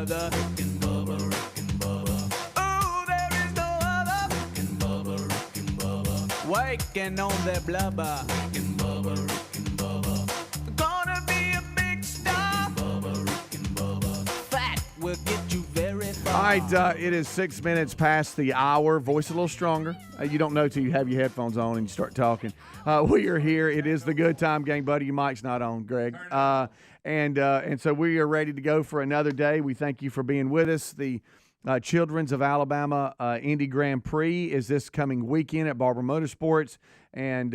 other. Rick and Bubba, Rick and Bubba. Oh, there is no other. Rick and Bubba, Rick and Bubba. Waking on their blubber. Rick and Bubba, Rick and Bubba. Gonna be a big star. Bubba, Rick and Bubba. Fat will get you very far. All right, it is 6 minutes past the hour. Voice a little stronger. You don't know till you have your headphones on and you start talking. We are here. It is the good time, gang, buddy. Your mic's not on, Greg. And so we are ready to go for another day. We thank you for being with us. The Children's of Alabama Indy Grand Prix is this coming weekend at Barber Motorsports. And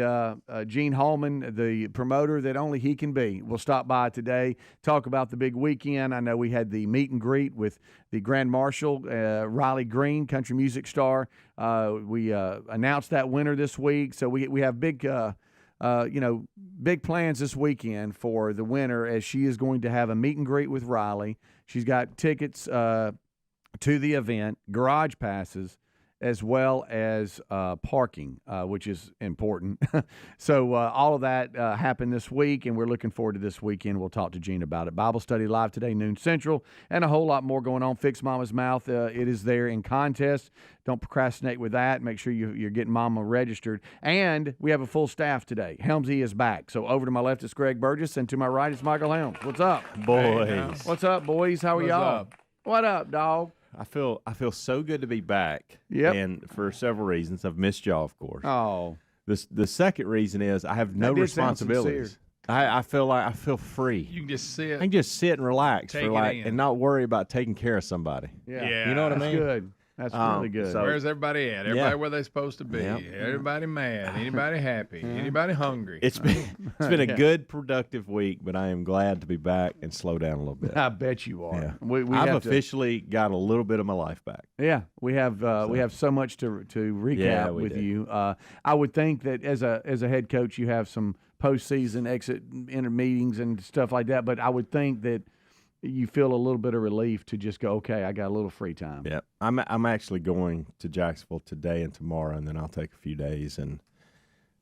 Gene Halman, the promoter that only he can be, will stop by today, talk about the big weekend. I know we had the meet and greet with the Grand Marshal, Riley Green, country music star. We announced that winner this week. So we have big plans this weekend for the winner, as she is going to have a meet and greet with Riley. She's got tickets to the event, garage passes, as well as parking, which is important. So all of that happened this week, and we're looking forward to this weekend. We'll talk to Gene about it. Bible study live today, noon Central, and a whole lot more going on. Fix Mama's Mouth. It is there in contest. Don't procrastinate with that. Make sure you're getting Mama registered. And we have a full staff today. Helmsy is back. So over to my left is Greg Burgess, and to my right is Michael Helms. What's up, boys? Hey, what's up, boys? How are y'all? Up? What up, dog? I feel so good to be back. Yep. And for several reasons. I've missed y'all, of course. Oh. The second reason is I have no responsibilities. I feel free. You can just sit. I can just sit and relax and not worry about taking care of somebody. Yeah. You know what I mean? That's good. That's really good. So, where's everybody at? Everybody where they're supposed to be. Yep. Everybody mad. Anybody happy. Anybody hungry. It's been a good, productive week, but I am glad to be back and slow down a little bit. I bet you are. Yeah. I've officially got a little bit of my life back. Yeah, we have so much to recap with you. I would think that as a head coach, you have some postseason exit meetings and stuff like that. But I would think that you feel a little bit of relief to just go, okay, I got a little free time. Yeah, I'm actually going to Jacksonville today and tomorrow, and then I'll take a few days and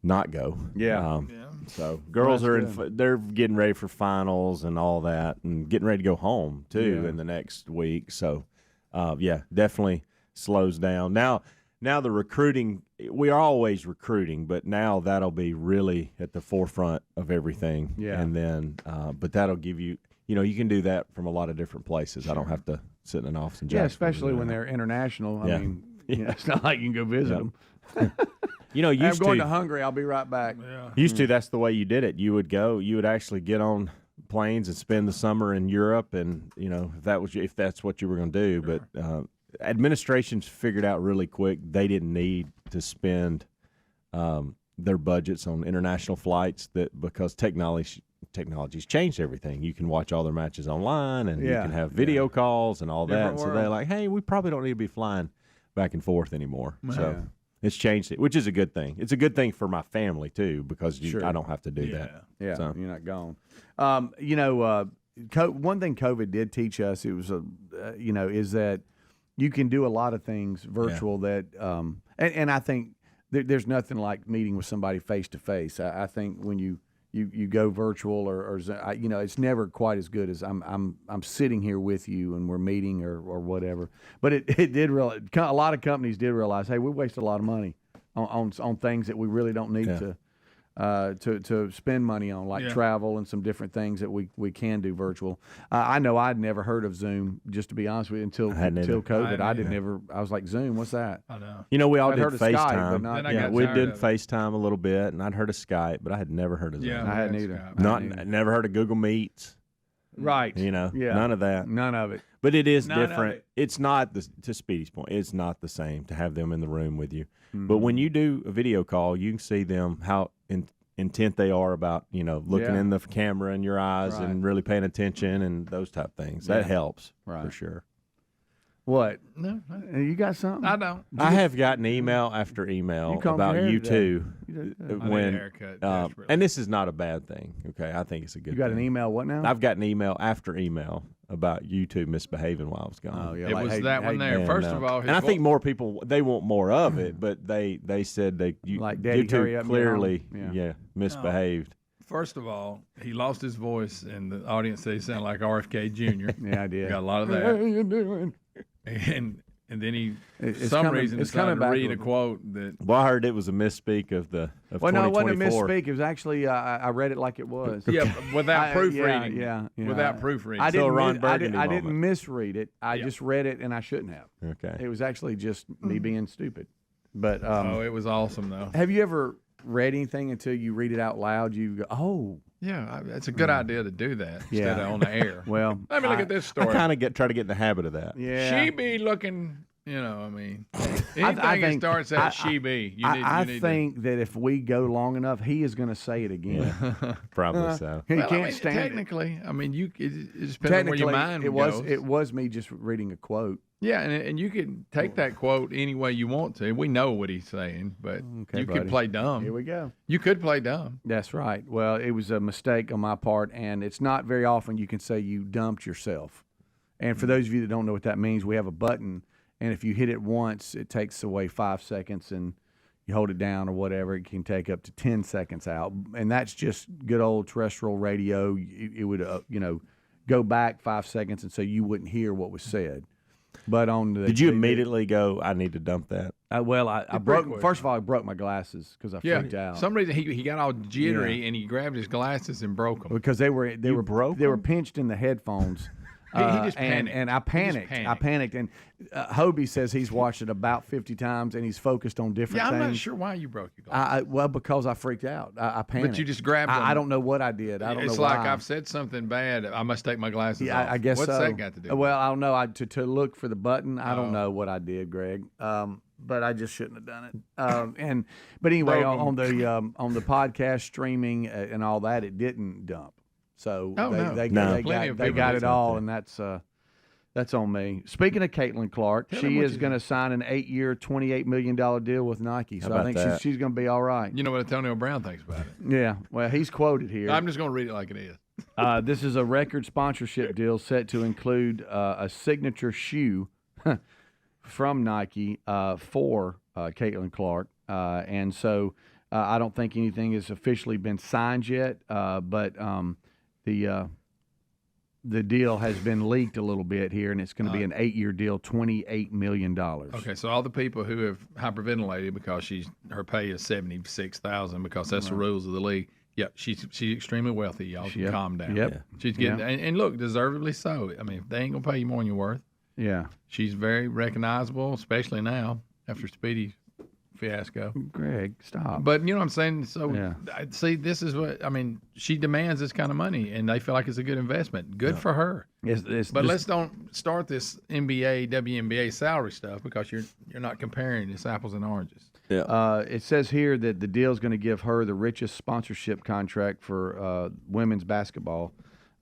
not go. Yeah. So girls they're getting ready for finals and all that, and getting ready to go home too in the next week. So, definitely slows down. Now the recruiting, we are always recruiting, but now that'll be really at the forefront of everything. Yeah. And then, but that'll give you. You can do that from a lot of different places. Sure. I don't have to sit in an office in Jacksonville. Yeah, especially when they're international. I mean, it's not like you can go visit them. I'm going to Hungary. I'll be right back. Yeah. Used to, that's the way you did it. You would actually get on planes and spend the summer in Europe, and if that's what you were going to do. Sure. But administrations figured out really quick they didn't need to spend their budgets on international flights because technology's changed everything. You can watch all their matches online, and you can have video calls and all that. So they're like, hey, we probably don't need to be flying back and forth anymore. Yeah. So it's changed it, which is a good thing. It's a good thing for my family too, because I don't have to do that. Yeah, so. You're not gone. One thing COVID did teach us, is that you can do a lot of things virtual that, and I think there's nothing like meeting with somebody face to face. I think when you go virtual or it's never quite as good as I'm sitting here with you and we're meeting or whatever. But it did realize, a lot of companies did realize, hey, we waste a lot of money on things that we really don't need to spend money on, like travel and some different things that we can do virtual. I know I'd never heard of Zoom, just to be honest with you, until COVID. I was like, Zoom, what's that? I know. We all did FaceTime. Skype, we did FaceTime a little bit, and I'd heard of Skype, but I had never heard of Zoom. Yeah, I hadn't either. Never heard of Google Meets. Right. None of that. None of it. But it is different. It's not, to Speedy's point, it's not the same to have them in the room with you. Mm-hmm. But when you do a video call, you can see them, how intent they are about, looking in the camera in your eyes and really paying attention and those type of things. That helps for sure. What? No. You got something? I don't. I have gotten email after email about you two. And this is not a bad thing. Okay, I think it's a good thing. You got an email what now? I've gotten email after email about you two misbehaving while I was gone. Oh, yeah. It was that one there. First of all, and I think more people, they want more of it, but they said you Daddy, two clearly misbehaved. First of all, he lost his voice, and the audience said he sounded like RFK Jr. Yeah, I did. Got a lot of that. How you doing? And then he, for It's some coming- reason, it's decided coming to read back a a quote that. Well, I heard it was a misspeak of the of Well, no, it wasn't a 2024. misspeak. It was actually I read it like it was. Yeah, without proofreading. Yeah. Without proofreading. I didn't, Ron I Burgundy didn't moment. misread it. I Yeah. just read it, and I shouldn't have. Okay. It was actually just me being stupid. But Oh, it was awesome though. have you ever read anything until you read it out loud? You go, oh, Yeah, it's a good idea to do that instead of on the air. well. Let me look at this I story. kind of try to get in the habit of that. Yeah. She be looking, I mean, anything I that think- starts at she be. I think that if we go long enough, he is going to say it again. Probably so. He Well, can't stand it. technically, I mean, it just depends on where your mind it was goes. it was me just reading a quote. Yeah, and you can take that quote any way you want to. We know what he's saying, but Okay, you buddy. could play dumb. Here we go. You could play dumb. That's right. Well, it was a mistake on my part, and it's not very often you can say you dumped yourself. And for those of you that don't know what that means, we have a button, and if you hit it once, it takes away 5 seconds, and you hold it down or whatever, it can take up to 10 seconds out. And that's just good old terrestrial radio. It would, go back 5 seconds, and so you wouldn't hear what was said. But on the Did you immediately go, I need to dump that? I broke. First of all, I broke my glasses because I freaked out. Some reason he got all jittery and he grabbed his glasses and broke them. Because they were broke they were them? pinched in the headphones. He just panicked. and I panicked. I panicked, and Hobie says he's watched it about 50 times, and he's focused on different Yeah, I'm things. not sure why you broke your glasses. Well, because I freaked out. I panicked. But you just grabbed them. I don't know what I did. I don't it's know like why. I've said something bad. I must take my glasses off. I guess What's so. that got to do with Well, I don't know. To look for the button, I don't Oh. know what I did, Greg. But I just shouldn't have done it. But anyway, Broke 'em. on the podcast streaming and all that, it didn't dump. So Oh, no. they No. Plenty of got people it do all, something. and that's on me. Speaking of Caitlin Clark, Tell him she what is you going to sign an 8-year, $28 million deal with Nike. So I about think that? she's going to be all right. You know what Antonio Brown thinks about it. Yeah. Well, he's quoted here. I'm just going to read it like it is. This is a record sponsorship deal set to include a signature shoe from Nike for Caitlin Clark. And so I don't think anything has officially been signed yet, but the deal has been leaked a little bit here, and it's going to be an 8-year deal, $28 million. Okay, so all the people who have hyperventilated because her pay is $76,000 because that's the rules of the league. Yep, she's extremely wealthy. Y'all can calm down. Yep. She's getting and look, deservedly so. I mean, if they ain't gonna pay you more than you're worth, Yeah. she's very recognizable, especially now after Speedy's fiasco. Greg, stop. But you know what I'm saying? So, Yeah. see, this is what I mean. She demands this kind of money, and they feel like it's a good investment. Good for her. But let's don't start this NBA, WNBA salary stuff because you're not comparing this apples and oranges. Yeah. It says here that the deal is going to give her the richest sponsorship contract for women's basketball,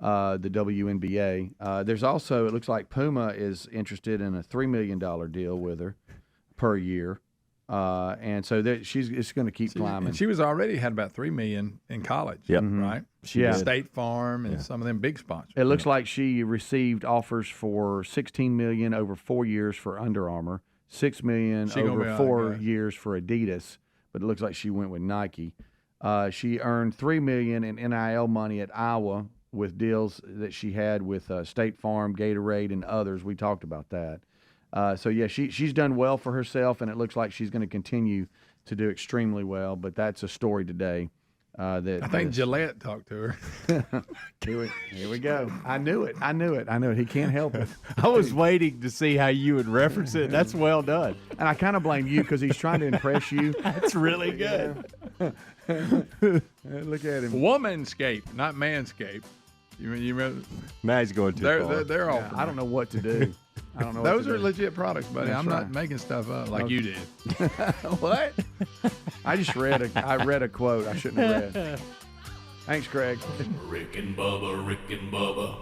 the WNBA. There's also, it looks like Puma is interested in a $3 million deal with her per year. And so it's going to keep climbing. And she was already had about $3 million in college. Yep. Right. Yeah. State Farm and some of them big sponsors. It looks like she received offers for $16 million over 4 years for Under Armour, $6 million She gonna be over all 4 right. years for Adidas, but it looks like she went with Nike. She earned $3 million in NIL money at Iowa with deals that she had with State Farm, Gatorade, and others. We talked about that. So yeah, she's done well for herself, and it looks like she's going to continue to do extremely well. But that's a story today. That I think Gillette talked to her. Here we go. I knew it. He can't help it. I was waiting to see how you would reference it. That's well done. And I kind of blame you because he's trying to impress you. That's really good. Look at him. Womanscape, not Manscape. You remember? Now he's going too far. They're all. I don't know what to do. I don't know. Those what are to do. legit products, buddy. That's I'm right. not making stuff up like you did. What? I just read a quote I shouldn't have read. Thanks, Craig. Rick and Bubba, Rick and Bubba.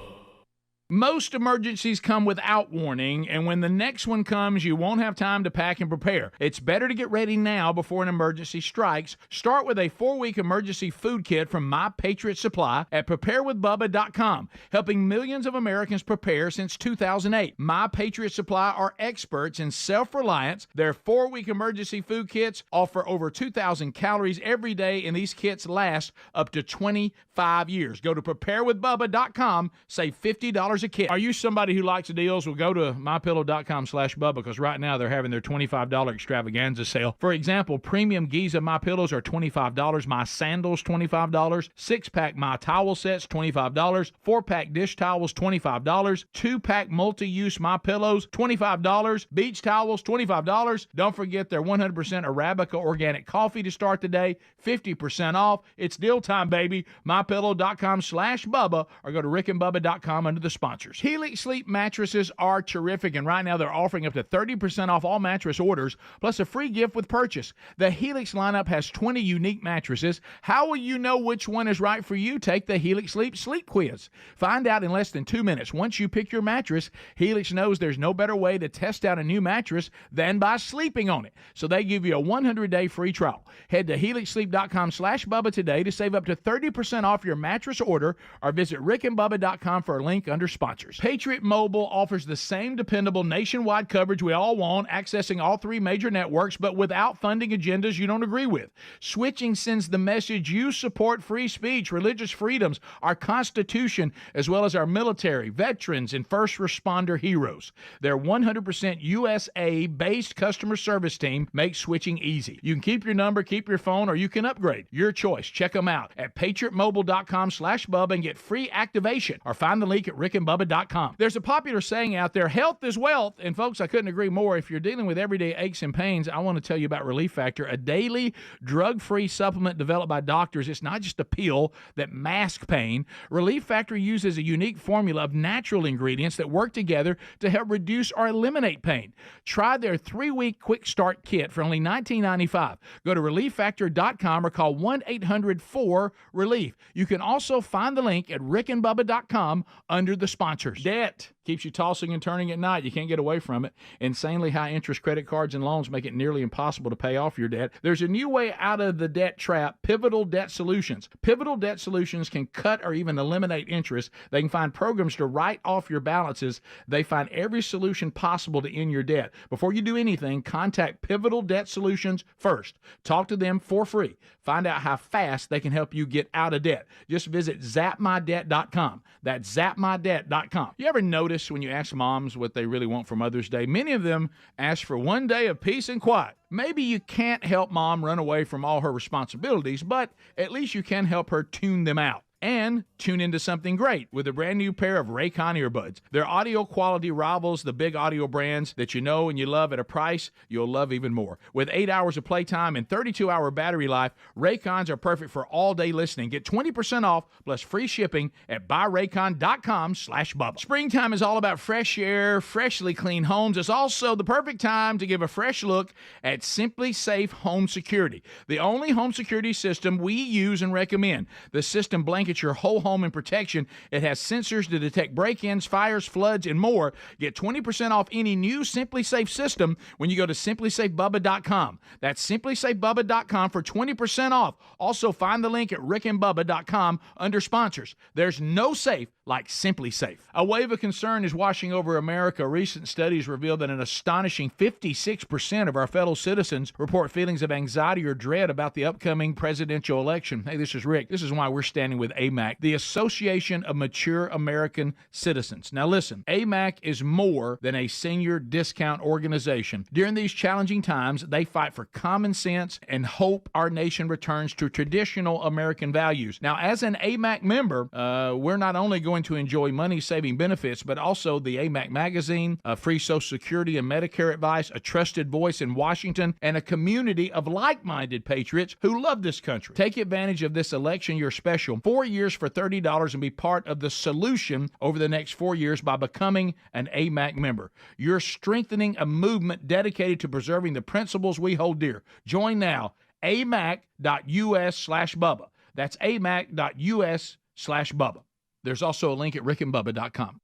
Most emergencies come without warning, and when the next one comes, you won't have time to pack and prepare. It's better to get ready now before an emergency strikes. Start with a 4-week emergency food kit from My Patriot Supply at preparewithbubba.com, helping millions of Americans prepare since 2008. My Patriot Supply are experts in self-reliance. Their 4-week emergency food kits offer over 2,000 calories every day, and these kits last up to 25 years. Go to preparewithbubba.com, save $50 a kit. Are you somebody who likes deals? Well, go to mypillow.com/Bubba, because right now they're having their $25 extravaganza sale. For example, premium Giza My Pillows are $25, My Sandals $25, 6-pack My Towel sets $25, 4-pack dish towels $25, 2-pack multi-use My Pillows $25, beach towels $25. Don't forget their 100% Arabica organic coffee to start the day, 50% off. It's deal time, baby. mypillow.com/Bubba, or go to rickandbubba.com under the sponsors. Helix Sleep mattresses are terrific, and right now they're offering up to 30% off all mattress orders, plus a free gift with purchase. The Helix lineup has 20 unique mattresses. How will you know which one is right for you? Take the Helix Sleep Sleep Quiz. Find out in less than 2 minutes. Once you pick your mattress, Helix knows there's no better way to test out a new mattress than by sleeping on it. So they give you a 100-day free trial. Head to helixsleep.com/Bubba today to save up to 30% off your mattress order, or visit rickandbubba.com for a link under sponsors. Patriot Mobile offers the same dependable nationwide coverage we all want, accessing all 3 major networks, but without funding agendas you don't agree with. Switching sends the message you support free speech, religious freedoms, our Constitution, as well as our military, veterans, and first responder heroes. Their 100% USA-based customer service team makes switching easy. You can keep your number, keep your phone, or you can upgrade. Your choice. Check them out at patriotmobile.com/Bubba and get free activation, or find the link at rickandbubba.com. There's a popular saying out there, health is wealth, and folks, I couldn't agree more. If you're dealing with everyday aches and pains, I want to tell you about Relief Factor, a daily drug-free supplement developed by doctors. It's not just a pill that masks pain. Relief Factor uses a unique formula of natural ingredients that work together to help reduce or eliminate pain. Try their 3-week quick start kit for only $19.95. Go to relieffactor.com or call 1-800-4-RELIEF. You can also find the link at rickandbubba.com under the sponsors. Debt keeps you tossing and turning at night. You can't get away from it. Insanely high interest credit cards and loans make it nearly impossible to pay off your debt. There's a new way out of the debt trap, Pivotal Debt Solutions. Pivotal Debt Solutions can cut or even eliminate interest. They can find programs to write off your balances. They find every solution possible to end your debt. Before you do anything, contact Pivotal Debt Solutions first. Talk to them for free. Find out how fast they can help you get out of debt. Just visit zapmydebt.com. That's zapmydebt.com. You ever notice when you ask moms what they really want for Mother's Day, many of them ask for one day of peace and quiet. Maybe you can't help mom run away from all her responsibilities, but at least you can help her tune them out. And tune into something great with a brand new pair of Raycon earbuds. Their audio quality rivals the big audio brands that you know and you love at a price you'll love even more. With 8 hours of playtime and 32-hour battery life, Raycons are perfect for all-day listening. Get 20% off plus free shipping at buyraycon.com/Bubba. Springtime is all about fresh air, freshly clean homes. It's also the perfect time to give a fresh look at Simply Safe Home Security, the only home security system we use and recommend. The system blankets your whole home in protection. It has sensors to detect break-ins, fires, floods, and more. Get 20% off any new Simply Safe system when you go to simplysafebubba.com. That's simplysafebubba.com for 20% off. Also, find the link at rickandbubba.com under sponsors. There's no safe like Simply Safe. A wave of concern is washing over America. Recent studies reveal that an astonishing 56% of our fellow citizens report feelings of anxiety or dread about the upcoming presidential election. Hey, this is Rick. This is why we're standing with AMAC, the Association of Mature American Citizens. Now listen, AMAC is more than a senior discount organization. During these challenging times, they fight for common sense and hope our nation returns to traditional American values. Now, as an AMAC member, we're not only going to enjoy money-saving benefits, but also the AMAC magazine, free Social Security and Medicare advice, a trusted voice in Washington, and a community of like-minded patriots who love this country. Take advantage of this election year special. 4 years for $30 and be part of the solution over the next 4 years by becoming an AMAC member. You're strengthening a movement dedicated to preserving the principles we hold dear. Join now, amac.us/Bubba. That's amac.us/Bubba. There's also a link at rickandbubba.com.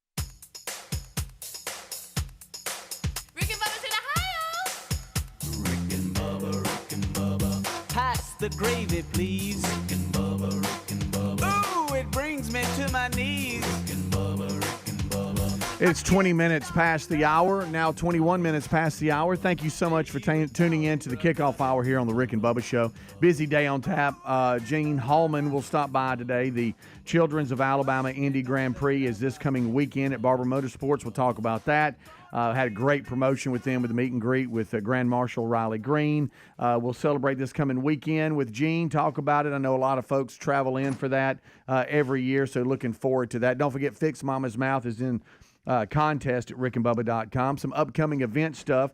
of gravy, please. Rick and Bubba, Rick and Bubba. Ooh, it brings me to my knees. Rick and Bubba, Rick and Bubba. It's 20 minutes past the hour, now 21 minutes past the hour. Thank you so much for tuning in to the kickoff hour here on the Rick and Bubba Show. Busy day on tap. Gene Halman will stop by today. The Children's of Alabama Indy Grand Prix is this coming weekend at Barber Motorsports. We'll talk about that. Had a great promotion with them with the meet and greet with Grand Marshal Riley Green. We'll celebrate this coming weekend with Gene, talk about it. I know a lot of folks travel in for that every year, so looking forward to that. Don't forget, Fix Mama's Mouth is in contest at rickandbubba.com. Some upcoming event stuff.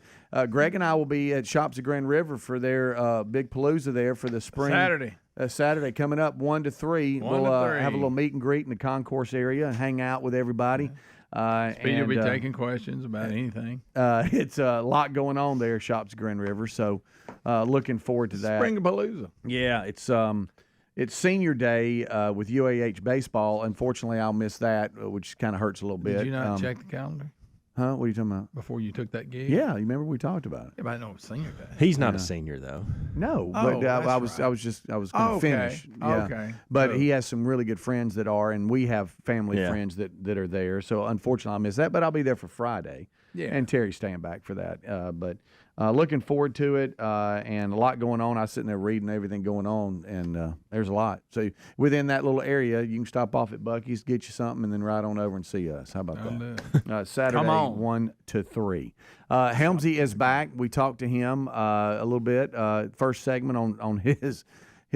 Greg and I will be at Shops at Grand River for their big palooza there for the spring. Saturday coming up 1 to 3. We'll have a little meet and greet in the concourse area and hang out with everybody. Speedy will be taking questions about anything. It's a lot going on there at Shops at Grand River, so looking forward to that. Spring palooza. Yeah, it's senior day with UAH baseball. Unfortunately, I'll miss that, which kind of hurts a little bit. Did you not check the calendar? Huh? What are you talking about? Before you took that gig? Yeah, you remember we talked about it. Yeah, but I know it's senior day. He's not a senior though. No, but I was going to finish. Yeah. Okay. But he has some really good friends that are, and we have family friends that are there. So unfortunately, I miss that. But I'll be there for Friday. Yeah. And Terry's staying back for that. But looking forward to it, and a lot going on. I was sitting there reading everything going on, and there's a lot. So within that little area, you can stop off at Buc-ee's, get you something, and then ride on over and see us. How about that? Saturday, 1 to 3. Helmsy is back. We talked to him a little bit. First segment on his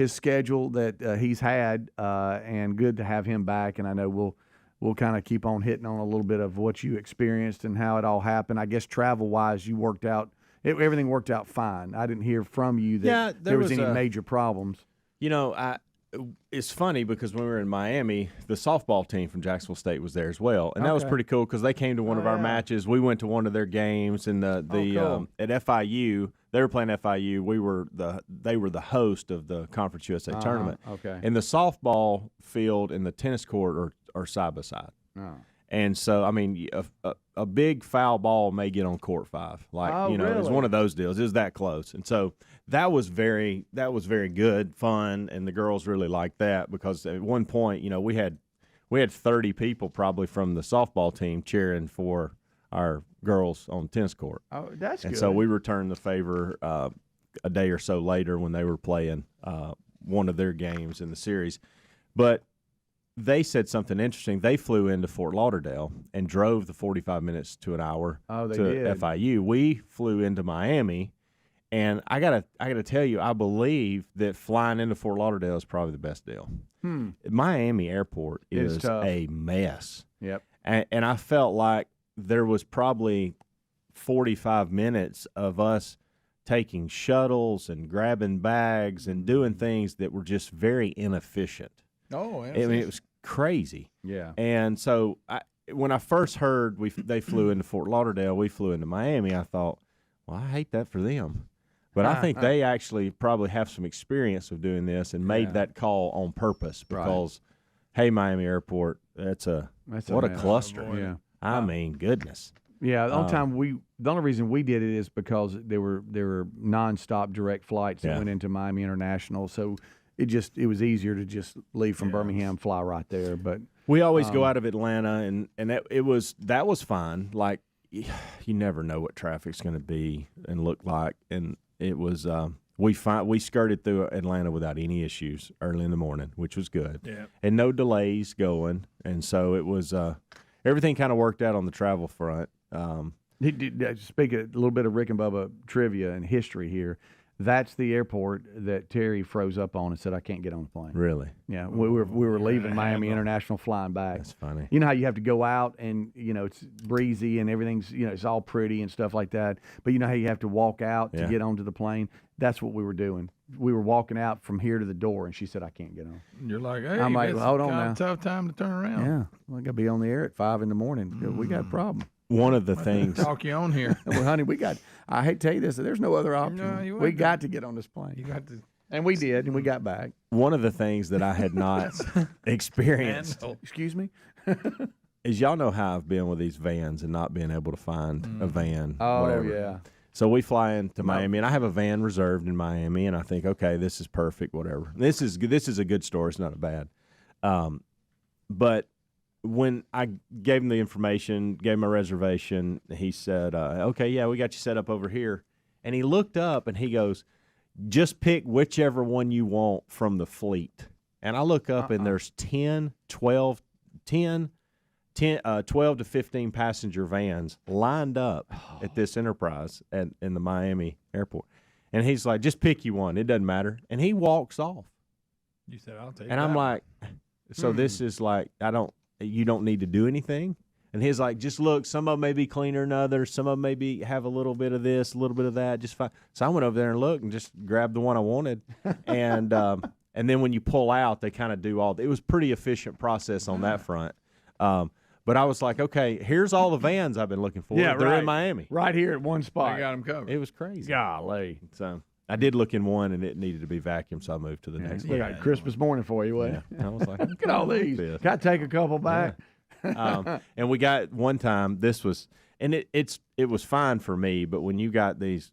schedule that he's had, and good to have him back. And I know we'll kind of keep on hitting on a little bit of what you experienced and how it all happened. I guess travel-wise, you worked out. Everything worked out fine. I didn't hear from you that there was any major problems. You know, it's funny because when we were in Miami, the softball team from Jacksonville State was there as well, and that was pretty cool because they came to one of our matches. We went to one of their games, and at FIU, they were playing FIU. They were the host of the Conference USA tournament. Okay. And the softball field and the tennis court are side by side. Oh. And so, I mean, a big foul ball may get on court 5. Like, it was one of those deals. It was that close. And so that was very good, fun, and the girls really liked that because at one point, we had 30 people probably from the softball team cheering for our girls on the tennis court. Oh, that's good. And so we returned the favor a day or so later when they were playing one of their games in the series. But they said something interesting. They flew into Fort Lauderdale and drove the 45 minutes to an hour to FIU. We flew into Miami, and I gotta tell you, I believe that flying into Fort Lauderdale is probably the best deal. Miami Airport is a mess. Yep. And I felt like there was probably 45 minutes of us taking shuttles and grabbing bags and doing things that were just very inefficient. Oh, I mean, it was crazy. Yeah. And so when I first heard they flew into Fort Lauderdale, we flew into Miami, I thought, well, I hate that for them. But I think they actually probably have some experience of doing this and made that call on purpose because, hey, Miami Airport, what a cluster. Yeah. I mean, goodness. Yeah, the only reason we did it is because there were nonstop direct flights that went into Miami International, so it was easier to just leave from Birmingham, fly right there. But we always go out of Atlanta, and that was fine. Like, you never know what traffic's going to be and look like, and it was we skirted through Atlanta without any issues early in the morning, which was good, and no delays going, and so it was everything kind of worked out on the travel front. Speak a little bit of Rick and Bubba trivia and history here. That's the airport that Terry froze up on and said, I can't get on the plane. Really? Yeah. We were leaving Miami International, flying back. That's funny. You know how you have to go out and, it's breezy and everything's, it's all pretty and stuff like that. But you know how you have to walk out to get onto the plane? That's what we were doing. We were walking out from here to the door, and she said, I can't get on. You're like, hey, I'm like, hold on now. Tough time to turn around. Yeah. Well, I got to be on the air at 5 in the morning. We got a problem. One of the things. Talk you on here. Well, honey, I hate to tell you this, there's no other option. No, we got to get on this plane. You got to. And we did, and we got back. One of the things that I had not experienced. Excuse me? is y'all know how I've been with these vans and not being able to find a van. Oh, whatever. yeah. So we fly into Miami, and I have a van reserved in Miami, and I think, okay, this is perfect, whatever. This is a good story. It's not a bad. But when I gave him the information, gave him a reservation, he said, okay, yeah, we got you set up over here. And he looked up, and he goes, just pick whichever one you want from the fleet. And I look up, and there's 12 to 15 passenger vans lined up at this Enterprise in the Miami airport. And he's like, just pick you one. It doesn't matter. And he walks off. You said, I'll take And I'm like, so this is like, you don't need to do anything? And he's like, just look, some of them may be cleaner than others. Some of them maybe have a little bit of this, a little bit of that. Just fine. So I went over there and looked and just grabbed the one I wanted. And then when you pull out, they kind of do all. It was pretty efficient process on that front. But I was like, okay, here's all the vans I've been looking for. Yeah, they're right. in Miami. Right here at one spot. I got them covered. It was crazy. Golly. So I did look in one, and it needed to be vacuumed, so I moved to the next We one. got Christmas morning for you, wasn't Yeah. I was like, Look at all these. this. Got to take a couple back. And we got one time. This was, and it was fine for me. But when you got these,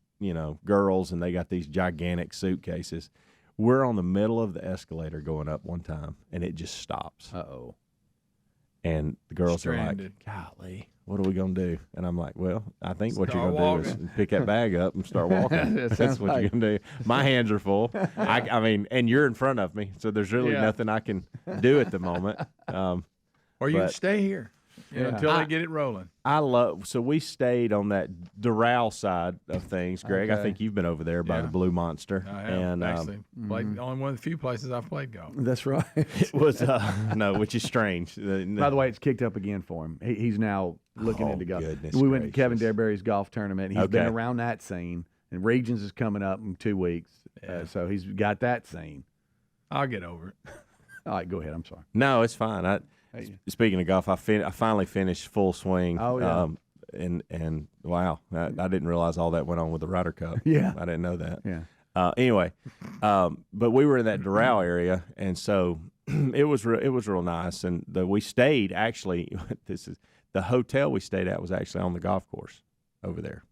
girls, and they got these gigantic suitcases, we're on the middle of the escalator going up one time, and it just stops. Uh-oh. And the girls Stranded. are like, "Golly, what are we gonna do?" And I'm like, "Well, I think what you're Start gonna do is walking. pick that bag up and start walking. That That's sounds what like- you're gonna do." My hands are full. I mean, and you're in front of me, so there's really Yeah. nothing I can do at the moment. Or you can but- stay here until they get it rolling. So we stayed on that Doral side of things, Greg. I Okay. think you've been over there by Yeah. the Blue Monster. I have and actually played only one of the few places I've played golf. That's right. it was no, which is strange. By the way, it's kicked up again for him. He's now looking Oh, into golf. goodness We went to Kevin gracious. Derberry's golf tournament. He's been Okay. around that scene, and Regions is coming up in 2 weeks. So he's got that scene. I'll get over it. All right, go ahead. I'm sorry. No, it's fine. Speaking of golf, I finally finished full swing. Oh, yeah. And wow, I didn't realize all that went on with the Ryder Cup. Yeah. I didn't know that. Yeah. Anyway, but we were in that Doral area, and so it was real nice. And we stayed actually. The hotel we stayed at was actually on the golf course over there.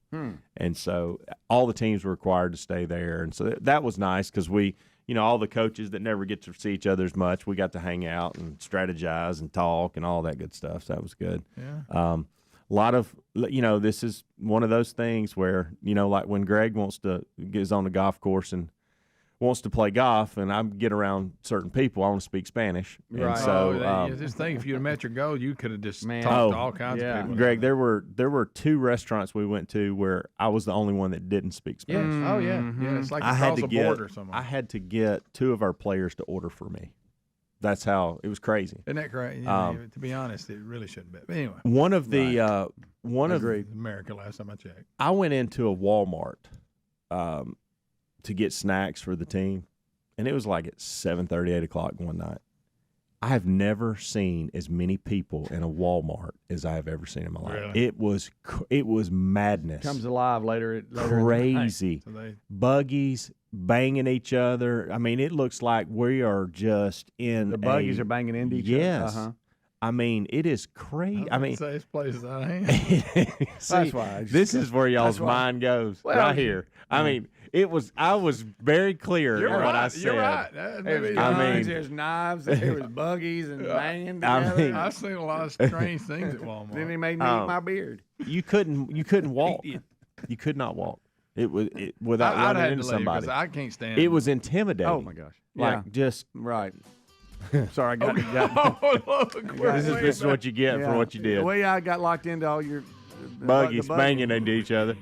And so all the teams were required to stay there, and so that was nice because we. All the coaches that never get to see each other as much, we got to hang out and strategize and talk and all that good stuff. So that was good. Yeah. A lot of, this is one of those things where, like when Greg is on the golf course and wants to play golf, and I get around certain people, I want to speak Spanish. Right. And so, Just think, if you'd have met your goal, you could have just Man. talked to all kinds of people. Greg, there were 2 restaurants we went to where I was the only one that didn't speak Yes. Spanish. Oh, yeah. Yeah, it's like I had across to a get border somewhere. I had to get 2 of our players to order for me. That's how it was crazy. Isn't that crazy? To be honest, it really shouldn't be. But anyway, One of the America last time I checked. I went into a Walmart to get snacks for the team, and it was like at 7:30, 8 o'clock one night. I have never seen as many people in a Walmart as I have ever seen in my life. Really? It was madness. Comes alive later in the night. Crazy. So they, Buggies banging each other. I mean, it looks like we are just in The buggies are banging into each Yes. other. I mean, it is crazy. I mean, say it's places I am. see, That's why I just- this is where y'all's that's why- mind goes Well, right here. I mean, I was very clear You're in what right. I said. You're right. There's I guns, mean- there's knives, there was buggies and banging I together. mean- I've seen a lot of strange things at Walmart. Then he made me eat my beard. You couldn't walk. You could not walk. Without I'd running had into to leave somebody. because I can't stand It was intimidating. Oh my gosh! Like just right. Sorry, I got. this is what you get for what you did. Well, yeah, I got locked into all your Buggies the banging into each other.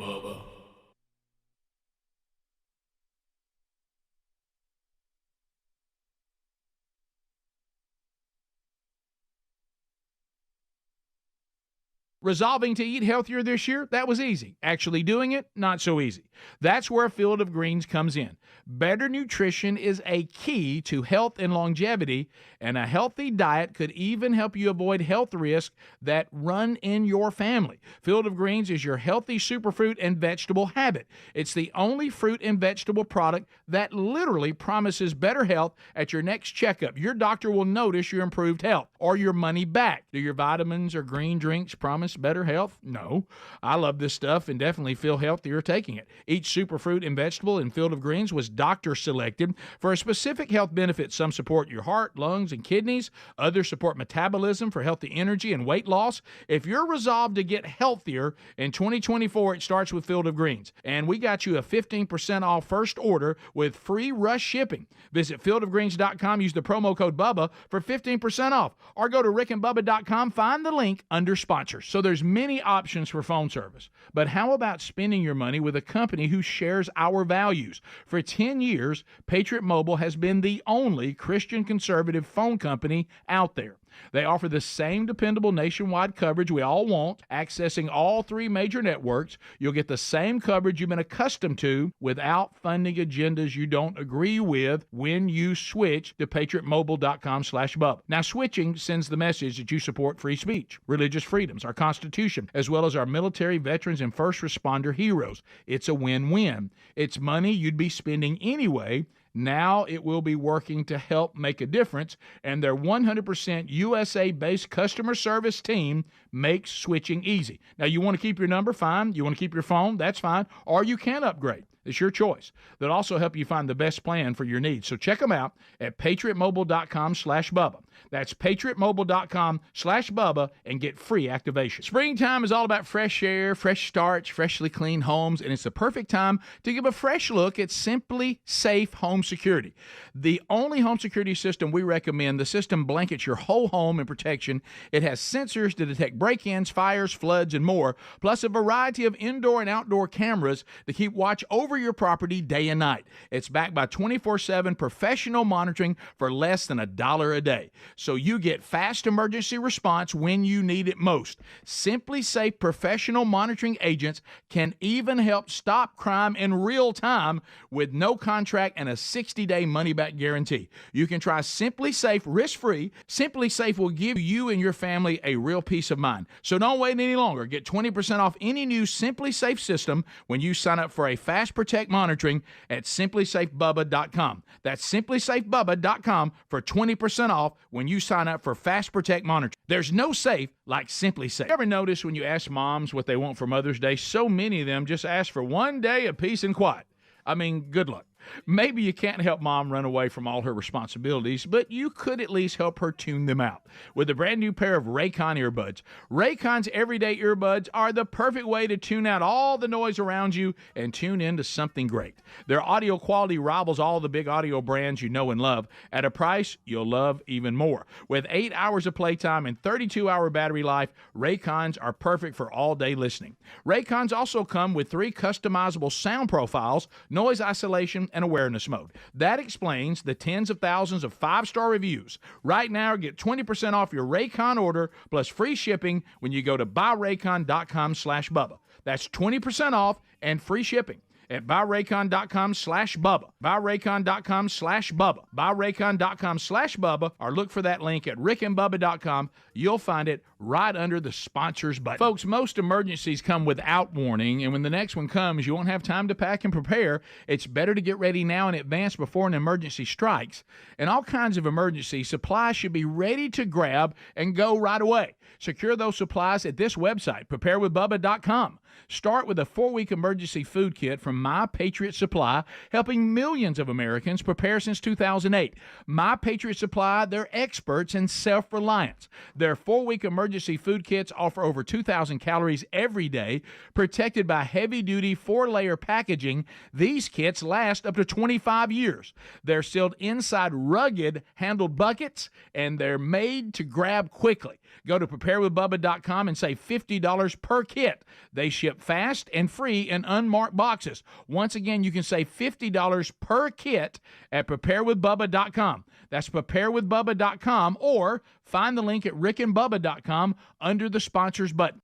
Resolving to eat healthier this year, that was easy. Actually doing it, not so easy. That's where Field of Greens comes in. Better nutrition is a key to health and longevity, and a healthy diet could even help you avoid health risks that run in your family. Field of Greens is your healthy superfruit and vegetable habit. It's the only fruit and vegetable product that literally promises better health at your next checkup. Your doctor will notice your improved health or your money back. Do your vitamins or green drinks promise fitness, better health? No. I love this stuff and definitely feel healthier taking it. Each superfruit and vegetable in Field of Greens was doctor selected for a specific health benefit. Some support your heart, lungs, and kidneys. Others support metabolism for healthy energy and weight loss. If you're resolved to get healthier in 2024, it starts with Field of Greens. And we got you a 15% off first order with free rush shipping. Visit fieldofgreens.com, use the promo code BUBBA for 15% off, or go to rickandbubba.com, find the link under sponsors. So there's many options for phone service. But how about spending your money with a company who shares our values? For 10 years, Patriot Mobile has been the only Christian conservative phone company out there. They offer the same dependable nationwide coverage we all want, accessing all 3 major networks. You'll get the same coverage you've been accustomed to without funding agendas you don't agree with when you switch to patriotmobile.com/Bubba. Now, switching sends the message that you support free speech, religious freedoms, our Constitution, as well as our military, veterans, and first responder heroes. It's a win-win. It's money you'd be spending anyway. Now it will be working to help make a difference, and their 100% USA-based customer service team makes switching easy. Now, you want to keep your number? Fine. You want to keep your phone? That's fine. Or you can upgrade. It's your choice. They'll also help you find the best plan for your needs. So check them out at patriotmobile.com/Bubba. That's patriotmobile.com/Bubba and get free activation. Springtime is all about fresh air, fresh starts, freshly cleaned homes, and it's the perfect time to give a fresh look at Simply Safe Home Security. The only home security system we recommend. The system blankets your whole home in protection. It has sensors to detect break-ins, fires, floods, and more, plus a variety of indoor and outdoor cameras to keep watch over your property day and night. It's backed by 24/7 professional monitoring for less than $1 a day. So you get fast emergency response when you need it most. Simply Safe professional monitoring agents can even help stop crime in real time with no contract and a 60-day money-back guarantee. You can try Simply Safe risk-free. Simply Safe will give you and your family a real peace of mind. So don't wait any longer. Get 20% off any new Simply Safe system when you sign up for a Fast Protect monitoring at simplysafebubba.com. That's simplysafebubba.com for 20% off when you sign up for Fast Protect monitoring. There's no safe like Simply Safe. You ever notice when you ask moms what they want for Mother's Day, so many of them just ask for one day of peace and quiet? I mean, good luck. Maybe you can't help mom run away from all her responsibilities, but you could at least help her tune them out with a brand new pair of Raycon earbuds. Raycon's everyday earbuds are the perfect way to tune out all the noise around you and tune into something great. Their audio quality rivals all the big audio brands you know and love at a price you'll love even more. With 8 hours of playtime and 32-hour battery life, Raycons are perfect for all-day listening. Raycons also come with 3 customizable sound profiles, noise isolation, and awareness mode. That explains the tens of thousands of 5-star reviews. Right now, get 20% off your Raycon order plus free shipping when you go to buyraycon.com/Bubba. That's 20% off and free shipping at buyraycon.com/Bubba. Buyraycon.com/Bubba. Buyraycon.com/Bubba, or look for that link at rickandbubba.com. You'll find it right under the sponsors button. Folks, most emergencies come without warning, and when the next one comes, you won't have time to pack and prepare. It's better to get ready now in advance before an emergency strikes. In all kinds of emergencies, supplies should be ready to grab and go right away. Secure those supplies at this website, preparewithbubba.com. Start with a 4-week emergency food kit from My Patriot Supply, helping millions of Americans prepare since 2008. My Patriot Supply, they're experts in self-reliance. Their 4-week emergency food kits offer over 2,000 calories every day, protected by heavy-duty 4-layer packaging. These kits last up to 25 years. They're sealed inside rugged handled buckets, and they're made to grab quickly. Go to preparewithbubba.com and save $50 per kit. They ship fast and free in unmarked boxes. Once again, you can save $50 per kit at preparewithbubba.com. That's preparewithbubba.com, or find the link at rickandbubba.com under the sponsors button.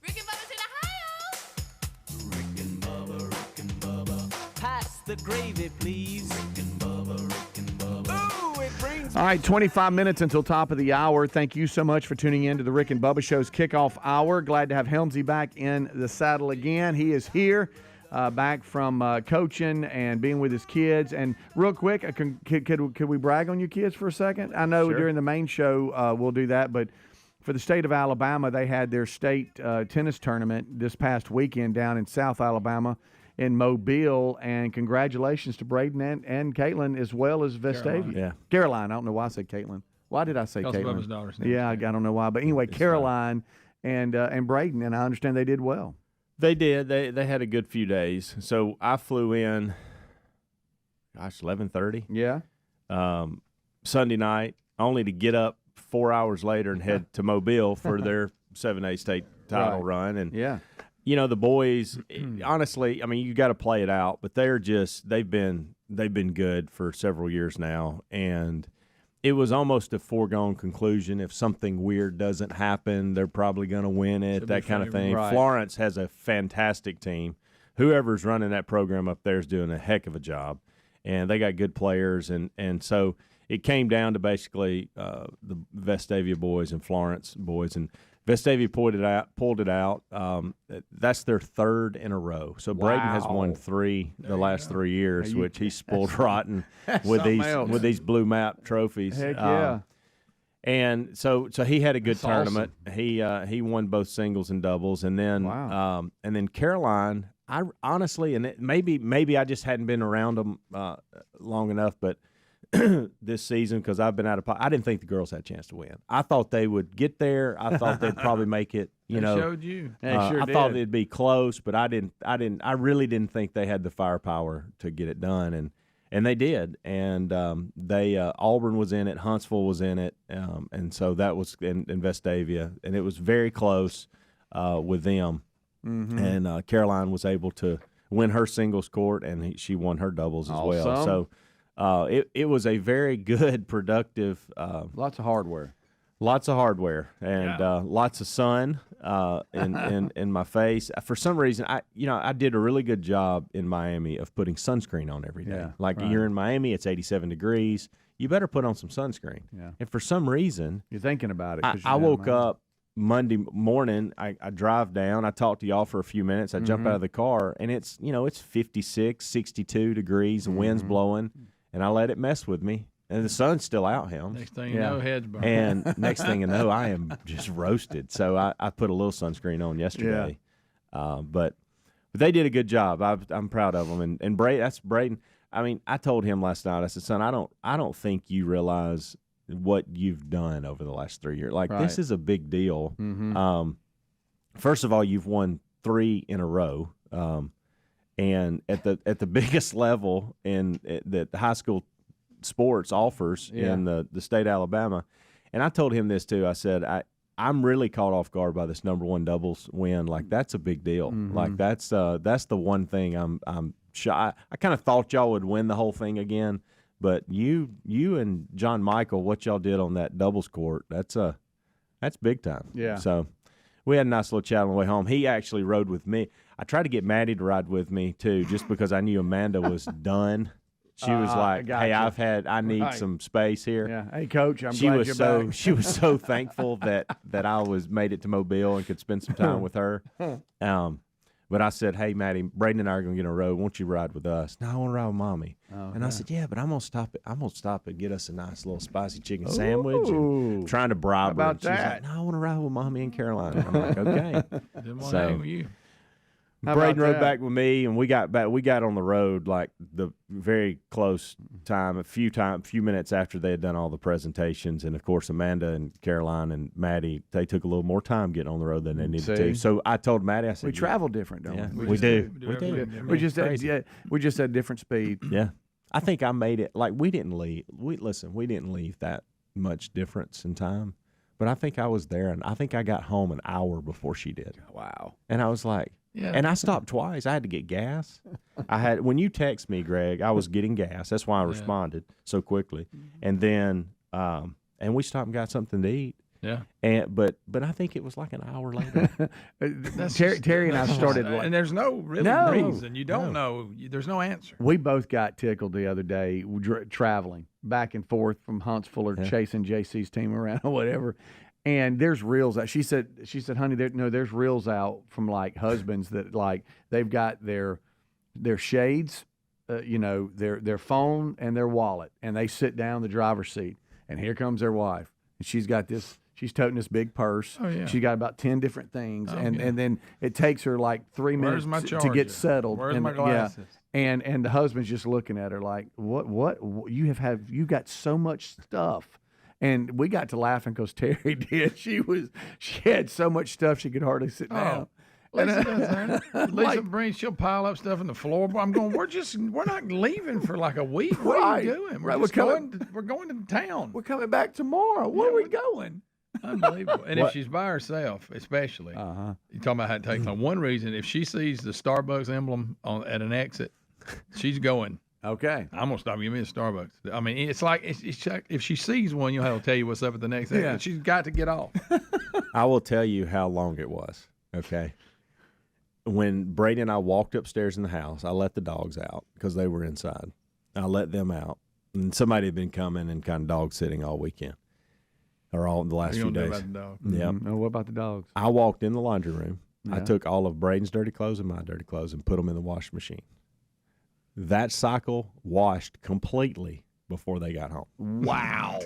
Rick and Bubba's in Ohio. Rick and Bubba. Pass the gravy, please. Rick and Bubba, Rick and Bubba. Ooh, it brings. All right, 25 minutes until top of the hour. Thank you so much for tuning in to the Rick and Bubba Show's kickoff hour. Glad to have Helmsy back in the saddle again. He is here. back from coaching and being with his kids. And real quick, could we brag on your kids for a second? I know during the main show we'll do that, but for the state of Alabama, they had their state tennis tournament this past weekend down in South Alabama in Mobile, and congratulations to Braden and Caitlin as well as Vestavia. Caroline. I don't know why I said Caitlin. Why did I say Caitlin? Bubba's daughter's name. Yeah, I don't know why. But anyway, Caroline and Braden, and I understand they did well. They did. They had a good few days. So I flew in, 11:30. Yeah. Sunday night, only to get up 4 hours later and head to Mobile for their 7A state title run. And the boys, honestly, I mean, you got to play it out, but they've been good for several years now, and it was almost a foregone conclusion. If something weird doesn't happen, they're probably going to win it, that kind of thing. Right. Florence has a fantastic team. Whoever's running that program up there is doing a heck of a job, and they got good players, and so it came down to basically the Vestavia boys and Florence boys, and Vestavia pulled it out. That's their third in a row. So Braden has won three the last 3 years, which he's spoiled rotten with these blue map trophies. Heck yeah. And so he had a good tournament. Awesome. He won both singles and doubles, and then Caroline. I honestly, and maybe I just hadn't been around them long enough, but this season, because I've been I didn't think the girls had a chance to win. I thought they would get there. I thought they'd probably make it. They showed you. I thought it'd be close, but I really didn't think they had the firepower to get it done, and they did. And Auburn was in it, Huntsville was in it, and so that was in Vestavia, and it was very close with them. Mm-hmm. And Caroline was able to win her singles court, and she won her doubles as well. So. It was a very good, productive. Lots of hardware, and lots of sun in my face. For some reason, I did a really good job in Miami of putting sunscreen on every day. You're in Miami, it's 87 degrees. You better put on some sunscreen. Yeah. And for some reason, you're thinking about it. I woke up Monday morning. I drive down. I talk to y'all for a few minutes. I jump out of the car, and it's 56, 62 degrees. The wind's blowing. And I let it mess with me. And the sun's still out, Helms. Next thing you know, head's burning. And next thing you know, I am just roasted. So I put a little sunscreen on yesterday. Yeah. But they did a good job. I'm proud of them. And that's Braden. I mean, I told him last night, I said, son, I don't think you realize what you've done over the last 3 years. This is a big deal. Mm-hmm. First of all, you've won 3 in a row. And at the biggest level that high school sports offers in the state of Alabama, and I told him this too. I said I'm really caught off guard by this number 1 doubles win. That's a big deal. Mm-hmm. That's the one thing I'm shy. I kind of thought y'all would win the whole thing again, but you and John Michael, what y'all did on that doubles court, that's big time. Yeah. So we had a nice little chat on the way home. He actually rode with me. I tried to get Maddie to ride with me too, just because I knew Amanda was done. She was like, "Hey, I need some space here." Yeah. Hey, Coach, I'm glad you're back. She was so thankful that I made it to Mobile and could spend some time with her. But I said, "Hey, Maddie, Braden and I are gonna get on the road. Won't you ride with us?" "No, I want to ride with Mommy." I said, "Yeah, but I'm gonna stop and get us a nice little spicy chicken sandwich." And trying to bribe her. About that? She's like, "No, I want to ride with Mommy and Caroline." I'm like, "Okay." Didn't want to hang with you. Braden rode back with me, and we got on the road the very close time, a few minutes after they had done all the presentations. And of course, Amanda and Caroline and Maddie, they took a little more time getting on the road than they needed to. So I told Maddie, I said, "We travel different, don't we?" We do. We just had different speed. Yeah, I think I made it. We didn't leave. We didn't leave that much difference in time, but I think I was there, and I think I got home an hour before she did. Wow! And I was like. Yeah. And I stopped twice. I had to get gas. When you text me, Greg, I was getting gas. That's why I responded so quickly. And then and we stopped and got something to eat. Yeah. But I think it was like an hour later. Terry and I started and there's no reason. You don't know. There's no answer. We both got tickled the other day traveling back and forth from Huntsville or chasing JC's team around or whatever. And there's reels out. She said, honey, there's reels out from husbands that they've got their their shades, their phone and their wallet, and they sit down in the driver's seat. And here comes their wife, and she's got this. She's toting this big purse. Oh, yeah. She got about 10 different things, and then it takes her like 3 minutes to get settled. Where's my glasses? Yeah, and the husband's just looking at her like, what you got so much stuff. And we got to laughing because Terry did. She had so much stuff she could hardly sit down. Lisa does that. Lisa she'll pile up stuff in the floor. I'm going, we're not leaving for like a week. What are you doing? We're going to town. We're coming back tomorrow. Where are we going? Unbelievable. And if she's by herself, especially, you're talking about how it takes on one reason, if she sees the Starbucks emblem at an exit, she's going. Okay. I'm going to stop. Give me a Starbucks. I mean, it's like if she sees one, you'll have to tell you what's up at the next exit. She's got to get off. I will tell you how long it was, okay? When Brady and I walked upstairs in the house, I let the dogs out because they were inside. I let them out. And somebody had been coming and kind of dog sitting all weekend or all the last few days. About the dog? Yeah. Oh, what about the dogs? I walked in the laundry room. Yeah. I took all of Braden's dirty clothes and my dirty clothes and put them in the washing machine. That cycle washed completely before they got home. Wow.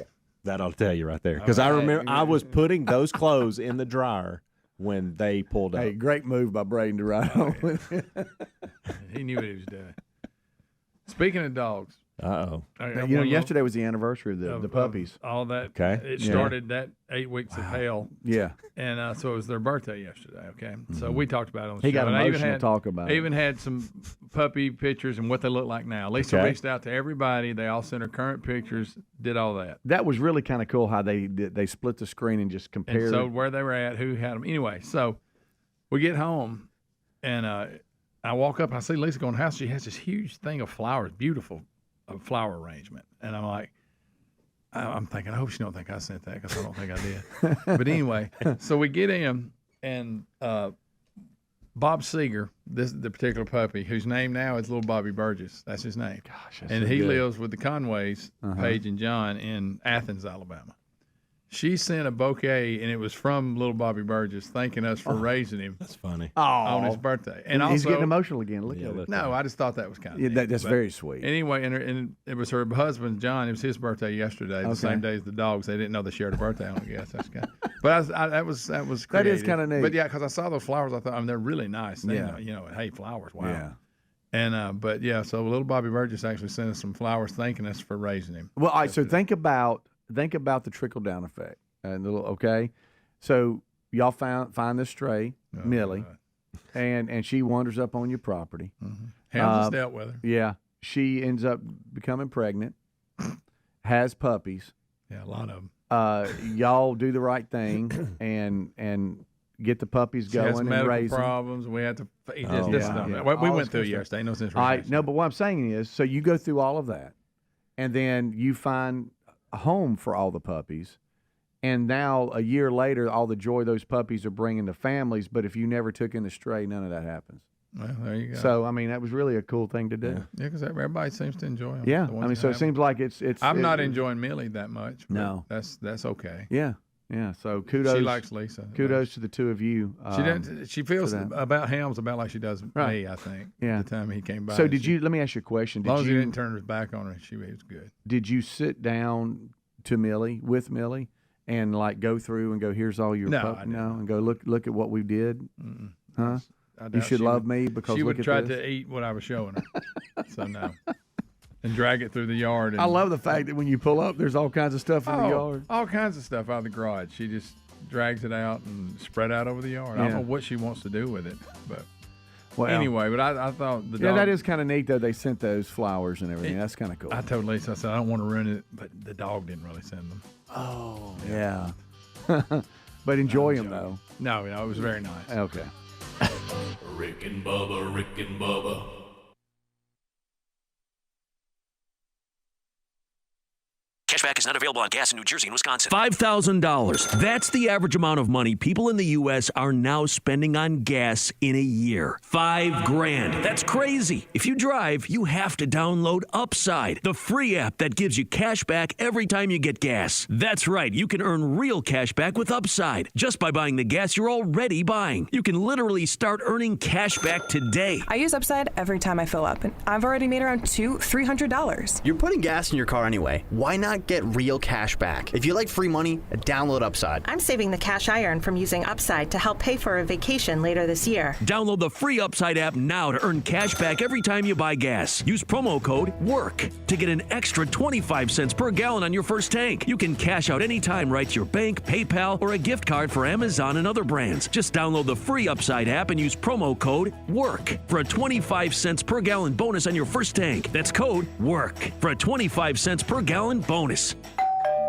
That'll tell you right there. Because I remember I was putting those clothes in the dryer when they pulled up. Hey, great move by Braden to ride home. He knew what he was doing. Speaking of dogs. Uh-oh. Yesterday was the anniversary of the puppies. All that. Okay. It started that 8 weeks of hell. Yeah. And so it was their birthday yesterday, okay? So we talked about it on the show. He got And emotional to talk about I it. even had some puppy pictures and what they look like now. Lisa reached out to everybody. They all sent her current pictures, did all that. That was really kind of cool how they split the screen and just compared. And so where they were at, who had them. Anyway, so we get home, and I walk up. I see Lisa going to the house. She has this huge thing of flowers, beautiful flower arrangement. And I'm like, I'm thinking, I hope she don't think I sent that because I don't think I did. But anyway, so we get in, and Bob Seeger, the particular puppy, whose name now is Little Bobby Burgess. That's his name. Gosh, and he lives with the Conways, Paige and John, in Athens, Alabama. She sent a bouquet, and it was from Little Bobby Burgess, thanking us for raising him. That's funny. On his birthday. And he's also, getting emotional again. Look at it. No, I just thought that was kind of neat. That's very sweet. Anyway, and it was her husband, John. It was his birthday yesterday, the same day as the dogs. They didn't know they shared a birthday on, I guess. That's kind of, but that was creative. That is kind of neat. But yeah, because I saw those flowers, I thought, they're really nice. They, Yeah. Hey, flowers, wow. Yeah. And but yeah, so Little Bobby Burgess actually sent us some flowers, thanking us for raising him. Well, all right. So think about the trickle down effect. So y'all find this stray, Millie, and she wanders up on your property. Helmsy dealt with her. Yeah, she ends up becoming pregnant, has puppies. Yeah, a lot of them. Y'all do the right thing and get the puppies going has and medical raise them. problems. We had to yeah. stuff. Yeah. We went through yesterday. No sense. All right, no, but what I'm saying is, so you go through all of that, and then you find a home for all the puppies. And now, a year later, all the joy those puppies are bringing to families. But if you never took in the stray, none of that happens. Well, there you go. So, I mean, that was really a cool thing to do. Yeah, because everybody seems to enjoy them. Yeah, I mean, so it seems like it's. I'm not enjoying Millie that much. But No, that's okay. Yeah. So kudos. She likes Lisa. Kudos to the two of you. She feels about Helms about like she does me. I think. Yeah. The time he came by. So let me ask you a question. As long as he didn't turn his back on her, she was good. Did you sit down with Millie? And like go through and go, here's all your and go look at what we did. Mm-mm. Huh? You should love me because she would look try at this. to eat what I was showing her. So no, and drag it through the yard. And, I love the fact that when you pull up, there's all kinds of stuff in the yard. All kinds of stuff out of the garage. She just drags it out and spread out over the yard. I don't know what she wants to do with it, but. Well, anyway, but I thought the dog. Yeah, that is kind of neat though. They sent those flowers and everything. That's kind of cool. I told Lisa, I said I don't want to ruin it, but the dog didn't really send them. Oh, yeah. But enjoy them though. No, it was very nice. Okay. Rick and Bubba. Cashback is not available on gas in New Jersey and Wisconsin. $5,000. That's the average amount of money people in the U.S. are now spending on gas in a year. $5,000. That's crazy. If you drive, you have to download Upside, the free app that gives you cash back every time you get gas. That's right. You can earn real cash back with Upside just by buying the gas you're already buying. You can literally start earning cash back today. I use Upside every time I fill up, and I've already made around $300. You're putting gas in your car anyway. Why not get real cash back? If you like free money, download Upside. I'm saving the cash I earn from using Upside to help pay for a vacation later this year. Download the free Upside app now to earn cash back every time you buy gas. Use promo code WORK to get an extra 25 cents per gallon on your first tank. You can cash out anytime right to your bank, PayPal, or a gift card for Amazon and other brands. Just download the free Upside app and use promo code WORK for a 25 cents per gallon bonus on your first tank. That's code WORK for a 25 cents per gallon bonus.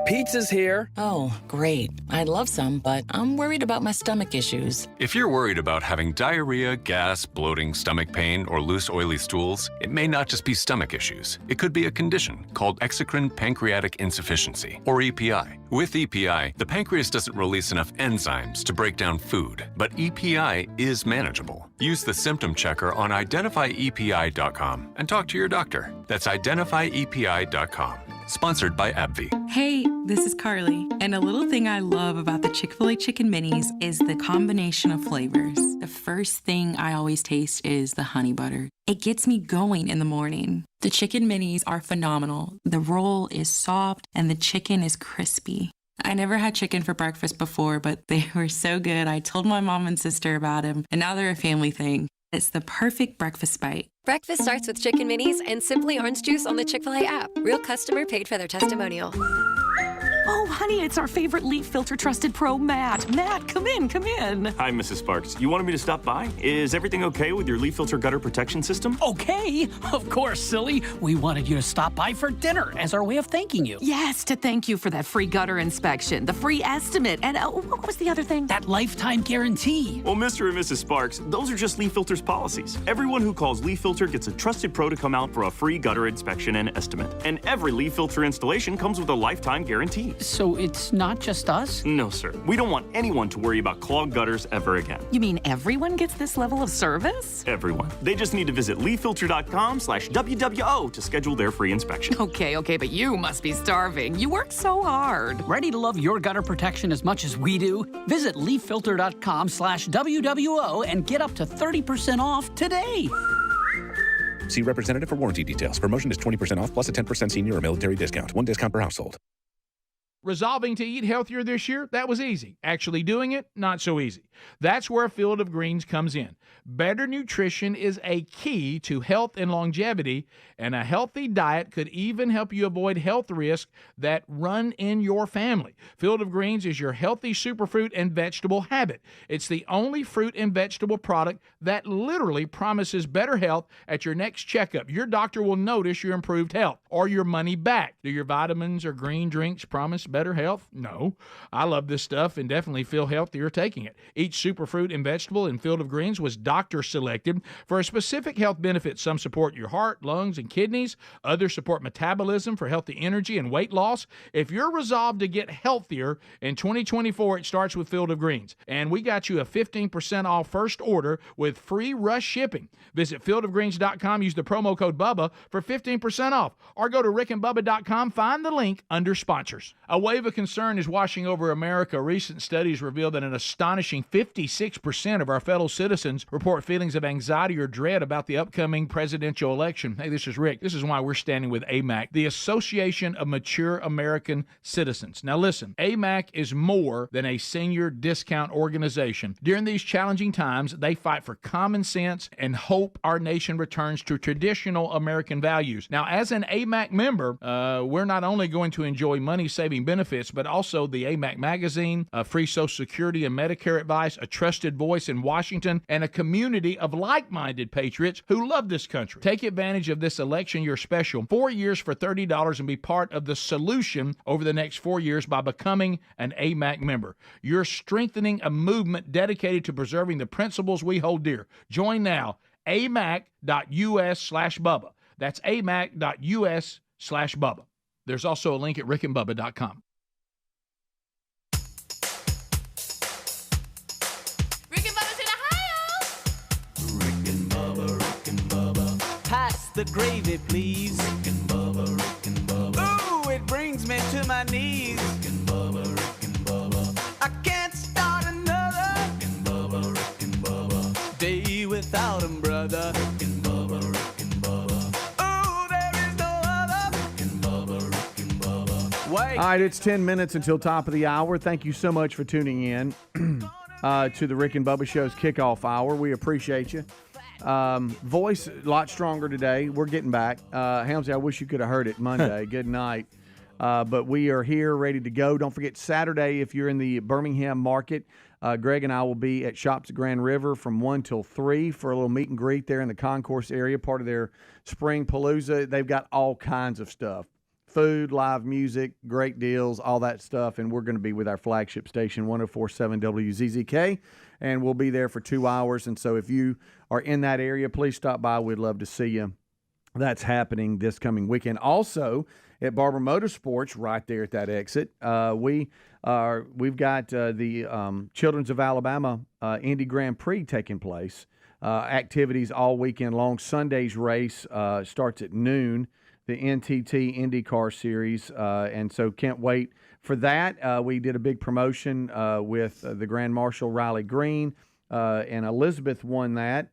Pizza's here. Oh, great. I'd love some, but I'm worried about my stomach issues. If you're worried about having diarrhea, gas, bloating, stomach pain, or loose, oily stools, it may not just be stomach issues. It could be a condition called exocrine pancreatic insufficiency, or EPI. With EPI, the pancreas doesn't release enough enzymes to break down food, but EPI is manageable. Use the symptom checker on identifyepi.com and talk to your doctor. That's identifyepi.com. Sponsored by AbbVie. Hey, this is Carly. And a little thing I love about the Chick-fil-A Chicken Minis is the combination of flavors. The first thing I always taste is the honey butter. It gets me going in the morning. The Chicken Minis are phenomenal. The roll is soft and the chicken is crispy. I never had chicken for breakfast before, but they were so good. I told my mom and sister about them, and now they're a family thing. It's the perfect breakfast bite. Breakfast starts with Chicken Minis and Simply Orange Juice on the Chick-fil-A app. Real customer paid for their testimonial. Oh, honey, it's our favorite leaf filter trusted pro, Matt. Matt, come in, come in. Hi, Mrs. Sparks. You wanted me to stop by? Is everything okay with your leaf filter gutter protection system? Okay, of course, silly. We wanted you to stop by for dinner as our way of thanking you. Yes, to thank you for that free gutter inspection, the free estimate, and what was the other thing? That lifetime guarantee. Well, Mr. and Mrs. Sparks, those are just Leaf Filter's policies. Everyone who calls Leaf Filter gets a trusted pro to come out for a free gutter inspection and estimate. And every Leaf Filter installation comes with a lifetime guarantee. So it's not just us? No, sir. We don't want anyone to worry about clogged gutters ever again. You mean everyone gets this level of service? Everyone. They just need to visit leaffilter.com/WWO to schedule their free inspection. Okay, but you must be starving. You work so hard. Ready to love your gutter protection as much as we do? Visit leaffilter.com/WWO and get up to 30% off today. See representative for warranty details. Promotion is 20% off plus a 10% senior or military discount. One discount per household. Resolving to eat healthier this year, that was easy. Actually doing it, not so easy. That's where Field of Greens comes in. Better nutrition is a key to health and longevity, and a healthy diet could even help you avoid health risks that run in your family. Field of Greens is your healthy superfruit and vegetable habit. It's the only fruit and vegetable product that literally promises better health at your next checkup. Your doctor will notice your improved health or your money back. Do your vitamins or green drinks promise better health? No. I love this stuff and definitely feel healthier taking it. Each superfruit and vegetable in Field of Greens was doctor selected for a specific health benefit. Some support your heart, lungs, and kidneys. Others support metabolism for healthy energy and weight loss. If you're resolved to get healthier in 2024, it starts with Field of Greens. And we got you a 15% off first order with free rush shipping. Visit fieldofgreens.com, use the promo code BUBBA for 15% off, or go to rickandbubba.com, find the link under sponsors. A wave of concern is washing over America. Recent studies reveal that an astonishing 56% of our fellow citizens report feelings of anxiety or dread about the upcoming presidential election. Hey, this is Rick. This is why we're standing with AMAC, the Association of Mature American Citizens. Now listen, AMAC is more than a senior discount organization. During these challenging times, they fight for common sense and hope our nation returns to traditional American values. Now, as an AMAC member, we're not only going to enjoy money-saving benefits, but also the AMAC magazine, free Social Security and Medicare advice, a trusted voice in Washington, and a community of like-minded patriots who love this country. Take advantage of this election year special, 4 years for $30, and be part of the solution over the next 4 years by becoming an AMAC member. You're strengthening a movement dedicated to preserving the principles we hold dear. Join now, amac.us/Bubba. That's amac.us/Bubba. There's also a link at rickandbubba.com. Pass the gravy, please. Rick and Bubba. Ooh, it brings me to my knees. Rick and Bubba. I can't start another. Rick and Bubba. Day without him, brother. Rick and Bubba. Ooh, there is no other. Rick and Bubba. Wait. All right, it's 10 minutes until top of the hour. Thank you so much for tuning in to the Rick and Bubba Show's kickoff hour. We appreciate you. Voice a lot stronger today. We're getting back. Helmsy, I wish you could have heard it Monday. Good night. But we are here, ready to go. Don't forget, Saturday, if you're in the Birmingham market, Greg and I will be at Shops at Grand River from 1 till 3 for a little meet and greet there in the concourse area, part of their Spring Palooza. They've got all kinds of stuff. Food, live music, great deals, all that stuff. And we're going to be with our flagship station, 104.7 WZZK. And we'll be there for 2 hours. And so if you are in that area, please stop by. We'd love to see you. That's happening this coming weekend. Also, at Barber Motorsports, right there at that exit, we've got the Children's of Alabama Indy Grand Prix taking place. Activities all weekend long. Sunday's race starts at noon. The NTT IndyCar Series, and so can't wait for that. We did a big promotion with the Grand Marshal Riley Green, and Elizabeth won that.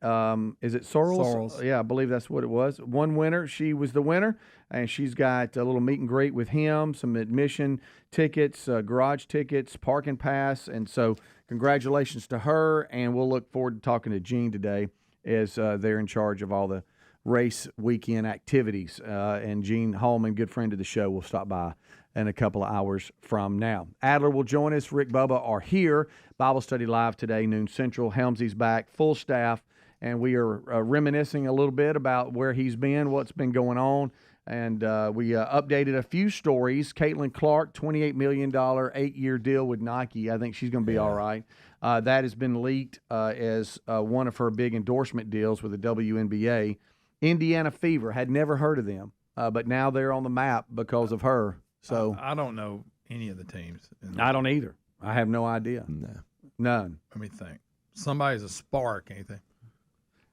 Is it Sorrells? Yeah, I believe that's what it was. One winner. She was the winner, and she's got a little meet and greet with him, some admission tickets, garage tickets, parking pass, and so congratulations to her, and we'll look forward to talking to Gene today as they're in charge of all the race weekend activities. And Gene Halman, good friend of the show, will stop by in a couple of hours from now. Adler will join us. Rick Bubba are here. Bible study live today, noon Central. Helmsy's back, full staff. And we are reminiscing a little bit about where he's been, what's been going on. And we updated a few stories. Caitlin Clark, $28 million, 8-year deal with Nike. I think she's going to be all right. That has been leaked as one of her big endorsement deals with the WNBA. Indiana Fever, had never heard of them, but now they're on the map because of her. So I don't know any of the teams. I don't either. I have no idea. No. None. Let me think. Somebody's a spark, ain't they?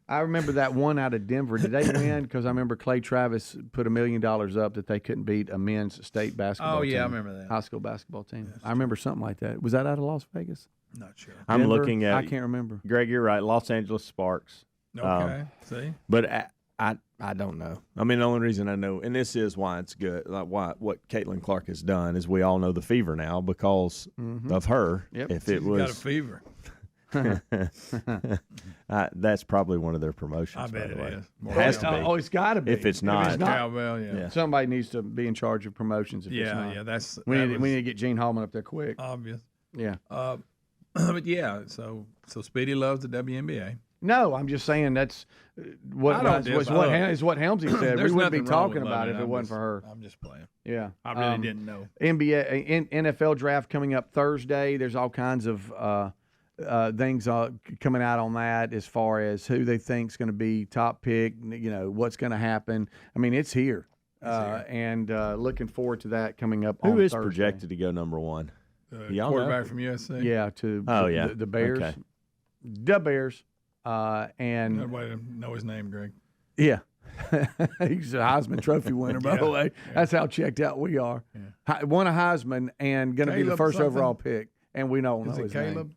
I remember that one out of Denver. Did they win? Because I remember Clay Travis put $1 million up that they couldn't beat a men's state basketball team. Oh, yeah, I remember that. High school basketball team. I remember something like that. Was that out of Las Vegas? Not sure. I'm Denver? looking at. I can't remember. Greg, you're right. Los Angeles Sparks. Okay. See? But I don't know. I mean, the only reason I know, and this is why it's good, like what Caitlin Clark has done is we all know the Fever now because of her. Yep. If She's it was got a fever. That's probably one of their promotions. I bet by the way. it is. It has to be. Oh, it's got to be. If it's not, Cowbell, yeah. Somebody needs to be in charge of promotions. If it's not. Yeah. That's We need to get Gene Halman up there quick. obvious. Yeah. But yeah, so Speedy loves the WNBA. No, I'm just saying that's what Helmsy said. We wouldn't be talking about it if it wasn't for her. I'm just playing. Yeah. I really didn't know. NFL draft coming up Thursday. There's all kinds of things coming out on that as far as who they think is going to be top pick, what's going to happen. I mean, it's here. And looking forward to that coming up on Who is Thursday. projected to go number one? Y'all Quarterback know? from USC. Yeah, the Bears. Okay. The Bears. And Nobody know his name, Greg. yeah, he's a Heisman Trophy winner, by the way. Yeah. That's how checked out we are. Yeah. Won a Heisman and going to be the first overall pick, and we don't know his Caleb?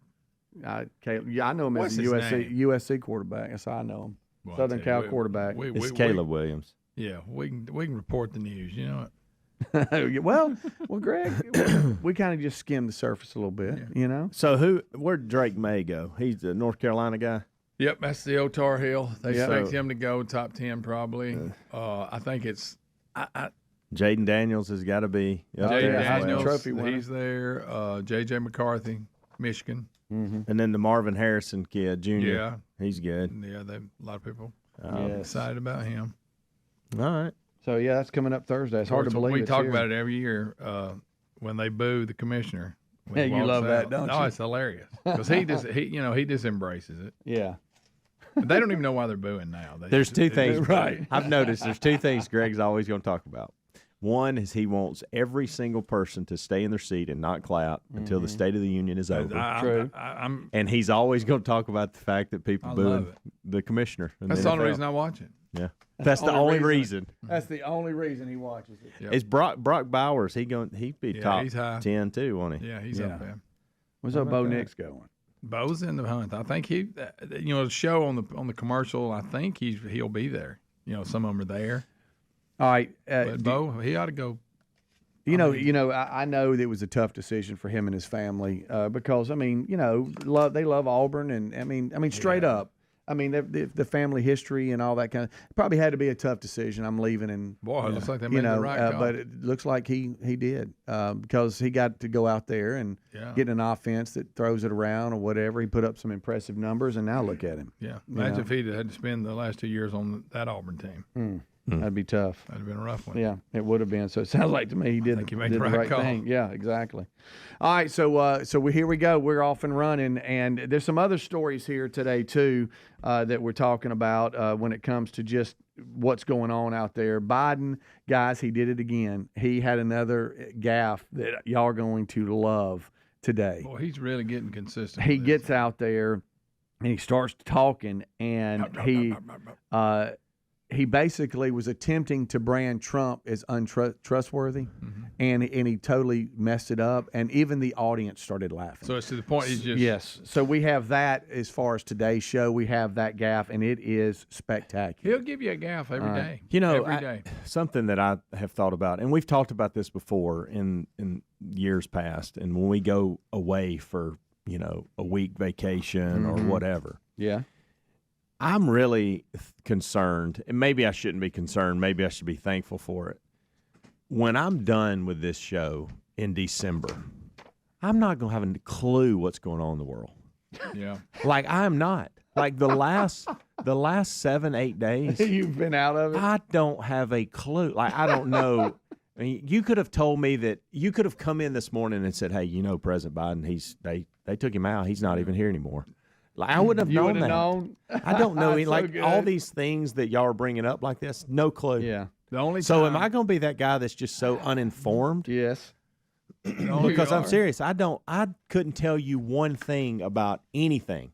name. Caleb? Yeah, I know him as a USC quarterback. That's how I know him. Well, Southern Cal quarterback. It's Caleb Williams. Yeah, we can report the news. You know it. well, Greg, we kind of just skimmed the surface a little bit. Yeah. So where'd Drake May go? He's the North Carolina guy. Yep, that's the old Tar Heel. They expect him to go top 10 probably. I think it's Jaden Daniels has got to be. Jaden Daniels, trophy winner. he's there. J.J. McCarthy, Michigan. Mm-hmm. And then the Marvin Harrison kid, Jr. Yeah. He's good. Yeah, a lot of people excited about him. All right. So, that's coming up Thursday. It's hard to believe we talk here. about it every year when they boo the commissioner. Yeah, you love that, don't you? Oh, it's hilarious because he just embraces it. Yeah. They don't even know why they're booing now. There's two things. Right. I've noticed there's two things Greg's always going to talk about. One is he wants every single person to stay in their seat and not clap until the State of the Union is over. True. And he's always going to talk about the fact that people booing the commissioner. That's the only reason I watch it. Yeah, that's the only reason. That's the only reason he watches it. Yep. Is Brock Bowers? He'd be top he's high. 10 too, won't he? Yeah, he's up there. Where's that Bo Nix going? Bo's in the hunt. I think the show on the commercial. I think he'll be there. Some of them are there. All right, but Bo, he ought to go. I know that it was a tough decision for him and his family because they love Auburn, and I mean straight up. I mean, the family history and all that kind of probably had to be a tough decision. I'm leaving, and boy, it looks like they made the right call. But it looks like he did because he got to go out there and get an offense that throws it around or whatever. He put up some impressive numbers, and now look at him. Yeah, imagine if he'd had to spend the last 2 years on that Auburn team. That'd be tough. That'd have been a rough one. Yeah, it would have been. So it sounds like to me he did the right call. Thing. Yeah, exactly. All right, so here we go. We're off and running, and there's some other stories here today too that we're talking about when it comes to just what's going on out there. Biden, guys, he did it again. He had another gaffe that y'all are going to love today. Boy, he's really getting consistent. He gets out there and he starts talking, and he basically was attempting to brand Trump as untrustworthy, and he totally messed it up, and even the audience started laughing. So it's to the point he's just... Yes. So we have that as far as today's show. We have that gaffe, and it is spectacular. He'll give you a gaffe every day. Every day. Something that I have thought about, and we've talked about this before in years past, and when we go away for, a week vacation or whatever. Yeah. I'm really concerned, and maybe I shouldn't be concerned. Maybe I should be thankful for it. When I'm done with this show in December, I'm not going to have a clue what's going on in the world. Yeah. Like, I'm not. Like, the last 7-8 days. You've been out of it? I don't have a clue. Like, I don't know. I mean, you could have told me that. You could have come in this morning and said, hey, President Biden, they took him out. He's not even here anymore. Like, I wouldn't have known that. I don't know. Like, all these things that y'all are bringing up like this, no clue. Yeah. So am I going to be that guy that's just so uninformed? Yes. Because I'm serious. I couldn't tell you one thing about anything.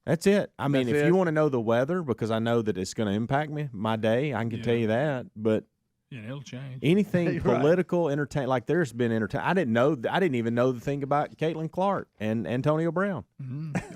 That's it. I mean, if you want to know the weather, because I know that it's going to impact me, my day, I can tell you that. But it'll change. Anything political, entertain, like there's been entertainment. I didn't even know the thing about Caitlin Clark and Antonio Brown,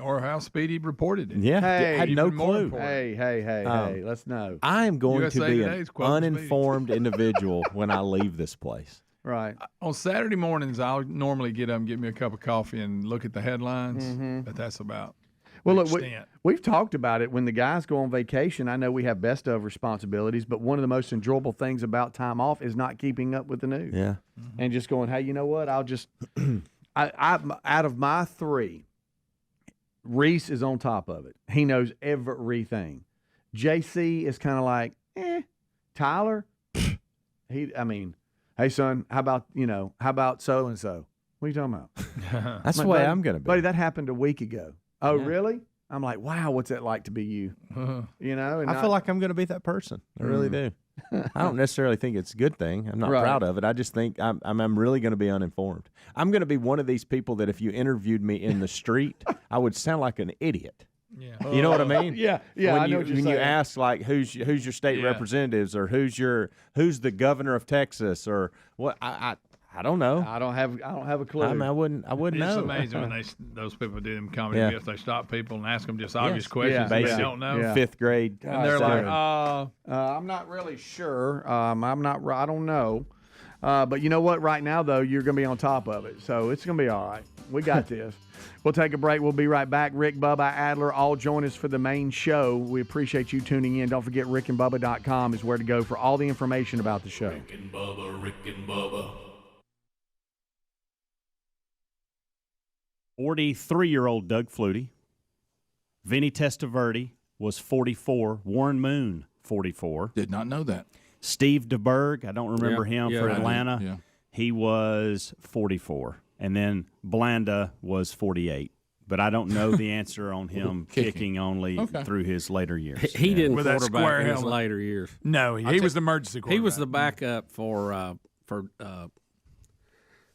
or how Speedy reported it. Yeah, I had no clue. Hey, let's know. I am going USA to be Today's an uninformed individual when I leave this place. Right. On Saturday mornings, I'll normally get up and get me a cup of coffee and look at the headlines, but that's about. Well, look, we've talked about it. When the guys go on vacation, I know we have best of responsibilities, but one of the most enjoyable things about time off is not keeping up with the news. Yeah. And just going, hey, you know what? I'll just I'm out of my three, Reese is on top of it. He knows everything. JC is kind of like, Tyler, hey, son, how about so and so? What are you talking about? That's the way I'm going to be. Buddy, that happened a week ago. Oh, really? I'm like, wow, what's that like to be you? And I feel like I'm going to be that person. I really do. I don't necessarily think it's a good thing. I'm not proud of it. I just think I'm really going to be uninformed. I'm going to be one of these people that if you interviewed me in the street, I would sound like an idiot. Yeah. You know what I mean? Yeah. When you ask like who's your state representatives or who's the governor of Texas or what I don't know. I don't have a clue. I wouldn't know. It's amazing when those people do them comedy bits. They stop people and ask them just obvious questions they don't know. Yeah. 5th grade. And they're like, I'm not really sure. I don't know. But you know what? Right now, though, you're going to be on top of it. So it's going to be all right. We got this. We'll take a break. We'll be right back. Rick, Bubba, Adler, all join us for the main show. We appreciate you tuning in. Don't forget, rickandbubba.com is where to go for all the information about the show. Rick and Bubba. 43-year-old Doug Flutie. Vinny Testaverde was 44. Warren Moon, 44. Did not know that. Steve DeBerg, I don't remember him for Atlanta. Yeah. He was 44. And then Blanda was 48. but I don't know the answer on him kicking only through his later years. He didn't With that quarterback square in his helmet. later years. No, he was the emergency quarterback. He was the backup for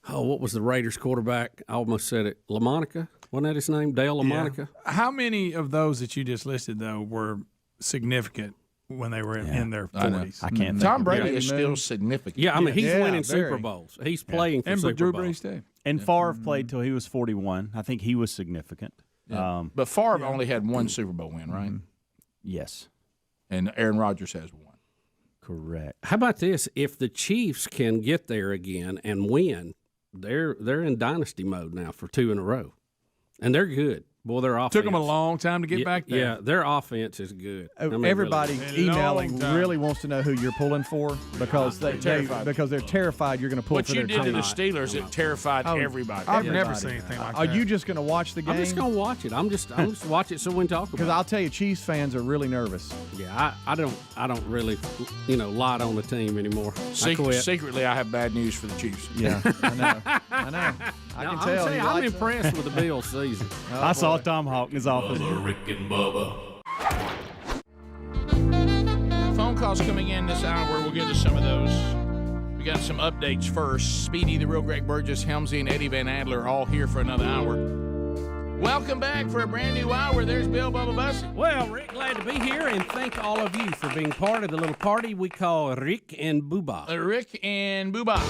what was the Raiders quarterback? I almost said it. LaMonica? Wasn't that his name? Dale LaMonica? Yeah. How many of those that you just listed, though, were significant when they were in their 40s? I can't. Tom Brady is still significant. Yeah, I mean, he's winning Super Bowls. He's playing for Super Drew Bowls. Brees, too. And Favre played till he was 41. I think he was significant. But Favre only had one Super Bowl win, right? Yes. And Aaron Rodgers has one. Correct. How about this? If the Chiefs can get there again and win, they're in dynasty mode now for 2 in a row. And they're good. Boy, their offense. Took them a long time to get back there. Yeah, their offense is good. I mean, Everybody really. emailing really wants to know who you're pulling for because they're terrified you're going to pull What for you their did to team. the Steelers, it terrified everybody. I've never seen anything like that. Are you just going to watch the game? I'm just going to watch it. I'm just watch it so we can talk about it. Because I'll tell you, Chiefs fans are really nervous. Yeah, I don't really, light on the team anymore. I quit. Secretly, I have bad news for the Chiefs. Yeah, I know. I can tell. I'm impressed with the Bills season. I saw Tom Hawk in his office. Rick and Bubba. Phone calls coming in this hour. We'll get to some of those. We got some updates first. Speedy, the real Greg Burgess, Helmsy, and Eddie Van Adler all here for another hour. Welcome back for a brand new hour. There's Bill Bubba Bussey. Well, Rick, glad to be here, and thank all of you for being part of the little party we call Rick and Bubba. Rick and Bubba.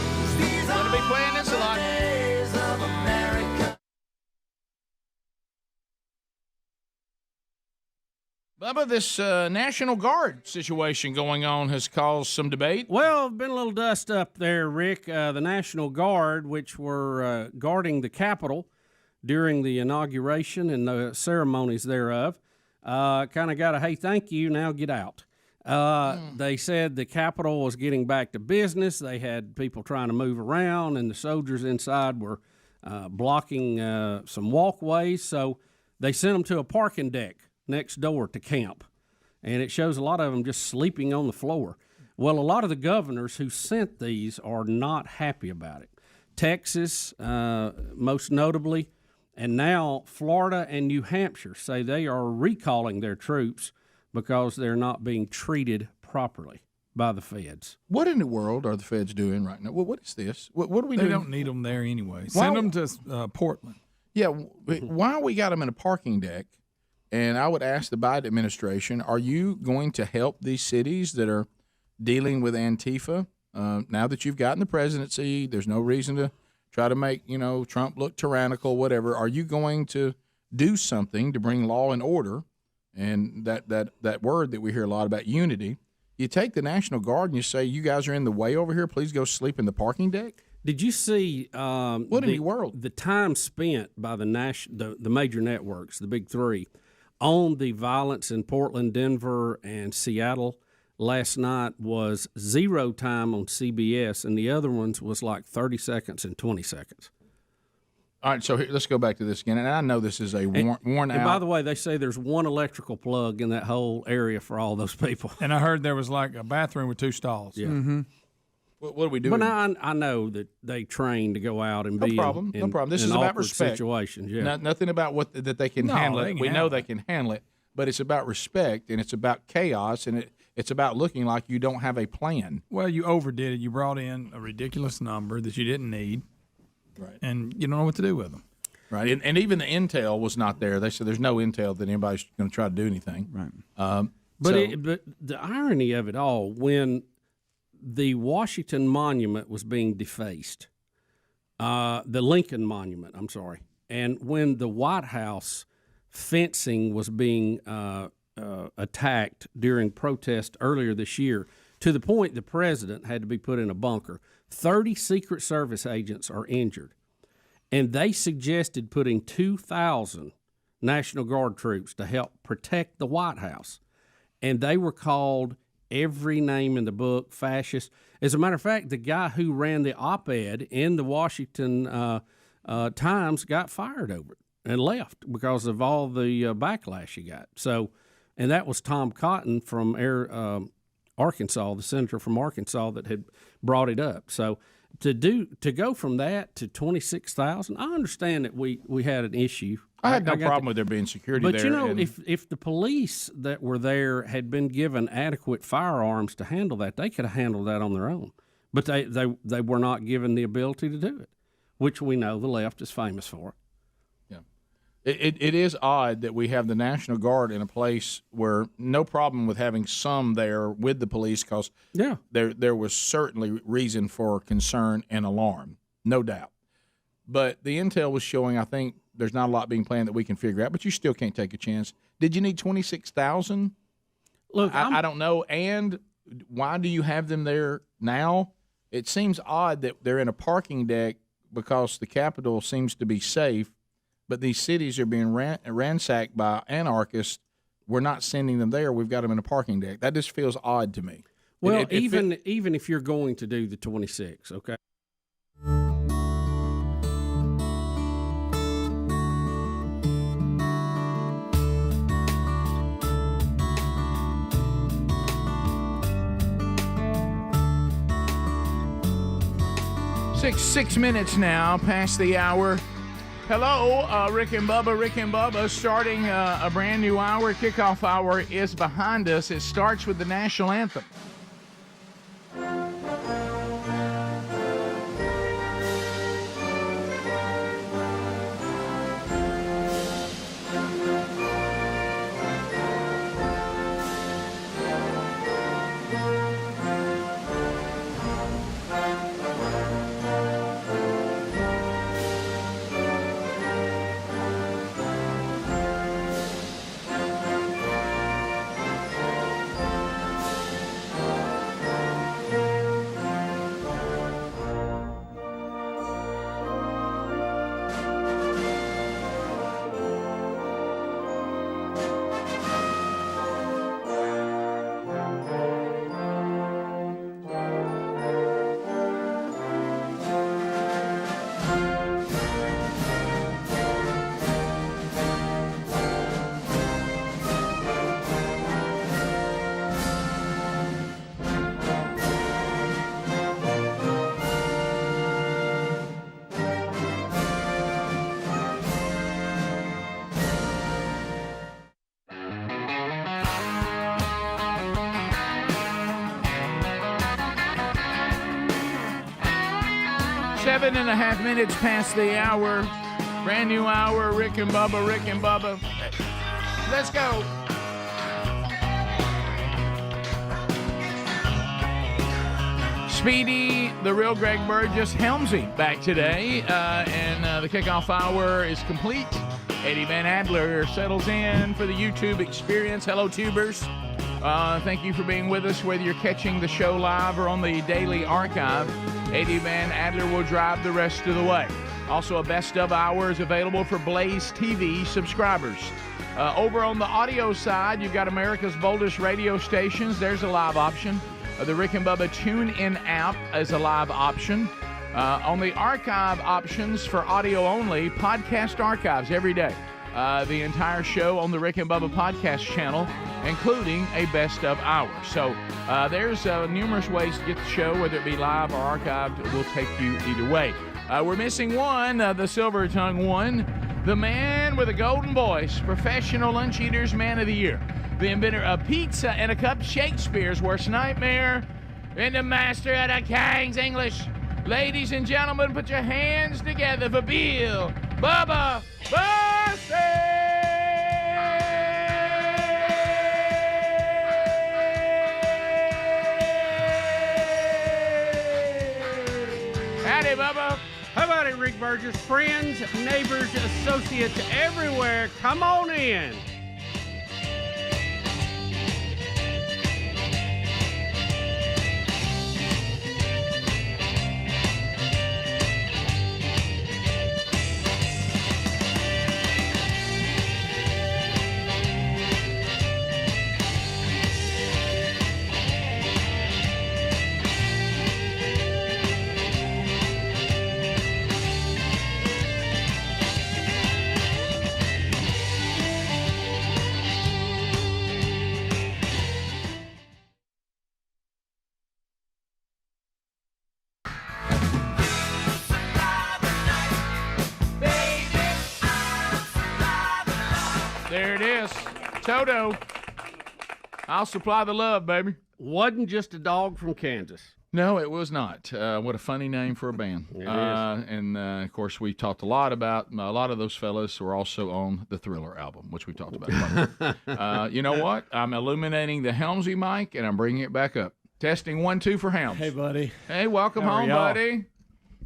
Going to be playing this a lot. Bubba, this National Guard situation going on has caused some debate. Well, been a little dust up there, Rick. The National Guard, which were guarding the Capitol during the inauguration and the ceremonies thereof, kind of got a, hey, thank you, now get out. They said the Capitol was getting back to business. They had people trying to move around, and the soldiers inside were blocking some walkways, so they sent them to a parking deck next door to camp, and it shows a lot of them just sleeping on the floor. Well, a lot of the governors who sent these are not happy about it. Texas, most notably, and now Florida and New Hampshire say they are recalling their troops because they're not being treated properly by the feds. What in the world are the feds doing right now? What is this? What are we doing? They don't need them there anyway. Send them to Portland. Yeah, why we got them in a parking deck? And I would ask the Biden administration, are you going to help these cities that are dealing with Antifa? Now that you've gotten the presidency, there's no reason to try to make, Trump look tyrannical, whatever. Are you going to do something to bring law and order? And that word that we hear a lot about, unity. You take the National Guard and you say, you guys are in the way over here, please go sleep in the parking deck? Did you see what in the world? The time spent by the major networks, the big three, on the violence in Portland, Denver, and Seattle last night was 0 time on CBS, and the other ones was like 30 seconds and 20 seconds. All right, so let's go back to this again. And I know this is a worn out. And by the way, they say there's one electrical plug in that whole area for all those people. And I heard there was like a bathroom with 2 stalls. Yeah. Mm-hmm. What are we doing? But I know that they train to go out and no be problem. in, no problem. This in is about awkward respect. situations. Yeah. Nothing about that they can handle it. We know they can handle it, but it's about respect and it's about chaos and it's about looking like you don't have a plan. Well, you overdid it. You brought in a ridiculous number that you didn't need, right? And you don't know what to do with them. Right, and even the intel was not there. They said there's no intel that anybody's going to try to do anything. Right. But the irony of it all, when the Washington Monument was being defaced, the Lincoln Monument, I'm sorry, and when the White House fencing was being attacked during protest earlier this year, to the point the president had to be put in a bunker, 30 Secret Service agents are injured. And they suggested putting 2,000 National Guard troops to help protect the White House. And they were called every name in the book, fascist. As a matter of fact, the guy who ran the op-ed in the Washington Times got fired over it and left because of all the backlash he got. So, and that was Tom Cotton from Arkansas, the senator from Arkansas that had brought it up. So to go from that to 26,000, I understand that we had an issue. I had no problem with there being security but there. But, you know, if the police that were there had been given adequate firearms to handle that, they could have handled that on their own. But they were not given the ability to do it, which we know the left is famous for. Yeah. It is odd that we have the National Guard in a place where no problem with having some there with the police because there was certainly reason for concern and alarm, no doubt. But the intel was showing, I think, there's not a lot being planned that we can figure out, but you still can't take a chance. Did you need 26,000? Look, I don't know. And why do you have them there now? It seems odd that they're in a parking deck because the Capitol seems to be safe, but these cities are being ransacked by anarchists. We're not sending them there. We've got them in a parking deck. That just feels odd to me. Well, even if you're going to do the 26, okay? Six minutes now past the hour. Hello, Rick and Bubba, starting a brand new hour. Kickoff hour is behind us. It starts with the national anthem. Seven and a half minutes past the hour. Brand new hour. Rick and Bubba. Let's go. Speedy, the real Greg Burgess, Helmsy back today. And the kickoff hour is complete. Eddie Van Adler settles in for the YouTube experience. Hello, tubers. Thank you for being with us, whether you're catching the show live or on the daily archive. Eddie Van Adler will drive the rest of the way. Also, a best of hour is available for Blaze TV subscribers. Over on the audio side, you've got America's boldest radio stations. There's a live option. The Rick and Bubba TuneIn app is a live option. On the archive options for audio only, podcast archives every day. The entire show on the Rick and Bubba podcast channel, including a best of hour. So there's numerous ways to get the show, whether it be live or archived. We'll take you either way. We're missing one, the silver tongue one, the man with a golden voice, professional lunch eaters man of the year, the inventor of pizza and a cup, Shakespeare's worst nightmare, and the master of the King's English. Ladies and gentlemen, put your hands together for Bill Bubba Bussey! Howdy, Bubba. How about it, Rick Burgess? Friends, neighbors, associates everywhere, come on in. There it is. Toto. I'll supply the love, baby. Wasn't just a dog from Kansas. No, it was not. What a funny name for a band. It is. And, of course, we talked a lot about a lot of those fellas were also on the Thriller album, which we talked about. You know what? I'm illuminating the Helmsy mic, and I'm bringing it back up. Testing 1, 2 for Helms. Hey, buddy. Hey, welcome How are home, y'all? buddy.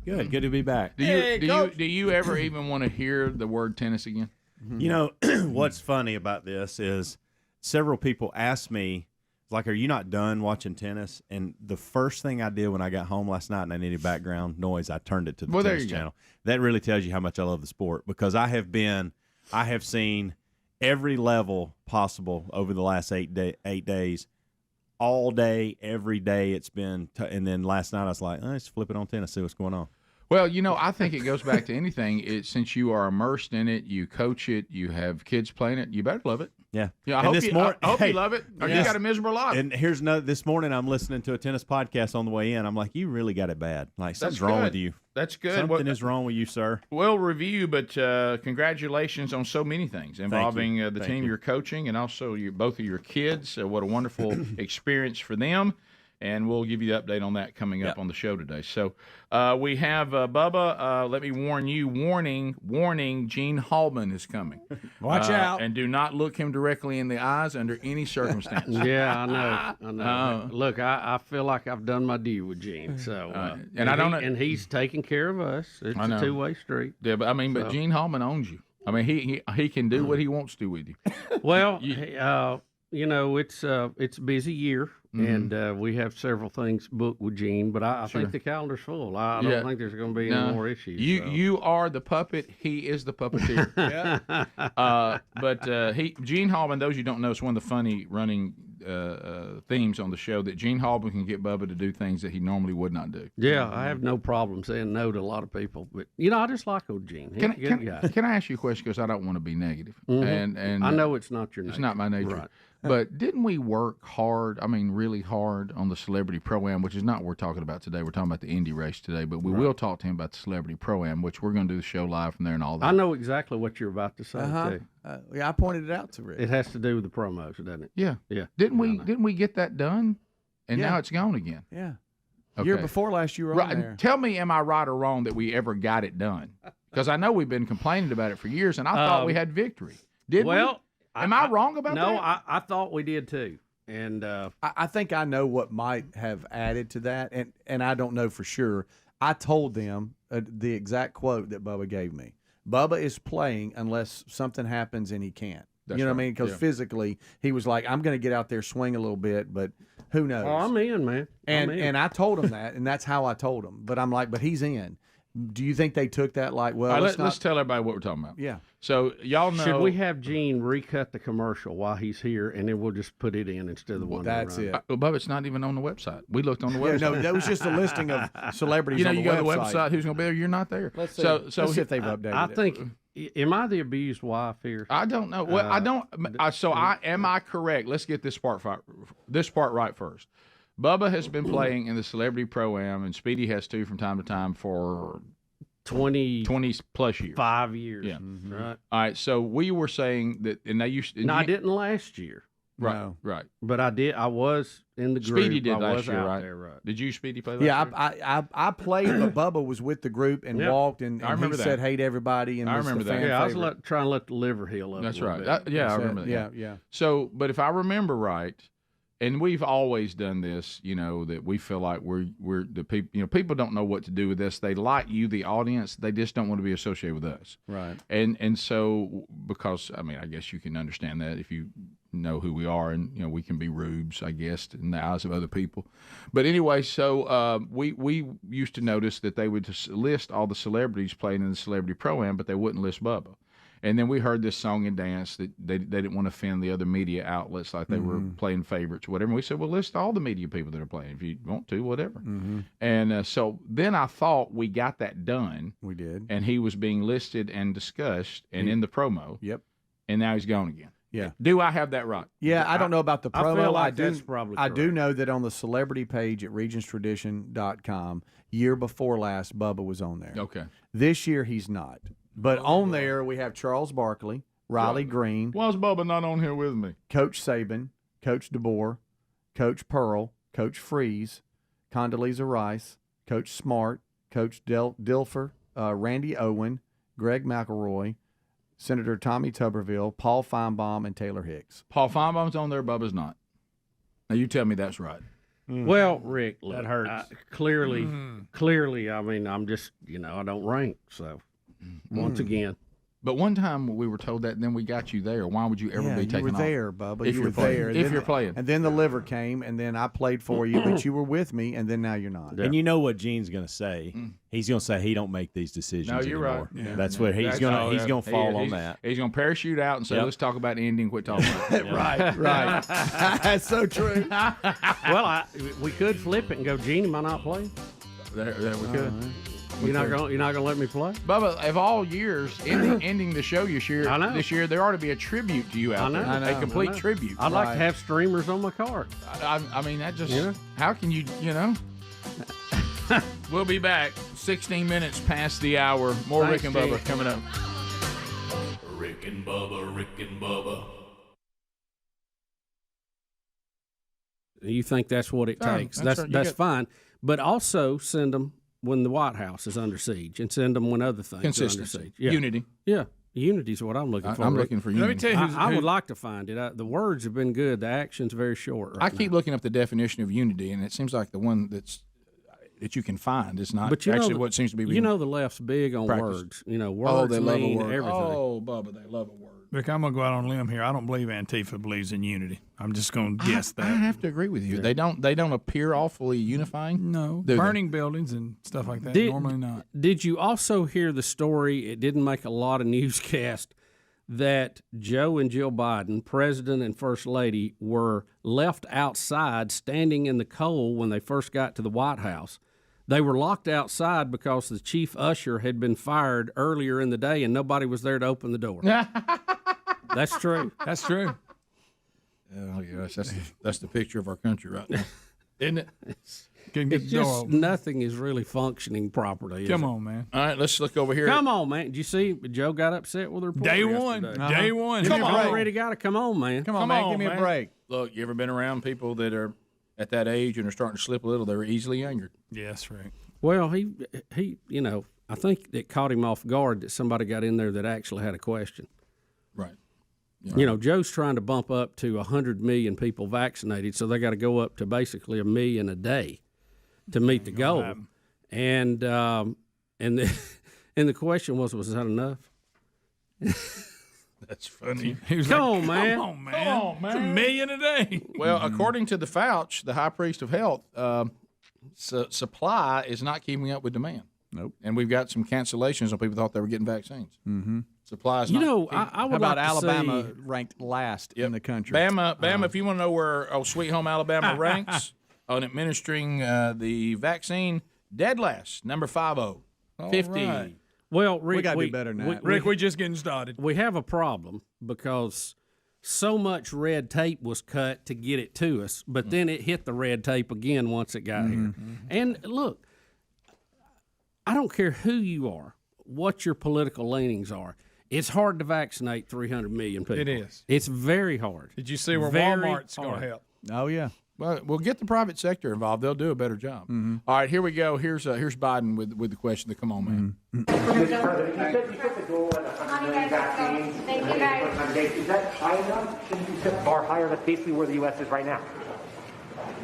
Good to be back. Do you ever even want to hear the word tennis again? You know, what's funny about this is several people asked me, like, are you not done watching tennis? And the first thing I did when I got home last night and I needed background noise, I turned it to the tennis channel. That really tells you how much I love the sport, because I have seen every level possible over the last 8 days, all day, every day it's been. And then last night I was like, let's flip it on tennis, see what's going on. Well, you know, I think it goes back to anything. Since you are immersed in it, you coach it, you have kids playing it, you better love it. Yeah. Yeah, I hope you love it, or you got a miserable life. And here's this morning I'm listening to a tennis podcast on the way in. I'm like, you really got it bad. Like, something's wrong with you. That's good. Something is wrong with you, sir. Well, review, but congratulations on so many things involving the team you're coaching and also both of your kids. What a wonderful experience for them. And we'll give you the update on that coming up on the show today. So we have Bubba. Let me warn you, warning, Gene Halman is coming. Watch out. And do not look him directly in the eyes under any circumstance. Yeah, I know. Look, I feel like I've done my due with Gene. So, and he's taking care of us. It's a two-way street. Yeah, but but Gene Halman owns you. I mean, he can do what he wants to with you. Well, you know, it's a busy year. Mm-hmm. And we have several things booked with Gene, but I think the calendar's full. I don't think there's going to be any more issues. You are the puppet. He is the puppeteer. But Gene Halman, those you don't know, is one of the funny running themes on the show, that Gene Halman can get Bubba to do things that he normally would not do. Yeah, I have no problem saying no to a lot of people, but I just like old Gene. Can I ask you a question, because I don't want to be negative? Mm-hmm. And I know it's not your nature. It's not my nature. Right. But didn't we work hard, really hard, on the Celebrity Pro-Am, which is not what we're talking about today. We're talking about the Indy race today, but we will talk to him about the Celebrity Pro-Am, which we're going to do the show live from there and all that. I know exactly what you're about to say, too. I pointed it out to Rick. It has to do with the promos, doesn't it? Yeah. Didn't we get that done? And now it's gone again. Yeah. Okay. Year before last, you were on there. Tell me, am I right or wrong that we ever got it done? Because I know we've been complaining about it for years, and I thought we had victory. Did we? Am I wrong about that? No, I thought we did too. And I think I know what might have added to that, and I don't know for sure. I told them the exact quote that Bubba gave me. Bubba is playing unless something happens and he can't. What I mean? Because physically, he was like, I'm going to get out there, swing a little bit, but who knows? Oh, I'm in, man. And I told him that, and that's how I told him. But I'm like, but he's in. Do you think they took that like, well, let's tell everybody what we're talking about. Yeah. So y'all know. Should we have Gene recut the commercial while he's here, and then we'll just put it in instead of the one that's it. But it's not even on the website. We looked on the website. No, that was just a listing of celebrities on the website. You go to the website, who's going to be there? You're not there. Let's see. Let's see if they've updated I think, am I the abused wife here? I don't know. Well, I don't. Am I correct? Let's get this part right first. Bubba has been playing in the Celebrity Pro-Am, and Speedy has too from time to time for 20 plus years. 5 years. Yeah. Mm-hmm. Right. All right. So we were saying that, and they used to. No, I didn't last year. Right. No. Right. But I did. I was in the group. Speedy did last year, right? There, right? Did you, Speedy, play last year? Yeah, I played, but Bubba was with the group and walked, and he said hey to everybody. And I remember that. Yeah, I was trying to let the liver heal up. That's right. I remember that. Yeah. So, but if I remember right, and we've always done this, that we feel like we're the people. People don't know what to do with this. They like you, the audience. They just don't want to be associated with us. Right. And so because I guess you can understand that if you know who we are, and we can be rubes, I guess, in the eyes of other people. But anyway, so we used to notice that they would just list all the celebrities playing in the Celebrity Pro-Am, but they wouldn't list Bubba. And then we heard this song and dance that they didn't want to offend the other media outlets, like they were playing favorites or whatever. And we said, well, list all the media people that are playing if you want to, whatever. Mm-hmm. And so then I thought we got that done. We did. And he was being listed and discussed and in the promo. Yep. And now he's gone again. Yeah. Do I have that right? Yeah, I don't know about the promo. I feel like that's probably correct. I do know that on the celebrity page at regentstradition.com, year before last, Bubba was on there. Okay. This year he's not. But on there we have Charles Barkley, Riley Green. Why's Bubba not on here with me? Coach Saban, Coach DeBoer, Coach Pearl, Coach Freeze, Condoleezza Rice, Coach Smart, Coach Dilfer, Randy Owen, Greg McElroy, Senator Tommy Tuberville, Paul Feinbaum, and Taylor Hicks. Paul Feinbaum's on there, Bubba's not. Now you tell me that's right. Well, Rick, look, That hurts. Clearly, I mean, I'm just, I don't rank. So, once again. But one time we were told that, and then we got you there. Why would you ever be taken you were off? there, Bubba. If you you're were playing. there. If you're playing. And then the liver came, and then I played for you, but you were with me, and then now you're not. And you know what Gene's going to say? He's going to say he don't make these decisions No, you're anymore. right. Yeah. That's what he's going to fall on that. He's going to parachute out and say, let's talk about the ending, quit talking about it. Right. That's so true. Well, we could flip it and go, Gene, am I not playing? There we could. You're not gonna let me play? Bubba, of all years, ending the show this year, there ought to be a tribute to you out there. A complete tribute. I'd like to have streamers on my card. I mean, that just, how can you, We'll be back 16 minutes past the hour. More Thanks, Rick and Bubba Gene. coming up. Rick and Bubba, Rick and Bubba. You think that's what it takes? That's right. That's fine. But also send them when the White House is under siege, and send them when other things Consistency. are under siege. Yeah. Unity. Yeah, unity is what I'm looking for. I'm Rick. looking for unity. Let me tell you, I would like to find it. The words have been good. The action's very short. I keep looking up the definition of unity, and it seems like the one that you can find is not actually what seems to be. The left's big on practiced. words. Words they love a mean word. everything. Oh, Bubba, they love a word. Rick, I'm going to go out on a limb here. I don't believe Antifa believes in unity. I'm just going to guess that. I have to agree with you. They don't appear awfully unifying. No, do burning buildings and stuff like that. Normally not. Did you also hear the story? It didn't make a lot of newscast that Joe and Jill Biden, President and First Lady, were left outside standing in the cold when they first got to the White House. They were locked outside because the chief usher had been fired earlier in the day and nobody was there to open the door. That's true. That's true. Oh, gosh, that's the picture of our country right now, isn't it? It's just nothing is really functioning properly. Come on, man. All right, let's look over here. Come on, man. Did you see Joe got upset with her report Day one. yesterday? Day one. Come on, already got to come on, man. Come on, man. Give me a break. Look, you ever been around people that are at that age and are starting to slip a little? They're easily angered. Yes, right. Well, he, I think it caught him off guard that somebody got in there that actually had a question. Right. Joe's trying to bump up to 100 million people vaccinated, so they got to go up to basically 1 million a day to meet the goal. And the question was that enough? That's funny. He was Come on, man. Come on, man. It's 1 million a day. Well, according to the Fauci, the high priest of health, supply is not keeping up with demand. Nope. And we've got some cancellations on people thought they were getting vaccines. Mm-hmm. Supply is I not. would How about like to Alabama see, ranked last in the country? Bama, if you want to know where Sweet Home Alabama ranks on administering the vaccine, dead last, number 50. 50. Right. Well, Rick, we got to do better than that. Rick, we're just getting started. We have a problem because so much red tape was cut to get it to us, but then it hit the red tape again once it got here. And look, I don't care who you are, what your political leanings are. It's hard to vaccinate 300 million people. It is. It's very hard. Did you see where Very Walmart's going hard. to help? Oh, yeah. Well, we'll get the private sector involved. They'll do a better job. All right, here we go. Here's Biden with the question. Come on, man. Mr. President, you set the goal at 100 million vaccines. Thank you, guys. Is that high enough? Shouldn't you set the bar higher? That's basically where the U.S. is right now.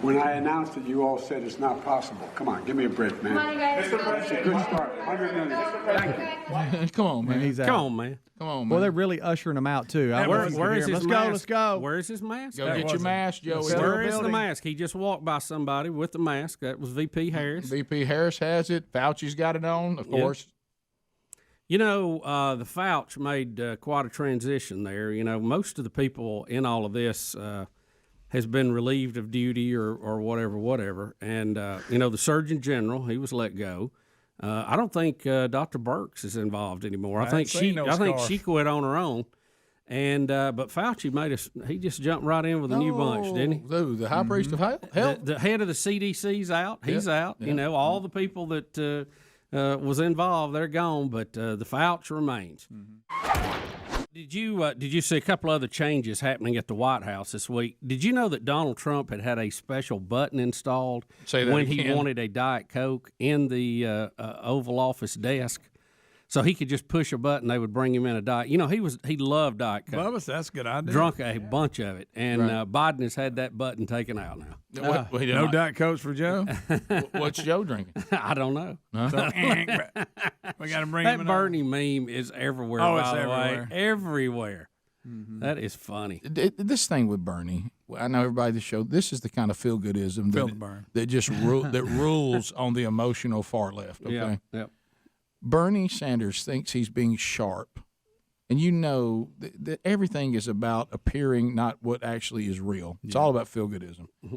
When I announced it, you all said it's not possible. Come on, give me a break, man. Come on, you guys. Mr. President, good start. 100 million. Come on, man. He's out. Come on, man. Come on, man. Well, they're really ushering him out, too. Where is his Let's mask? go, let's go. Where is his mask? Go get your mask, Joe. Where is the mask? He just walked by somebody with the mask. That was VP Harris. VP Harris has it. Fauci's got it on, of course. The Fauci made quite a transition there. Most of the people in all of this has been relieved of duty or whatever. And, the Surgeon General, he was let go. I don't think Dr. Birx is involved anymore. I think she quit on her own. And but Fauci he just jumped right in with a new bunch, didn't he? The high priest of health. The head of the CDC's out. He's out. Yeah. All the people that was involved, they're gone. But the Fauci remains. Did you see a couple other changes happening at the White House this week? Did you know that Donald Trump had a special button installed when he wanted a Diet Coke in the Oval Office desk? So he could just push a button, they would bring him in a Diet. You know, he loved Diet Coke. Bubba, that's a good idea. Drunk a bunch of it. And Biden has had that button taken out now. No Diet Cokes for Joe? What's Joe drinking? I don't know. Huh? So, we got to bring him in. That Bernie meme is everywhere, it's by the everywhere. way. Everywhere. Mm-hmm. That is funny. This thing with Bernie, I know everybody at the show, this is the kind of feel-goodism that just that rules on the emotional far left, okay? Yep. Bernie Sanders thinks he's being sharp, and you know that everything is about appearing not what actually is real. It's all about feel-goodism. Mm-hmm.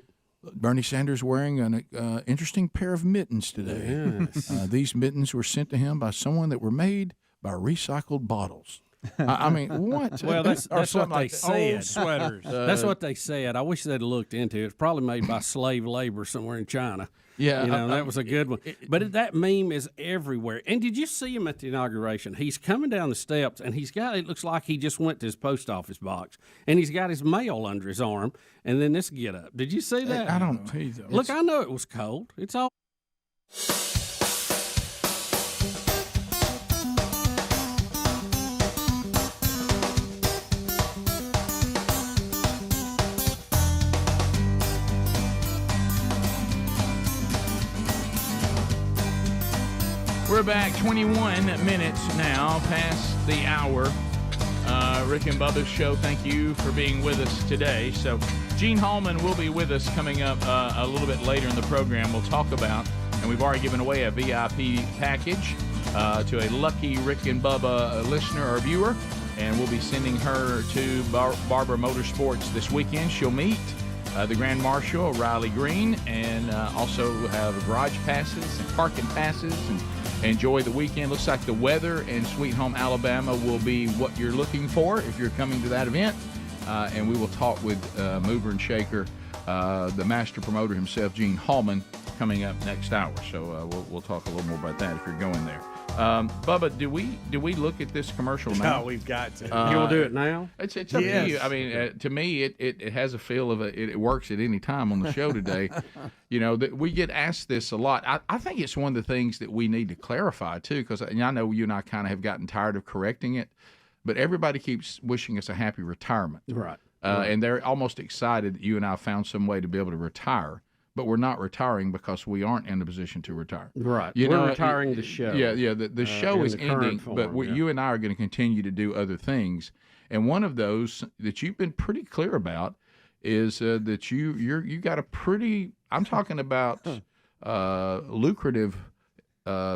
Bernie Sanders wearing an interesting pair of mittens today. Yes. These mittens were sent to him by someone that were made by recycled bottles. I mean, what? Well, that's what they said. Old sweaters. That's what they said. I wish they'd looked into it. It's probably made by slave labor somewhere in China. Yeah, you know, that was a good one. But that meme is everywhere. And did you see him at the inauguration? He's coming down the steps, and it looks like he just went to his post office box, and he's got his mail under his arm, and then this get up. Did you see that? I don't. Look, I know it was cold. It's all. We're back 21 minutes now past the hour. Rick and Bubba's show, thank you for being with us today. So Gene Halman will be with us coming up a little bit later in the program. We'll talk about, and we've already given away a VIP package to a lucky Rick and Bubba listener or viewer, and we'll be sending her to Barber Motorsports this weekend. She'll meet the Grand Marshal, Riley Green, and also have garage passes and parking passes and enjoy the weekend. Looks like the weather in Sweet Home, Alabama will be what you're looking for if you're coming to that event. And we will talk with Mover and Shaker, the master promoter himself, Gene Halman, coming up next hour. So we'll talk a little more about that if you're going there. Bubba, do we look at this commercial now? No, we've got to. You'll do it now? It's up to you. I mean, to me, it has a feel of it works at any time on the show today. You know, that we get asked this a lot. I think it's one of the things that we need to clarify, too, because I know you and I kind of have gotten tired of correcting it, but everybody keeps wishing us a happy retirement. Right. And they're almost excited that you and I found some way to be able to retire. But we're not retiring because we aren't in a position to retire. Right. We're retiring the show. Yeah. The show is ending, but you and I are going to continue to do other things. And one of those that you've been pretty clear about is that you got a pretty, I'm talking about lucrative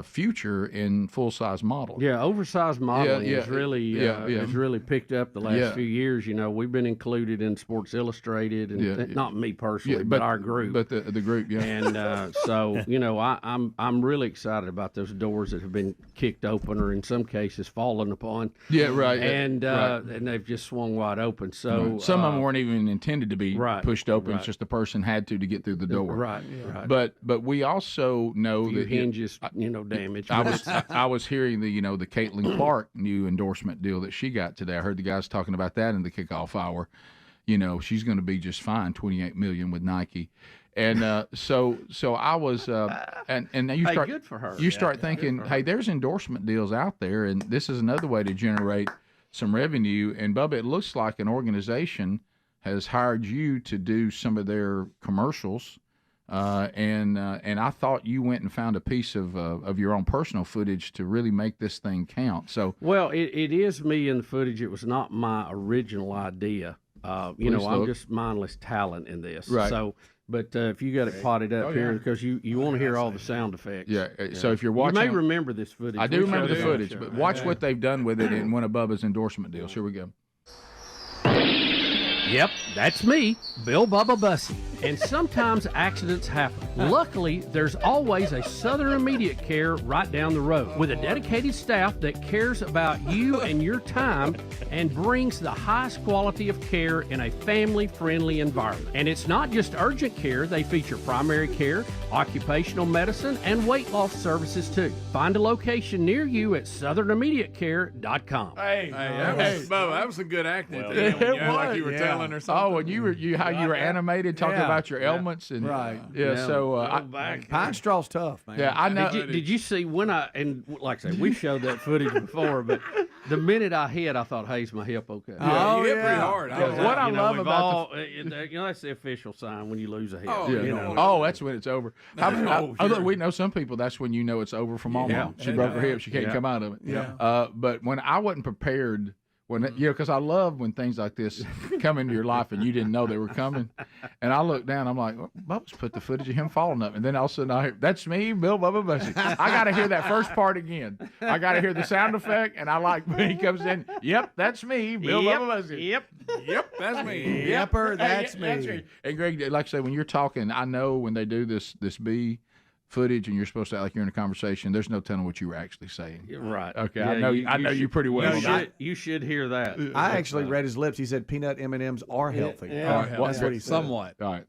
future in full-size models. Yeah, oversized modeling has really picked up the last few years. You know, we've been included in Sports Illustrated, and not me personally, but our group. But the group, yeah. And so, you know, I'm really excited about those doors that have been kicked open, or in some cases fallen upon. Yeah, right. And and they've just swung wide open. So some of them weren't even intended to be pushed open. It's just the person had to get through the door. Right. But we also know that hinges. Damage. I was hearing the Caitlin Clark new endorsement deal that she got today. I heard the guys talking about that in the kickoff hour. You know, she's going to be just fine, $28 million with Nike, and so I was and you start good for her. You start thinking, hey, there's endorsement deals out there, and this is another way to generate some revenue. And Bubba, it looks like an organization has hired you to do some of their commercials. And I thought you went and found a piece of your own personal footage to really make this thing count. So it is me in the footage. It was not my original idea. I'm just mindless talent in this. Right. So, but if you got it plotted up here, because you want to hear all the sound effects. Yeah. So if you're watching, you may remember this footage. I do remember the footage, but watch what they've done with it in one of Bubba's endorsement deals. Here we go. Yep, that's me, Bill Bubba Bussey. and sometimes accidents happen. Luckily, there's always a Southern Immediate Care right down the road with a dedicated staff that cares about you and your time and brings the highest quality of care in a family-friendly environment. And it's not just urgent care. They feature primary care, occupational medicine, and weight loss services too. Find a location near you at southernimmediatecare.com. Hey, Bubba, that was some good acting. Well, there, it was, like you were telling or something. Oh, and you were animated talking about your ailments and So Pine straw's tough, man. Yeah, I know. Did you see when like I say, we showed that footage before, but the minute I hit, I thought, "Hey, is my hip okay?" Yeah, you hit pretty hard. What I love about that's the official sign when you lose a hip. Oh, that's when it's over. We know some people. That's when you know it's over for Mama. Yeah. She broke her hip. She can't come out of it. Yeah. But when I wasn't prepared. Because I love when things like this come into your life and you didn't know they were coming. And I look down, I'm like, Bubba's put the footage of him falling up. And then all of a sudden I hear, that's me, Bill Bubba Bussy. I got to hear that first part again. I got to hear the sound effect. And I like when he comes in, yep, that's me, Bill Bubba Bussy. Yep, that's me. Yepper, that's me. That's me. And Greg, like I say, when you're talking, I know when they do this B footage and you're supposed to act like you're in a conversation, there's no telling what you were actually saying. Right. Okay. Yeah, I know you pretty well. You should hear that. I actually read his lips. He said peanut M&Ms are healthy. Yeah. That's what he said. Somewhat. All right.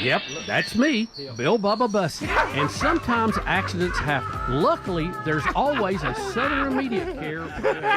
Yep, that's me, Bill Bubba Bussy. And sometimes accidents happen. Luckily, there's always a Southern Immediate Care.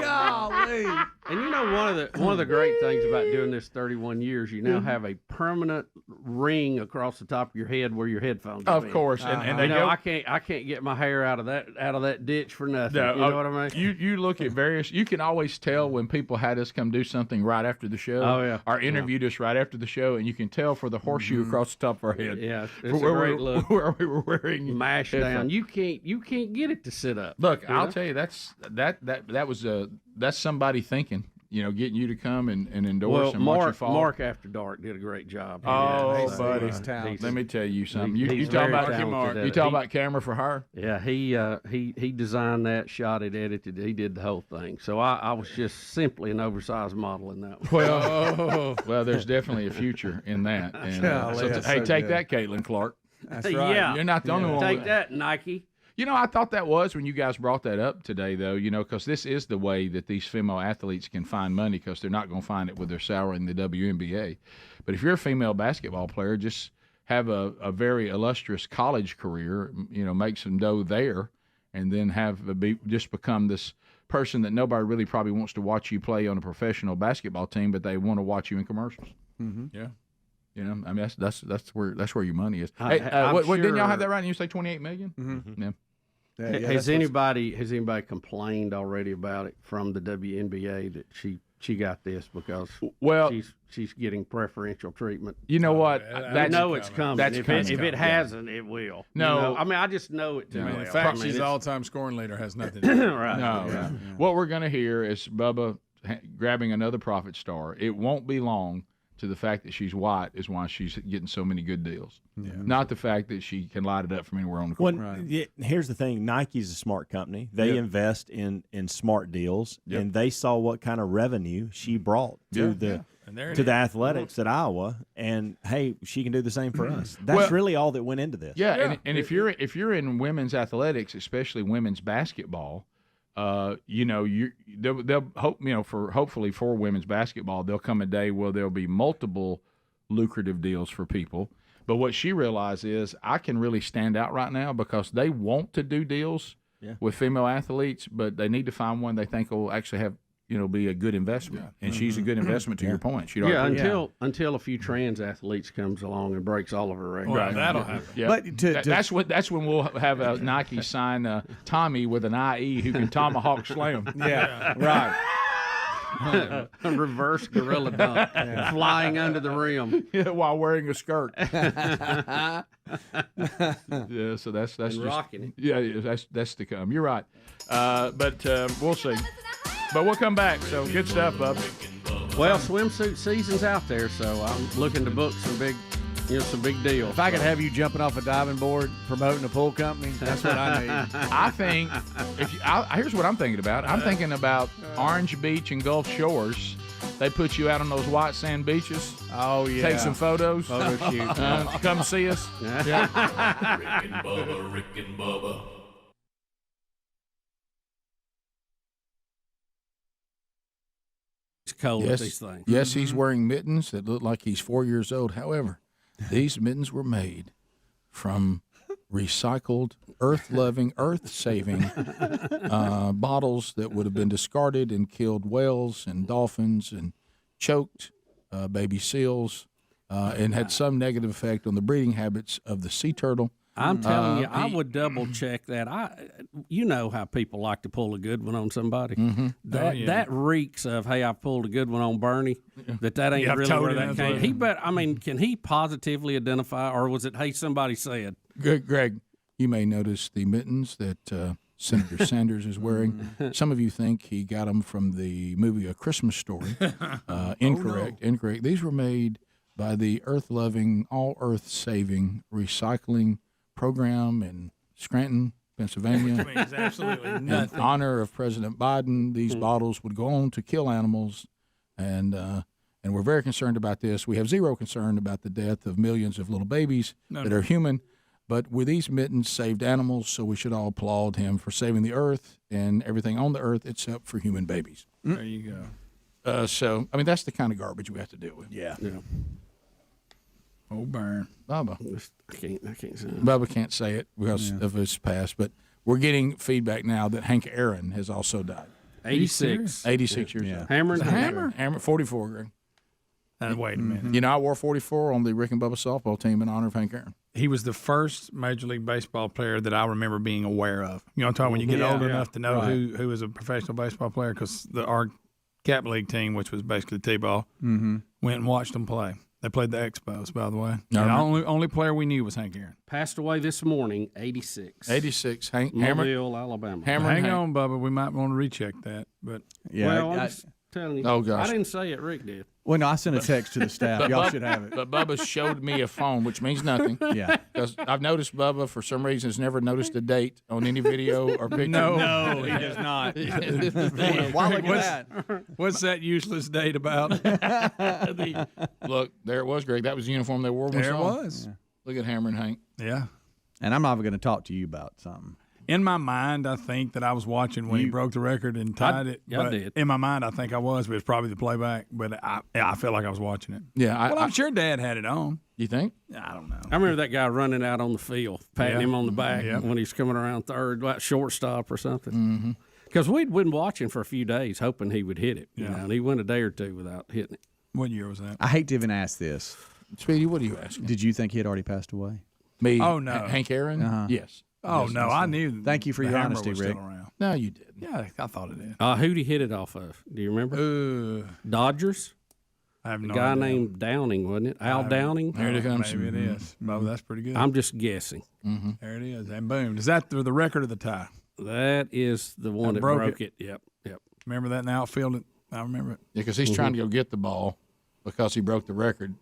Golly. And you know, one of the great things about doing this 31 years, you now have a permanent ring across the top of your head where your headphones are. Of course, and you know, I can't get my hair out of that ditch for nothing. No, you know what I mean? You look at various. You can always tell when people had us come do something right after the show. Oh yeah, or interviewed us right after the show, and you can tell for the horseshoe across the top of our head. Yeah, it's a great look. Where we were wearing mash down. You can't get it to sit up. Look, I'll tell you, that's somebody thinking. Getting you to come and endorse and watch you fall. Mark After Dark did a great job. Oh, buddy, let me tell you something. You talk about camera for her. Yeah, he designed that, shot it, edited it. He did the whole thing. So I was just simply an oversized model in that one. Well, there's definitely a future in that. And, take that, Caitlin Clark. That's right. Yeah, you're not the only one. Take that, Nike. I thought that was when you guys brought that up today, though, because this is the way that these female athletes can find money because they're not going to find it with their salary in the WNBA. But if you're a female basketball player, just have a very illustrious college career, make some dough there, and then just become this person that nobody really probably wants to watch you play on a professional basketball team, but they want to watch you in commercials. Mm-hmm. Yeah. I mean, that's where your money is. Hey, didn't y'all have that right? And you say $28 million? Mm-hmm. Yeah. Yeah, has anybody complained already about it from the WNBA that she got this because she's getting preferential treatment? You know what? I know it's coming. If it hasn't, it will. No, I mean I just know it too well. The fact she's the all-time scoring leader has nothing to do with it. Right. No. Yeah. What we're going to hear is Bubba grabbing another profit star. It won't be long to the fact that she's white is why she's getting so many good deals. Yeah. Not the fact that she can light it up from anywhere on the court. Here's the thing. Nike's a smart company. They invest in smart deals, and they saw what kind of revenue she brought to the athletics at Iowa, and, hey, she can do the same for us. That's really all that went into this. Yeah, and if you're in women's athletics, especially women's basketball, they'll hope hopefully for women's basketball there'll come a day where there'll be multiple lucrative deals for people. But what she realized is I can really stand out right now because they want to do deals with female athletes, but they need to find one they think will actually have be a good investment. And she's a good investment to your point. Until a few trans athletes comes along and breaks all of her records. Well, that'll happen. Yeah. But that's when we'll have a Nike sign Tommy with an IE who can tomahawk slam. Yeah, right. A reverse gorilla dunk, flying under the rim while wearing a skirt. So that's just rocking it. Yeah, that's to come. You're right, but we'll see. But we'll come back. So good stuff, Bub. Well, swimsuit season's out there, so I'm looking to book some big deals. If I could have you jumping off a diving board promoting a pool company, that's what I need. I think here's what I'm thinking about. I'm thinking about Orange Beach and Gulf Shores They put you out on those white sand beaches. Oh, yeah. Take some photos. Photo shoot. Come see us. Rick and Bubba, Rick and Bubba. It's cold with Yes, these things. yes, he's wearing mittens that look like he's 4 years old. However, these mittens were made from recycled, earth-loving, earth-saving bottles that would have been discarded and killed whales and dolphins and choked baby seals and had some negative effect on the breeding habits of the sea turtle. I'm telling you, I would double check that. You know how people like to pull a good one on somebody. Mm-hmm. That reeks of, hey, I pulled a good one on Bernie. That ain't really where that came. Can he positively identify, or was it, hey, somebody said? Greg, you may notice the mittens that Senator Sanders is wearing. Some of you think he got them from the movie A Christmas Story. Incorrect. Incorrect. These were made by the earth-loving, all-earth-saving recycling program in Scranton, Pennsylvania. Which means absolutely nothing. In honor of President Biden, these bottles would go on to kill animals, and we're very concerned about this. We have zero concern about the death of millions of little babies that are human, but with these mittens saved animals, so we should all applaud him for saving the earth and everything on the earth except for human babies. There you go. So, I mean, that's the kind of garbage we have to deal with. Yeah. Oh, burn. Bubba. I can't say it. Bubba can't say it because of his past, but we're getting feedback now that Hank Aaron has also died. 86. 86 years old. Hammer? 44, Greg. Wait a minute. You know, I wore 44 on the Rick and Bubba softball team in honor of Hank Aaron. He was the first Major League Baseball player that I remember being aware of. You know what I'm talking when you get old enough to know who is a professional baseball player, because our Cap League team, which was basically T-ball, went and watched them play. They played the Expos, by the way. The only player we knew was Hank Aaron. Passed away this morning, 86. 86. Mobile, Alabama. Hang on, Bubba. We might want to recheck that. But I'm just telling you. Oh, gosh. I didn't say it. Rick did. Well, no, I sent a text to the staff. Y'all should have it. But Bubba showed me a phone, which means nothing. Yeah. Because I've noticed Bubba, for some reason, has never noticed a date on any video or picture. No, he does not. Why look at that? What's that useless date about? Look, there it was, Greg. That was the uniform they wore when There it saw. was. Yeah. Look at Hammer and Hank. Yeah. And I'm not going to talk to you about something. In my mind, I think that I was watching when he broke the record and tied it. I did. In my mind, I think I was, but it's probably the playback. But I felt like I was watching it. Yeah. I'm sure Dad had it on. You think? I don't know. I remember that guy running out on the field, patting him on the back when he's coming around third, like shortstop or something. Because we'd been watching for a few days, hoping he would hit it. You know, and he went a day or two without hitting it. What year was that? I hate to even ask this. Speedy, what are you asking? Did you think he had already passed away? Me? Oh, no. Hank Aaron? Yes. Oh, no, I knew. Thank you for your honesty, Rick. No, you didn't. Yeah, I thought it did. Who'd he hit it off of? Do you remember? I Dodgers? have no A guy idea. named Downing, wasn't it? Al Downing? There it comes. Maybe it is. Well, that's pretty good. I'm just guessing. There it is. And boom. Is that the record of the tie? That is the one that broke it. Yep. Remember that in the outfield? I remember it. Yeah, because he's trying to go get the ball because he broke the record.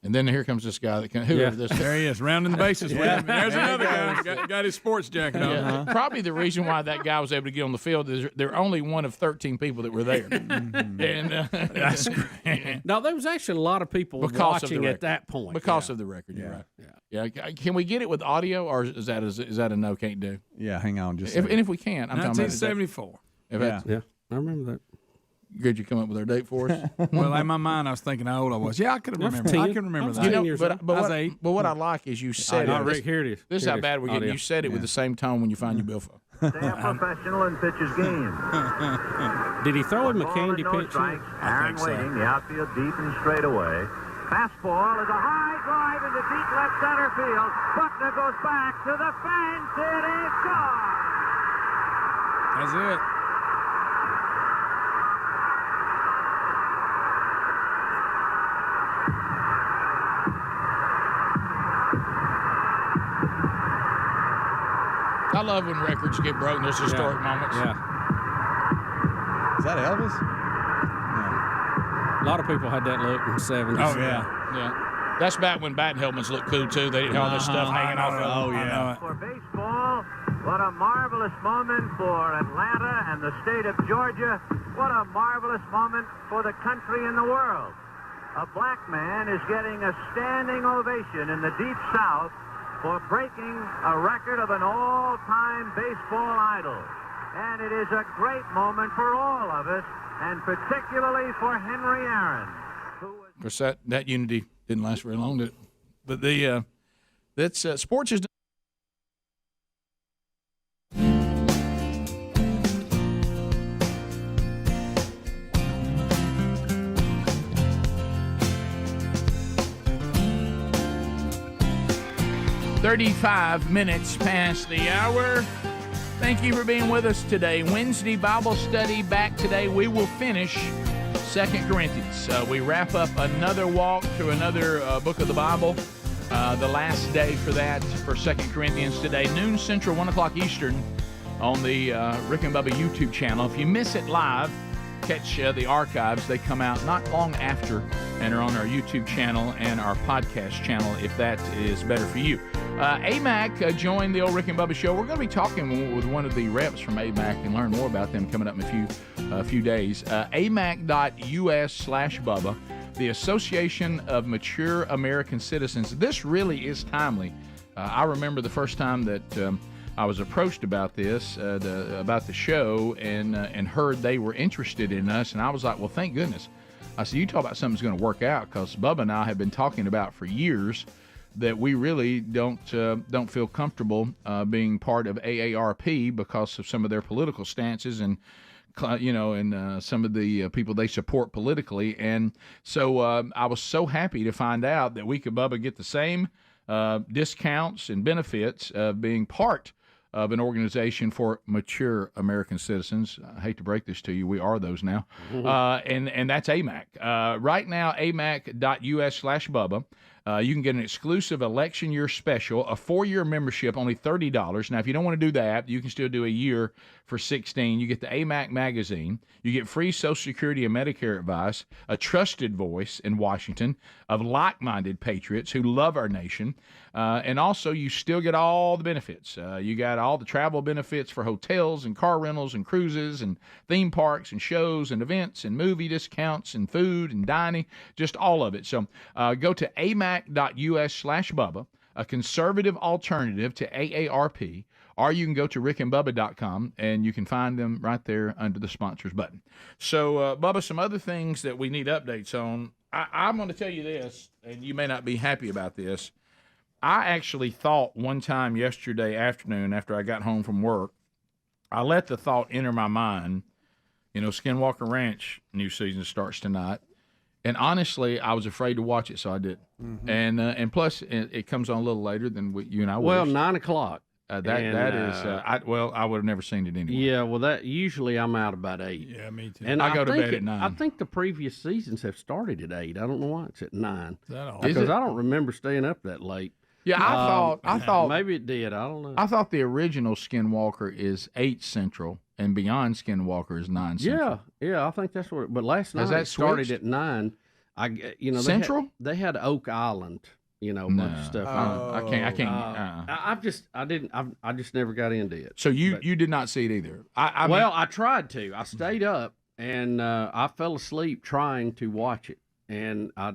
And then here comes this guy that can. Whoever this is. There he is, rounding the bases with him. There's another guy. Got his sports jacket on. Probably the reason why that guy was able to get on the field is they're only one of 13 people that were there. And that's great. No, there was actually a lot of people watching at that point. Because of the record, you're right. Yeah. Can we get it with audio, or is that a no, can't do? Yeah, hang on. Just and if we can, I'm talking about 1974. Yeah, I remember that. Could you come up with our date for us? Well, in my mind, I was thinking how old I was. Yeah, I could have remembered. I can remember that. You know, but what I like is you said it. Rick, here it is. This is how bad we're getting. You said it with the same tone when you find your billfold. Stay a professional and pitch his game. Did he throw him a candy pitch? Aaron waiting, the outfield deep and straight away. Fastball is a high drive into deep left center field. Buckner goes back to the fence. It is gone. That's it. I love when records get broken. There's historic moments. Yeah. Is that Elvis? A lot of people had that look in the 70s. Oh, yeah. That's back when batting helmets looked cool, too. They didn't have all this stuff hanging off of them. Oh, yeah. For baseball, What a marvelous moment for Atlanta and the state of Georgia. What a marvelous moment for the country and the world. A black man is getting a standing ovation in the Deep South for breaking a record of an all-time baseball idol. And it is a great moment for all of us, and particularly for Henry Aaron. Of course, that unity didn't last very long, did it? But that's sports is. "35 minutes past the hour. Thank you for being with us today. Wednesday Bible study back today. We will finish 2 Corinthians. We wrap up another walk through another book of the Bible. The last day for that, for 2 Corinthians today, noon Central, 1 o'clock Eastern on the Rick and Bubba YouTube channel. If you miss it live, catch the archives. They come out not long after and are on our YouTube channel and our podcast channel if that is better for you. AMAC joined the old Rick and Bubba show. We're going to be talking with one of the reps from AMAC and learn more about them coming up in a few days. AMAC.us/Bubba, the Association of Mature American Citizens. This really is timely. I remember the first time that I was approached about this, about the show, and heard they were interested in us, and I was like, well, thank goodness. I said, you talk about something's going to work out, because Bubba and I have been talking about for years that we really don't feel comfortable being part of AARP because of some of their political stances and some of the people they support politically. And so I was so happy to find out that we could, Bubba, get the same discounts and benefits of being part of an organization for mature American citizens. I hate to break this to you. We are those now. And that's AMAC. Right now, AMAC.us/Bubba. You can get an exclusive election year special, a 4-year membership, only $30. Now, if you don't want to do that, you can still do a year for $16. You get the AMAC magazine. You get free Social Security and Medicare advice, a trusted voice in Washington of like-minded patriots who love our nation. And also, you still get all the benefits. You got all the travel benefits for hotels and car rentals and cruises and theme parks and shows and events and movie discounts and food and dining, just all of it. So go to AMAC.us/Bubba, a conservative alternative to AARP, or you can go to rickandbubba.com, and you can find them right there under the sponsors button. So, Bubba, some other things that we need updates on. I'm going to tell you this, and you may not be happy about this. I actually thought one time yesterday afternoon after I got home from work, I let the thought enter my mind, Skinwalker Ranch new season starts tonight. And honestly, I was afraid to watch it, so I didn't. Mm-hmm. And plus, it comes on a little later than you and I. Well, 9 o'clock. I would have never seen it anyway. Yeah, well, that usually I'm out about 8. Yeah, me too. And I go to bed at 9. I think the previous seasons have started at 8. I don't know why it's at 9. Because I don't remember staying up that late. Yeah, I thought maybe it did. I don't know. I thought the original Skinwalker is 8 Central, and Beyond Skinwalker is 9 Central. Yeah, I think that's what. But last night it started at 9. Central. They had Oak Island. A bunch of stuff. I can't. I just never got into it. So you did not see it either. I tried to. I stayed up and I fell asleep trying to watch it. And I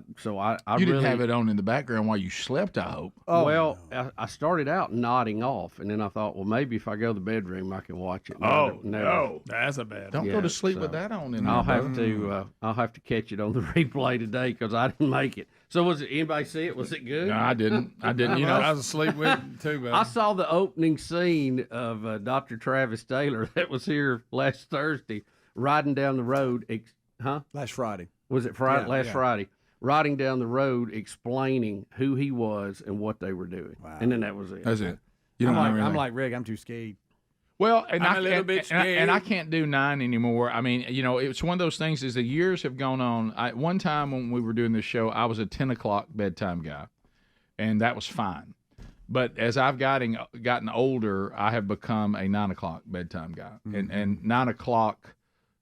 you didn't have it on in the background while you slept, I hope. I started out nodding off, and then I thought, well, maybe if I go to the bedroom, I can watch it. No, that's a bad. Don't go to sleep with that on. I'll have to catch it on the replay today because I didn't make it. So was it? Anybody see it? Was it good? No, I didn't. I was asleep with it too. Buddy. I saw the opening scene of Dr. Travis Taylor that was here last Thursday, riding down the road. Last Friday. Was it Friday? Last Friday, riding down the road, explaining who he was and what they were doing, and then that was it. That's it. I'm like Rick. I'm too scared. Well, and I'm a little bit scared. And I can't do 9 anymore. I mean, it's one of those things. As the years have gone on, one time when we were doing this show, I was a 10 o'clock bedtime guy, and that was fine. But as I've gotten older, I have become a 9 o'clock bedtime guy, and 9 o'clock.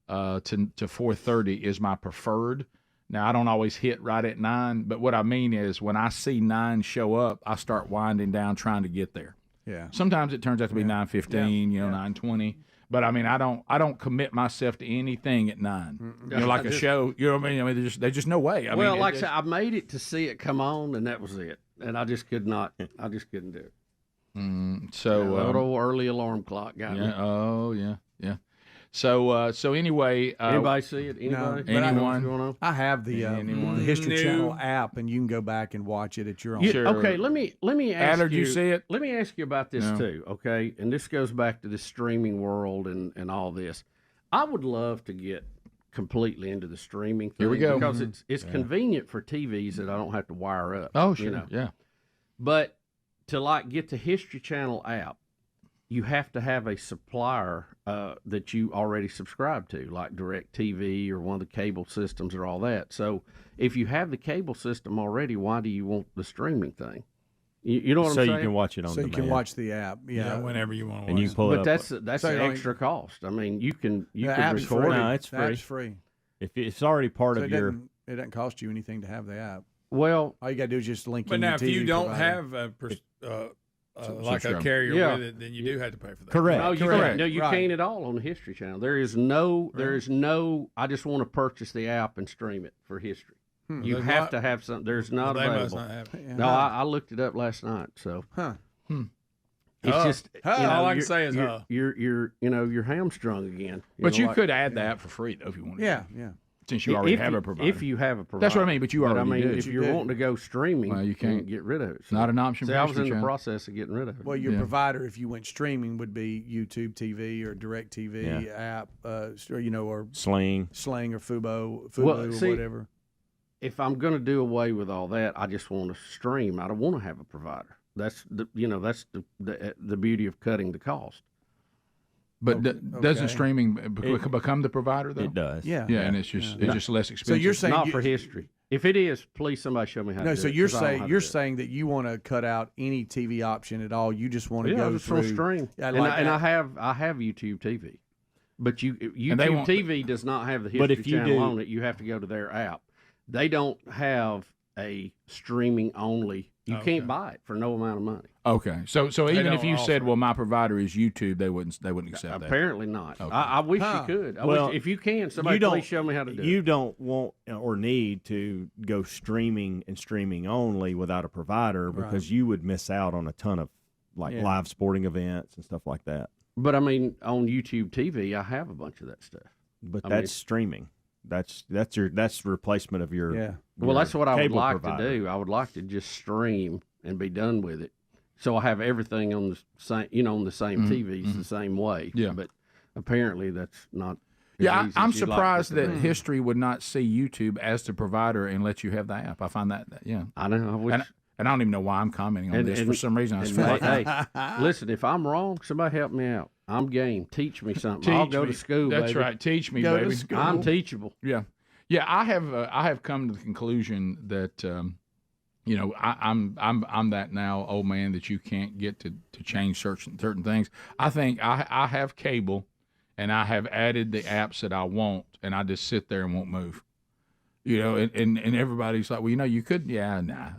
To 4:30 is my preferred. Now, I don't always hit right at 9, but what I mean is when I see 9 show up, I start winding down trying to get there. Yeah. Sometimes it turns out to be 9:15, 9:20. But I mean, I don't commit myself to anything at 9. Like a show. You know what I mean? I mean, there's just no way. I mean, like I said, I made it to see it come on, and that was it. And I just could not. I just couldn't do it. So little early alarm clock got me. Oh yeah. So anyway, anybody see it? Anybody? No, anyone? I have the History Channel app, and you can go back and watch it at your own. Sure. Okay, let me ask Adler, you. you see it? Let me ask you about this too. Okay, and this goes back to the streaming world and all this. I would love to get completely into the streaming thing. Here we go. Because it's convenient for TVs that I don't have to wire up. Oh, sure. Yeah. But to get the History Channel app, you have to have a supplier that you already subscribe to, like DirecTV or one of the cable systems or all that. So if you have the cable system already, why do you want the streaming thing? You know what I'm saying? So you can watch it on demand. So you can watch the app. Yeah, whenever you want to watch and you can pull it up. But that's an extra cost. I mean, you can record free. it. No, it's free. The app's free. If it's already part of your... It doesn't cost you anything to have the app. Well... All you got to do is just link in But now, your if TV you don't provider. have like a carrier with it, then you do have to pay for that. Correct. No, you Correct. can't. No, you can't at all on the History Channel. There is no. I just want to purchase the app and stream it for history. You have to have something. There's not They available. must not have it. No, I looked it up last night. So, it's just all I can say is you're hamstrung again. But you could add that for free though if you wanted. Yeah. Since you already have a provider. If you have a provider. That's what I mean, but you already do. If you're wanting to go streaming, well, you can't get rid of it. It's not an option for I was in the Channel. process of getting rid of it. Well, your provider, if you went streaming, would be YouTube TV or DirecTV app, or Sling or Fubo or whatever. If I'm going to do away with all that, I just want to stream. I don't want to have a provider. That's the beauty of cutting the cost. But doesn't streaming become the provider though? It does. Yeah. Yeah, and it's just less expensive. So you're saying not for history. If it is, please somebody show me how to do it. No, so you're saying that you want to cut out any TV option at all. You just want to go through stream. Yeah, I have YouTube TV, but YouTube TV does not have the History Channel on it. You have to go to their app. They don't have a streaming only. You can't buy it for no amount of money. Okay, so even if you said, well, my provider is YouTube, they wouldn't accept that. Apparently not. Okay. I wish you could. Wish, if you can, somebody please show me how to do it. You don't want or need to go streaming and streaming only without a provider because you would miss out on a ton of live sporting events and stuff like that. But I mean, on YouTube TV, I have a bunch of that stuff. But that's streaming. That's replacement of your. Yeah. Well, that's what I would like provider. to do. I would like to just stream and be done with it. So I have everything on the same, on the same TVs the same way. Yeah. But apparently that's not. Yeah, I'm surprised that History would not see YouTube as the provider and let you have the app. I find that I know. I wish. And I don't even know why I'm commenting on this. For some reason, I feel like, hey, listen, if I'm wrong, somebody help me out. I'm game. Teach me something. I'll go to school. That's baby. right. Teach me, baby. I'm teachable. Yeah, yeah. I have come to the conclusion that I'm that now old man that you can't get to change certain things. I think I have cable, and I have added the apps that I want, and I just sit there and won't move. And everybody's like, well, you could. Yeah, nah.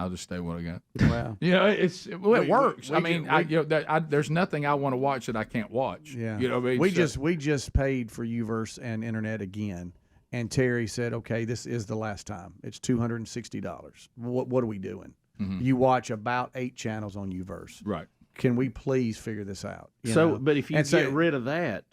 I'll just stay what I got. Wow. It works. There's nothing I want to watch that I can't watch. Yeah. We just paid for Uverse and internet again, and Terry said, "Okay, this is the last time. It's $260. What are we doing? Mm-hmm. You watch about 8 channels on Uverse. Right? Can we please figure this out?" But if you get rid of that.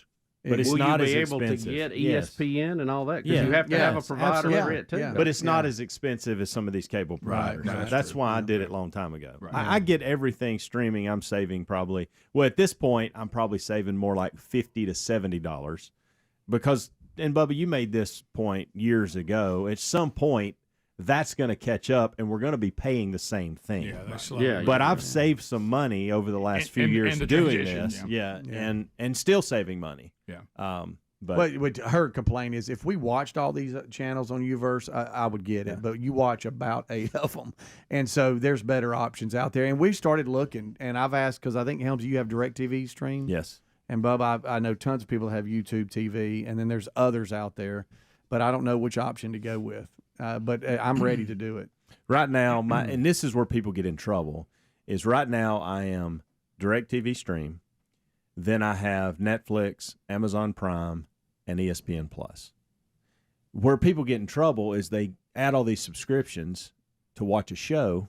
But it's will not you be as able expensive. to get ESPN and all that? Because you have to have a provider for it too. Yeah. But it's not as expensive as some of these cable providers. Right. That's why I did it a long time ago. Right. I get everything streaming. I'm saving probably, well, at this point, I'm probably saving more like $50 to $70 because, and Bubba, you made this point years ago. At some point, that's going to catch up, and we're going to be paying the same thing. But I've saved some money over the last few years doing this. And still saving money. Yeah. But her complaint is if we watched all these channels on Uverse, I would get it. But you watch about 8 of them, and so there's better options out there. And we've started looking, and I've asked because I think Helmsy, you have DirecTV stream. Yes. And Bubba, I know tons of people have YouTube TV, and then there's others out there, but I don't know which option to go with. But I'm ready to do it. Right now, and this is where people get in trouble, is right now I am DirecTV Stream, then I have Netflix, Amazon Prime, and ESPN Plus. Where people get in trouble is they add all these subscriptions to watch a show.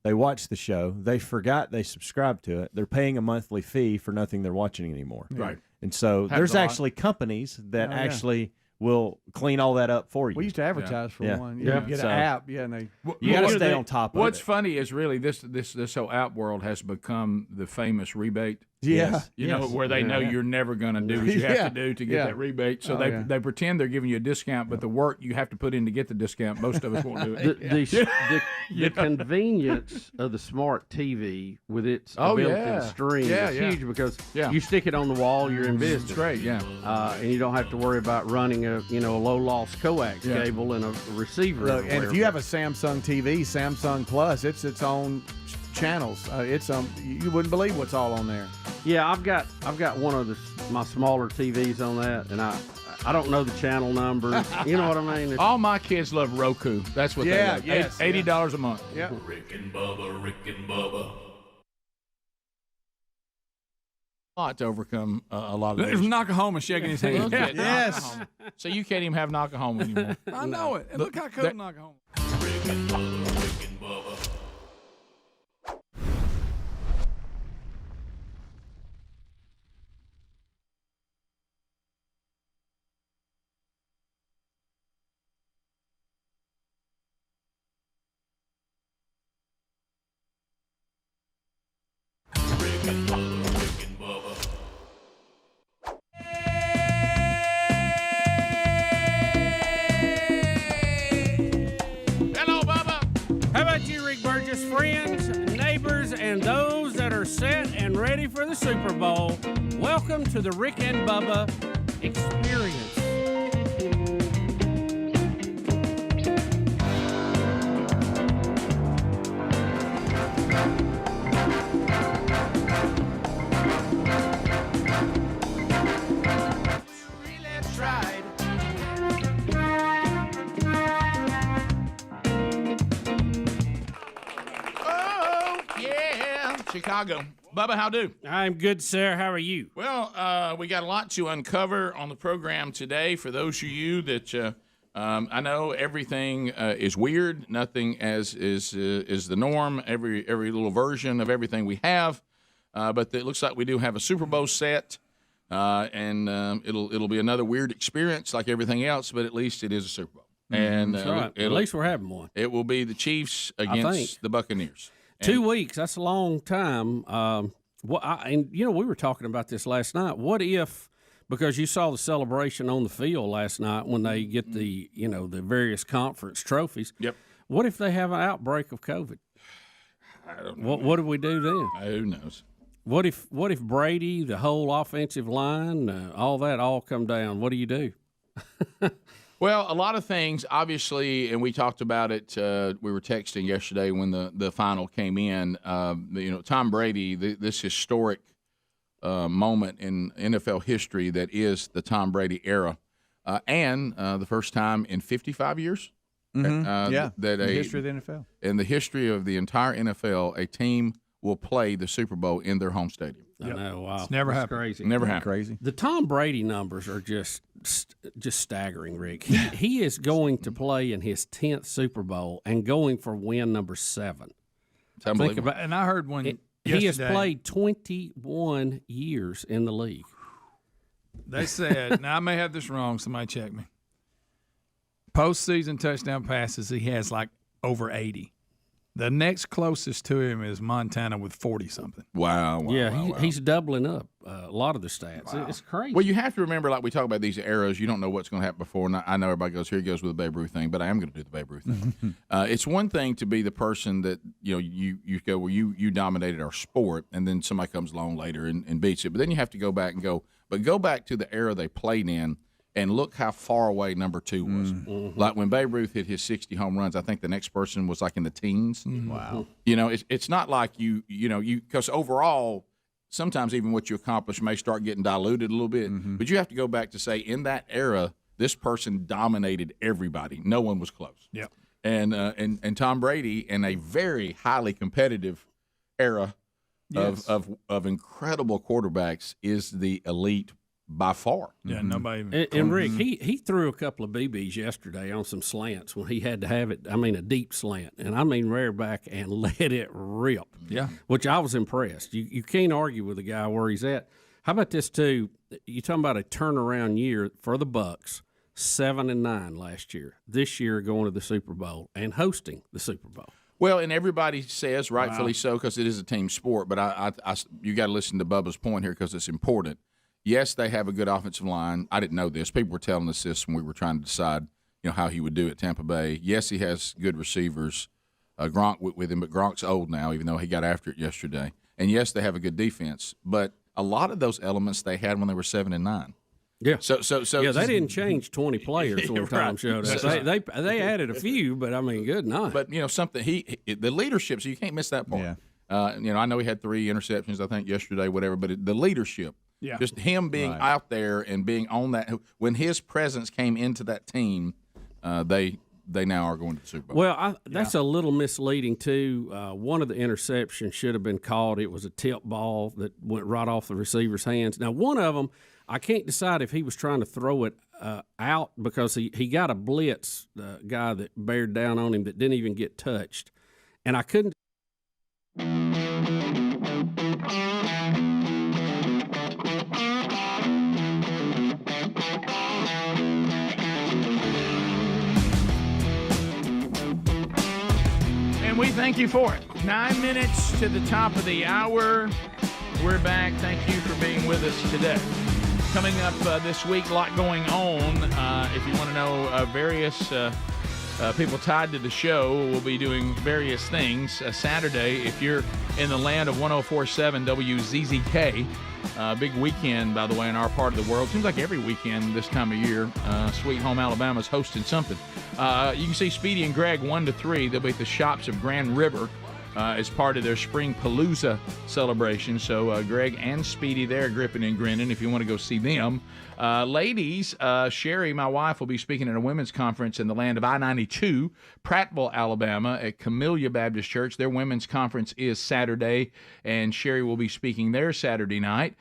They watch the show. They forgot they subscribed to it. They're paying a monthly fee for nothing they're watching anymore. Right. And so there's actually companies that actually will clean all that up for you. We used to advertise for one. You get So an app. Yeah, and they. You got to stay on top of it. What's funny is really this whole app world has become the famous rebate. Yeah. You know, where they know you're never going to do what you have to do to get that rebate. So they pretend they're giving you a discount, but the work you have to put in to get the discount, most of us won't do it. The convenience of the smart TV with its ability to stream is huge because you stick it on the wall, you're in business. It's great, and you don't have to worry about running a low loss coax cable and a receiver. Look, and if you have a Samsung TV, Samsung Plus, it's its own channels. You wouldn't believe what's all on there. Yeah, I've got one of my smaller TVs on that, and I don't know the channel numbers. You know what I mean? All my kids love Roku. That's what they love. Yes, $80 a month. Yeah. Rick and Bubba. A lot to overcome a lot of There's these. Knockahoma shaking his head. Yes. So you can't even have Knockahoma anymore. I know it. And look how cool Knockahoma. Rick and Bubba. Hello, Bubba. How about you, Rick Burgess? Friends, neighbors, and those that are set and ready for the Super Bowl, welcome to the Rick and Bubba experience. Chicago. Bubba, how do? I'm good, sir. How are you? Well, we got a lot to uncover on the program today. For those of you that I know everything is weird, nothing as is the norm. Every little version of everything we have, but it looks like we do have a Super Bowl set, and it'll be another weird experience like everything else. But at least it is a Super Bowl, and That's right. At least we're having one. It will be the Chiefs against the Buccaneers. 2 weeks, that's a long time. We were talking about this last night. What if, because you saw the celebration on the field last night when they get the various conference trophies. Yep. What if they have an outbreak of COVID? I don't know. What do we do then? Who knows? What if Brady, the whole offensive line, all come down? What do you do? Well, a lot of things, obviously, and we talked about it. We were texting yesterday when the final came in. Tom Brady, this historic moment in NFL history that is the Tom Brady era, and the first time in 55 years. Mm-hmm. In the history of the NFL. In the history of the entire NFL, a team will play the Super Bowl in their home stadium. I know, wow. It's never happened. Crazy. Never happened. Crazy. The Tom Brady numbers are just staggering, Rick. He is going to play in his 10th Super Bowl and going for win number 7. Think about, and I heard one he has played 21 years in the league. They said, now I may have this wrong, somebody check me. Postseason touchdown passes, he has like over 80. The next closest to him is Montana with 40-something. Wow. He's doubling up a lot of the stats. Wow. It's crazy. Well, you have to remember, like we talk about these eras, you don't know what's going to happen before. And I know everybody goes, here he goes with the Babe Ruth thing, but I am going to do the Babe Ruth thing. It's one thing to be the person that, you go, well, you dominated our sport, and then somebody comes along later and beats it. But then you have to go back and go back to the era they played in. And look how far away number 2 was. Mm-hmm. Like when Babe Ruth hit his 60 home runs, I think the next person was like in the teens. Mm-hmm. Wow. It's not like because overall, sometimes even what you accomplish may start getting diluted a little bit. Mm-hmm. But you have to go back to say, in that era, this person dominated everybody. No one was close. Yep. And Tom Brady, in a very highly competitive era, of incredible quarterbacks is the elite by far. Yeah, nobody even. And Rick, he threw a couple of BBs yesterday on some slants when he had to have it. I mean, a deep slant, and I mean rear back and let it rip. Yeah, which I was impressed. You can't argue with a guy where he's at. How about this too? You talking about a turnaround year for the Bucks? 7-9 last year. This year going to the Super Bowl and hosting the Super Bowl. Well, and everybody says, rightfully so, because it is a team sport. But you got to listen to Bubba's point here because it's important. Yes, they have a good offensive line. I didn't know this. People were telling us this when we were trying to decide, how he would do at Tampa Bay. Yes, he has good receivers. Gronk with him, but Gronk's old now, even though he got after it yesterday. And yes, they have a good defense, but a lot of those elements they had when they were 7-9. Yeah. So yeah, they didn't change 20 players when Tom showed us. They added a few, but I mean, good night. But something the leadership. So you can't miss that part. Yeah. I know he had 3 interceptions, I think, yesterday, whatever. But the leadership. Yeah. Just him being out there and being on that. When his presence came into that team, they now are going to the Super Bowl. Well, that's a little misleading, too. One of the interceptions should have been called. It was a tip ball that went right off the receiver's hands. Now, one of them, I can't decide if he was trying to throw it out because he got a blitz guy that bared down on him that didn't even get touched. And I couldn't. And we thank you for it. 9 minutes to the top of the hour. We're back. Thank you for being with us today. Coming up this week, a lot going on. If you want to know various people tied to the show, we'll be doing various things. Saturday, if you're in the land of 104.7 WZZK, big weekend, by the way, in our part of the world. Seems like every weekend this time of year, Sweet Home Alabama's hosting something. You can see Speedy and Greg 1 to 3. They'll be at the Shops of Grand River as part of their Spring Palooza celebration. So Greg and Speedy there, gripping and grinning if you want to go see them. Ladies, Sherry, my wife, will be speaking at a women's conference in the land of I-92, Prattville, Alabama, at Camellia Baptist Church. Their women's conference is Saturday, and Sherry will be speaking there Saturday night.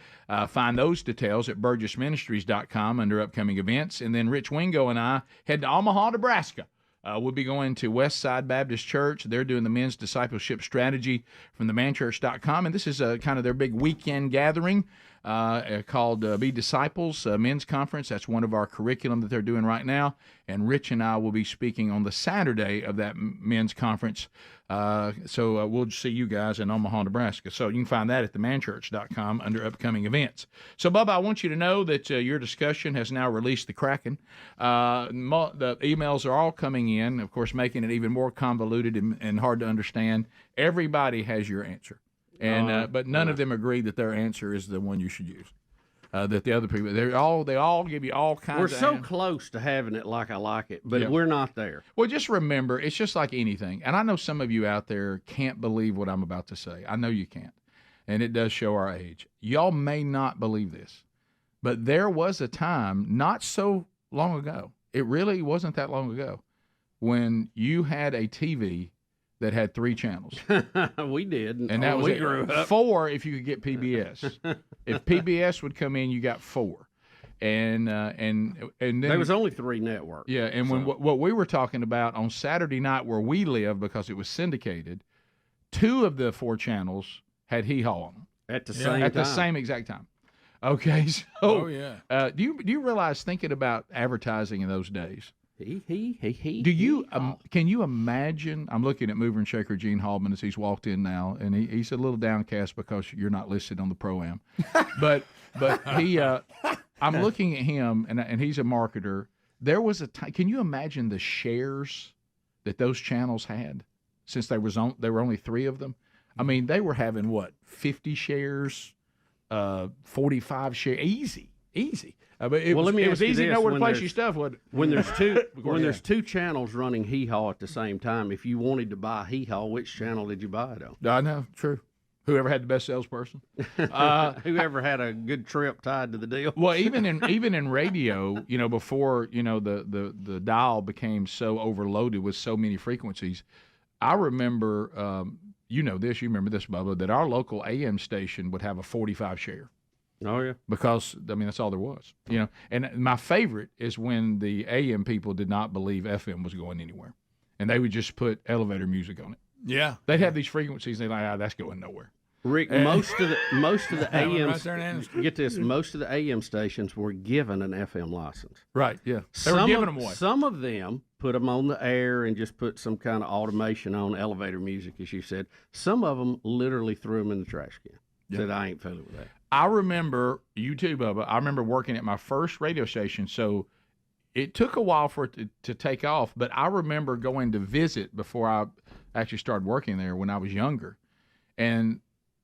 Find those details at burgessministries.com under upcoming events. And then Rich Wingo and I head to Omaha, Nebraska. We'll be going to Westside Baptist Church. They're doing the men's discipleship strategy from themanchurch.com, and this is kind of their big weekend gathering called Be Disciples Men's Conference. That's one of our curriculum that they're doing right now, and Rich and I will be speaking on the Saturday of that men's conference. So we'll see you guys in Omaha, Nebraska. So you can find that at themanchurch.com under upcoming events. So, Bubba, I want you to know that your discussion has now released the Kraken. The emails are all coming in, of course, making it even more convoluted and hard to understand. Everybody has your answer, and but none of them agree that their answer is the one you should use. That the other people, they all give you all kinds. We're so close to having it like I like it, but we're not there. Well, just remember, it's just like anything. And I know some of you out there can't believe what I'm about to say. I know you can't. And it does show our age. Y'all may not believe this, but there was a time not so long ago, it really wasn't that long ago, when you had a TV that had 3 channons. We did. And that was we grew up. 4 if you could get PBS. If PBS would come in, you got 4. And then there was only 3 networks. Yeah, and when what we were talking about on Saturday night where we lived, because it was syndicated, 2 of the 4 channels had hee haw on them at the same time. At the same exact time. Okay, so oh yeah. Do you realize, thinking about advertising in those days? Do you can you imagine? I'm looking at mover and shaker Gene Halman as he's walked in now, and he's a little downcast because you're not listed on the Pro-Am. but he, I'm looking at him, and he's a marketer. There was a time. Can you imagine the shares that those channels had, since there were only 3 of them? I mean, they were having 50 shares, 45 shares, easy. But it was easy to know where to place your stuff. When there's 2 channels running hee haw at the same time, if you wanted to buy hee haw, which channel did you buy it on? I know, true. Whoever had the best salesperson, whoever had a good trip tied to the deal. Well, even in radio, before the dial became so overloaded with so many frequencies, I remember you know this, you remember this, Bubba, that our local AM station would have a 45 share. Oh, yeah. Because, I mean, that's all there was. And my favorite is when the AM people did not believe FM was going anywhere. And they would just put elevator music on it. Yeah. They'd have these frequencies, and they're like, that's going nowhere. Rick, most of the AM, right there in Anderson. get this, most of the AM stations were given an FM license. Right, yeah. They were giving them away. Some of them put them on the air and just put some kind of automation on elevator music, as you said. Some of them literally threw them in the trash can. Said, I ain't fooling with that. I remember, you too, Bubba, I remember working at my first radio station, so it took a while for it to take off, but I remember going to visit before I actually started working there when I was younger. And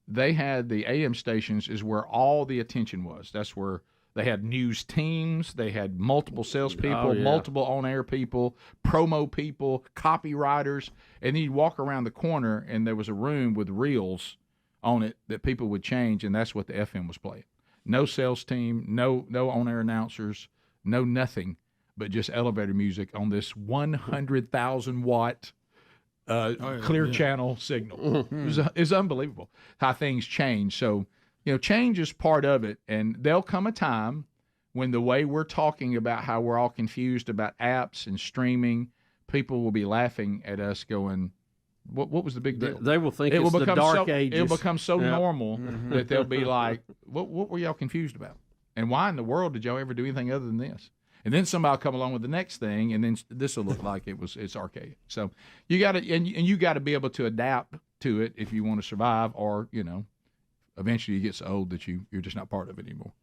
they had the AM stations is where all the attention was. That's where they had news teams, they had multiple salespeople, multiple on-air people, promo people, copywriters, and then you'd walk around the corner and there was a room with reels on it that people would change, and that's what the FM was playing. No sales team, no on-air announcers, no nothing, but just elevator music on this 100,000 watt clear channel signal. It's unbelievable how things change. So, change is part of it, and there'll come a time when the way we're talking about how we're all confused about apps and streaming, people will be laughing at us going, what was the big deal? They will think it's the dark ages. It will become so normal that they'll be like, what were y'all confused about? And why in the world did y'all ever do anything other than this? And then somebody will come along with the next thing, and then this will look like it's archaic. So you got to and you got to be able to adapt to it if you want to survive, or eventually you get so old that you're just not part of it anymore.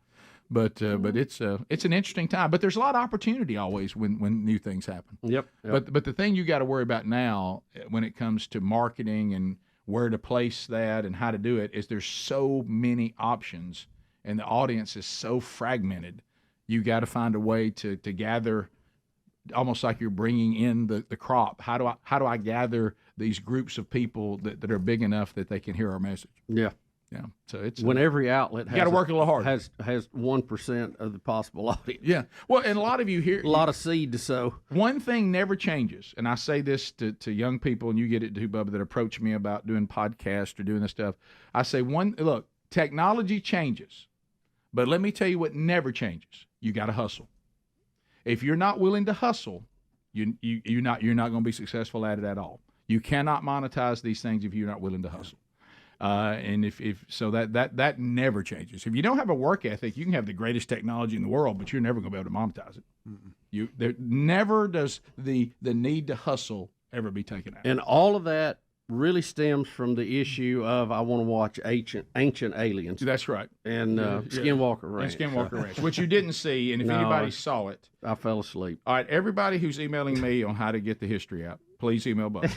But it's an interesting time. But there's a lot of opportunity always when new things happen. Yep. But the thing you got to worry about now when it comes to marketing and where to place that and how to do it is there's so many options, and the audience is so fragmented. You got to find a way to gather, almost like you're bringing in the crop. How do I gather these groups of people that are big enough that they can hear our message? Yeah. Yeah. So it's when every outlet got to work a little hard. Has 1% of the possible audience. Yeah. Well, and a lot of you hear a lot of seed to sow. One thing never changes, and I say this to young people, and you get it too, Bubba, that approach me about doing podcasts or doing this stuff. I say look, technology changes, but let me tell you what never changes. You got to hustle. If you're not willing to hustle, you're not going to be successful at it at all. You cannot monetize these things if you're not willing to hustle. And if so, that never changes. If you don't have a work ethic, you can have the greatest technology in the world, but you're never going to be able to monetize it. There never does the need to hustle ever be taken out. And all of that really stems from the issue of I want to watch Ancient Aliens. That's right. And Skinwalker Ranch. And Skinwalker Ranch, which you didn't see, and if anybody saw it. I fell asleep. All right, everybody who's emailing me on how to get the history out, please email Bubba.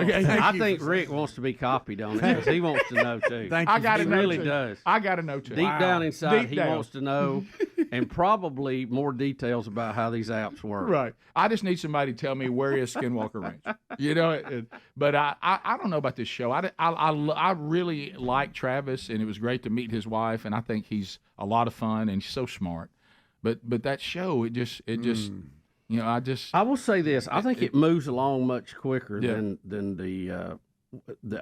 Okay. I think Rick wants to be copied on it because he wants to know too. He really does. I got to know too. Deep down inside, he wants to know, and probably more details about how these apps work. Right. I just need somebody to tell me where is Skinwalker Ranch. But I don't know about this show. I really like Travis, and it was great to meet his wife, and I think he's a lot of fun and he's so smart. But that show, it just. I will say this. I think it moves along much quicker than the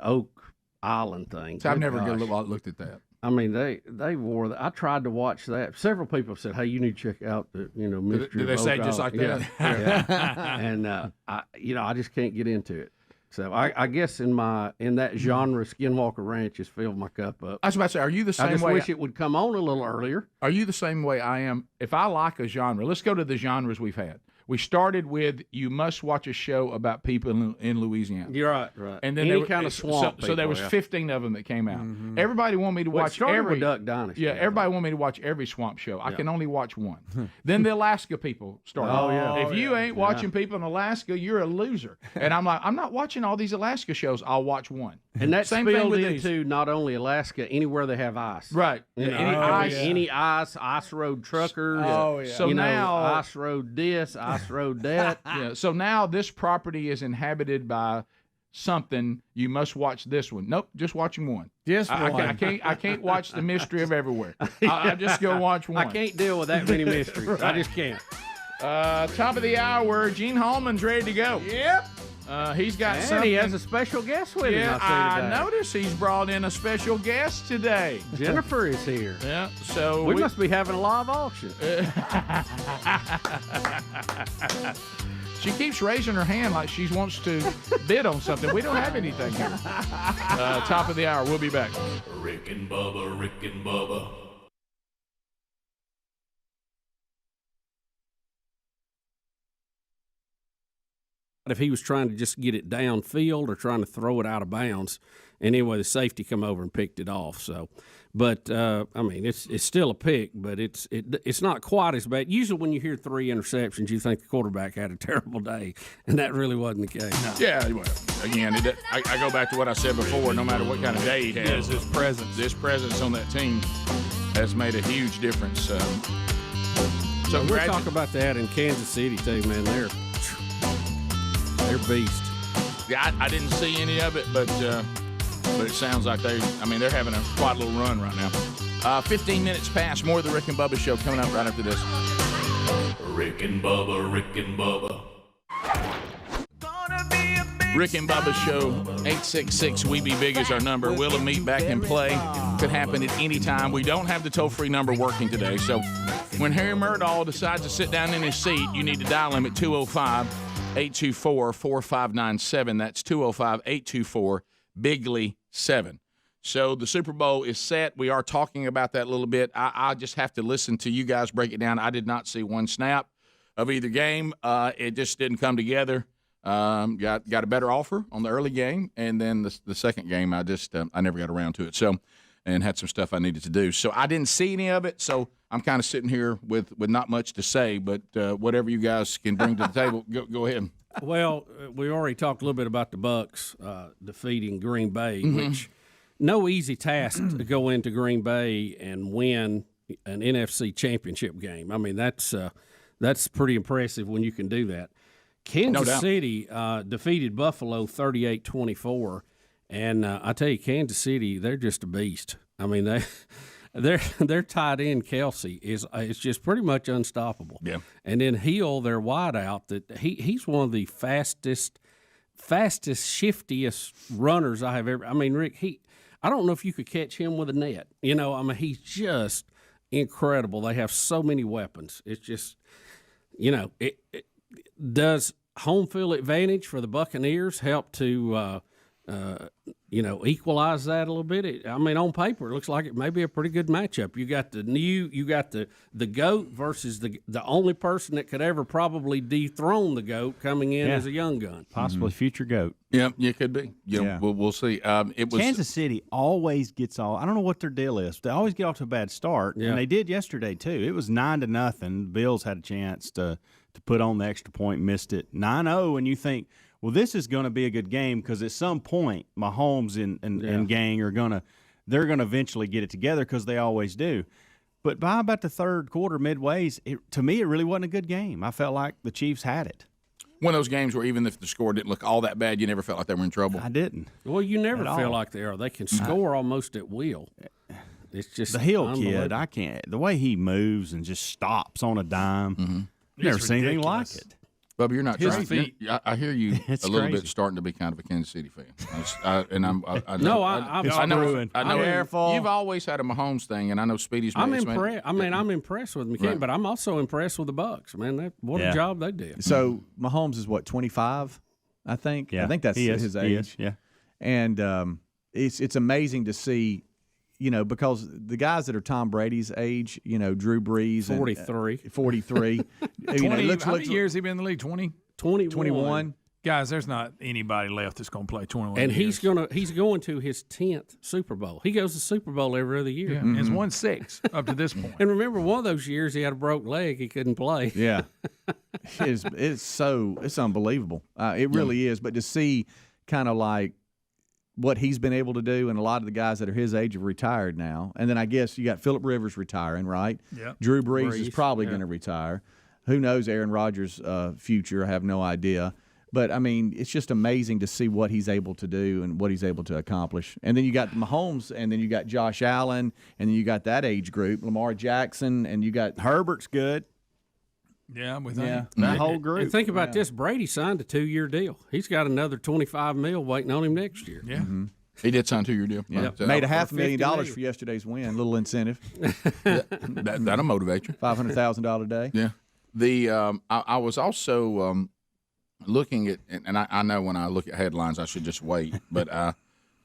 Oak Island thing. So I've never looked at that. I mean, they wore that. I tried to watch that. Several people said, "Hey, you need to check out the mystery." Did they say just like that? Yeah. And I just can't get into it. So I guess in that genre, Skinwalker Ranch has filled my cup up. I was about to say, are you the same way? I just wish it would come on a little earlier. Are you the same way I am? If I like a genre, let's go to the genres we've had. We started with you must watch a show about people in Louisiana. You're right. And then kind of swamp. So there was 15 of them that came out. Mm-hmm. Everybody wanted me to watch every Duck Dynasty. Yeah, everybody wanted me to watch every swamp show. I can only watch one. Then the Alaska people started. Oh yeah. If you ain't watching people in Alaska, you're a loser. And I'm like, I'm not watching all these Alaska shows. I'll watch one. And that Same spilled thing with into not only Alaska, anywhere they have ice. Right. Any ice road truckers. Oh yeah. So now ice road this, ice road that. Yeah. So now this property is inhabited by something. You must watch this one. Nope, just watching one. Just one. I can't watch the mystery of everywhere. I just go watch one. I can't deal with that many mysteries. I just can't. Top of the hour. Gene Halman's ready to go. Yep. He's got and something. he has a special guest with him. I noticed he's brought in a special guest today. Jennifer is here. Yeah, so we must be having a live auction. She keeps raising her hand like she wants to bid on something. We don't have anything here. Top of the hour. We'll be back. Rick and Bubba, Rick and Bubba. If he was trying to just get it downfield or trying to throw it out of bounds, and anyway, the safety come over and picked it off. So, but I mean, it's still a pick, but it's not quite as bad. Usually, when you hear 3 interceptions, you think the quarterback had a terrible day, and that really wasn't the case. No. Yeah, well, again, I go back to what I said before. No matter what kind of day he has, his presence on that team has made a huge difference. So we'll talk about that in Kansas City too, man. They're beast. Yeah, I didn't see any of it, but it sounds like they're having a quite little run right now. 15 minutes past, more of the Rick and Bubba show coming up right after this. Rick and Bubba, Rick and Bubba. Rick and Bubba show, 866-WE-BE-BIG is our number. Will and meet back in play. Could happen at any time. We don't have the toll-free number working today, so when Harry Murdahl decides to sit down in his seat, you need to dial him at 205-824-4597. That's 205-824-BIGLY-7. So the Super Bowl is set. We are talking about that a little bit. I just have to listen to you guys break it down. I did not see one snap of either game. It just didn't come together. Got a better offer on the early game, and then the second game, I never got around to it. So, and had some stuff I needed to do. So I didn't see any of it. So I'm kind of sitting here with not much to say. But whatever you guys can bring to the table, go ahead. Well, we already talked a little bit about the Bucs defeating Green Bay, which no easy task to go into Green Bay and win an NFC championship game. I mean, that's pretty impressive when you can do that. Kansas City defeated Buffalo 38-24, and I tell you, Kansas City, they're just a beast. I mean, their tight end Kelsey is just pretty much unstoppable. Yeah. And then Hill, their wideout, that he's one of the fastest, shiftiest runners I have ever. I mean, Rick, I don't know if you could catch him with a net. You know, I mean, he's just incredible. They have so many weapons. It's just, you know, it does home field advantage for the Buccaneers help to, equalize that a little bit? I mean, on paper, it looks like it may be a pretty good matchup. You got the GOAT versus the only person that could ever probably dethrone the GOAT coming in as a young gun. Possibly future GOAT. Yeah, it could be. We'll see. It was Kansas City always gets all. I don't know what their deal is. They always get off to a bad start, and they did yesterday too. It was 9-0. The Bills had a chance to put on the extra point, missed it. 9-0, and you think, well, this is going to be a good game because at some point Mahomes and gang they're gonna eventually get it together because they always do. But by about the third quarter, midways, to me, it really wasn't a good game. I felt like the Chiefs had it. One of those games where even if the score didn't look all that bad, you never felt like they were in trouble. I didn't. Well, you never feel like they are. They can score almost at will. It's just the Hill kid. I can't. The way he moves and just stops on a dime. Never seen anything like it. Bubba, you're not trying. feet. I hear you a little bit starting to be kind of a Kansas City fan. I know. I know. Careful. You've always had a Mahomes thing, and I know Speedy's. I'm impressed. I'm impressed with McKinnon, but I'm also impressed with the Bucs. Man, what a job they did. So Mahomes is what, 25? I think. Yeah. I think that's his age. Yeah. And it's amazing to see. You know, because the guys that are Tom Brady's age, you know, Drew Brees, 43. 43. 20, how many years has he been in the league? 20? 21. Guys, there's not anybody left that's going to play 21 and years. he's going to his 10th Super Bowl. He goes to Super Bowl every other year. Yeah, He's won 6 up to this point. And remember, one of those years he had a broke leg. He couldn't play. Yeah. It's unbelievable. It really is. But to see kind of like what he's been able to do, and a lot of the guys that are his age have retired now. And then I guess you got Phillip Rivers retiring, right? Yeah. Drew Brees is probably going to retire. Who knows Aaron Rodgers' future? I have no idea. But, I mean, it's just amazing to see what he's able to do and what he's able to accomplish. And then you got Mahomes, and then you got Josh Allen, and then you got that age group, Lamar Jackson, and you got Herbert's good. Yeah, I'm with that. That whole group. And think about this: Brady signed a 2-year deal. He's got another $25 million waiting on him next year. Yeah. Mm-hmm. He did sign a 2-year deal. Yeah. Right. Made $500,000 for yesterday's win. Little incentive. That'll motivate you. $500,000 a day. Yeah. I was also looking at, and I know when I look at headlines, I should just wait. But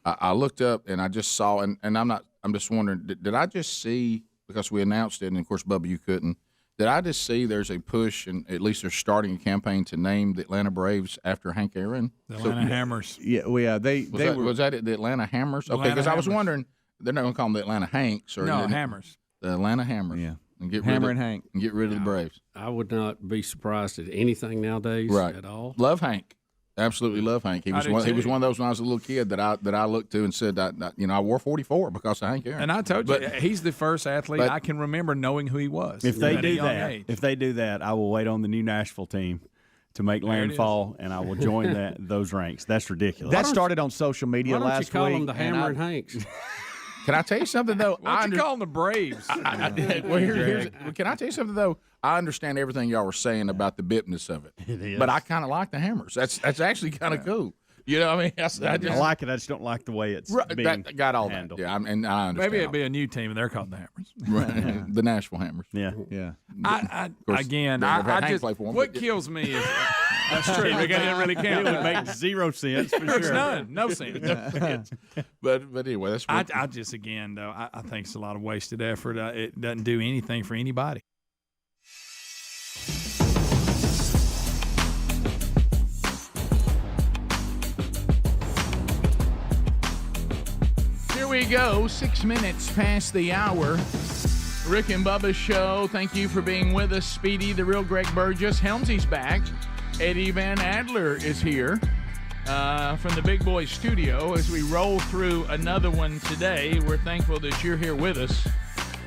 I looked up and I just saw, and I'm just wondering, did I just see, because we announced it, and of course, Bubba, you couldn't. Did I just see there's a push, and at least they're starting a campaign to name the Atlanta Braves after Hank Aaron? The Atlanta Hammers. Yeah, Was that it, the Atlanta Hammers? Okay, because I was wondering, they're not going to call them the Atlanta Hanks. Hammers. The Atlanta Hammers. Yeah. And get Hammer rid of, and Hank. And get rid of the Braves. I would not be surprised at anything nowadays at all. Love Hank. Absolutely love Hank. He was one of those when I was a little kid that I looked to and said, I wore 44 because of Hank Aaron. And I told you, he's the first athlete I can remember knowing who he was. If they do that, I will wait on the new Nashville team to make landfall, and I will join those ranks. That's ridiculous. That started on social media last week. Why don't you call them the Hammer and Hanks? Can I tell you something, though? Why don't you call them the Braves? Can I tell you something, though? I understand everything y'all were saying about the bipness of it. It is. But I kind of like the Hammers. That's actually kind of cool. You know what I mean? I like it. I just don't like the way it's being got all handled. that. Yeah, and I understand. Maybe it'd be a new team, and they're called the Hammers. Right. The Nashville Hammers. Yeah. What kills me is that's true. It didn't really count. It would make 0 sense for sure. None. No sense. But anyway, that's what I just I think it's a lot of wasted effort. It doesn't do anything for anybody. Here we go, 6 minutes past the hour. Rick and Bubba's show. Thank you for being with us. Speedy, the real Greg Burgess. Helmsy's back. Eddie Van Adler is here from the Big Boy Studio as we roll through another one today. We're thankful that you're here with us.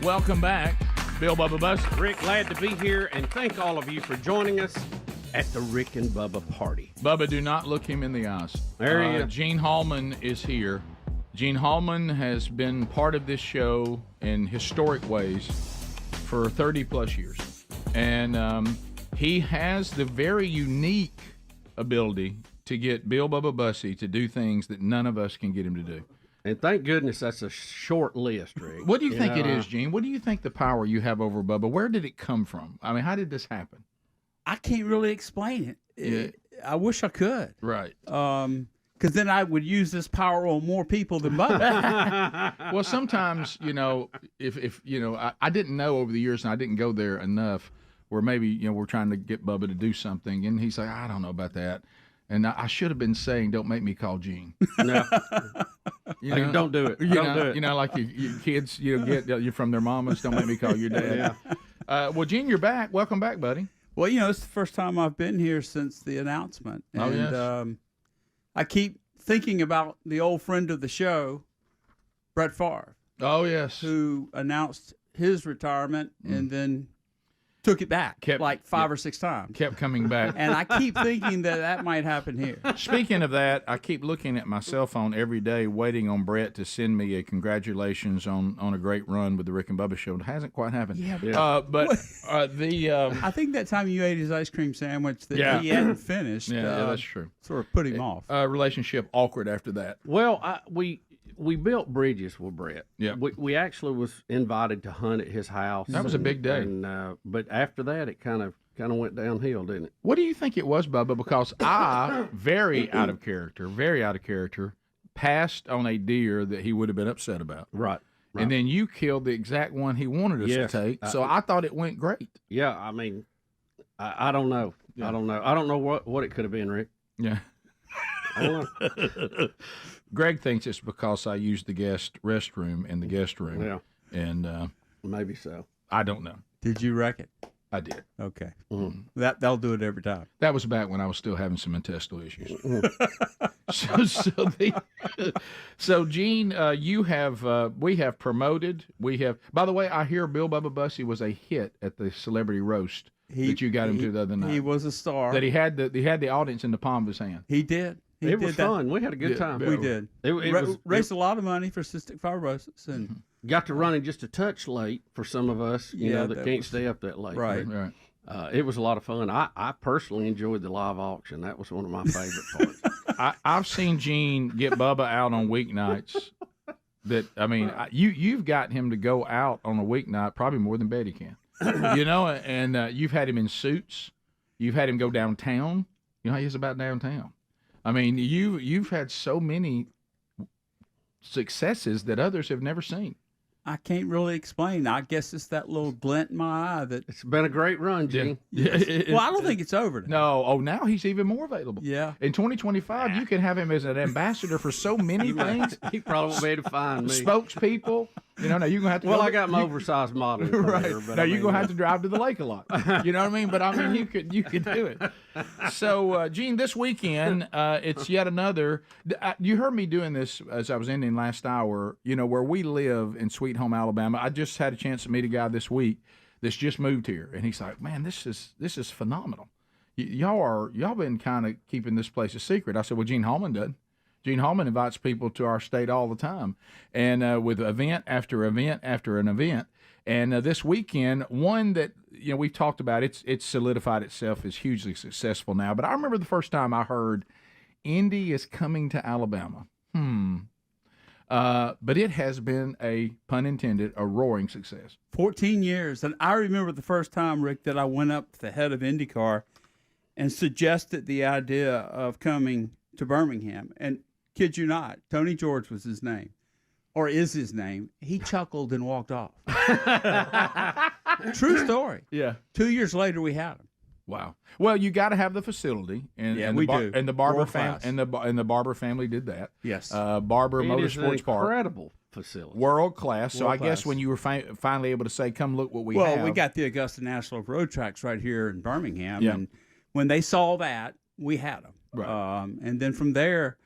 Welcome back, Bill Bubba Buster. Rick, glad to be here, and thank all of you for joining us at the Rick and Bubba party. Bubba, do not look him in the eyes. There he is. Gene Halman is here. Gene Halman has been part of this show in historic ways for 30-plus years. And he has the very unique ability to get Bill Bubba Bussey to do things that none of us can get him to do. And thank goodness that's a short list, Rick. What do you think it is, Gene? What do you think the power you have over Bubba? Where did it come from? I mean, how did this happen? I can't really explain it. I wish I could. Right. Because then I would use this power on more people than Bubba. Well, sometimes, if I didn't know over the years, and I didn't go there enough, where maybe, we're trying to get Bubba to do something, and he's like, I don't know about that. And I should have been saying, don't make me call Gene. No. Don't do it. Don't do it. Like your kids, you're from their mamas, don't make me call your dad. Yeah. Well, Gene, you're back. Welcome back, buddy. Well, it's the first time I've been here since the announcement. And, yes. I keep thinking about the old friend of the show, Brett Favre. Oh, yes. Who announced his retirement and then took it back like 5 or 6 times. Kept coming back. And I keep thinking that might happen here. Speaking of that, I keep looking at my cell phone every day waiting on Brett to send me a congratulations on a great run with the Rick and Bubba show. It hasn't quite happened. Yeah. But I think that time you ate his ice cream sandwich that he hadn't finished. Yeah, that's true. Sort of put him off. Relationship awkward after that. Well, we built bridges with Brett. Yeah. We actually was invited to hunt at his house. That was a big day. But after that, it kind of went downhill, didn't it? What do you think it was, Bubba? Because I, very out of character, passed on a deer that he would have been upset about. Right. And then you killed the exact one he wanted us to take. So I thought it went great. Yeah, I mean, I don't know. Yeah. I don't know what it could have been, Rick. Yeah. I don't know. Greg thinks it's because I used the guest restroom in the guest room. Yeah. And maybe so. I don't know. Did you wreck it? I did. Okay. Mm-hmm. That'll do it every time. That was back when I was still having some intestinal issues. So Gene, we have promoted. By the way, I hear Bill Bubba Bussey was a hit at the celebrity roast that you got him to the other night. He was a star. That he had the audience in the palm of his hand. He did. It was fun. We had a good time. We did. It raised a lot of money for cystic fibrosis and got to running just a touch late for some of us, that can't stay up that late. Right. It was a lot of fun. I personally enjoyed the live auction. That was one of my favorite parts. I've seen Gene get Bubba out on weeknights. You've got him to go out on a weeknight probably more than Betty can. And you've had him in suits. You've had him go downtown. You know how he is about downtown. I mean, you've had so many successes that others have never seen. I can't really explain. I guess it's that little glint in my eye that it's been a great run, Gene. Yeah. Well, I don't think it's over now. No. Oh, now he's even more available. Yeah. In 2025, you can have him as an ambassador for so many things. He probably won't be able to find me. Spokespeople. Now you're gonna have to. Well, I got my oversized model. Right. Here, but now you're gonna have to drive to the lake a lot. You know what I mean? But you could do it. So, Gene, this weekend, it's yet another. You heard me doing this as I was ending last hour. Where we live in Sweet Home, Alabama. I just had a chance to meet a guy this week that's just moved here, and he's like, "Man, this is phenomenal. Y'all been kind of keeping this place a secret." I said, "Well, Gene Halman doesn't. Gene Halman invites people to our state all the time, and with event after event after an event. And this weekend, one that we've talked about, it's solidified itself as hugely successful now. But I remember the first time I heard Indy is coming to Alabama. But it has been a, pun intended, a roaring success. 14 years, and I remember the first time, Rick, that I went up to the head of IndyCar and suggested the idea of coming to Birmingham, and kid you not, Tony George was his name, or is his name. He chuckled and walked off. True story. Yeah. 2 years later, we had him. Wow. Well, you got to have the facility, and we do. And the Barber family and the Barber family did that. Yes. Barber Motorsports Park. Incredible facility. World class. So I guess when you were finally able to say, "Come look what we have." Well, we got the Augusta National Road Tracks right here in Birmingham, Yeah. and when they saw that, we had them. Right. And then from there,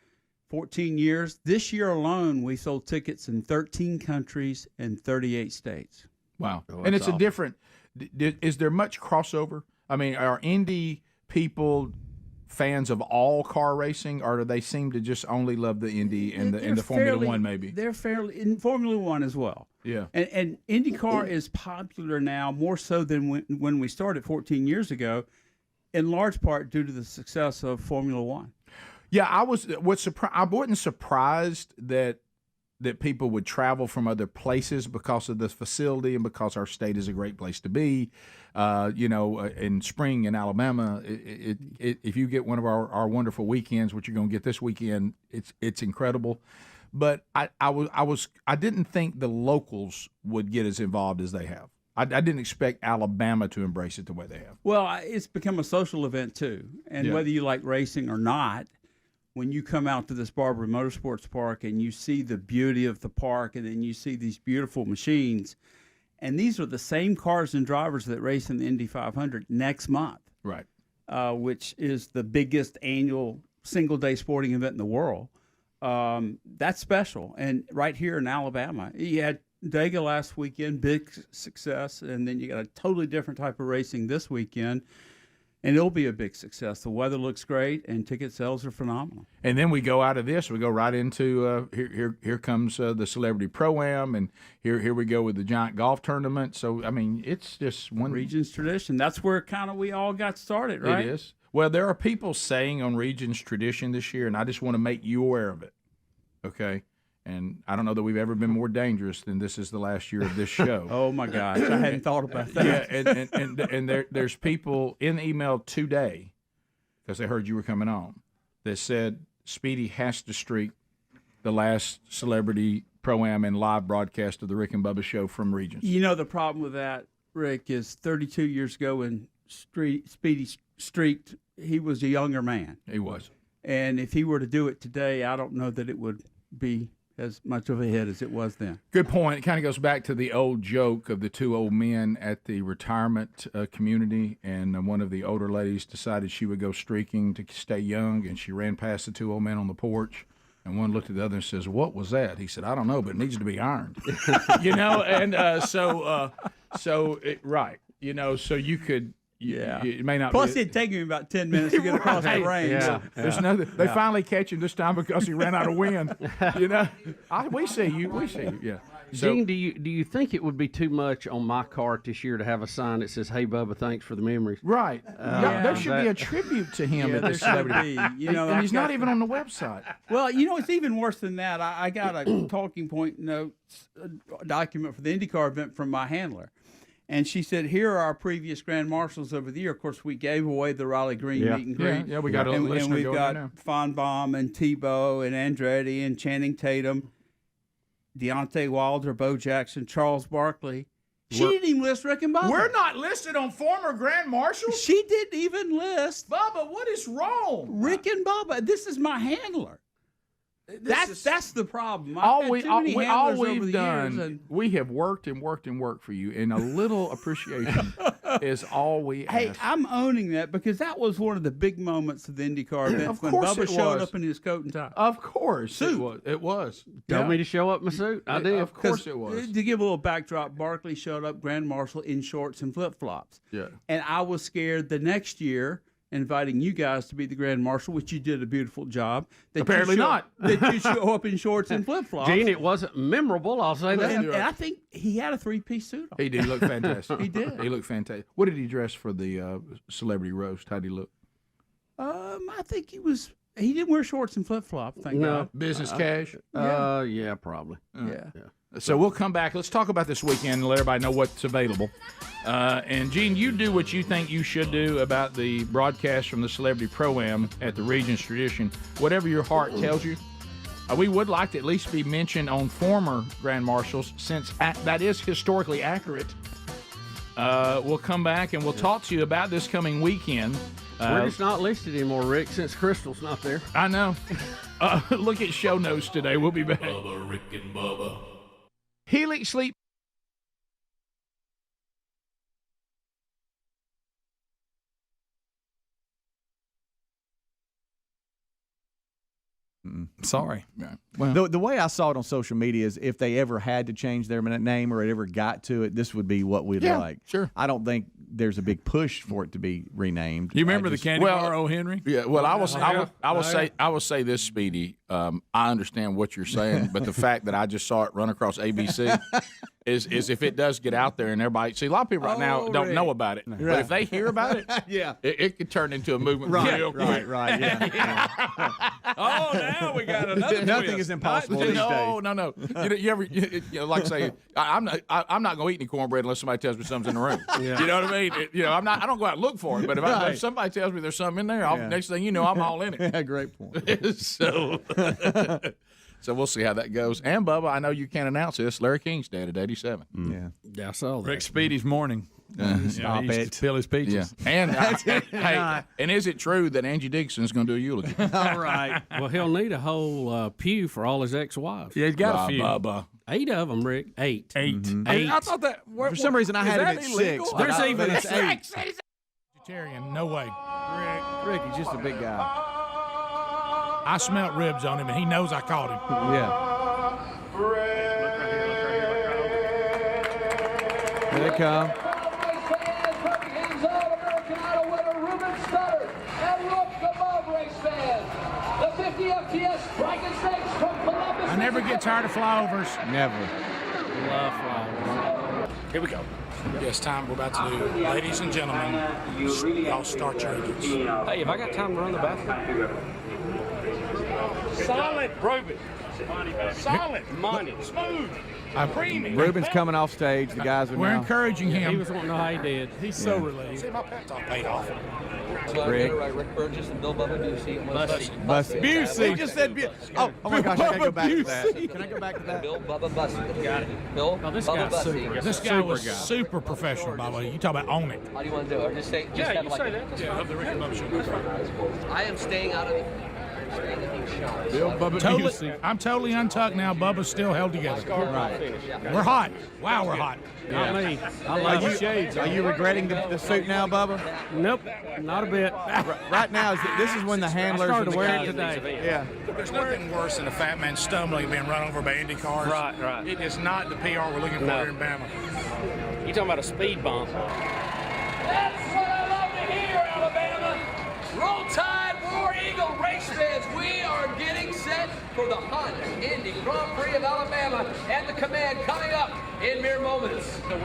14 years. This year alone, we sold tickets in 13 countries and 38 states. Wow. And it's a different. Is there much crossover? I mean, are Indy people fans of all car racing, or do they seem to just only love the Indy and the Formula One? Maybe they're fairly in Formula One as well. Yeah. And IndyCar is popular now more so than when we started 14 years ago, in large part due to the success of Formula One. Yeah, I wasn't surprised that people would travel from other places because of this facility and because our state is a great place to be. In spring in Alabama, if you get one of our wonderful weekends, which you're going to get this weekend, it's incredible. But I didn't think the locals would get as involved as they have. I didn't expect Alabama to embrace it the way they have. Well, it's become a social event too, and whether you like racing or not, when you come out to this Barber Motorsports Park and you see the beauty of the park, and then you see these beautiful machines, and these are the same cars and drivers that race in the Indy 500 next month, right? Which is the biggest annual single-day sporting event in the world. That's special. And right here in Alabama, you had Dega last weekend, big success, and then you got a totally different type of racing this weekend. And it'll be a big success. The weather looks great, and ticket sales are phenomenal. And then we go out of this, we go right into here comes the Celebrity Pro-Am, and here we go with the giant golf tournament. So I mean, it's just one Regions tradition. That's where kind of we all got started, right? It is. Well, there are people saying on Regions tradition this year, and I just want to make you aware of it. Okay. And I don't know that we've ever been more dangerous than this is the last year of this show. Oh my gosh, I hadn't thought about that. Yeah, and there's people in the email today, because they heard you were coming on, that said Speedy has to streak the last Celebrity Pro-Am and live broadcast of the Rick and Bubba show from Regions. You know the problem with that, Rick, is 32 years ago when Speedy streaked, he was a younger man. He was. And if he were to do it today, I don't know that it would be as much of a hit as it was then. Good point. It kind of goes back to the old joke of the two old men at the retirement community, and one of the older ladies decided she would go streaking to stay young, and she ran past the two old men on the porch, and one looked at the other and says, "What was that?" He said, "I don't know, but it needs to be ironed." Right. So you could. Yeah. It may not. Plus, it'd take him about 10 minutes to get across the range. Yeah. There's nothing. They finally catch him this time because he ran out of wind. We see you. We see you. Yeah. Gene, do you think it would be too much on my cart this year to have a sign that says, "Hey, Bubba, thanks for the memories"? Right. There should be a tribute to him at the celebrity. And he's not even on the website. Well, it's even worse than that. I got a talking point notes document for the IndyCar event from my handler. And she said, here are our previous Grand Marshals over the year. Of course, we gave away the Raleigh Green meet and greet. Yeah, we got a listener and we've going got now. Fonbaum and Tebow and Andretti and Channing Tatum, Deontay Wilder, Bo Jackson, Charles Barkley. She didn't even list Rick and Bubba. We're not listed on former Grand Marshals? She didn't even list Bubba, what is wrong? Rick and Bubba. This is my handler. That's the problem. All we've done, we have worked and worked and worked for you, and a little appreciation is all we ask. Hey, I'm owning that because that was one of the big moments of the IndyCar event when Bubba showed up in his coat and tie. Of course, it was. Told me to show up in my suit. I did. Of course it was. To give a little backdrop, Barkley showed up Grand Marshal in shorts and flip-flops. Yeah. And I was scared the next year, inviting you guys to be the Grand Marshal, which you did a beautiful job. Apparently not. That you show up in shorts and flip-flops. Gene, it wasn't memorable, I'll say that. And I think he had a three-piece suit on. He did look fantastic. He did. He looked fantastic. What did he dress for the celebrity roast? How did he look? I think he didn't wear shorts and flip-flops, thank God. Business cash? Yeah, probably. Yeah. So we'll come back. Let's talk about this weekend and let everybody know what's available. And, Gene, you do what you think you should do about the broadcast from the Celebrity Pro-Am at the Regents Tradition. Whatever your heart tells you. We would like to at least be mentioned on former Grand Marshals, since that is historically accurate. We'll come back and we'll talk to you about this coming weekend. We're just not listed anymore, Rick, since Crystal's not there. I know. Look at show notes today. We'll be back. Bubba, Rick and Bubba. Helix Sleep. Sorry. Well, the way I saw it on social media is if they ever had to change their name or it ever got to it, this would be what we'd like. Sure. I don't think there's a big push for it to be renamed. You remember the candy bar, O. Henry? Yeah. Well, I will say this, Speedy. I understand what you're saying, but the fact that I just saw it run across ABC is if it does get out there and everybody see, a lot of people right now don't know about it, but if they hear about it, it could turn into a movement real quick. Right. Yeah. Oh, now we got another. Nothing is impossible these days. No. You ever like say I'm not going to eat any cornbread unless somebody tells me something's in the room. Yeah. You know what I mean? I don't go out and look for it, but if somebody tells me there's something in there, next thing you know, I'm all in it. Yeah, great point. So we'll see how that goes. And Bubba, I know you can't announce this. Larry King's dead at 87. Yeah, I saw that. Rick Speedy's morning. Stop he used it. to peel his peaches. Yeah. And and is it true that Angie Dixon's going to do a eulogy? All right. Well, he'll need a whole pew for all his ex-wives. Yeah, he's got a few. Bubba. 8 of them, Rick. 8. 8. Mm-hmm. 8. I thought that For some reason, I had him at 6. There's even it's 8. Vegetarian. No way. Rick, he's just a big guy. I smelt ribs on him, and he knows I caught him. Yeah. Here they come. I never get tired of flyovers. Never. Love flowers. Here we go. Yes, time we're about to do. Ladies and gentlemen, y'all start your engines. Hey, have I got time to run the bathroom? Solid, Ruben. Solid, money, smooth, creamy. Ruben's coming off stage. The guys are We're now. encouraging him. He was wanting to know how he did. He's so relieved. See, my pep talk paid off. Rick. Rick Burgess and Bill Bubba Busey. Bussy. Busey. He just said Busey. Oh my gosh, I gotta go back to that. Can I go back to that? Bill Bubba Busey. Got it. Bill Oh, this Bubba guy's Busey. super. This guy was super professional, by the way. You talk about own it. How do you want to do it? Or just say, just have you like say that. That's Yeah, of the Rick and Bubba show. I am staying out of the shot. Bill Bubba Busey. I'm totally untucked now. Bubba's still held together. We're hot. Wow, we're hot. Not me. I like the shades. Are you regretting the suit now, Bubba? Nope, not a bit. Right now, this is when the handlers. I started and the wearing it guys- today. Yeah. There's nothing worse than a fat man stumbling and being run over by Indy cars. Right. It is not the PR we're looking for No. here in Bama. You talking about a speed bump? That's what I love to hear, Alabama. Roll Tide, War Eagle race fans. We are getting set for the Hunt Indy Grand Prix of Alabama and the command coming up in mere moments. All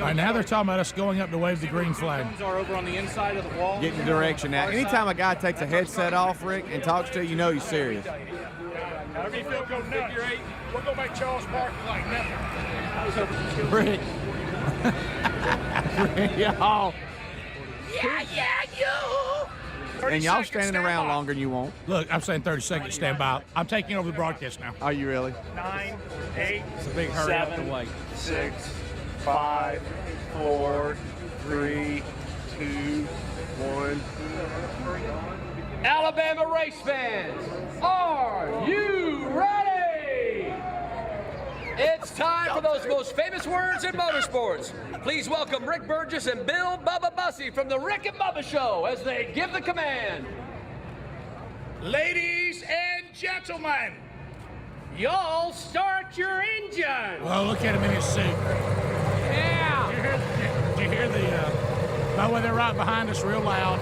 right, now they're talking about us going up to wave the green flag. Are over on the inside of the wall. Getting direction now. Anytime a guy takes a headset off, Rick, and talks to you, you know he's serious. However you feel, go nuts. We'll go back Charles Park like nothing. Rick. Y'all. Yeah, you! And y'all standing around longer than you want. Look, I'm saying 30 seconds, stand by. I'm taking over the broadcast now. Are you really? 9, 8, It's a big hurry up to wait. 6, 5, 4, 3, 2, 1. Alabama race fans, are you ready? It's time for those most famous words in motorsports. Please welcome Rick Burgess and Bill Bubba Bussey from the Rick and Bubba Show as they give the command. Ladies and gentlemen, Y'all start your engine. well, look at him in his suit. Yeah. Did you hear the, by the way, they're right behind us real loud.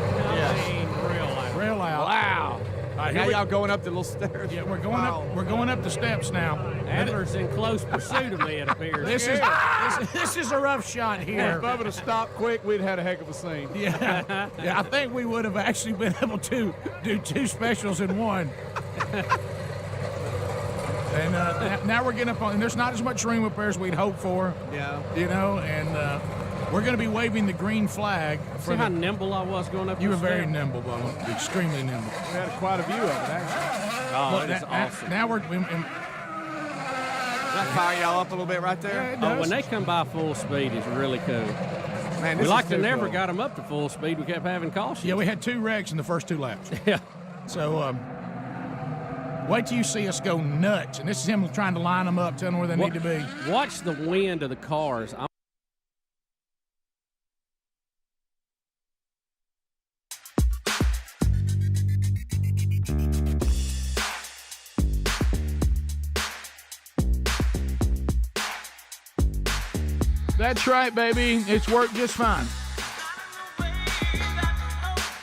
Real loud. Wow. All right, Now here y'all going up the little stairs. Yeah, we're going up the steps now. Adler's in close pursuit of me, it appears. This is a rough shot here. If Bubba to stop quick, we'd had a heck of a scene. Yeah, I think we would have actually been able to do two specials in one. And now we're getting up on, and there's not as much room up there as we'd hoped for. Yeah. You know, and we're going to be waving the green flag. See how nimble I was going up You were the very stairs? nimble, Bubba. Extremely nimble. We had quite a view of it, actually. Oh, Look, it is awesome. Now we're. Does that fire y'all up a little bit right there? Oh, when they come by full speed, it's really cool. Man, We this like is to too never cool. got them up to full speed. We kept having cautions. Yeah, we had 2 wrecks in the first 2 laps. Yeah. So wait till you see us go nuts. And this is him trying to line them up, telling them where they need to be. Watch the wind of the cars. That's right, baby. It's worked just fine.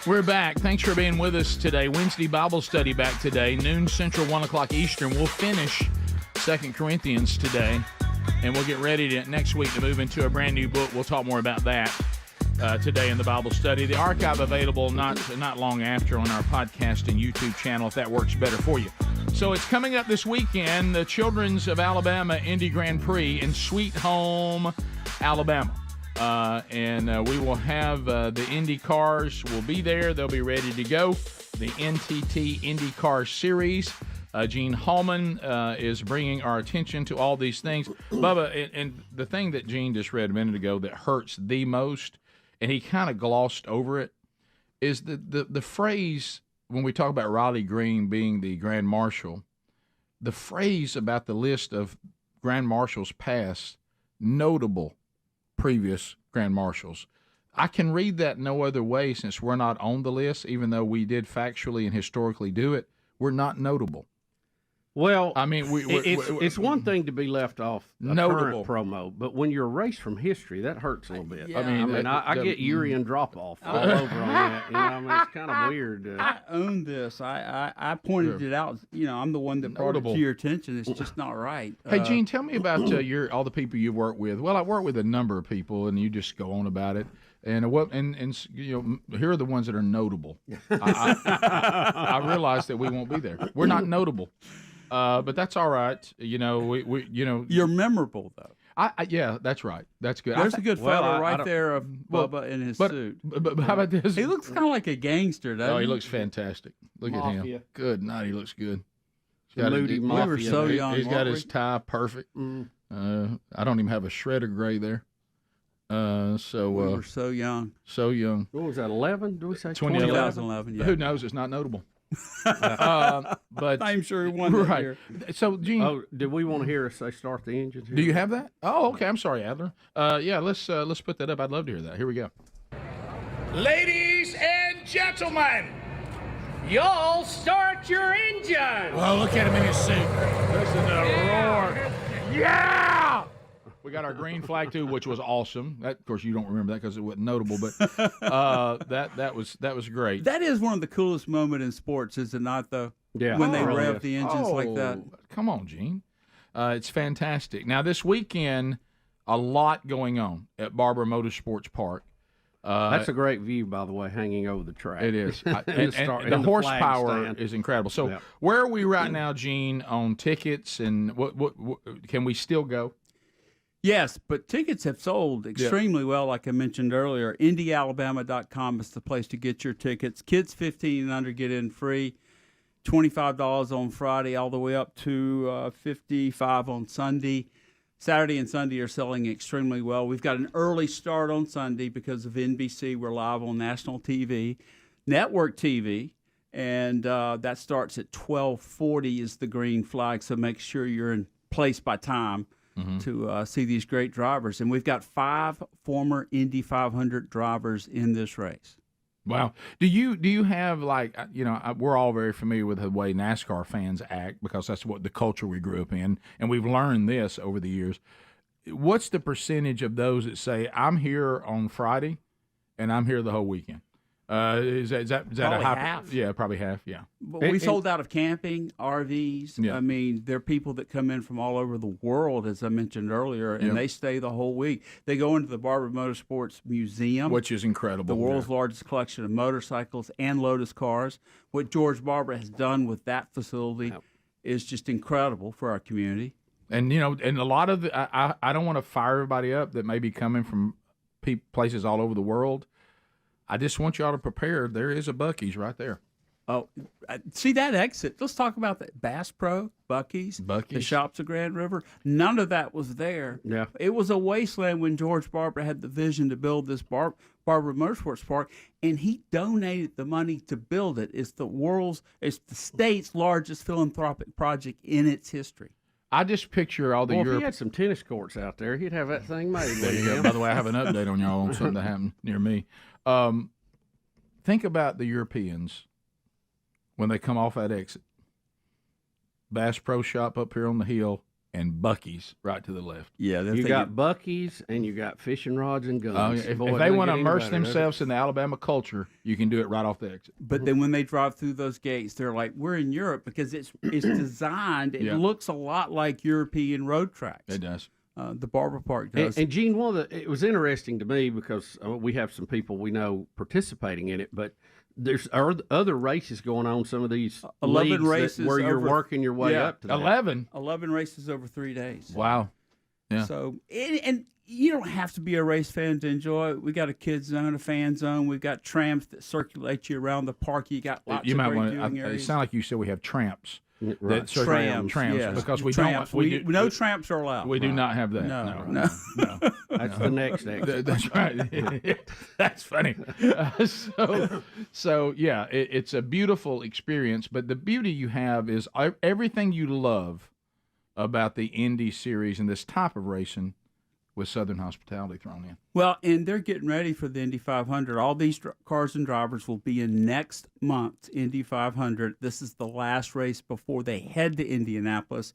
We're back. Thanks for being with us today. Wednesday Bible study back today, noon Central, 1 o'clock Eastern. We'll finish 2 Corinthians today, and we'll get ready to next week to move into a brand new book. We'll talk more about that today in the Bible study. The archive available not long after on our podcast and YouTube channel if that works better for you. So it's coming up this weekend, the Children's of Alabama Indy Grand Prix in Sweet Home, Alabama. And we will have the Indy cars will be there. They'll be ready to go. The NTT Indy Car Series. Gene Halman is bringing our attention to all these things. Bubba, and the thing that Gene just read a minute ago that hurts the most, and he kind of glossed over it, is the phrase when we talk about Riley Green being the Grand Marshal, the phrase about the list of Grand Marshals past, notable previous Grand Marshals. I can read that no other way since we're not on the list, even though we did factually and historically do it. We're not notable. Well, I mean, it's one thing to be left off a Notable. current promo, but when you're erased from history, that hurts a little bit. Yeah. I get Urian drop-off all over on that. You know, I mean, it's kind of weird. I own this. I pointed it out. You know, I'm the one that brought it Notable. to your attention. It's just not right. Hey, Gene, tell me about all the people you've worked with. Well, I've worked with a number of people, and you just go on about it. And you know, here are the ones that are notable. I realize that we won't be there. We're not notable, but that's all right. You know, we You're memorable though. Yeah, that's right. That's good. There's a good photo right there of Bubba in his suit. But how about this? He looks kind of like a gangster, doesn't he? Oh, he looks fantastic. Look at him. Mafia. Good night. He looks good. Moody Mafia. We were so young, He's got weren't his we? tie perfect. I don't even have a shred of gray there. We were so young. So young. What was that, 11? Do we say 2011, yeah. Who knows? It's not notable. But I'm sure he won that right. year. So, Gene, Oh, did we want to hear us say start the engines? do you have that? Oh, okay. I'm sorry, Adler. Yeah, let's put that up. I'd love to hear that. Here we go. Ladies and gentlemen, Y'all start your engine. well, look at him in his suit. Listen to the roar. Yeah! We got our green flag too, which was awesome. That, of course, you don't remember that because it wasn't notable, but that was great. That is one of the coolest moments in sports, is it not? Though when they rev the engines like that. Come on, Gene. It's fantastic. Now, this weekend, a lot going on at Barber Motorsports Park. That's a great view, by the way, hanging over the track. It is. and the horsepower is incredible. So where are we right now, Gene, on tickets, and what can we still go? Yes, but tickets have sold extremely well, like I mentioned earlier. IndyAlabama.com is the place to get your tickets. Kids 15 and under get in free. $25 on Friday, all the way up to $55 on Sunday. Saturday and Sunday are selling extremely well. We've got an early start on Sunday because of NBC. We're live on national TV, network TV, and that starts at 12:40 is the green flag, so make sure you're in place by time to see these great drivers. And we've got 5 former Indy 500 drivers in this race. Wow. Do you have, like, we're all very familiar with the way NASCAR fans act because that's what the culture we grew up in, and we've learned this over the years. What's the percentage of those that say, I'm here on Friday and I'm here the whole weekend? Is that probably a high? Half. Yeah, probably half. Yeah. But we sold out of camping, RVs. Yeah. I mean, there are people that come in from all over the world, as I mentioned earlier, and they stay the whole week. They go into the Barber Motorsports Museum, which is incredible. The world's largest collection of motorcycles and Lotus cars. What George Barber has done with that facility is just incredible for our community. And and a lot of I don't want to fire everybody up that may be coming from places all over the world. I just want y'all to prepare. There is a Buc-ee's right there. Oh, see that exit. Let's talk about that. Bass Pro, Buc-ee's, the shops of Grand River. None of that was there. Yeah. It was a wasteland when George Barber had the vision to build this Barber Motorsports Park, and he donated the money to build it. It's the state's largest philanthropic project in its history. I just picture all the If he had some tennis courts out there, he'd have that thing made. There you go. By the way, I have an update on y'all on something that happened near me. Think about the Europeans when they come off that exit. Bass Pro Shop up here on the hill and Buc-ee's right to the left. Yeah, you got Buc-ee's and you got fishing rods and guns. Oh, yeah. If they want to immerse themselves in the Alabama culture, you can do it right off the exit. But then when they drive through those gates, they're like, we're in Europe because it's designed. It looks a lot like European road tracks. It does. The Barber Park does. And Gene, it was interesting to me because we have some people we know participating in it, but there's other races going on. Some of these 11 races where you're working your way up to that. 11 races over 3 days. Wow. Yeah. So and you don't have to be a race fan to enjoy it. We got a kids zone, a fan zone. We've got tramps that circulate you around the park. You got lots of great viewing areas. It sounds like you said we have tramps. Right. Trams, yes. Because we tramps. don't. No tramps are allowed. We do not have that. No. That's the next exit. That's right. That's funny. So yeah, it's a beautiful experience. But the beauty you have is everything you love about the Indy Series and this type of racing with Southern hospitality thrown in. Well, and they're getting ready for the Indy 500. All these cars and drivers will be in next month's Indy 500. This is the last race before they head to Indianapolis.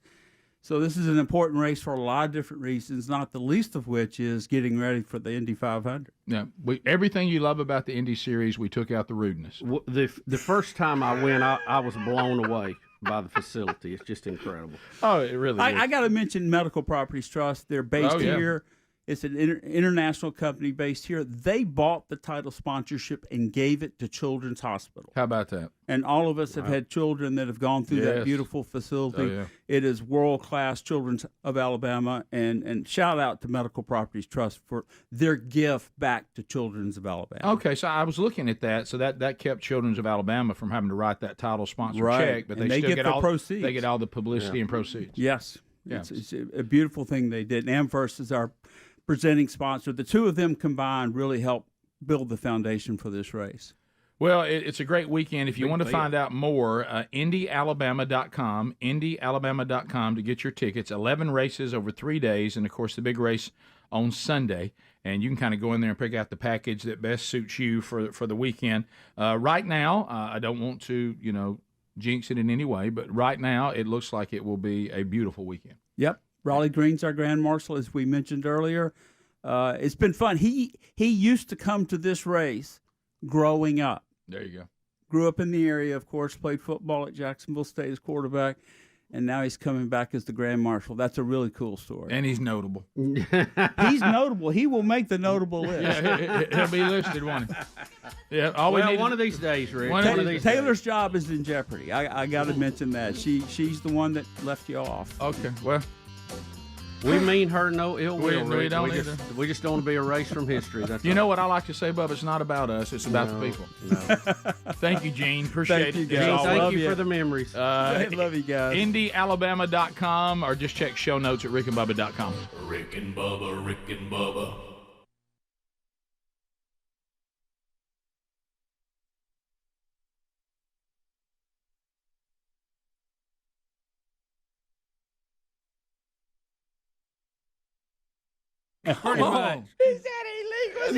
So this is an important race for a lot of different reasons, not the least of which is getting ready for the Indy 500. Yeah, everything you love about the Indy Series, we took out the rudeness. The first time I went, I was blown away by the facility. It's just incredible. Oh, it really is. I got to mention Medical Properties Trust. They're based here. It's an international company based here. They bought the title sponsorship and gave it to Children's Hospital. How about that? And all of us have had children that have gone through that beautiful facility. Oh, yeah. It is world-class Children's of Alabama. And shout out to Medical Properties Trust for their gift back to Children's of Alabama. Okay, so I was looking at that. So that kept Children's of Alabama from having to write that title sponsor check. But and they still get the proceeds. They get all the publicity and proceeds. Yes. Yeah. It's a beautiful thing they did. And Amherst is our presenting sponsor. The two of them combined really helped build the foundation for this race. Well, it's a great weekend. If you want to find out more, IndyAlabama.com, IndyAlabama.com to get your tickets. 11 races over 3 days, and, of course, the big race on Sunday. And you can kind of go in there and pick out the package that best suits you for the weekend. Right now, I don't want to, jinx it in any way, but right now it looks like it will be a beautiful weekend. Yep. Raleigh Green's our Grand Marshal, as we mentioned earlier. It's been fun. He used to come to this race growing up. There you go. grew up in the area, of course, played football at Jacksonville State as quarterback, and now he's coming back as the Grand Marshal. That's a really cool story. And he's notable. He's notable. He will make the notable list. Yeah, he'll be listed, won't he? Yeah, one of these days, Rick. Taylor's job is in jeopardy. I got to mention that. She's the one that left you off. Okay, well. We mean her no ill will, we Rick. don't We just don't want to be erased from history. That's you know what I like to say, Bubba? It's not about us. It's about the people. No. Thank you, Gene. Appreciate Thank it. you, guys. Thank you for the memories. I love you guys. IndyAlabama.com or just check show notes at rickandbubba.com. Rick and Bubba, Rick and Bubba. Pretty much. Is that illegal? I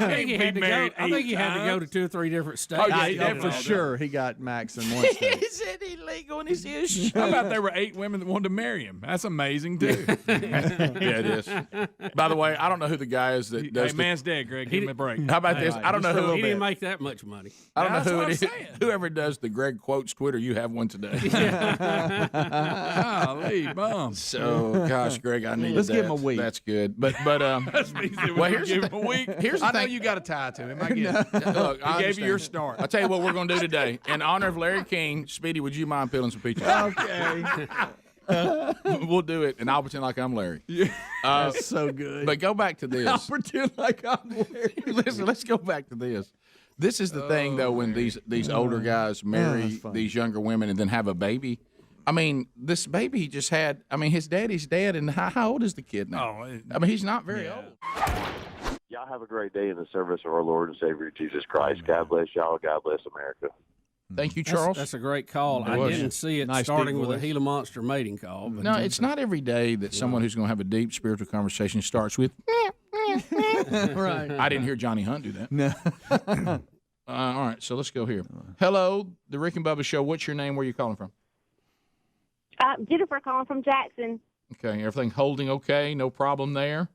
think he had to go. I think he had to go to 2 or 3 different states. Oh, yeah, for sure. He got max in one state. Is it illegal in his issue? How about there were 8 women that wanted to marry him? That's amazing, too. Yeah, it is. By the way, I don't know who the guy is that does man's dead, Greg. Give him a break. How about this? I don't know who. He didn't make that much money. I don't know That's who what it is. I'm saying. Whoever does the Greg Quotes Twitter, you have one today. Golly, bum. So, gosh, Greg, I need Let's that. give him a week. That's good. But well, here's the a week. Here's the I know thing. you got a tie to him. I get it. Look, He I gave you your understand. start. I'll tell you what we're going to do today. In honor of Larry King, Speedy, would you mind peeling some peaches? Okay. We'll do it, and I'll pretend like I'm Larry. That's so good. But go back to this. I'll pretend like I'm Larry. Listen, let's go back to this. This is the thing, though, when these older guys marry these younger women and then have a baby. I mean, this baby he just had, I mean, his daddy's dead, and how old is the kid now? I mean, he's not very old. Y'all have a great day in the service of our Lord and Savior Jesus Christ. God bless y'all. God bless America. Thank you, Charles. That's a great call. It I was. Didn't see it Nice starting deep with a voice. Gila Monster mating call. But No, it's not every day that someone who's going to have a deep spiritual conversation starts with, Right. I didn't hear Johnny Hunt do that. No. All right, so let's go here. Hello, the Rick and Bubba Show. What's your name? Where are you calling from? Jennifer calling from Jackson. Okay, everything holding okay? No problem there?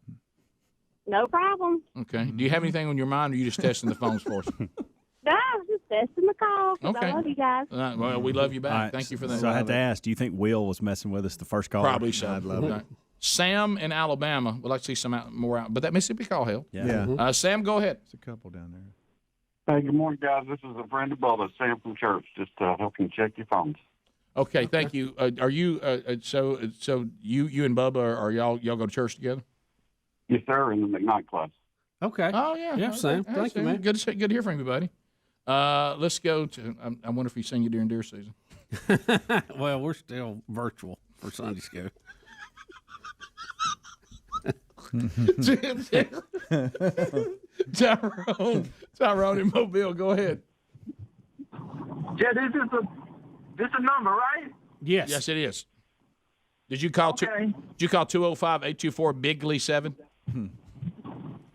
No problem. Okay. Do you have anything on your mind, or are you just testing the phones for us? No, I was just testing the call because Okay. I love you guys. Well, we love you back. All right, Thank you for that. So I had to ask, do you think Will was messing with us the first call? Probably so. I'd love it. Right. Sam in Alabama. We'd like to see some more out, but that Mississippi call held. Yeah. Sam, go ahead. There's a couple down there. Hey, good morning, guys. This is a friend of Bubba, Sam from church, just helping check your phones. Okay, thank you. Are you so you and Bubba are y'all go to church together? Yes, sir, in the McKnight class. Okay. Oh yeah. Yeah, Okay. Sam. Thank you, man. Good to hear from you, buddy. Let's go to. I wonder if he's seen you during deer season. Well, we're still virtual for Sunday school. Tyrone in Mobile, go ahead. Yeah, this a number, right? Yes. Yes, it is. Did you call? Did you call 205-824-BIGLY-7?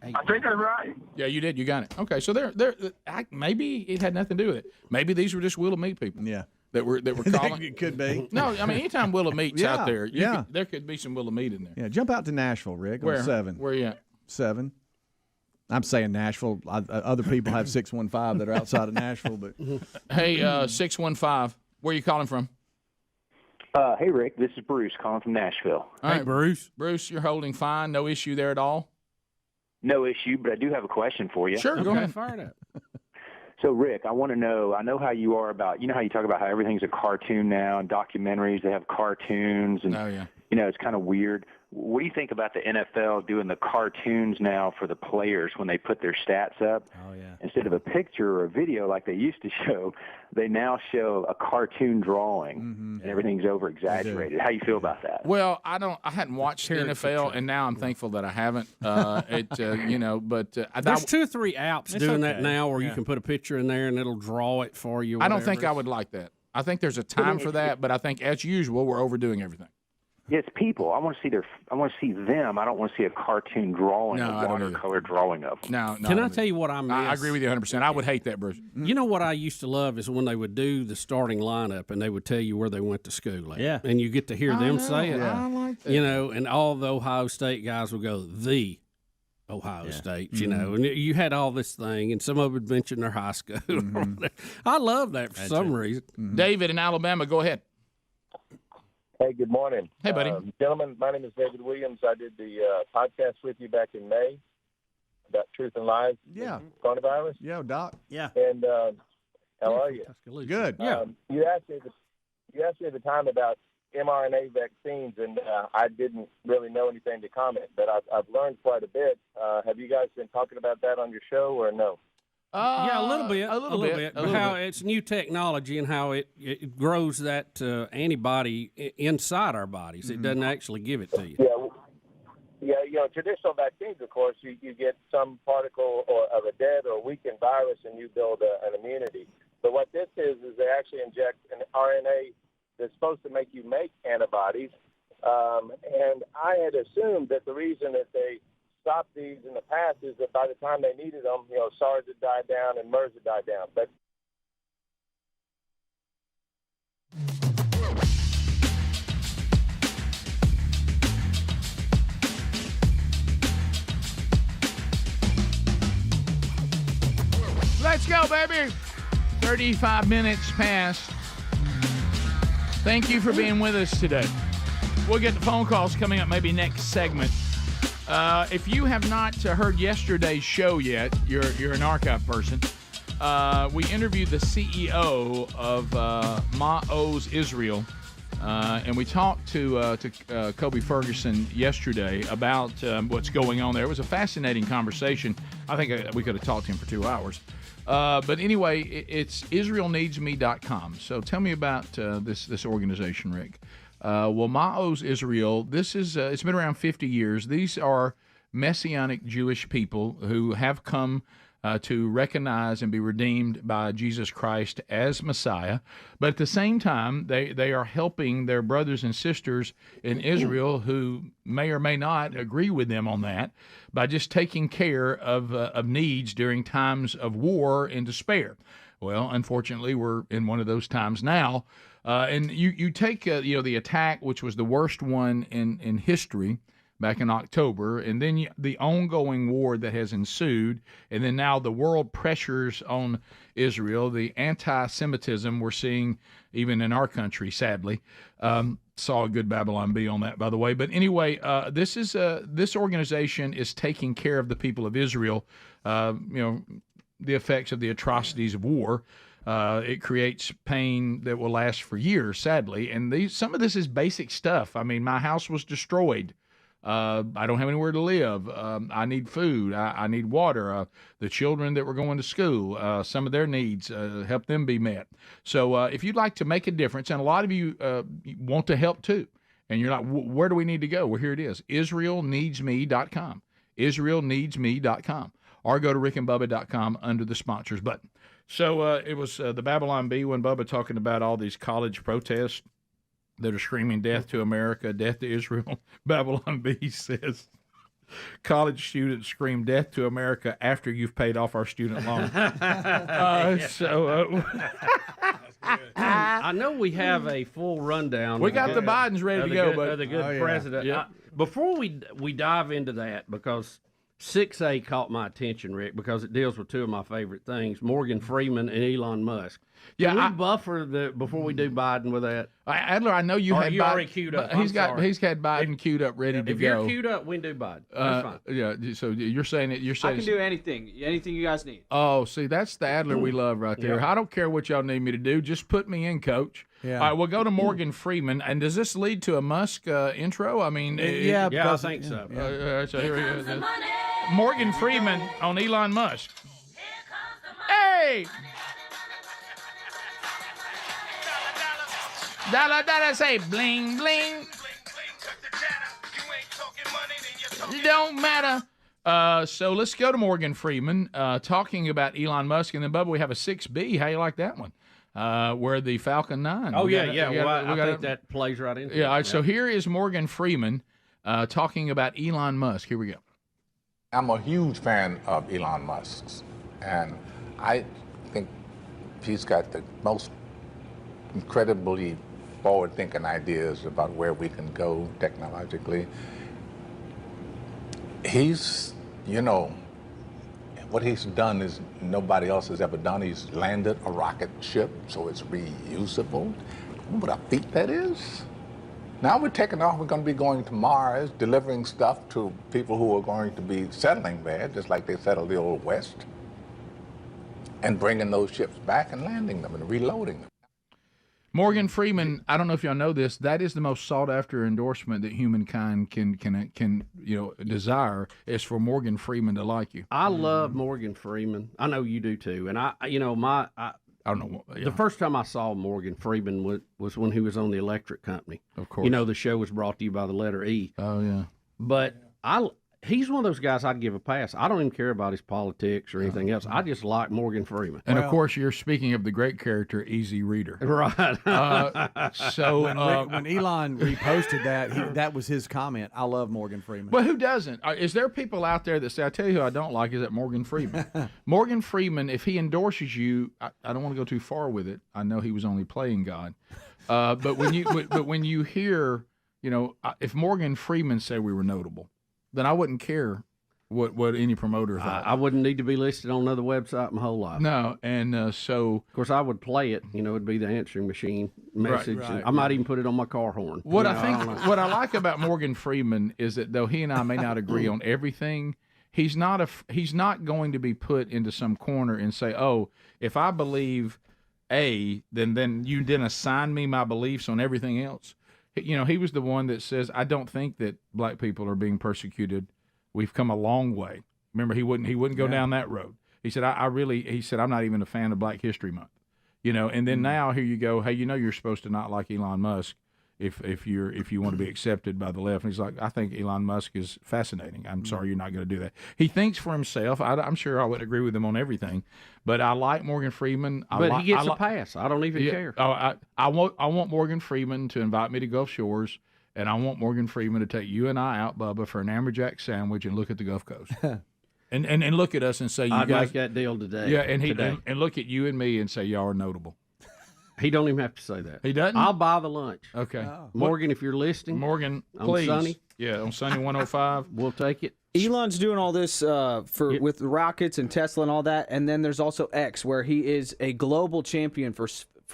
I think that's right. Yeah, you did. You got it. Okay, so maybe it had nothing to do with it. Maybe these were just Willow Meat people. Yeah. That were calling. It could be. No, I mean anytime Willow Meat's Yeah, out there, yeah. there could be some Willow Meat in there. Yeah, jump out to Nashville, Rick. Where? On 7. Where you at? 7. I'm saying Nashville. Other people have 615 that are outside of Nashville, but Hey, 615. Where are you calling from? Hey, Rick, this is Bruce calling from Nashville. All right, Bruce. Bruce, you're holding fine. No issue there at all. No issue, but I do have a question for you. Sure, go ahead. Fire it up. So, Rick, I want to know, I know how you are about, you know how you talk about how everything's a cartoon now and documentaries, they have cartoons and, you know, it's kind of weird. What do you think about the NFL doing the cartoons now for the players when they put their stats up? Oh, yeah. Instead of a picture or a video like they used to show, they now show a cartoon drawing and everything's over exaggerated. How you feel about that? Well, I hadn't watched the NFL, and now I'm thankful that I haven't. You know, but There's 2 or 3 apps It's doing okay. that now where you Yeah. can put a picture in there and it'll draw it for you. I don't think I whatever. would like that. I think there's a time for that, but I think as usual we're overdoing everything. Yeah, it's people. I want to see I want to see them. I don't want to see a cartoon drawing, No, a I don't either. watercolor drawing of them. No. Can I tell you what I miss? I agree with you 100%. I would hate that, Bruce. You know what I used to love is when they would do the starting lineup and they would tell you where they went to school at. Yeah. And you get to hear them say it. I like that. You know, and all the Ohio State guys would go, Ohio State, you know, and you had all this thing, and some of them would mention their high school. I love that for some reason. David in Alabama, go ahead. Hey, good morning. Hey, buddy. Gentlemen, my name is David Williams. I did the podcast with you back in May about truth and lies. Yeah. Coronavirus. Yeah, Doc. Yeah. And how are you? Good. Yeah. You asked me at the time about mRNA vaccines, and I didn't really know anything to comment, but I've learned quite a bit. Have you guys been talking about that on your show or no? Yeah, a little bit. How it's new technology and how it grows that antibody inside our bodies. It doesn't actually give it to you. Yeah, you know, traditional vaccines, of course, you get some particle of a dead or weakened virus and you build an immunity. But what this is they actually inject an RNA that's supposed to make you make antibodies. And I had assumed that the reason that they stopped these in the past is that by the time they needed them, you know, SARS had died down and MERS had died down. But Let's go, baby. 35 minutes past. Thank you for being with us today. We'll get the phone calls coming up maybe next segment. If you have not heard yesterday's show yet, you're an archive person. We interviewed the CEO of Ma'oz Israel, and we talked to Kobe Ferguson yesterday about what's going on there. It was a fascinating conversation. I think we could have talked to him for 2 hours. But anyway, it's IsraelNeedsMe.com. So tell me about this organization, Rick. Well, Ma'oz Israel, this is it's been around 50 years. These are Messianic Jewish people who have come to recognize and be redeemed by Jesus Christ as Messiah. But at the same time, they are helping their brothers and sisters in Israel who may or may not agree with them on that by just taking care of needs during times of war and despair. Well, unfortunately, we're in one of those times now. And you take the attack, which was the worst one in history back in October, and then the ongoing war that has ensued, and then now the world pressures on Israel, the anti-Semitism we're seeing even in our country, sadly. Saw a good Babylon Bee on that, by the way. But anyway, this organization is taking care of the people of Israel, the effects of the atrocities of war. It creates pain that will last for years, sadly. And some of this is basic stuff. I mean, my house was destroyed. I don't have anywhere to live. I need food. I need water. The children that were going to school, some of their needs, help them be met. So if you'd like to make a difference, and a lot of you want to help too, and you're like, where do we need to go? Well, here it is, IsraelNeedsMe.com, IsraelNeedsMe.com, or go to rickandbubba.com under the sponsors button. So it was the Babylon Bee when Bubba talking about all these college protests that are screaming death to America, death to Israel. Babylon Bee says college students scream death to America after you've paid off our student loan. I know we have a full rundown. We got the Bidens ready to go, but the good president. Yeah. Before we dive into that, because 6A caught my attention, Rick, because it deals with two of my favorite things, Morgan Freeman and Elon Musk. Yeah, Can we buffer before we do Biden with that? Adler, I know you had you Biden already queued up. He's got Biden queued up, ready to go. If you're queued up, we can do Biden. That's fine. Yeah. So you're saying I can do anything you guys need. Oh, see, that's the Adler we love right there. Yeah. I don't care what y'all need me to do. Just put me in, Coach. Yeah. All right, we'll go to Morgan Freeman. And does this lead to a Musk intro? I mean, I think so. So here he is. Morgan Freeman on Elon Musk. Hey! Dollar, dollar, say bling, bling. Don't matter. So let's go to Morgan Freeman talking about Elon Musk. And then, Bubba, we have a 6B. How you like that one? Where the Falcon 9. Oh, I think that plays right into it. Yeah, all right, so here is Morgan Freeman talking about Elon Musk. Here we go. I'm a huge fan of Elon Musk's, and I think he's got the most incredibly forward-thinking ideas about where we can go technologically. He's you know, what he's done is nobody else has ever done. He's landed a rocket ship, so it's reusable. You know what a feat that is? Now we're taking off, we're going to be going to Mars, delivering stuff to people who are going to be settling there, just like they settled the old West, and bringing those ships back and landing them and reloading them. Morgan Freeman, I don't know if y'all know this, that is the most sought after endorsement that humankind can desire, is for Morgan Freeman to like you. I love Morgan Freeman. I know you do too. And I don't know. The first time I saw Morgan Freeman was when he was on the Electric Company. Of course. You know, the show was brought to you by the letter E. Oh, yeah. But he's one of those guys I'd give a pass. I don't even care about his politics or anything else. I just like Morgan Freeman. And, of course, you're speaking of the great character, Easy Reader. Right. When Elon reposted that was his comment. I love Morgan Freeman. Well, who doesn't? Is there people out there that say, I tell you who I don't like is that Morgan Freeman. Morgan Freeman, if he endorses you, I don't want to go too far with it. I know he was only playing God. But when you hear, if Morgan Freeman said we were notable, then I wouldn't care what any promoter thought. I wouldn't need to be listed on another website my whole life. No, and so... Of course, I would play it. It'd be the answering machine message. Right, I might even put it on my car horn. What I like about Morgan Freeman is that though he and I may not agree on everything, he's not going to be put into some corner and say, oh, if I believe A, then you didn't assign me my beliefs on everything else. He was the one that says, I don't think that black people are being persecuted. We've come a long way. Remember, he wouldn't go down that road. He said, I'm not even a fan of Black History Month. And then now here you go, hey, you're supposed to not like Elon Musk if you want to be accepted by the left. And he's like, I think Elon Musk is fascinating. I'm sorry you're not going to do that. He thinks for himself. I'm sure I would agree with him on everything, but I like Morgan Freeman. He gets a pass. I don't even care. I want Morgan Freeman to invite me to Gulf Shores, and I want Morgan Freeman to take you and I out, Bubba, for an amberjack sandwich and look at the Gulf Coast. and look at us and say, I'd like that deal today. Yeah, and look at you and me and say, y'all are notable. He don't even have to say that. He doesn't? I'll buy the lunch. Okay. Oh. Morgan, if you're listening. Morgan, On please. Sunny. Yeah, on Sunny 105. We'll take it. Elon's doing all this with rockets and Tesla and all that, and then there's also X, where he is a global champion for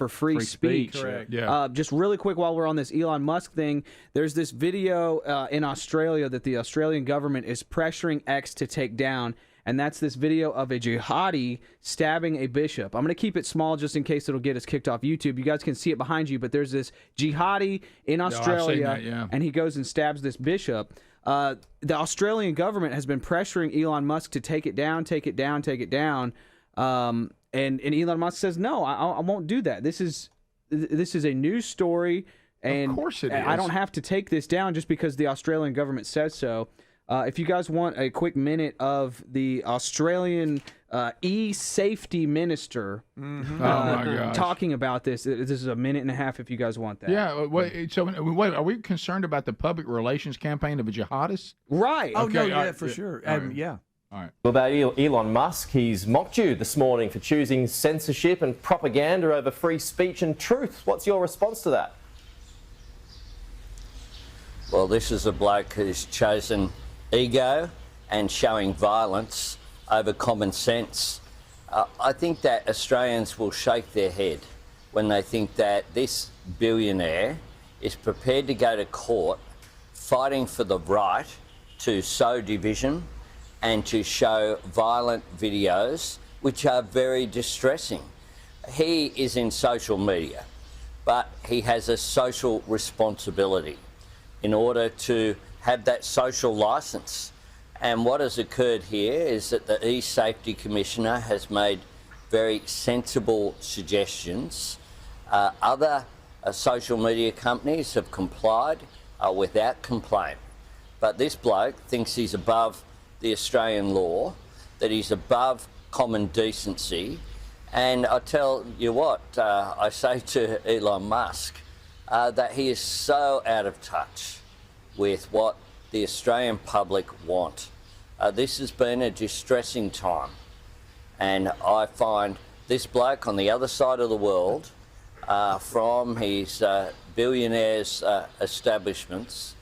free speech. Correct. Yeah. Just really quick, while we're on this Elon Musk thing, there's this video in Australia that the Australian government is pressuring X to take down. And that's this video of a jihadi stabbing a bishop. I'm going to keep it small just in case it'll get us kicked off YouTube. You guys can see it behind you, but there's this jihadi in Australia, and he goes and stabs this bishop. The Australian government has been pressuring Elon Musk to take it down. And Elon Musk says, no, I won't do that. This is a news story, and of course it is. I don't have to take this down just because the Australian government says so. If you guys want a quick minute of the Australian eSafety minister talking about this is a minute and a half if you guys want that. Yeah. Wait, are we concerned about the public relations campaign of a jihadist? Right. Oh, Okay, no, yeah, for sure. Yeah. All right. What about Elon Musk? He's mocked you this morning for choosing censorship and propaganda over free speech and truth. What's your response to that? Well, this is a bloke who's chosen ego and showing violence over common sense. I think that Australians will shake their head when they think that this billionaire is prepared to go to court fighting for the right to sow division and to show violent videos which are very distressing. He is in social media, but he has a social responsibility in order to have that social licence. And what has occurred here is that the eSafety Commissioner has made very sensible suggestions. Other social media companies have complied without complaint. But this bloke thinks he's above the Australian law, that he's above common decency. And I tell you what, I say to Elon Musk that he is so out of touch with what the Australian public want. This has been a distressing time, and I find this bloke on the other side of the world, from his billionaires' establishments,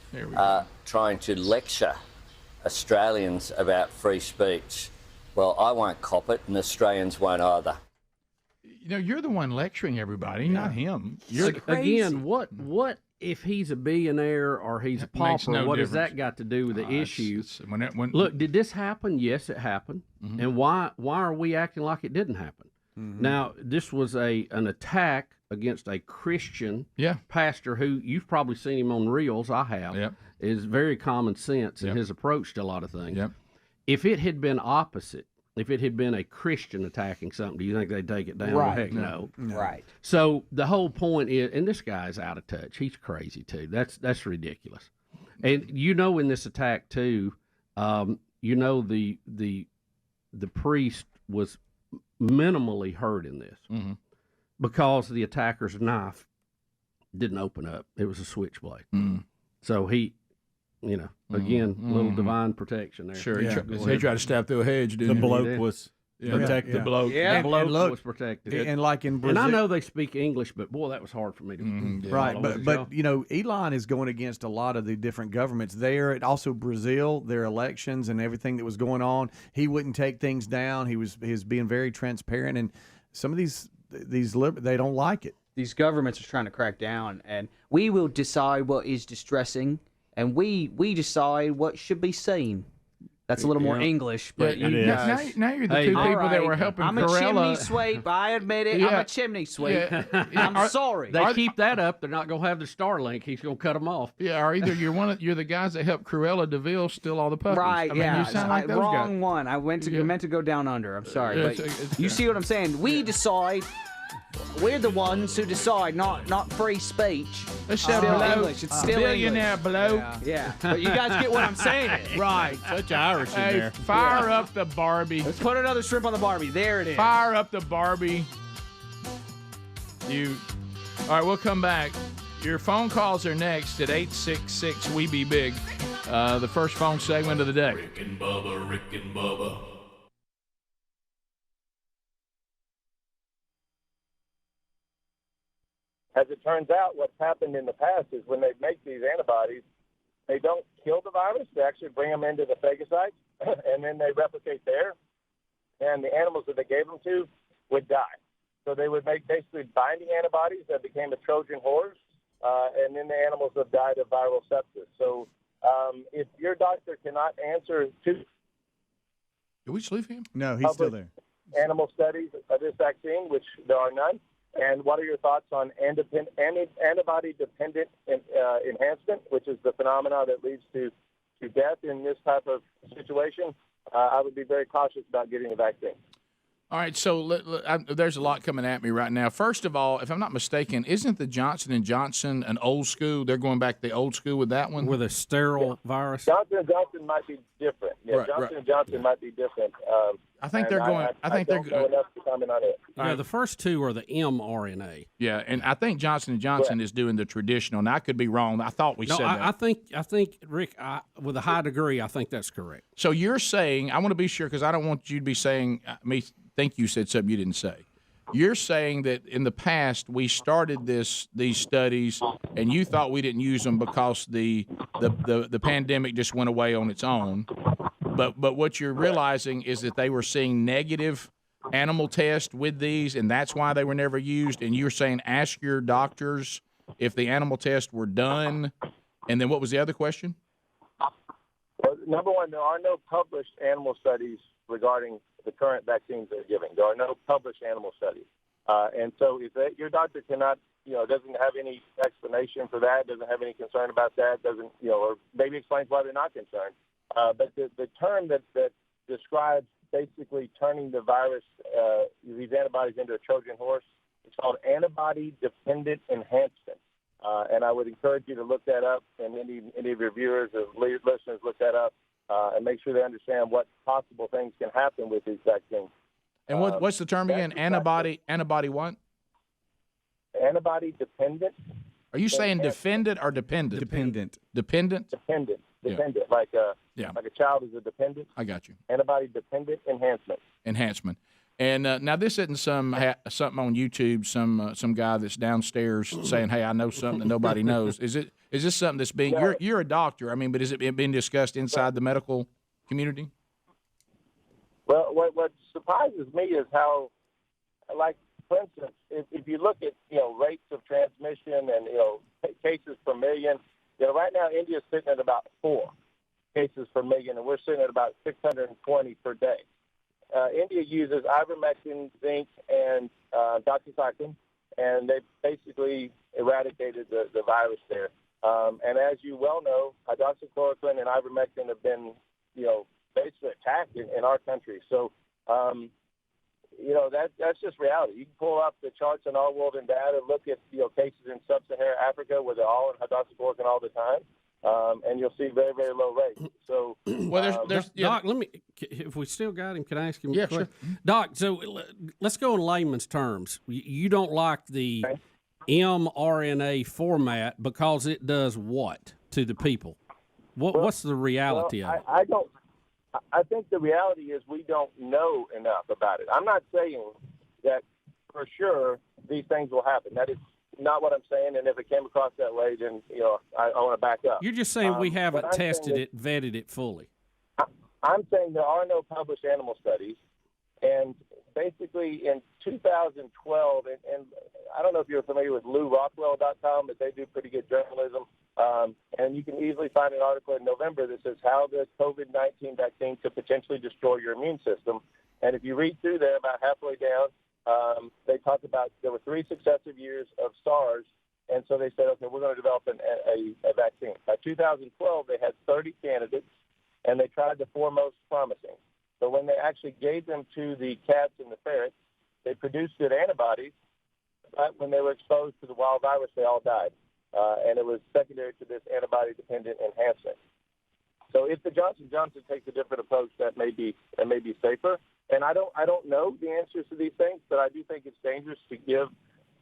trying to lecture Australians about free speech. Well, I won't cop it, and Australians won't either. You know, you're the one lecturing everybody, not him. You're Again, what if he's a billionaire or he's a makes pauper? no What difference. has that got to do with the issue? When Look, did this happen? Yes, it happened. And why are we acting like it didn't happen? Now, this was an attack against a Christian pastor who you've probably seen him on reels. I have. Is very common sense in his approach to a lot of things. If it had been opposite, if it had been a Christian attacking something, do you think they'd take it down? Right. Heck no. Right. So the whole point is, and this guy's out of touch. He's crazy too. That's ridiculous. And you know, in this attack too, you know the priest was minimally hurt in this because the attacker's knife didn't open up. It was a switchblade. So he, you know, again, a little divine protection there. Sure, he tried to stab through a hedge, didn't The he? bloke was protected. The bloke. The bloke look, was protected. And like in Brazil, and I know they speak English, but boy, that was hard for me to right. follow as But you know, Elon is going against a lot of the different governments there. And also Brazil, their elections and everything that was going on. He wouldn't take things down. He was being very transparent. And some of these they don't like it. These governments are trying to crack down, and we will decide what is distressing, and we decide what should be seen. That's a little more English, but now you're the two people all that were helping I'm Corella. a chimney sweep. I admit it. I'm a chimney sweep. I'm sorry. They keep that up, they're not going to have the Starlink. He's going to cut them off. Yeah, or either you're the guys that helped Cruella DeVille steal all the puppies. Right, I mean, yeah. you sound like those wrong guys. one. I meant to go down under. I'm sorry. Yeah, but it's you see what I'm saying? We decide. We're the ones who decide, not free speech. It's still still English. It's still billionaire English. bloke. Yeah, but you guys get what I'm saying. Right. Such Irish in Hey, there. fire up the Barbie. Let's put another shrimp on the Barbie. There it is. Fire up the Barbie. All right, we'll come back. Your phone calls are next at 866-WE-BE-BIG. The first phone segment of the day. Rick and Bubba. As it turns out, what's happened in the past is when they make these antibodies, they don't kill the virus. They actually bring them into the phagocytes, and then they replicate there. And the animals that they gave them to would die. So they would make basically binding antibodies that became a Trojan horse, and then the animals have died of viral sepsis. So if your doctor cannot answer to Did we sleep him? No, he's still there. animal studies of this vaccine, which there are none, and what are your thoughts on antibody-dependent enhancement, which is the phenomena that leads to death in this type of situation? I would be very cautious about getting the vaccine. All right, so there's a lot coming at me right now. First of all, if I'm not mistaken, isn't the Johnson & Johnson an old school? They're going back to the old school with that one? With a sterile virus? Johnson & Johnson might be different. Yeah, Right, Johnson & Johnson might be different. I think they're going. I think don't know enough to comment on it. Yeah, the first two are the mRNA. Yeah, and I think Johnson & Johnson is doing the traditional. Now, I could be wrong. I thought we said that. I think Rick, with a high degree, I think that's correct. So you're saying, I want to be sure because I don't want you to be saying, think you said something you didn't say. You're saying that in the past we started these studies and you thought we didn't use them because the pandemic just went away on its own. But what you're realizing is that they were seeing negative animal tests with these, and that's why they were never used. And you're saying ask your doctors if the animal tests were done. And then what was the other question? Well, number one, there are no published animal studies regarding the current vaccines they're giving. There are no published animal studies. And so if your doctor cannot, doesn't have any explanation for that, doesn't have any concern about that, doesn't, or maybe explains why they're not concerned. But the term that describes basically turning the virus, these antibodies into a Trojan horse, it's called antibody-dependent enhancement. And I would encourage you to look that up, and any of your viewers or listeners look that up and make sure they understand what possible things can happen with these vaccines. And what's the term again? Antibody what? Antibody-dependent. Are you saying defendant or dependent? Dependent. Dependent? Dependent. Yeah. Like a child is a dependent. I got you. Antibody-dependent enhancement. Enhancement. And now this isn't something on YouTube, some guy that's downstairs saying, "Hey, I know something that nobody knows." Is this something that's being? You're a doctor, I mean, but is it being discussed inside the medical community? Well, what surprises me is how, like, for instance, if you look at rates of transmission and cases per million, right now India's sitting at about 4 cases per million, and we're sitting at about 620 per day. India uses ivermectin, zinc, and doxycycline, and they basically eradicated the virus there. And as you well know, hydroxychloroquine and ivermectin have been, basically attacked in our country. So, that's just reality. You can pull up the charts on Our World in Data, look at cases in sub-Saharan Africa where they're all in hydroxychloroquine all the time. And you'll see very, very low rates. So, there's Doc. Let me, if we still got him, can I ask him? Yeah, sure. Doc. So let's go in layman's terms. You don't like the mRNA format because it does what to the people? What's the reality of it? I don't. I think the reality is we don't know enough about it. I'm not saying that for sure these things will happen. That is not what I'm saying, and if it came across that way, then I want to back up. You're just saying we haven't tested it, vetted it fully. I'm saying there are no published animal studies, and basically in 2012, and I don't know if you're familiar with LouRockwell.com, but they do pretty good journalism, and you can easily find an article in November that says how the COVID-19 vaccine could potentially destroy your immune system. And if you read through there about halfway down, they talked about there were 3 successive years of SARS, and so they said, okay, we're going to develop a vaccine. By 2012, they had 30 candidates, and they tried the 4 most promising. So when they actually gave them to the cats and the ferrets, they produced good antibodies, but when they were exposed to the wild virus, they all died, and it was secondary to this antibody-dependent enhancement. So if the Johnson & Johnson takes a different approach, that may be safer. And I don't know the answers to these things, but I do think it's dangerous to give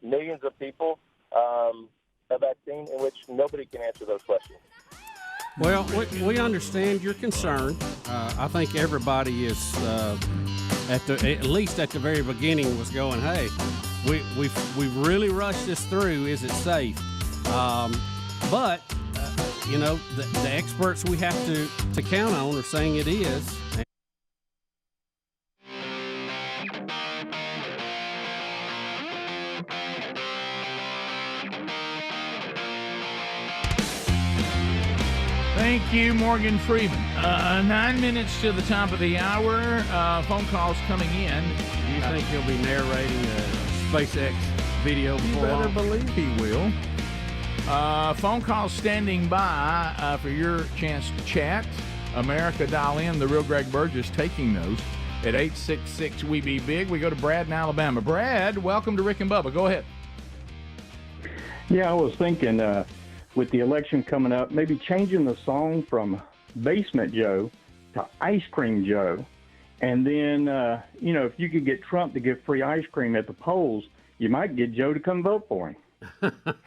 millions of people a vaccine in which nobody can answer those questions. Well, we understand your concern. I think everybody is, at least at the very beginning, was going, "Hey, we've really rushed this through. Is it safe?" But the experts we have to count on are saying it is. Thank you, Morgan Freeman. 9 minutes to the top of the hour. Phone calls coming in. Do you think he'll be narrating a SpaceX video before You better long? believe he will. Phone calls standing by for your chance to chat. America, dial in. The real Greg Burgess taking those at 866-WE-BE-BIG. We go to Brad in Alabama. Brad, welcome to Rick and Bubba. Go ahead. Yeah, I was thinking with the election coming up, maybe changing the song from Basement Joe to Ice Cream Joe. And then, if you could get Trump to give free ice cream at the polls, you might get Joe to come vote for him.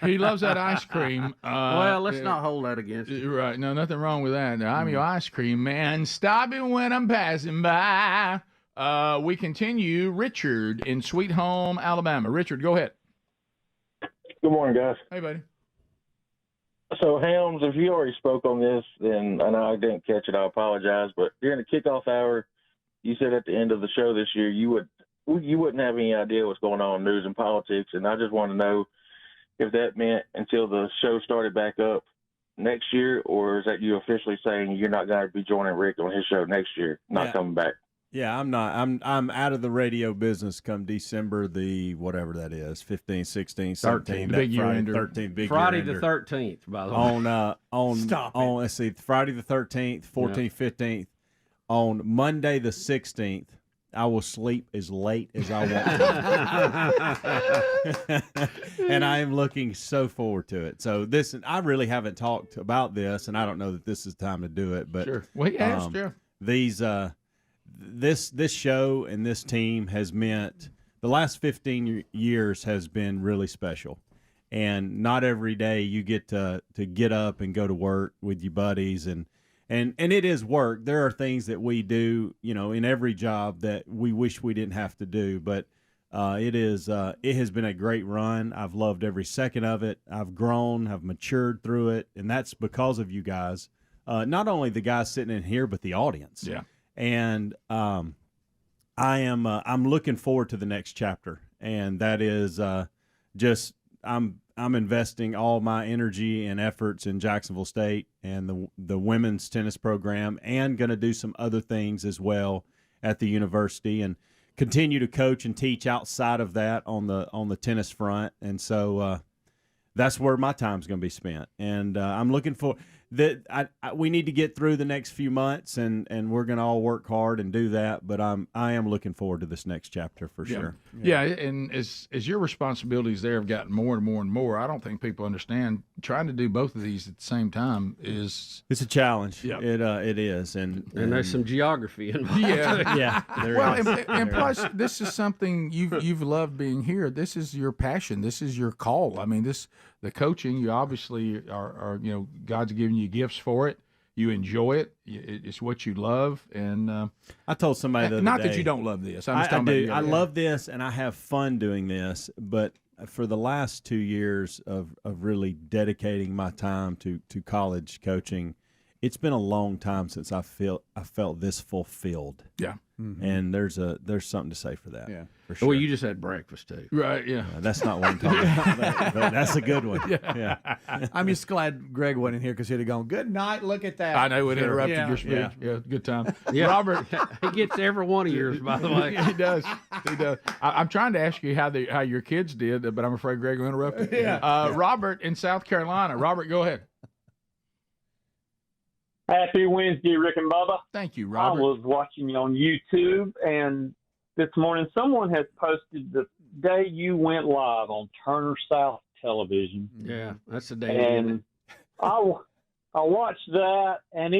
He loves that ice cream. Well, let's not hold that against him. Right. No, nothing wrong with that. I'm your ice cream man. Stop it when I'm passing by. We continue. Richard in Sweet Home, Alabama. Richard, go ahead. Good morning, guys. Hey, buddy. So, Helms, if you already spoke on this, then I know I didn't catch it. I apologize. But during the kickoff hour, you said at the end of the show this year you wouldn't have any idea what's going on in news and politics. And I just want to know if that meant until the show started back up next year, or is that you officially saying you're not going to be joining Rick on his show next year, not coming back? Yeah, I'm not. I'm out of the radio business come December the whatever that is, 15, 16, 17, that big Friday, year-ender. 13th, big Friday year-ender. the 13th, by the way. Stop it. Let's see, Friday the 13th, 14th, 15th. On Monday the 16th, I will sleep as late as I want to. And I am looking so forward to it. So I really haven't talked about this, and I don't know that this is the time to do it. But Sure. Well, yeah, sure. This show and this team has meant the last 15 years has been really special. And not every day you get to get up and go to work with your buddies and And it is work. There are things that we do, in every job that we wish we didn't have to do. But it has been a great run. I've loved every second of it. I've grown. I've matured through it, and that's because of you guys. Not only the guys sitting in here, but the audience. Yeah. And I'm looking forward to the next chapter, and that is I'm investing all my energy and efforts in Jacksonville State and the women's tennis program, and going to do some other things as well at the university, and continue to coach and teach outside of that on the tennis front. And so that's where my time's going to be spent. And I'm looking for that. We need to get through the next few months, and we're going to all work hard and do that. But I am looking forward to this next chapter for sure. Yeah, and as your responsibilities there have gotten more and more and more, I don't think people understand trying to do both of these at the same time it's a challenge. Yeah, it is, and there's some geography involved. Yeah, there is. And plus, this is something you've loved being here. This is your passion. This is your call. I mean, the coaching. You obviously are God's given you gifts for it. You enjoy it. It's what you love. And I told somebody the other not day, that you don't love this. I do. I love this, and I have fun doing this. But for the last 2 years of really dedicating my time to college coaching, it's been a long time since I felt this fulfilled. Yeah. Mm-hmm. And there's something to say for that. Yeah. For sure. Well, you just had breakfast too. Right, yeah. That's not what I'm talking about. But that's a good one. Yeah. I'm just glad Greg wasn't here because he'd have gone, good night, look at that. I know it interrupted Yeah. your speech. Yeah, good time. Yeah. Robert. He gets every one of yours, by the way. He does. I'm trying to ask you how your kids did, but I'm afraid Greg will interrupt you. Yeah. Robert in South Carolina. Robert, go ahead. Happy Wednesday, Rick and Bubba. Thank you, Robert. I was watching you on YouTube, and this morning someone has posted the day you went live on Turner South Television. Yeah, that's the day. And I watched that, and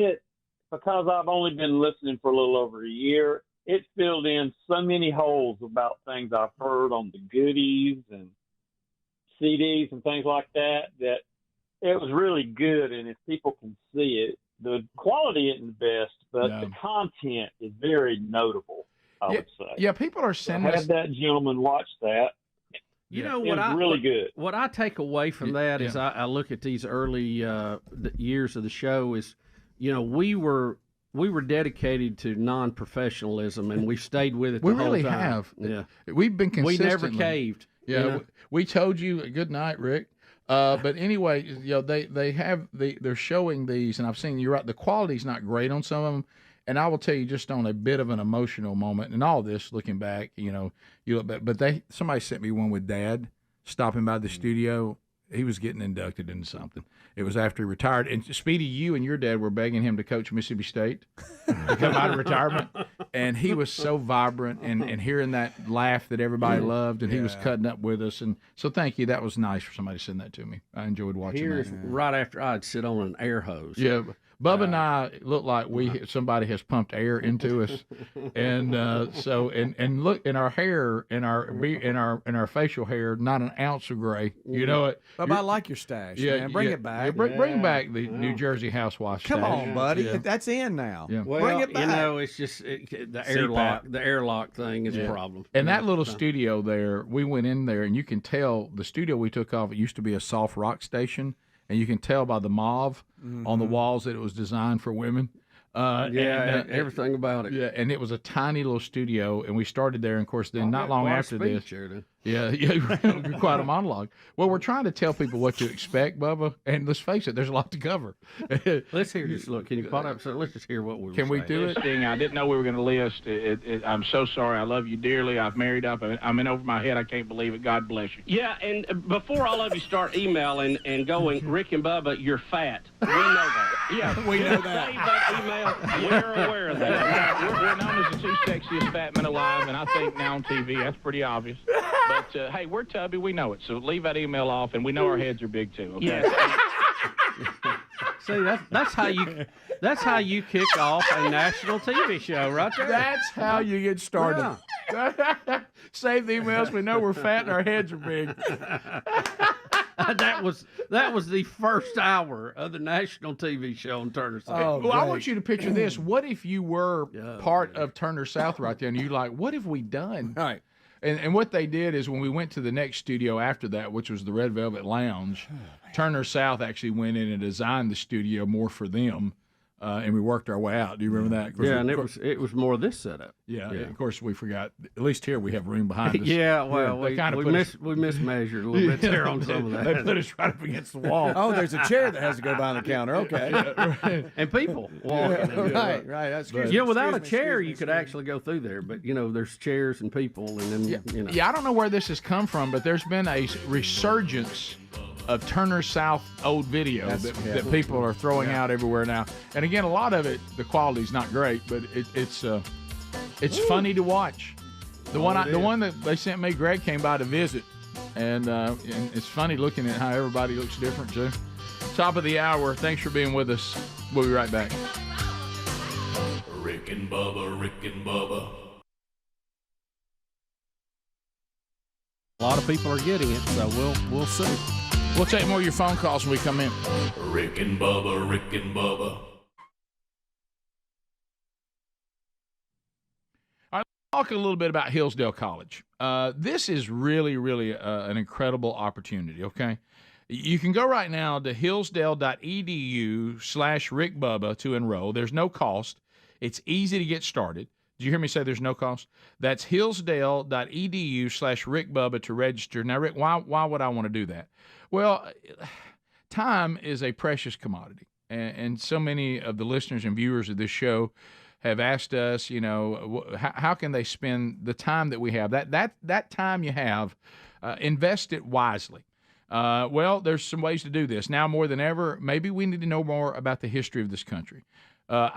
because I've only been listening for a little over a year, it filled in so many holes about things I've heard on the goodies and CDs and things like that it was really good. And if people can see it, the quality isn't the best, but the content is very notable, I would say. Yeah, people are sending I had that gentleman watch that. You know it what? was really good. What I take away from that is I look at these early years of the show is, we were dedicated to non-professionalism, and we stayed with it. We the whole really time. have. Yeah, we've been consistent. We never caved. Yeah, we told you good night, Rick. But anyway, they're showing these, and I've seen, you're right, the quality's not great on some of them. And I will tell you, just on a bit of an emotional moment, and all this, looking back, you look back, but somebody sent me one with Dad stopping by the studio. He was getting inducted into something. It was after he retired. And Speedy, you and your dad were begging him to coach Mississippi State to come out of retirement. And he was so vibrant and hearing that laugh that everybody loved, and he was cutting up with us. And so thank you. That was nice for somebody to send that to me. I enjoyed watching Here's that. right after I'd sit on an air hose. Yeah. Bubba and I look like somebody has pumped air into us, and and look, in our hair, in our facial hair, not an ounce of gray. You know it. Bubba, I like your stash. Man. Bring it back. Yeah, bring back the New Jersey housewife stash. Come on, buddy. Yeah. That's in now. Yeah. Well, bring it back. It's just the airlock. The airlock thing is a problem. And that little studio there, we went in there, and you can tell the studio we took off. It used to be a soft rock station. And you can tell by the mauve on the walls that it was designed for women. Everything about it. Yeah, and it was a tiny little studio, and we started there. And of course, then not long after this, quite a monologue. Well, we're trying to tell people what to expect, Bubba, and let's face it, there's a lot to cover. Let's hear this. Look, can you put up? So let's just hear what we. Can we do it? I didn't know we were going to list. I'm so sorry. I love you dearly. I've married up. I'm in over my head. I can't believe it. God bless you. Yeah, and before all of you start emailing and going, Rick and Bubba, you're fat. We know that. Yeah, we know that. Save that email. We're aware of that. We're known as the two sexiest fat men alive, and I think now on TV that's pretty obvious. But hey, we're tubby. We know it. So leave that email off, and we know our heads are big too. Okay? Yes. See, that's how you kick off a national TV show, right there. That's how you get started. Yeah. Save the emails. We know we're fat and our heads are big. that was the first hour of the national TV show on Turner South. Oh, well, I want you to picture this. What if you were part of Turner South right there, and you're like, what have we done? Right. And what they did is when we went to the next studio after that, which was the Red Velvet Lounge, Turner South actually went in and designed the studio more for them. And we worked our way out. Do you remember that? Yeah, and it was more of this setup. Yeah, of course we forgot. At least here we have room behind us. Yeah, well, we we mismeasured a little bit there on some of that. They put us right up against the wall. Oh, there's a chair that has to go behind the counter. Okay. And people walking. Right. That's good. Without a chair, you could actually go through there. But, there's chairs and people. And then, Yeah, I don't know where this has come from, but there's been a resurgence of Turner South old video that people are throwing out everywhere now. And again, a lot of it, the quality's not great, but it's funny to watch. The one that they sent me, Greg came by to visit, and it's funny looking at how everybody looks different too. Top of the hour. Thanks for being with us. We'll be right back. Rick and Bubba, Rick and Bubba. A lot of people are getting it, so we'll see. We'll take more of your phone calls when we come in. Rick and Bubba, Rick and Bubba. All right, let's talk a little bit about Hillsdale College. This is really, really an incredible opportunity, okay? You can go right now to hillsdale.edu/Rick Bubba to enroll. There's no cost. It's easy to get started. Did you hear me say there's no cost? That's hillsdale.edu/Rick Bubba to register. Now, Rick, why would I want to do that? Well, time is a precious commodity, and so many of the listeners and viewers of this show have asked us, how can they spend the time that we have? That time you have, invest it wisely. Well, there's some ways to do this. Now more than ever, maybe we need to know more about the history of this country.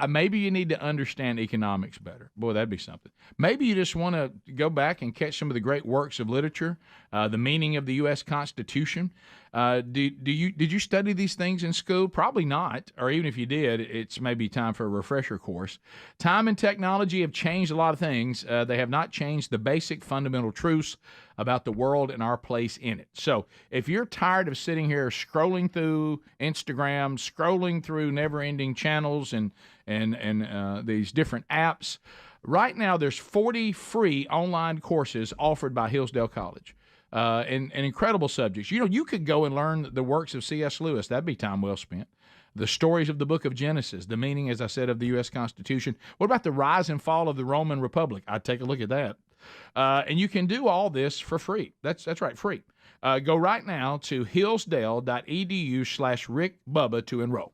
Maybe you need to understand economics better. Boy, that'd be something. Maybe you just want to go back and catch some of the great works of literature, the meaning of the U.S. Constitution. Did you study these things in school? Probably not. Or even if you did, it's maybe time for a refresher course. Time and technology have changed a lot of things. They have not changed the basic fundamental truths about the world and our place in it. So if you're tired of sitting here scrolling through Instagram, scrolling through never-ending channels and these different apps, right now there's 40 free online courses offered by Hillsdale College. And incredible subjects. You could go and learn the works of C.S. Lewis. That'd be time well spent. The stories of the book of Genesis, the meaning, as I said, of the U.S. Constitution. What about the rise and fall of the Roman Republic? I'd take a look at that. And you can do all this for free. That's right, free. Go right now to hillsdale.edu/Rick Bubba to enroll.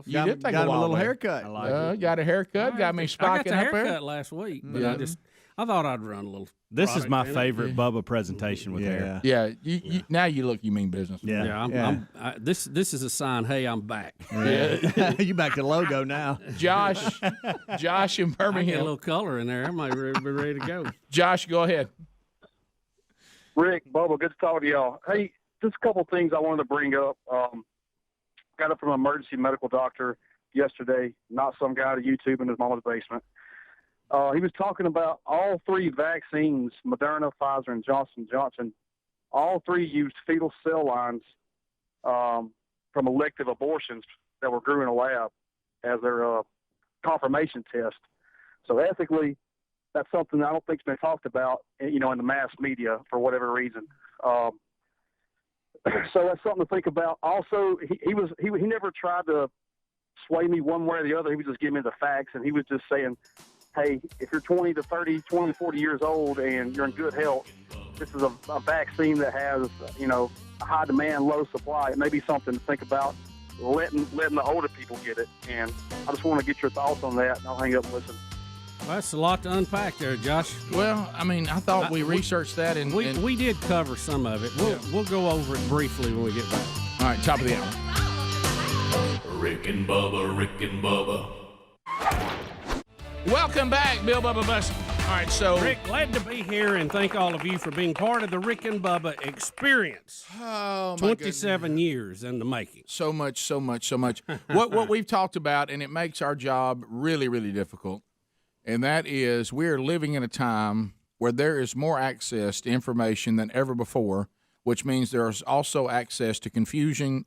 You did take got a him a little there. haircut. I like got a haircut. Got me spiking I got up the there. haircut last week, but I thought I'd run a little. This is my product in it. favorite Bubba presentation with hair. Yeah, now you mean business. This is a sign. Hey, I'm back. Yeah. You back to logo now. Josh in I get Birmingham. a little color in there. I might be ready to go. Josh, go ahead. Rick, Bubba, good to talk to y'all. Hey, just a couple things I wanted to bring up. Got it from an emergency medical doctor yesterday, not some guy to YouTube in his mama's basement. He was talking about all three vaccines, Moderna, Pfizer, and Johnson & Johnson. All three used fetal cell lines from elective abortions that were grew in a lab as their confirmation test. So ethically, that's something I don't think's been talked about, in the mass media for whatever reason. So that's something to think about. Also, he never tried to sway me one way or the other. He was just giving me the facts, and he was just saying, hey, if you're 20 to 40 years old and you're in good health, this is a vaccine that has, a high demand, low supply. It may be something to think about, letting the older people get it. And I just want to get your thoughts on that, and I'll hang up and listen. Well, that's a lot to unpack there, Josh. Well, I thought we researched that, and we did cover some of it. We'll go over it briefly when we get back. All right, top of the hour. Rick and Bubba, Rick and Bubba. Welcome back, Bill Bubba Bussey. All right, so Rick, glad to be here and thank all of you for being part of the Rick and Bubba experience. Oh, my 27 years in the making. So much. what we've talked about, and it makes our job really, really difficult, and that is we're living in a time where there is more access to information than ever before, which means there's also access to confusing,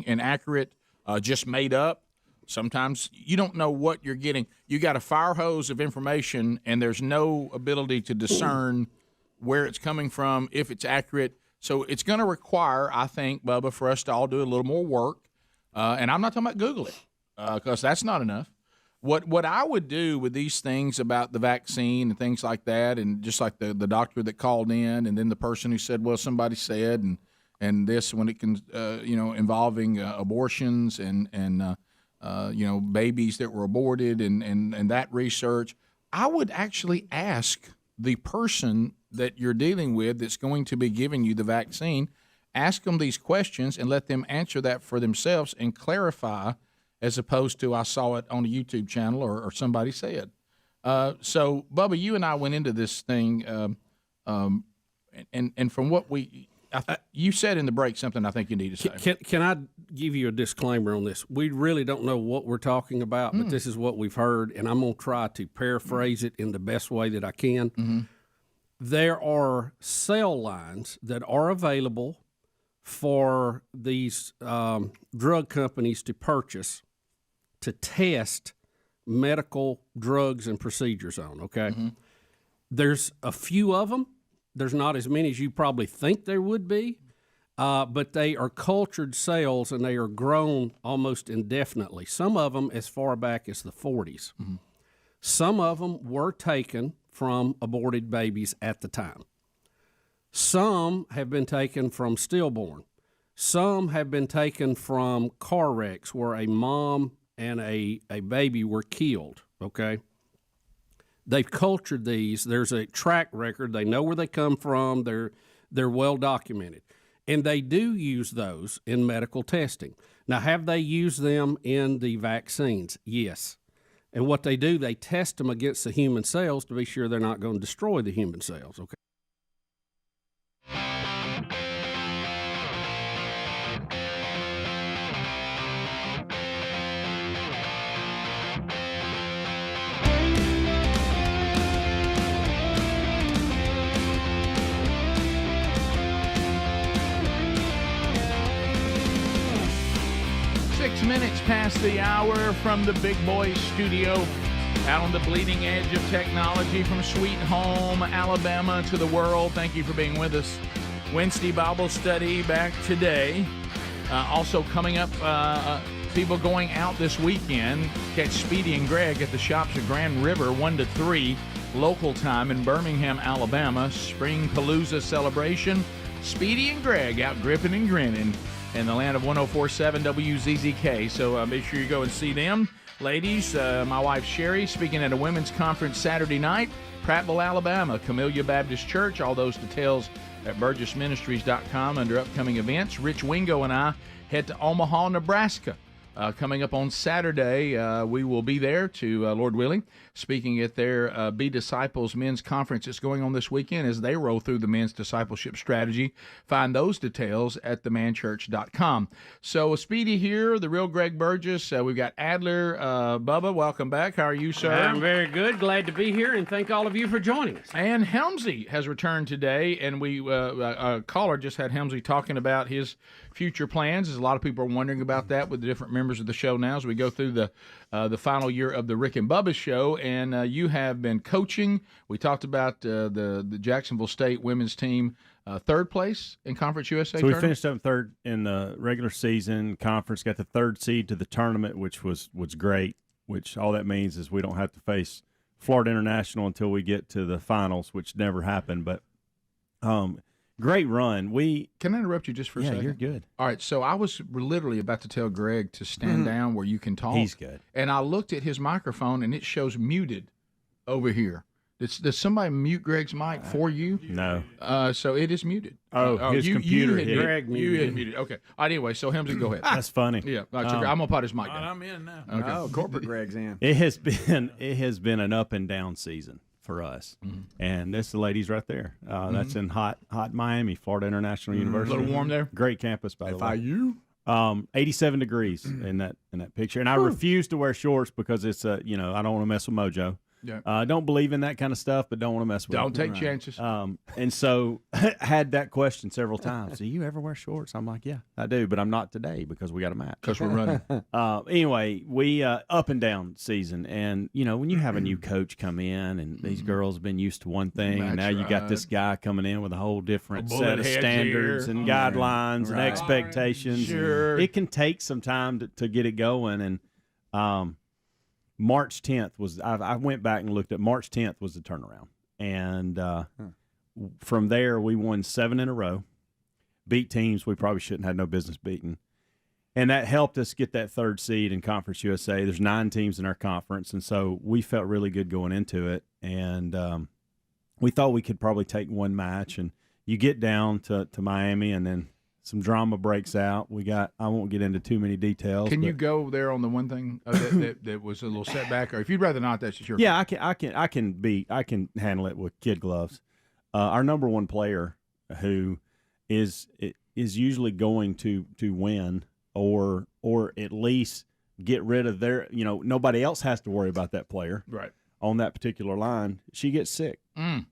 inaccurate, just made up. Sometimes you don't know what you're getting. You got a fire hose of information, and there's no ability to discern where it's coming from, if it's accurate. So it's going to require, I think, Bubba, for us to all do a little more work. And I'm not talking about Google it, because that's not enough. What I would do with these things about the vaccine and things like that, and just like the doctor that called in, and then the person who said, well, somebody said, and this when it can, involving abortions and babies that were aborted and that research, I would actually ask the person that you're dealing with that's going to be giving you the vaccine, ask them these questions and let them answer that for themselves and clarify, as opposed to I saw it on a YouTube channel or somebody said. So, Bubba, you and I went into this thing, and from what you said in the break something I think you need to say. Can I give you a disclaimer on this? We really don't know what we're talking about, but this is what we've heard, and I'm going to try to paraphrase it in the best way that I can. Mm-hmm. There are cell lines that are available for these drug companies to purchase to test medical drugs and procedures on, okay? Mm-hmm. There's a few of them. There's not as many as you probably think there would be, but they are cultured cells and they are grown almost indefinitely. Some of them as far back as the 40s. Mm-hmm. Some of them were taken from aborted babies at the time. Some have been taken from stillborn. Some have been taken from car wrecks where a mom and a baby were killed, okay? They've cultured these. There's a track record. They know where they come from. They're well documented. And they do use those in medical testing. Now, have they used them in the vaccines? Yes. And what they do, they test them against the human cells to be sure they're not going to destroy the human cells, okay? 6 minutes past the hour from the Big Boy Studio, out on the bleeding edge of technology from sweet home Alabama to the world. Thank you for being with us. Wednesday Bible study back today. Also coming up, people going out this weekend. Catch Speedy and Greg at the shops at Grand River 1 to 3 local time in Birmingham, Alabama. Spring Palooza celebration. Speedy and Greg out gripping and grinning in the land of 104.7 WZZK. So make sure you go and see them. Ladies, my wife Sherry speaking at a women's conference Saturday night, Prattville, Alabama, Camellia Baptist Church. All those details at burgessministries.com under upcoming events. Rich Wingo and I head to Omaha, Nebraska. Coming up on Saturday, we will be there to, Lord willing, speaking at their Be Disciples men's conference that's going on this weekend as they roll through the men's discipleship strategy. Find those details at themanchurch.com. So, Speedy here, the real Greg Burgess. We've got Adler. Bubba, welcome back. How are you, sir? I'm very good. Glad to be here, and thank all of you for joining us. And Helmsy has returned today, and we a caller just had Helmsy talking about his future plans, as a lot of people are wondering about that with the different members of the show now as we go through the final year of the Rick and Bubba show. And you have been coaching. We talked about the Jacksonville State women's team, third place in Conference USA. So we finished up third in the regular season conference, got the third seed to the tournament, which was great, which all that means is we don't have to face Florida International until we get to the finals, which never happened. But great run. Can I interrupt you just for a second? Yeah, you're good. All right, so I was literally about to tell Greg to stand down where you can talk. He's good. And I looked at his microphone, and it shows muted over here. Does somebody mute Greg's mic for you? No. So it is muted. His computer hit. Greg muted. You had muted. Okay. Anyway, so Helmsy, go ahead. That's funny. Yeah. I'm going to put his mic down. I'm in now. Okay. Oh, corporate Greg's in. It has been an up and down season. for us. And this the ladies right there. That's in hot Miami, Florida International University. A little warm there. Great campus, by the way. FIU. 87 degrees in that picture, and I refuse to wear shorts because it's I don't want to mess with mojo. Yeah. I don't believe in that kind of stuff, but don't want to mess with it. Don't take chances. And so had that question several times. Do you ever wear shorts? I'm like, yeah, I do, but I'm not today because we got a match. Because we're running. Anyway, we up and down season, and when you have a new coach come in, and these girls have been used to one thing, and now you got this guy coming in with a whole different set of standards and guidelines and expectations. Sure. It can take some time to get it going, and March 10th was, I went back and looked at March 10th was the turnaround. And from there, we won 7 in a row, beat teams we probably shouldn't have no business beating. And that helped us get that 3rd seed in Conference USA. There's 9 teams in our conference, and so we felt really good going into it. And we thought we could probably take one match. And you get down to Miami, and then some drama breaks out. I won't get into too many details. Can you go there on the one thing that was a little setback, or if you'd rather not, that's just your Yeah, I can handle it with kid gloves. Our number one player, who is usually going to win or at least get rid of their, nobody else has to worry about that player right on that particular line. She gets sick. And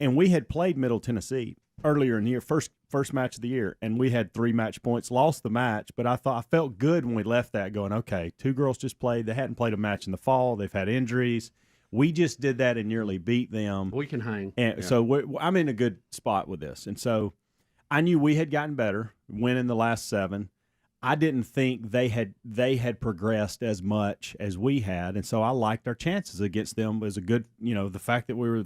we had played Middle Tennessee earlier in the year, first match of the year, and we had 3 match points, lost the match, but I felt good when we left that going, okay, 2 girls just played. They hadn't played a match in the fall. They've had injuries. We just did that and nearly beat them. We can hang. And so I'm in a good spot with this. And so I knew we had gotten better, winning the last 7. I didn't think they had progressed as much as we had, and so I liked our chances against them. It was a good, the fact that we were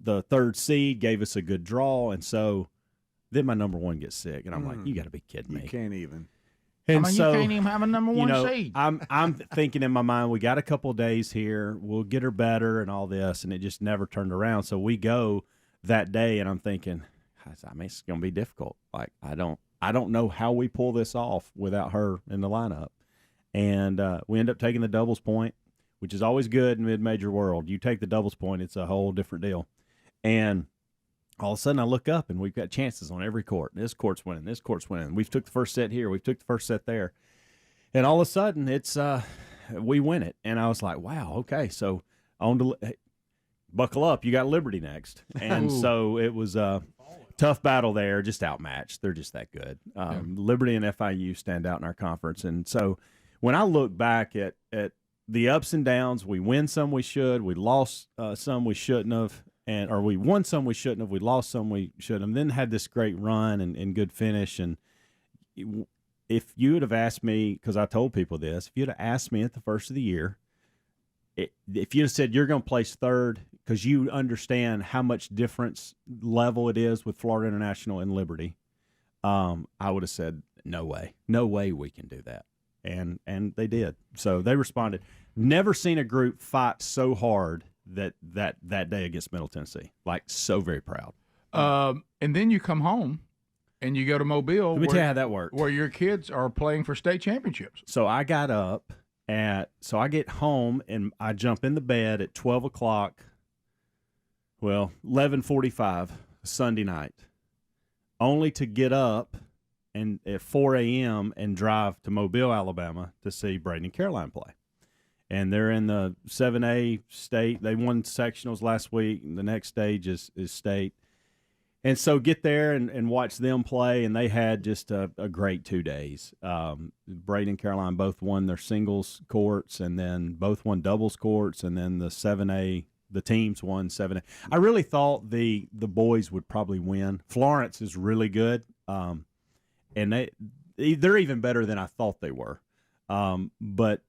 the 3rd seed gave us a good draw, and so then my number one gets sick, and I'm like, you got to be kidding me. You can't even. And you can't even have a number one seed. I'm thinking in my mind, we got a couple of days here, we'll get her better and all this, and it just never turned around. So we go that day, and I'm thinking, it's going to be difficult. Like I don't know how we pull this off without her in the lineup, and we end up taking the doubles point, which is always good in mid-major world. You take the doubles point, it's a whole different deal. And all of a sudden I look up, and we've got chances on every court. This court's winning. This court's winning. We've took the first set here. We've took the first set there. And all of a sudden it's we win it. And I was like, wow, okay. So on to buckle up. You got Liberty next. And so it was a tough battle there, just outmatched. They're just that good. Liberty and FIU stand out in our conference. And so when I look back at the ups and downs, we win some we should, we lost some we shouldn't have, or we won some we shouldn't have, we lost some we shouldn't have, then had this great run and good finish. And if you would have asked me, because I told people this, if you'd have asked me at the first of the year, if you'd have said you're going to place 3rd because you understand how much difference level it is with Florida International and Liberty, I would have said, no way we can do that. And they did. So they responded. Never seen a group fight so hard that day against Middle Tennessee. Like, so very proud. And then you come home and you go to Mobile. Let me tell you how that worked. Where your kids are playing for state championships. So I got up so I get home and I jump in the bed at 12 o'clock. Well, 11:45 Sunday night, only to get up and at 4 a.m. and drive to Mobile, Alabama to see Braden and Caroline play. And they're in the 7A state. They won sectionals last week, and the next stage is state. And so get there and watch them play, and they had just a great 2 days. Braden and Caroline both won their singles courts, and then both won doubles courts, and then the 7A, the teams won 7A. I really thought the boys would probably win. Florence is really good. And they're even better than I thought they were. But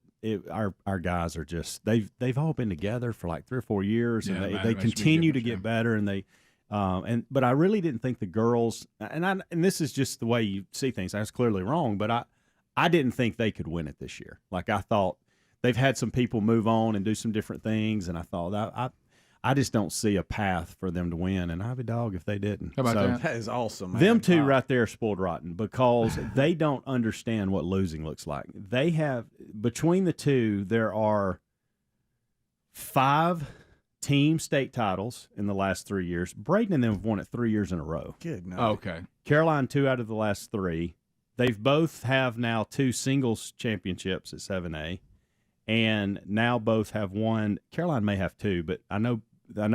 our guys are just they've all been together for like 3 or 4 years, and they continue to get better. And but I really didn't think the girls, and this is just the way you see things. I was clearly wrong, but I didn't think they could win it this year. Like, I thought they've had some people move on and do some different things, and I thought I just don't see a path for them to win, and I'd be dog if they didn't. How about that? That is awesome, man. Them two right there are spoiled rotten because they don't understand what losing looks like. They have, between the two, there are 5 team state titles in the last 3 years. Braden and them have won it 3 years in a row. Good night. Okay. Caroline 2 out of the last 3. They've both have now 2 singles championships at 7A, and now both have one. Caroline may have 2, but I know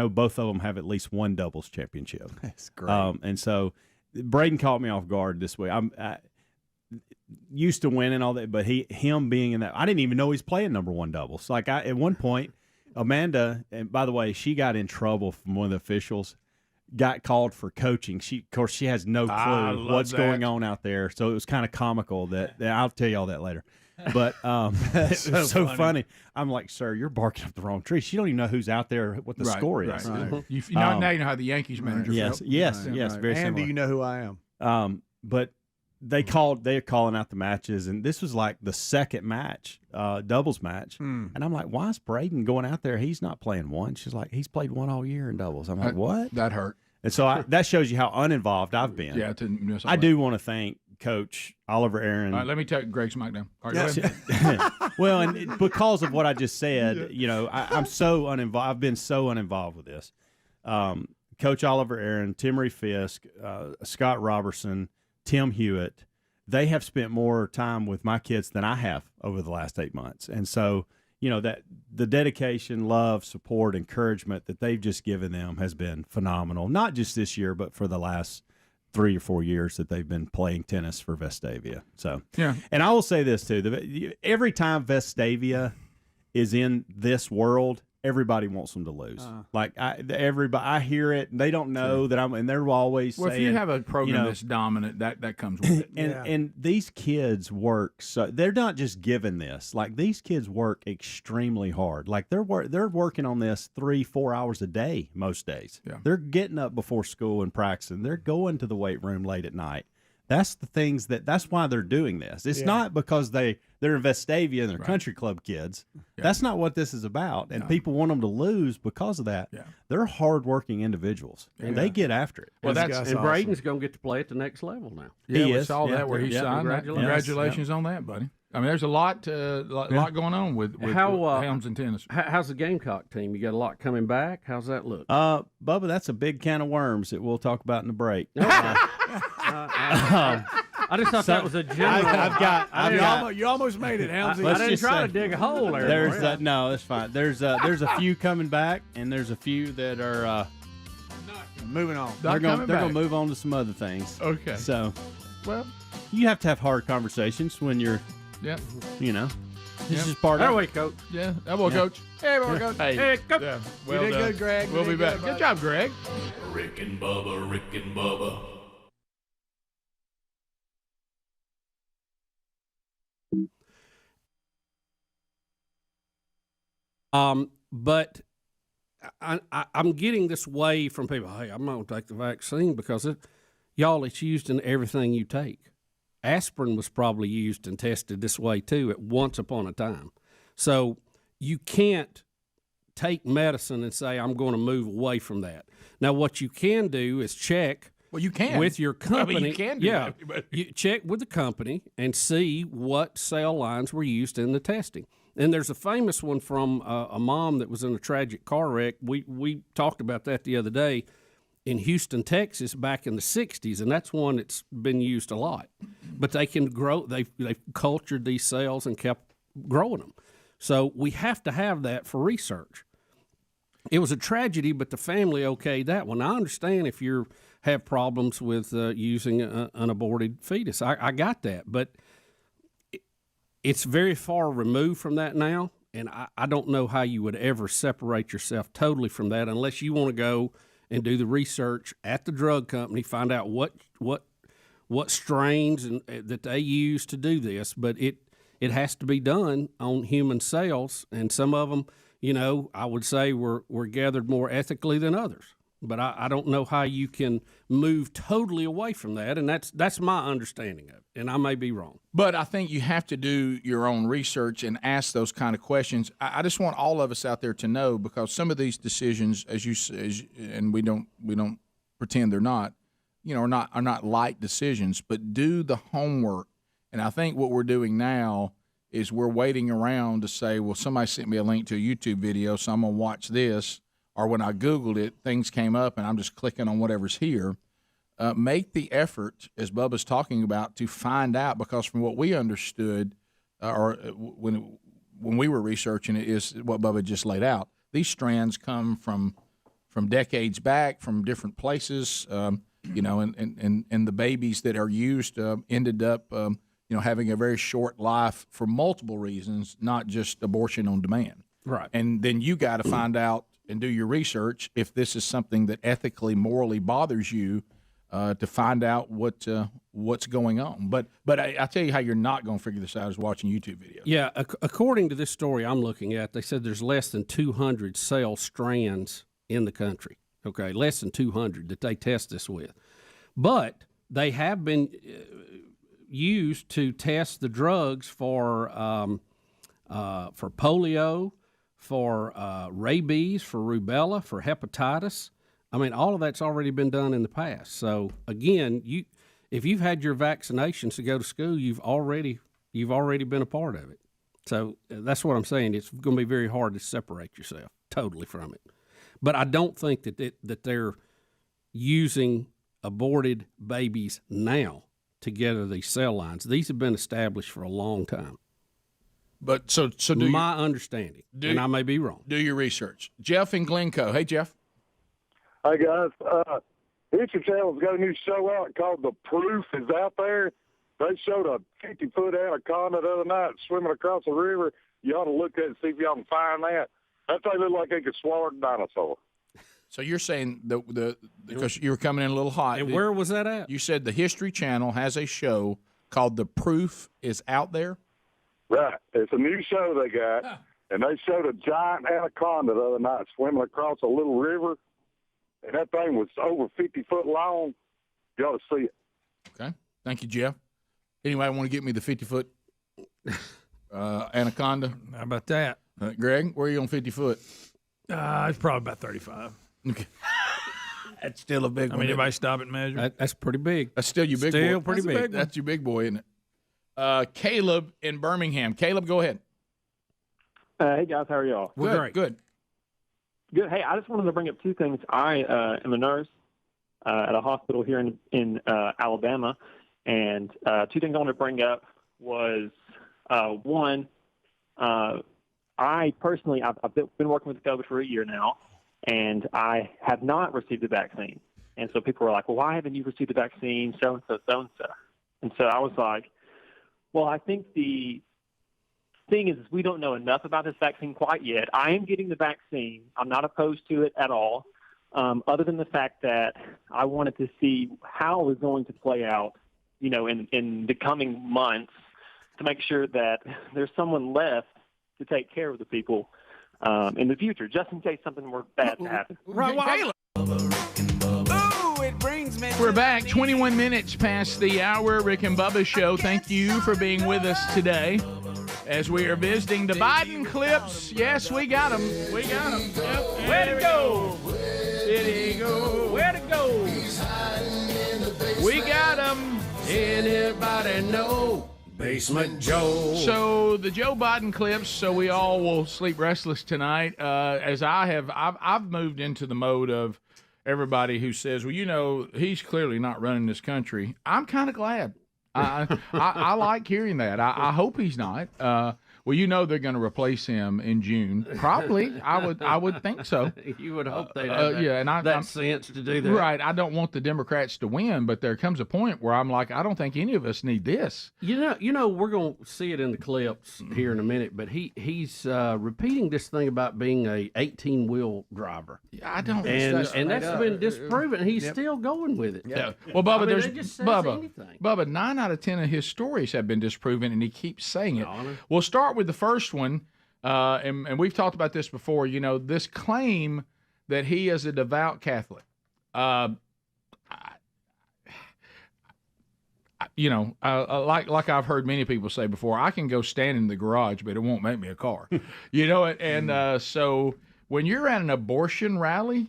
both of them have at least one doubles championship. That's great. And so Braden caught me off guard this week. I used to win and all that, but him being in that, I didn't even know he's playing number 1 doubles. Like at one point, Amanda, and by the way, she got in trouble from one of the officials. Got called for coaching. Of course, she has no clue what's going on out there. So it was kind of comical that I'll tell you all that later. But it was so funny. I'm like, sir, you're barking up the wrong tree. She don't even know who's out there, what the score is. Right. Now you know how the Yankees manager Yes, felt. yes. Very And similar. do you know who I am? But they're calling out the matches, and this was like the second match, doubles match. And I'm like, why is Braden going out there? He's not playing one. She's like, he's played one all year in doubles. I'm like, what? That hurt. And so that shows you how uninvolved I've been. Yeah, I do want to thank Coach Oliver Aaron. All right, let me take Greg's mic down. All right, go ahead. Well, and because of what I just said, I'm so uninvolved. I've been so uninvolved with this. Coach Oliver Aaron, Timmery Fisk, Scott Robertson, Tim Hewitt, they have spent more time with my kids than I have over the last 8 months. And so, that the dedication, love, support, encouragement that they've just given them has been phenomenal. Not just this year, but for the last 3 or 4 years that they've been playing tennis for Vestavia. So, yeah. And I will say this too: every time Vestavia is in this world, everybody wants them to lose. I hear it. And they don't know that and they're always saying. Well, if you have a program that's dominant, that comes with it. And these kids work, so they're not just given this. Like, these kids work extremely hard. Like, they're working on this 3-4 hours a day most days. Yeah. They're getting up before school and practicing. They're going to the weight room late at night. That's the things that's why they're doing this. It's not because they're in Vestavia and they're country club kids. Yeah. That's not what this is about. And people want them to lose because of that. Yeah. They're hardworking individuals, and they get after it. Well, Braden's going to get to play at the next level now. Yeah, he we is. saw that where he signed. Congratulations on that, buddy. I mean, there's a lot going on with Helms and tennis. How's the Gamecock team? You got a lot coming back. How's that look? Bubba, that's a big can of worms that we'll talk about in the break. I just thought that was a general. You almost made it, Helmsy. I didn't try to dig a hole there. No, that's fine. There's a few coming back, and there's a few that are moving on. They're going to move on to some other things. Okay. So, well, you have to have hard conversations when you're. Yeah. This is part of it. That way, Coach. Yeah. That way, Coach. Hey, boy, Coach. Hey, Coach. Yeah. You did good, Greg. We'll be back. Good job, Greg. Rick and Bubba, Rick and Bubba. But I'm getting this wave from people. Hey, I'm going to take the vaccine because it's used in everything you take. Aspirin was probably used and tested this way too at once upon a time. So you can't take medicine and say, I'm going to move away from that. Now, what you can do is check. Well, you can. With your company. I mean, you can do that, but you check with the company and see what cell lines were used in the testing. And there's a famous one from a mom that was in a tragic car wreck. We talked about that the other day in Houston, Texas, back in the 60s, and that's one that's been used a lot. But they can grow. They've cultured these cells and kept growing them. So we have to have that for research. It was a tragedy, but the family okayed that one. I understand if you have problems with using an aborted fetus. I got that, but it's very far removed from that now, and I don't know how you would ever separate yourself totally from that unless you want to go and do the research at the drug company, find out what strains that they use to do this. But it has to be done on human cells, and some of them, I would say were gathered more ethically than others. But I don't know how you can move totally away from that, and that's my understanding of it, and I may be wrong. But I think you have to do your own research and ask those kind of questions. I just want all of us out there to know, because some of these decisions, and we don't pretend they're not, are not light decisions. But do the homework, and I think what we're doing now is we're waiting around to say, well, somebody sent me a link to a YouTube video, so I'm going to watch this. Or when I Googled it, things came up, and I'm just clicking on whatever's here. Make the effort, as Bubba's talking about, to find out, because from what we understood, when we were researching it, is what Bubba just laid out. These strands come from decades back, from different places, and the babies that are used ended up, having a very short life for multiple reasons, not just abortion on demand. Right. And then you got to find out and do your research if this is something that ethically, morally bothers you, to find out what's going on. But I tell you how you're not going to figure this out is watching YouTube videos. Yeah, according to this story I'm looking at, they said there's less than 200 cell strands in the country. Okay, less than 200 that they test this with. But they have been used to test the drugs for polio, for rabies, for rubella, for hepatitis. I mean, all of that's already been done in the past. So again, if you've had your vaccinations to go to school, you've already been a part of it. So that's what I'm saying. It's going to be very hard to separate yourself totally from it. But I don't think that they're using aborted babies now to gather these cell lines. These have been established for a long time. But so my understanding, and I may be wrong. Do your research. Jeff in Glencoe. Hey, Jeff. Hi, guys. History Channel's got a new show out called The Proof is Out There. They showed a 50-foot anaconda the other night swimming across the river. You ought to look at it and see if y'all can find that. That thing looked like it could swallow a dinosaur. So you're saying because you were coming in a little hot. And where was that at? You said the History Channel has a show called The Proof is Out There? Right. It's a new show they got, and they showed a giant anaconda the other night swimming across a little river, and that thing was over 50 foot long. You ought to see it. Okay. Thank you, Jeff. Anybody want to get me the 50-foot anaconda? How about that? Greg, where are you on 50 foot? It's probably about 35. Okay. That's still a big one. I mean, anybody stop and measure? That's pretty big. That's still your big boy. Still pretty big. That's your big boy, isn't it? Caleb in Birmingham. Caleb, go ahead. Hey, guys. How are y'all? Good. Good. Hey, I just wanted to bring up two things. I am a nurse at a hospital here in Alabama, and two things I wanted to bring up was, one, I personally, I've been working with COVID for a year now, and I have not received the vaccine. And so people were like, well, why haven't you received the vaccine, so-and-so, so-and-so? And so I was like, well, I think the thing is we don't know enough about this vaccine quite yet. I am getting the vaccine. I'm not opposed to it at all, other than the fact that I wanted to see how it was going to play out, in the coming months to make sure that there's someone left to take care of the people in the future, just in case something were bad to happen. Right, We're back 21 minutes past the hour. Rick and Bubba Show. Thank you for being with us today as we are visiting the Biden clips. Yes, we got them. We got them. Yep. Where'd it go? Did he go? Where'd it go? We got them. Anybody know? Basement Joe. So the Joe Biden clips, so we all will sleep restless tonight. As I've moved into the mode of everybody who says, well, he's clearly not running this country. I'm kind of glad. I like hearing that. I hope he's not. Well, they're going to replace him in June. Probably. I would think so. You would hope they'd have that sense to do that. Right. I don't want the Democrats to win, but there comes a point where I'm like, I don't think any of us need this. We're going to see it in the clips here in a minute, but he's repeating this thing about being a 18-wheel driver. Yeah, I don't. And that's been disproven. He's still going with it. Yeah. Well, Bubba, anything. Bubba, 9 out of 10 of his stories have been disproven, and he keeps saying it. We'll start with the first one, and we've talked about this before. This claim that he is a devout Catholic. Like I've heard many people say before, I can go stand in the garage, but it won't make me a car. And so when you're at an abortion rally,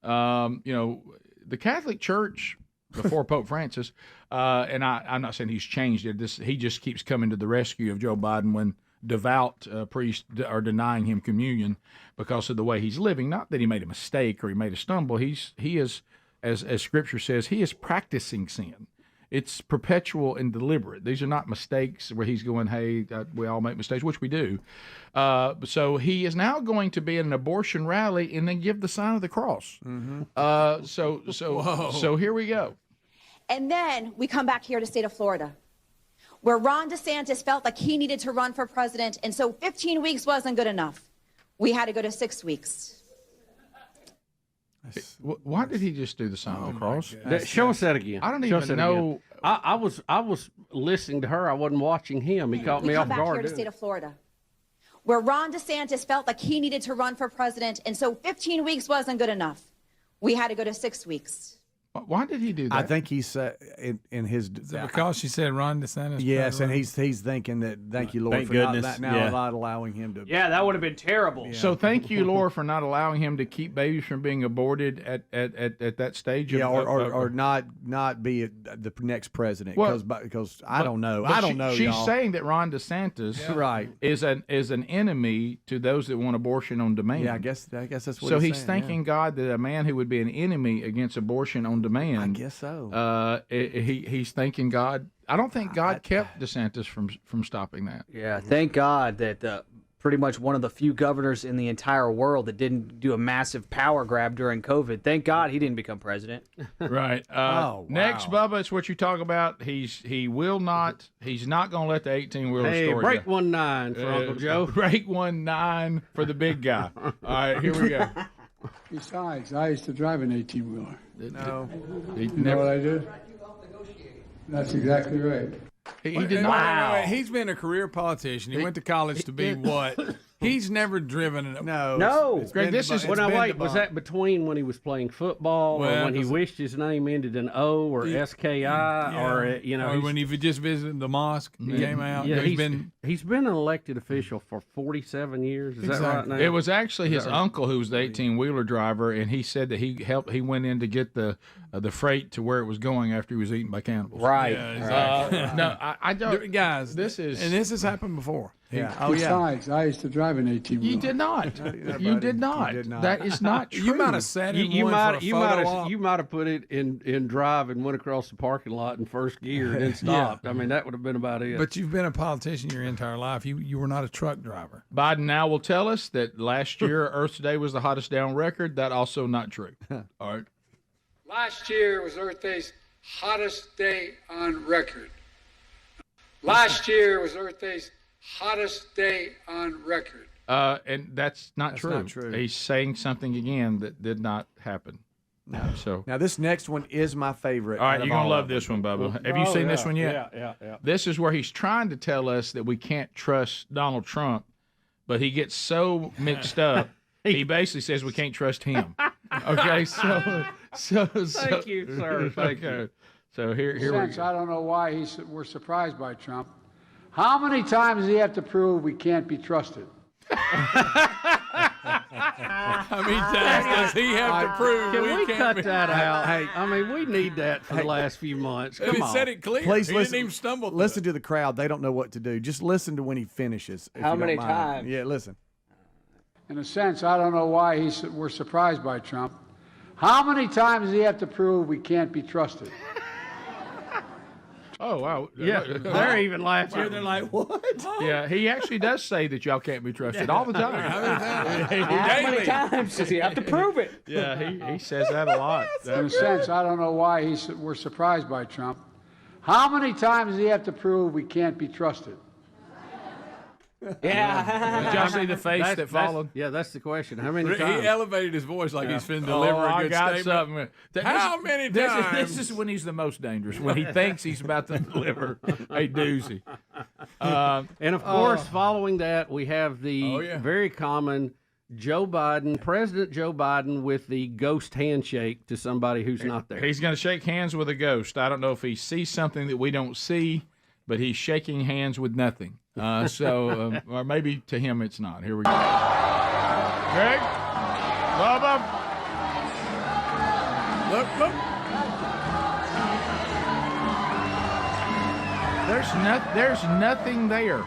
the Catholic Church before Pope Francis, and I'm not saying he's changed it. He just keeps coming to the rescue of Joe Biden when devout priests are denying him communion because of the way he's living. Not that he made a mistake or he made a stumble. He is, as Scripture says, he is practicing sin. It's perpetual and deliberate. These are not mistakes where he's going, hey, we all make mistakes, which we do. So he is now going to be at an abortion rally and then give the sign of the cross. So here we go. And then we come back here to the state of Florida, where Ron DeSantis felt like he needed to run for president, and so 15 weeks wasn't good enough. We had to go to 6 weeks. Why did he just do the sign of the cross? Show us that again. I don't even know. I was listening to her. I wasn't watching him. He caught me off We come back guard. here to the state of Florida, where Ron DeSantis felt like he needed to run for president, and so 15 weeks wasn't good enough. We had to go to 6 weeks. Why did he do that? I think he said in his because she said Ron DeSantis. Yes, and he's thinking that. Thank you, Lord, Thank for goodness. not allowing him to. Yeah, that would have been terrible. Yeah. So thank you, Lord, for not allowing him to keep babies from being aborted at that stage. Yeah, or not be the next president because I don't know. I don't know. She's y'all. saying that Ron DeSantis right is an enemy to those that want abortion on demand. Yeah, I guess that's what. So he's he's saying, thanking God that a man who would be an enemy against abortion on demand. I guess so. He's thanking God. I don't think God kept DeSantis from stopping that. Yeah, thank God that pretty much one of the few governors in the entire world that didn't do a massive power grab during COVID. Thank God he didn't become president. Right. Next, Bubba, it's what you talk about. He's not going to let the 18-wheeler story break go. 19 for Uncle Joe. Break 19 for the big guy. All right, here we go. Besides, I used to drive an 18-wheeler. No. You know what I did? That's exactly right. He did not. Wait. He's been a career politician. He went to college to be what? He's never driven an. No. Greg, this is. Was that between when he was playing football or when he wished his name ended in O or SKI or when he just visited the mosque and came out? Yeah, he's been an elected official for 47 years. Is that right now? It was actually his uncle who was the 18-wheeler driver, and he said that he went in to get the freight to where it was going after he was eaten by cannibals. Right. Yeah, exactly. No, I don't. Guys, this has happened before. Yeah. Besides, I used to drive an 18-wheeler. You did not. You did not. That is not true. You might have sat in one for a photo op. You might have put it in drive and went across the parking lot in first gear and then stopped. I mean, that would have been about it. But you've been a politician your entire life. You were not a truck driver. Biden now will tell us that last year Earth Day was the hottest day on record. That also not true. All right. Last year was Earth Day's hottest day on record. Last year was Earth Day's hottest day on record. And that's not true. He's saying something again that did not happen. No. So now this next one is my favorite. All right, you're gonna love this one, Bubba. Have you seen this one yet? Yeah. This is where he's trying to tell us that we can't trust Donald Trump, but he gets so mixed up. He basically says we can't trust him. Okay, so thank you, sir. Thank you. So here we go. I don't know why we're surprised by Trump. How many times does he have to prove we can't be trusted? How many times does he have to prove Can we can't cut be? that out? I mean, we need that for the last few months. Come He on. said it clear. Please he listen, didn't even stumble. Listen to the crowd. They don't know what to do. Just listen to when he finishes. if How you don't many mind. times? Yeah, listen. In a sense, I don't know why we're surprised by Trump. How many times does he have to prove we can't be trusted? Oh wow! Yeah, they're even laughing. They're like, what? Yeah, he actually does say that y'all can't be trusted all the time. How many times does he have to prove it? Yeah, he says that a lot. In a sense, I don't know why we're surprised by Trump. How many times does he have to prove we can't be trusted? Yeah. Did y'all see the face that followed? That's the question. How many He times? elevated his voice like he's finna deliver a I good got statement. something. How many times? This is when he's the most dangerous, when he thinks he's about to deliver a doozy. And of course, following that, we have the very common President Joe Biden with the ghost handshake to somebody who's not there. He's going to shake hands with a ghost. I don't know if he sees something that we don't see, but he's shaking hands with nothing. Or maybe to him it's not. Here we go. Greg, Bubba, Look. There's nothing there.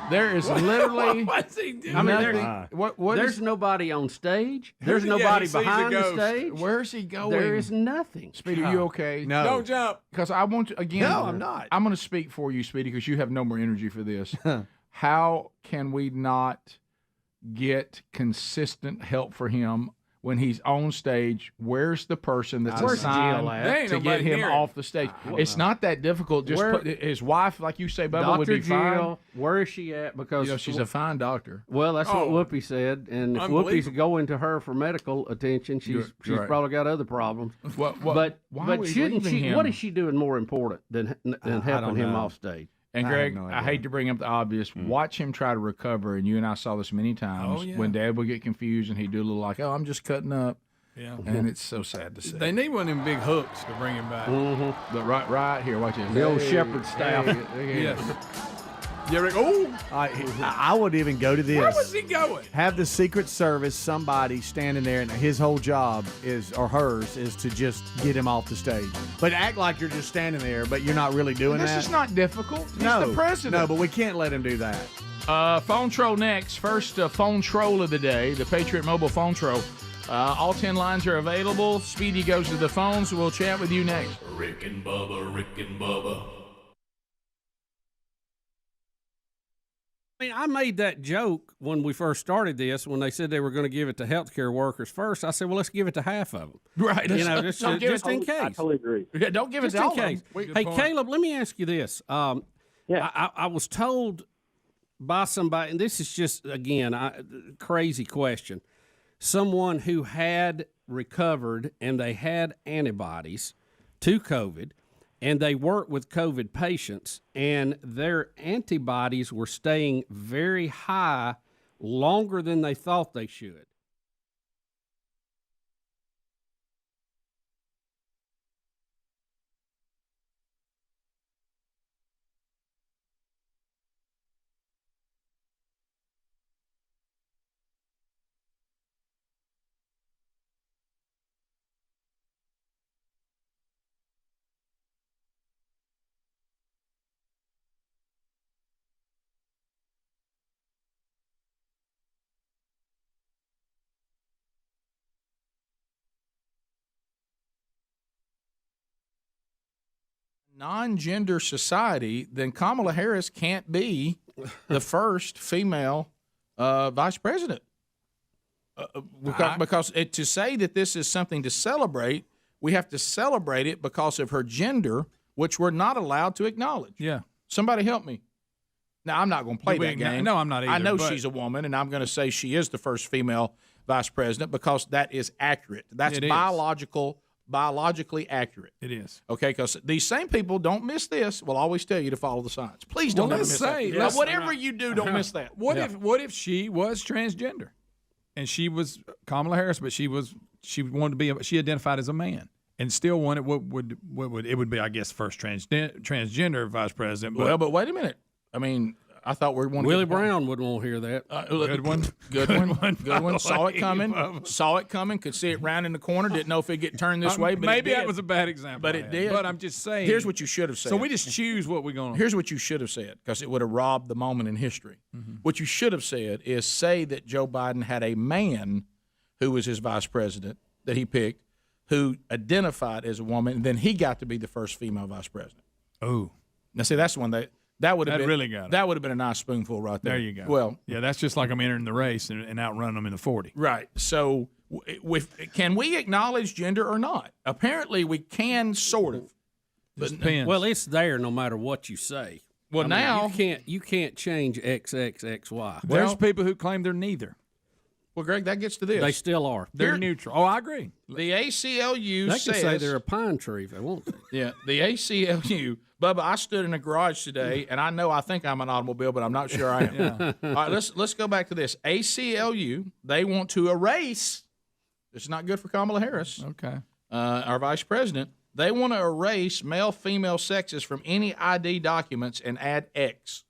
There is literally. What's he doing? I mean, there's is, nobody on stage. There's nobody behind the stage. Where's he going? There is nothing. Speedy, you okay? No. Don't jump. Because I want to, again. No, I'm not. I'm going to speak for you, Speedy, because you have no more energy for this. How can we not get consistent help for him when he's on stage? Where's the person that's assigned to get him off the stage? It's not that difficult. Just put his wife, like you say, Bubba, would be fine. Where is she at? Because she's a fine doctor. Well, that's what Whoopi said. And if Whoopi's going to her for medical attention, she's right. probably got other problems. But shouldn't she? What is she doing more important than helping him off stage? And Greg, I hate to bring up the obvious. Watch him try to recover, and you and I saw this many times when Dad would get confused and he'd do a little like, "Oh, I'm just cutting up." Yeah, and it's so sad to see. They need one of them big hooks to bring him back. But right here, watch this. The old shepherd staff. Yes. Yeah, Rick. Oh, I would even go to this. Where was he going? Have the Secret Service, somebody standing there, and his whole job hers is to just get him off the stage. But act like you're just standing there, but you're not really doing that. This is not difficult. He's No, the president. No, but we can't let him do that. Phone troll next. First phone troll of the day, the Patriot Mobile phone troll. All 10 lines are available. Speedy goes to the phones. We'll chat with you next. Rick and Bubba, Rick and Bubba. I mean, I made that joke when we first started this, when they said they were going to give it to healthcare workers first. I said, well, let's give it to half of them. Right. Just in case. I totally agree. Yeah, don't give it Just to in all case. of them. Hey, Caleb, let me ask you this. I was told by somebody, and this is just, again, crazy question. Someone who had recovered and they had antibodies to COVID, and they worked with COVID patients, and their antibodies were staying very high longer than they thought they should. Non-gender society, then Kamala Harris can't be the first female vice president. Because to say that this is something to celebrate, we have to celebrate it because of her gender, which we're not allowed to acknowledge. Yeah. Somebody help me. Now, I'm not going to play that game. No, I'm not either. I know she's a woman, and I'm going to say she is the first female vice president because that is accurate. That's biologically accurate. It is. Okay, because these same people don't miss this. Will always tell you to follow the science. Please don't ever miss that. Whatever you do, don't miss that. What if she was transgender, and she was Kamala Harris, but she wanted to be she identified as a man and still wanted what would be, I guess, first transgender vice president. But, but wait a minute. I mean, I thought we wanted Willie Brown wouldn't want to hear that. Good one. Good one. Saw it coming. Could see it round in the corner. Didn't know if it'd get turned this way. But maybe that was a bad example. But it did. But I'm just saying. Here's what you should have said. So we just choose what we're going to. Here's what you should have said, because it would have robbed the moment in history. Mm-hmm. What you should have said is say that Joe Biden had a man who was his vice president that he picked, who identified as a woman, and then he got to be the first female vice president. Oh. Now, see, that's the one that would have been really got it. That would have been a nice spoonful right there. There you go. Well, yeah, that's just like I'm entering the race and outrunning them in the 40. Right. So, can we acknowledge gender or not? Apparently, we can, sort of. But depends. Well, it's there no matter what you say. Well, now you can't change XXXY. There's people who claim they're neither. Well, Greg, that gets to this. They still are. They're neutral. Oh, I agree. The ACLU they says... They can say they're a pine tree if they want to. Yeah, the ACLU... Bubba, I stood in a garage today, and I think I'm an automobile, but I'm not sure I am. Yeah. All right, let's go back to this. ACLU, they want to erase... This is not good for Kamala Harris. Okay. Our vice president. They want to erase male-female sexes from any ID documents and add X.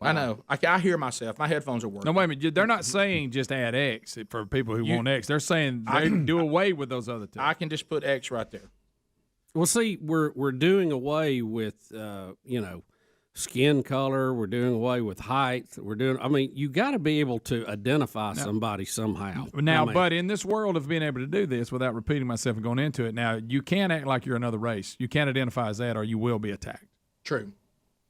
I know. I hear myself. My headphones are working. No, wait a minute. They're not saying just add X for people who want X. They're saying do away with those other two. I can just put X right there. Well, see, we're doing away with skin color. We're doing away with height. I mean, you got to be able to identify somebody somehow. Now, but in this world of being able to do this without repeating myself and going into it, now you can't act like you're another race. You can't identify as that, or you will be attacked. True.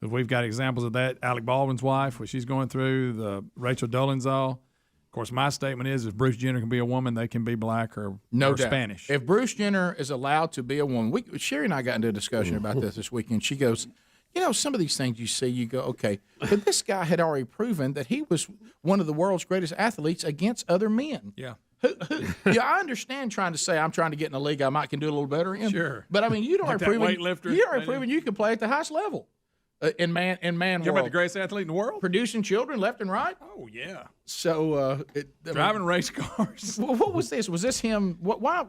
Because we've got examples of that. Alec Baldwin's wife, what she's going through, the Rachel Dolezal. Of course, my statement is if Bruce Jenner can be a woman, they can be black or Spanish. If Bruce Jenner is allowed to be a woman, Sherry and I got into a discussion about this weekend. She goes, some of these things you see, you go, okay, but this guy had already proven that he was one of the world's greatest athletes against other men. Yeah. I understand trying to say I'm trying to get in the league I might can do a little better in. Sure. But I mean, you don't Like already that proven weightlifter. you already proven you can play at the highest level in man You're world. about the greatest athlete in the world? Producing children left and right. Oh, yeah. So driving race cars. What was this? Was this him? Why?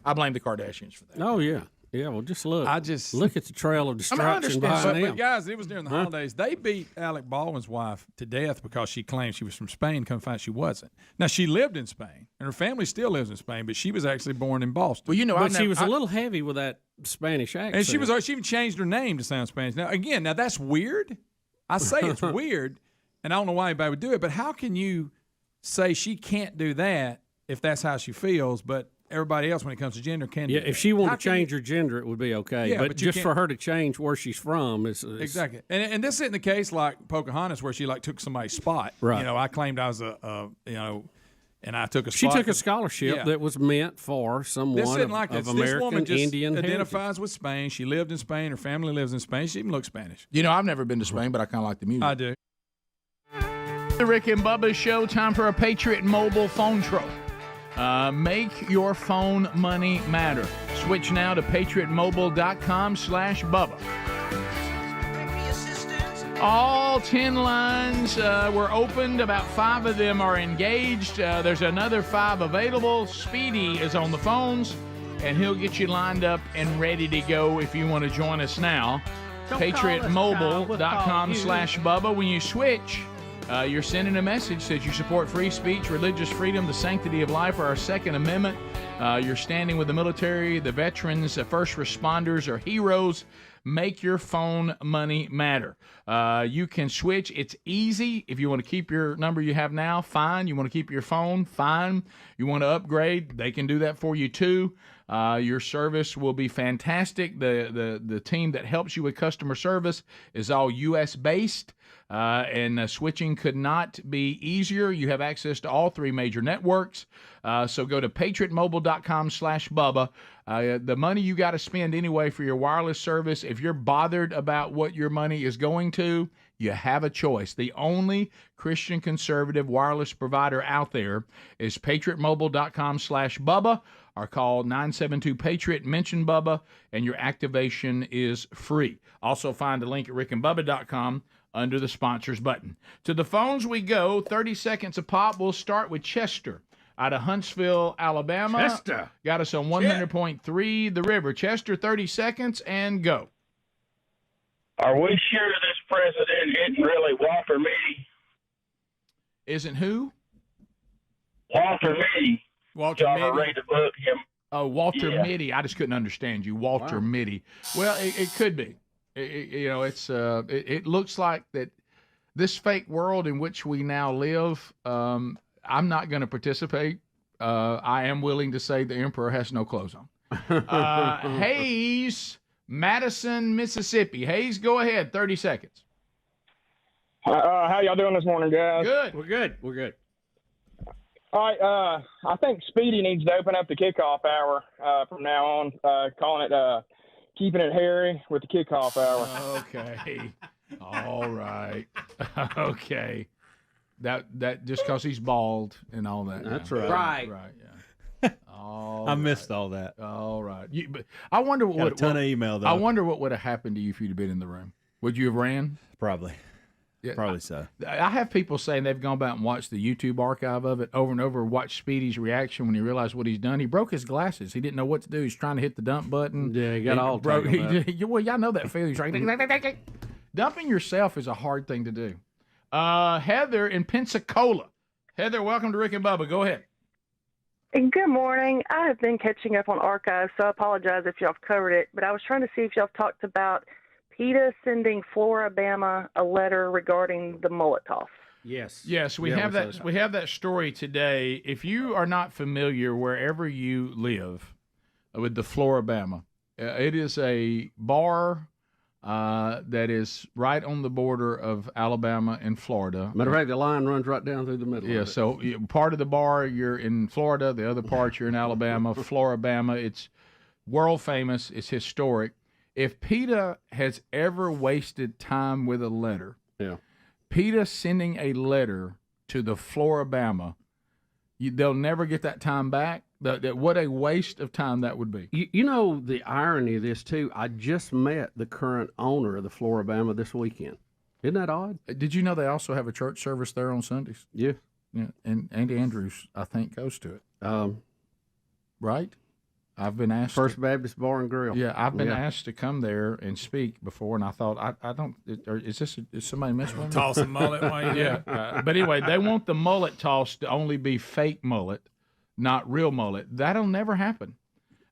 I blame the Kardashians for that. Oh, yeah. Yeah, well, just look. Look at the trail of destruction behind them. But guys, it was during the holidays. They beat Alec Baldwin's wife to death because she claimed she was from Spain. Come find she wasn't. Now, she lived in Spain, and her family still lives in Spain, but she was actually born in Boston. Well, but she was a little heavy with that Spanish accent. And she even changed her name to sound Spanish. Now that's weird. I say it's weird, and I don't know why anybody would do it, but how can you say she can't do that if that's how she feels, but everybody else, when it comes to gender, can do that? If she wanted to change her gender, it would be okay. Yeah, but just for her to change where she's from is exactly. And this isn't the case like Pocahontas, where she took somebody's spot. Right. I claimed I was and I took a She spot. took a scholarship that was meant for someone This isn't like of this. American This woman just Indian identifies heritage. with Spain. She lived in Spain. Her family lives in Spain. She even looks Spanish. I've never been to Spain, but I kind of like the music. I do. The Rick and Bubba Show. Time for a Patriot Mobile phone troll. Make your phone money matter. Switch now to patriotmobile.com/Bubba. All 10 lines were opened. About 5 of them are engaged. There's another 5 available. Speedy is on the phones, and he'll get you lined up and ready to go if you want to join us now. patriotmobile.com/Bubba. When you switch, you're sending a message that says you support free speech, religious freedom, the sanctity of life, or our Second Amendment. You're standing with the military, the veterans, the first responders, or heroes. Make your phone money matter. You can switch. It's easy. If you want to keep your number you have now, fine. You want to keep your phone, fine. You want to upgrade, they can do that for you too. Your service will be fantastic. The team that helps you with customer service is all U.S. based. And switching could not be easier. You have access to all 3 major networks. So go to patriotmobile.com/Bubba. The money you got to spend anyway for your wireless service, if you're bothered about what your money is going to, you have a choice. The only Christian conservative wireless provider out there is patriotmobile.com/Bubba, or call 972-PATRIOT, mention Bubba, and your activation is free. Also find the link at rickandbubba.com under the sponsors button. To the phones we go, 30 seconds a pop. We'll start with Chester out of Huntsville, Alabama. Chester. Got us on 100.3 The River. Chester, 30 seconds and go. Are we sure this president isn't really Walter Mitty? Isn't who? Walter Mitty. Walter Y'all Mitty. are ready to book him. Oh, Walter Yeah. Mitty. I just couldn't understand you. Walter Mitty. Well, it could be. It looks like that this fake world in which we now live, I'm not going to participate. I am willing to say the emperor has no clothes on. Hayes, Madison, Mississippi. Hayes, go ahead. 30 seconds. How y'all doing this morning, guys? Good. We're good. We're good. All right. I think Speedy needs to open up the kickoff hour from now on, calling it Keeping It Hairy with the kickoff hour. Okay. All right. Okay. That just because he's bald and all that. That's Yeah. right. Right. Yeah. All I missed all that. All right. But I wonder what Got a would ton of email, though. I wonder what would have happened to you if you'd have been in the room. Would you have ran? Probably. Yeah, Probably so. I have people saying they've gone back and watched the YouTube archive of it over and over, watched Speedy's reaction when he realized what he's done. He broke his glasses. He didn't know what to do. He's trying to hit the dump button. Yeah, he got all broke. tangled up. Well, y'all know that feeling. He's like, dumping yourself is a hard thing to do. Heather in Pensacola. Heather, welcome to Rick and Bubba. Go ahead. Good morning. I have been catching up on archives, so I apologize if y'all have covered it, but I was trying to see if y'all have talked about PETA sending Floribama a letter regarding the mullet toss. Yes. Yes, we have that. We have that story today. If you are not familiar wherever you live with the Floribama, it is a bar that is right on the border of Alabama and Florida. Matter of fact, the line runs right down through the middle. Yeah, of it. so part of the bar you're in Florida, the other part you're in Alabama. Floribama, it's world famous. It's historic. If PETA has ever wasted time with a letter, PETA sending a letter to the Floribama, they'll never get that time back. What a waste of time that would be. You know the irony of this too. I just met the current owner of the Floribama this weekend. Isn't that odd? Did you know they also have a church service there on Sundays? Yeah. Yeah, and Andy Andrews, I think, goes to it. Right? I've been asked. First Baptist Bar and Grill. Yeah, I've been asked to come there and speak before, and I thought, I don't. Is somebody messing with me? Toss a mullet while you But anyway, they want the mullet toss to only be fake mullet, not real mullet. That'll never happen.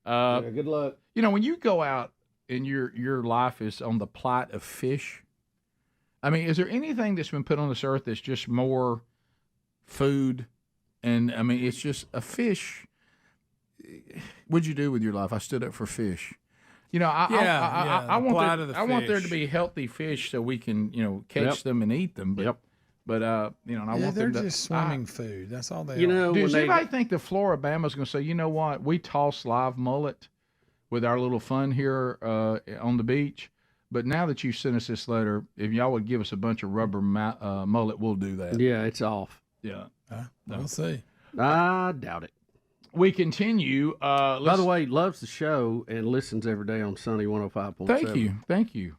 Good luck. You know, when you go out and your life is on the plight of fish, I mean, is there anything that's been put on this earth that's just more food? And I mean, it's just a fish. What'd you do with your life? I stood up for fish. You know, I want there to be healthy fish so we can, catch them and eat them. But, but I want they're them to. just swimming food. That's all they You are. know, Does anybody think the Floribama's going to say, you know what, we toss live mullet with our little fun here on the beach, but now that you sent us this letter, if y'all would give us a bunch of rubber mullet, we'll do that. Yeah, it's off. Yeah. We'll see. I doubt it. We continue. By the way, loves the show and listens every day on Sunny 105.7. Thank you.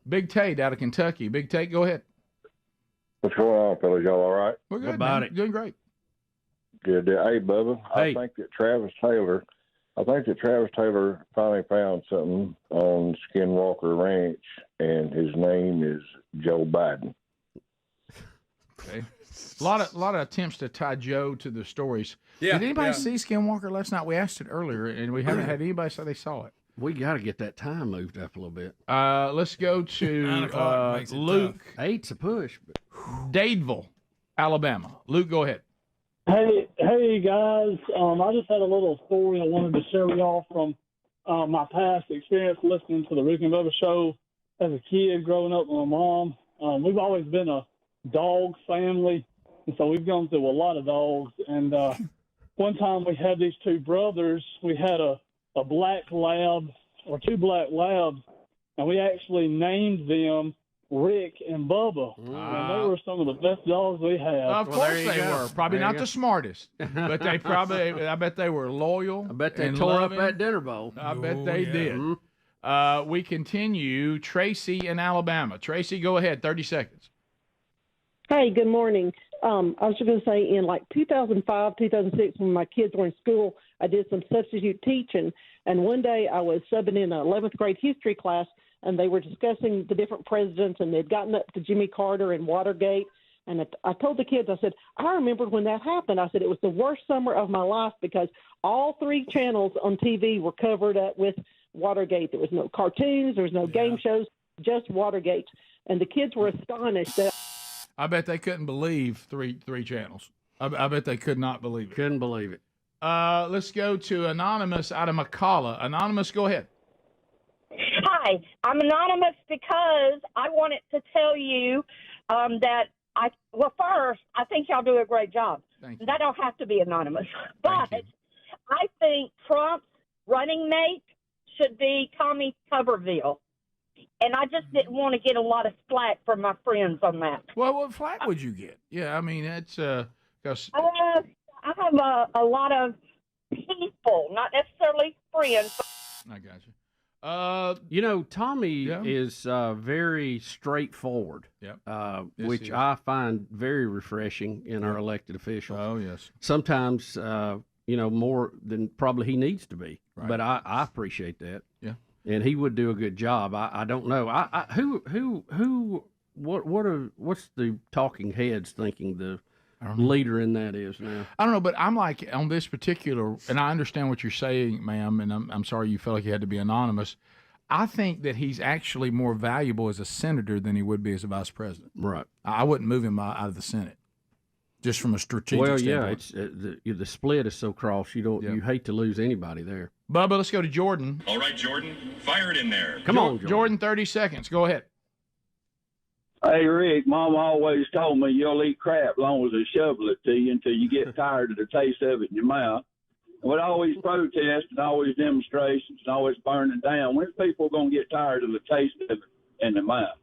Big Tate out of Kentucky. Big Tate, go ahead. What's going on, fellas? Y'all all right? We're good. About man. it. Doing great. Good. Hey, Bubba. Hey. I think that Travis Taylor finally found something on Skinwalker Ranch, and his name is Joe Biden. Okay. A lot of attempts to tie Joe to the stories. Yeah, Did anybody see Skinwalker last night? We asked it earlier, and we haven't had anybody say they saw it. We got to get that time moved up a little bit. Let's go 9 to o'clock makes it Luke. tough. 8's a push. But... Dadeville, Alabama. Luke, go ahead. Hey guys. I just had a little story I wanted to share with y'all from my past experience listening to the Rick and Bubba show as a kid growing up with my mom. We've always been a dog family, and so we've gone through a lot of dogs. And one time we had these two brothers. We had a black lab, or two black labs, and we actually named them Rick and Bubba. And they were some of the best dogs we had. Of course they were. Probably not the smartest, but they probably, I bet they were loyal. I bet they and tore loving. up that dinner bowl. I bet they did. We continue. Tracy in Alabama. Tracy, go ahead. 30 seconds. Hey, good morning. I was just going to say in like 2005, 2006, when my kids were in school, I did some substitute teaching. And one day I was subbing in an 11th grade history class, and they were discussing the different presidents, and they'd gotten up to Jimmy Carter and Watergate. And I told the kids, I said, I remembered when that happened. I said, it was the worst summer of my life because all three channels on TV were covered up with Watergate. There was no cartoons. There was no game shows, just Watergate. And the kids were astonished that I bet they couldn't believe three channels. I bet they could not believe it. Couldn't believe it. Let's go to Anonymous out of McCalla. Anonymous, go ahead. Hi, I'm anonymous because I wanted to tell you that first, I think y'all do a great job. Thank you. That don't have to be anonymous. But I think Trump's running mate should be Tommy Tuberville. And I just didn't want to get a lot of slack from my friends on that. Well, what flack would you get? Yeah, I mean, it's because I have a lot of people, not necessarily friends. I got you. Tommy is very straightforward, Yes, which he is. I find very refreshing in our elected officials. Oh, yes. Sometimes, more than probably he needs to be. Right. But I appreciate that. Yeah. And he would do a good job. I don't know. What's the talking heads thinking leader in that is now. I don't know, but I'm like on this particular, and I understand what you're saying, ma'am, and I'm sorry you felt like you had to be anonymous. I think that he's actually more valuable as a senator than he would be as a vice president. Right. I wouldn't move him out of the Senate, just from a strategic standpoint. It's the split is so cross. You hate to lose anybody there. Bubba, let's go to Jordan. All right, Jordan, fire it in there. Come on, Jordan. 30 seconds. Go ahead. Hey, Rick, Mom always told me you'll eat crap as long as they shovel it to you until you get tired of the taste of it in your mouth. And with all these protests and all these demonstrations and always burning down, when's people going to get tired of the taste of it in their mouth?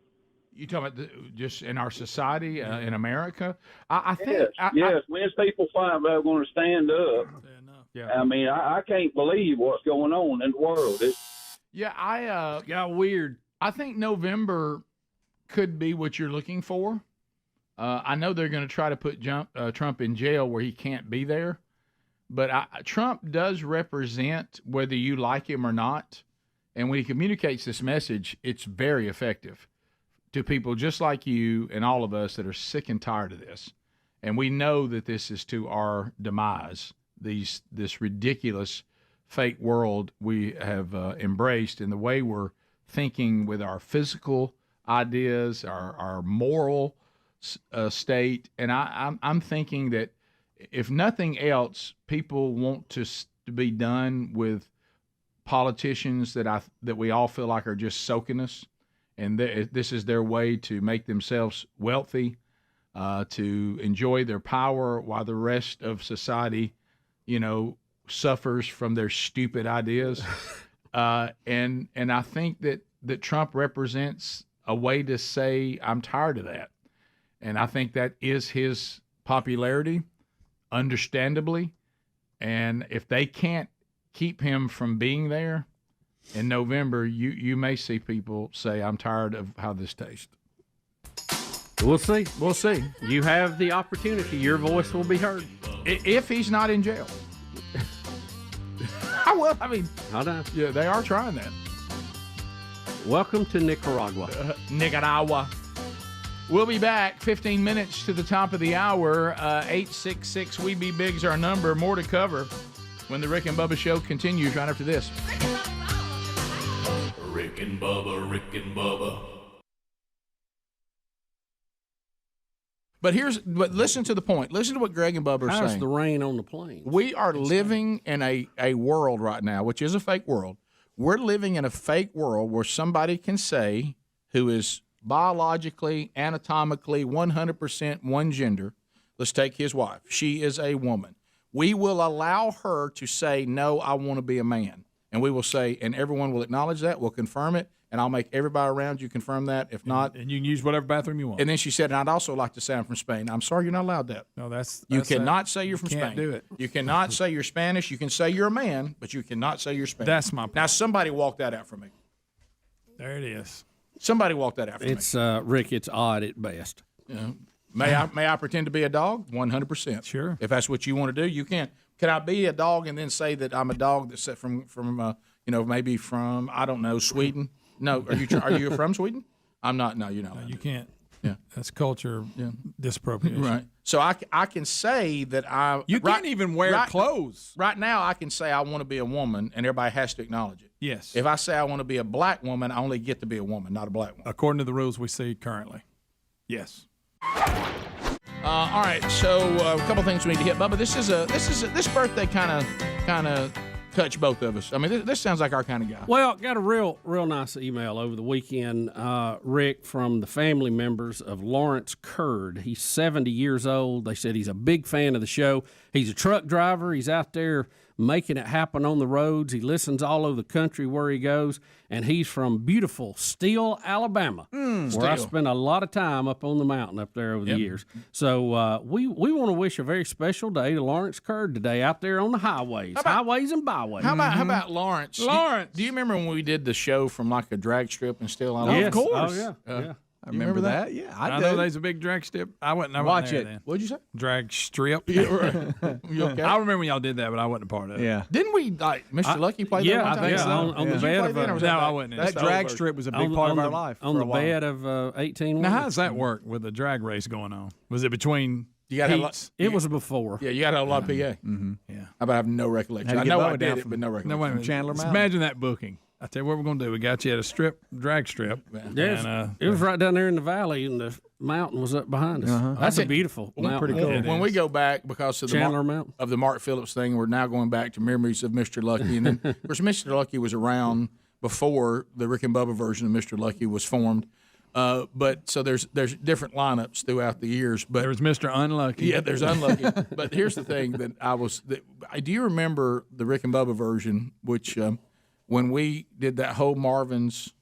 You talking about just in our society, in America? I think. Yes. When's people finally going to stand up? Yeah. I mean, I can't believe what's going on in the world. I got weird. I think November could be what you're looking for. I know they're going to try to put Trump in jail where he can't be there, but Trump does represent, whether you like him or not, and when he communicates this message, it's very effective to people just like you and all of us that are sick and tired of this. And we know that this is to our demise, this ridiculous fake world we have embraced, and the way we're thinking with our physical ideas, our moral state. And I'm thinking that if nothing else, people want to be done with politicians that we all feel like are just soaking us, and this is their way to make themselves wealthy, to enjoy their power while the rest of society, suffers from their stupid ideas. And I think that Trump represents a way to say, I'm tired of that. And I think that is his popularity, understandably. And if they can't keep him from being there in November, you may see people say, I'm tired of how this tastes. We'll see. We'll see. You have the opportunity. Your voice will be heard. If he's not in jail. I mean, yeah, they are trying that. Welcome to Nicaragua. Nicaragua. We'll be back 15 minutes to the top of the hour. 866 We Be Big's our number. More to cover when the Rick and Bubba show continues right after this. Rick and Bubba, Rick and Bubba. But listen to the point. Listen to what Greg and Bubba are saying. How's the rain on the plains? We are living in a world right now, which is a fake world. We're living in a fake world where somebody can say, who is biologically, anatomically, 100% one gender. Let's take his wife. She is a woman. We will allow her to say, no, I want to be a man. And we will say, and everyone will acknowledge that. We'll confirm it. And I'll make everybody around you confirm that. If not, and you can use whatever bathroom you want. And then she said, and I'd also like to say I'm from Spain. I'm sorry, you're not allowed that. No, you cannot say you're from Spain. Can't do it. You cannot say you're Spanish. You can say you're a man, but you cannot say you're Spanish. That's my point. Now, somebody walk that out for me. There it is. Somebody walk that out for me. It's Rick. It's odd at best. Yeah. May I pretend to be a dog? 100%. Sure. If that's what you want to do, you can. Can I be a dog and then say that I'm a dog that's from maybe from, I don't know, Sweden? No, are you from Sweden? I'm not. No, you're not. No, you can't. Yeah, that's culture disappropriation. Right. So I can say that You can't even wear clothes. Right now, I can say I want to be a woman, and everybody has to acknowledge it. Yes. If I say I want to be a black woman, I only get to be a woman, not a black woman. According to the rules we see currently. Yes. All right. So a couple things we need to hit, Bubba. This birthday kind of touch both of us. I mean, this sounds like our kind of guy. Well, got a real nice email over the weekend, Rick, from the family members of Lawrence Curd. He's 70 years old. They said he's a big fan of the show. He's a truck driver. He's out there making it happen on the roads. He listens all over the country where he goes, and he's from beautiful Steele, Alabama, where I spent a lot of time up on the mountain up there over the years. So we want to wish a very special day to Lawrence Curd today out there on the highways and byways. How about Lawrence? Lawrence. Do you remember when we did the show from like a drag strip in Steele, Alabama? Yes. Of course. Oh, yeah. I remember that. Yeah, I know there's a big drag strip. I wasn't Watch there it. then. What'd you say? Drag strip. You okay? I remember when y'all did that, but I wasn't a part of it. Yeah. Didn't we, Mr. Lucky play that one time? I think so. On the bed of No, I wasn't. That drag strip was a big part of our life. On the bed of 18 Now, how does that work with the drag race going on? Was it between You got to Heats. It was before. Yeah, you got to have a lot of PA. Mm-hmm. Yeah, I have no recollection. I know I did it, but no recollection. No, wait a minute. Chandler Just Mountain. imagine that booking. I tell you what we're going to do. We got you at a drag strip. Yes, it was right down there in the valley, and the mountain was up behind us. That's a beautiful mountain. Pretty cool. When we go back, because of Chandler Mountain. of the Mark Phillips thing, we're now going back to memories of Mr. Lucky. And then, of course, Mr. Lucky was around before the Rick and Bubba version of Mr. Lucky was formed. But so there's different lineups throughout the years. But there was Mr. Unlucky. Yeah, there's Unlucky. But here's the thing do you remember the Rick and Bubba version, which when we did that whole Marvin's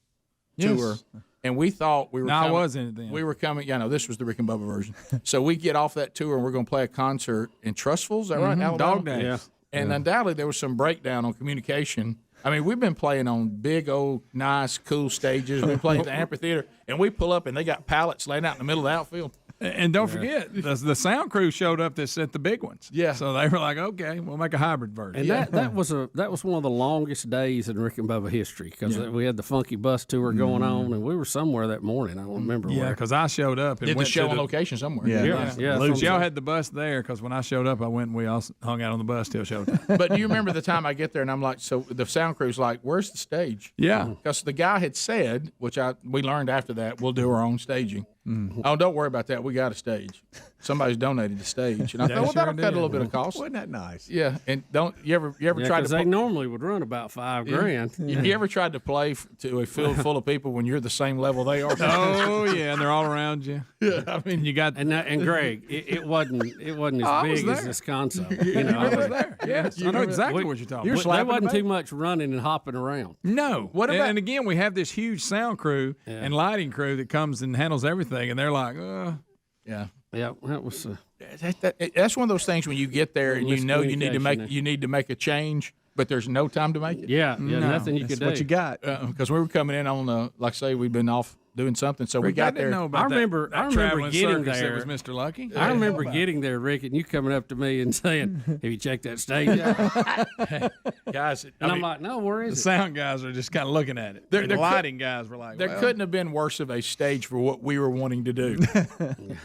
tour, and we thought we were I wasn't then. We were coming. Yeah, no, this was the Rick and Bubba version. So we get off that tour and we're going to play a concert in Trustful. Is that right? Alabama? Dog Days. Yeah. And undoubtedly there was some breakdown on communication. I mean, we've been playing on big, old, nice, cool stages. We played at the amphitheater, and we pull up, and they got pallets laid out in the middle of the outfield. And don't forget, the sound crew showed up that sent the big ones. Yeah. So they were like, okay, we'll make a hybrid version. And that was one of the longest days in Rick and Bubba history because we had the Funky Bus tour going on, and we were somewhere that morning. I don't remember where. Yeah, because I showed up and Did went the show to on location somewhere. Yeah. Y'all had the bus there because when I showed up, I went and we all hung out on the bus till showtime. But do you remember the time I get there and I'm like, so the sound crew's like, where's the stage? Yeah. Because the guy had said, which we learned after that, we'll do our own staging. Oh, don't worry about that. We got a stage. Somebody's donated the stage. And I thought, well, that'll cut a little bit of cost. Wasn't that nice? Yeah. And don't you ever try to they normally would run about $5,000. You ever tried to play to a field full of people when you're the same level they are? Oh yeah, and they're all around you. Yeah, I mean, you got and Greg, it wasn't as big as this console. You know, I was there. Yes, I know exactly what you're talking about. There wasn't too much running and hopping around. No. What about? And again, we have this huge sound crew and lighting crew that comes and handles everything, and they're like, yeah. Yeah, that was. That's one of those things when you get there and you know you need to make a change, but there's no time to make it. Yeah, nothing you could do. What you got? Because we were coming in on like say we've been off doing something, so we got there. I remember getting there. It was Mr. Lucky. I remember getting there, Rick, and you coming up to me and saying, "Have you checked that stage out?" Guys, I'm like, "No, where is the it?" sound guys are just kind of looking at it. The lighting guys were like, there couldn't have been worse of a stage for what we were wanting to do.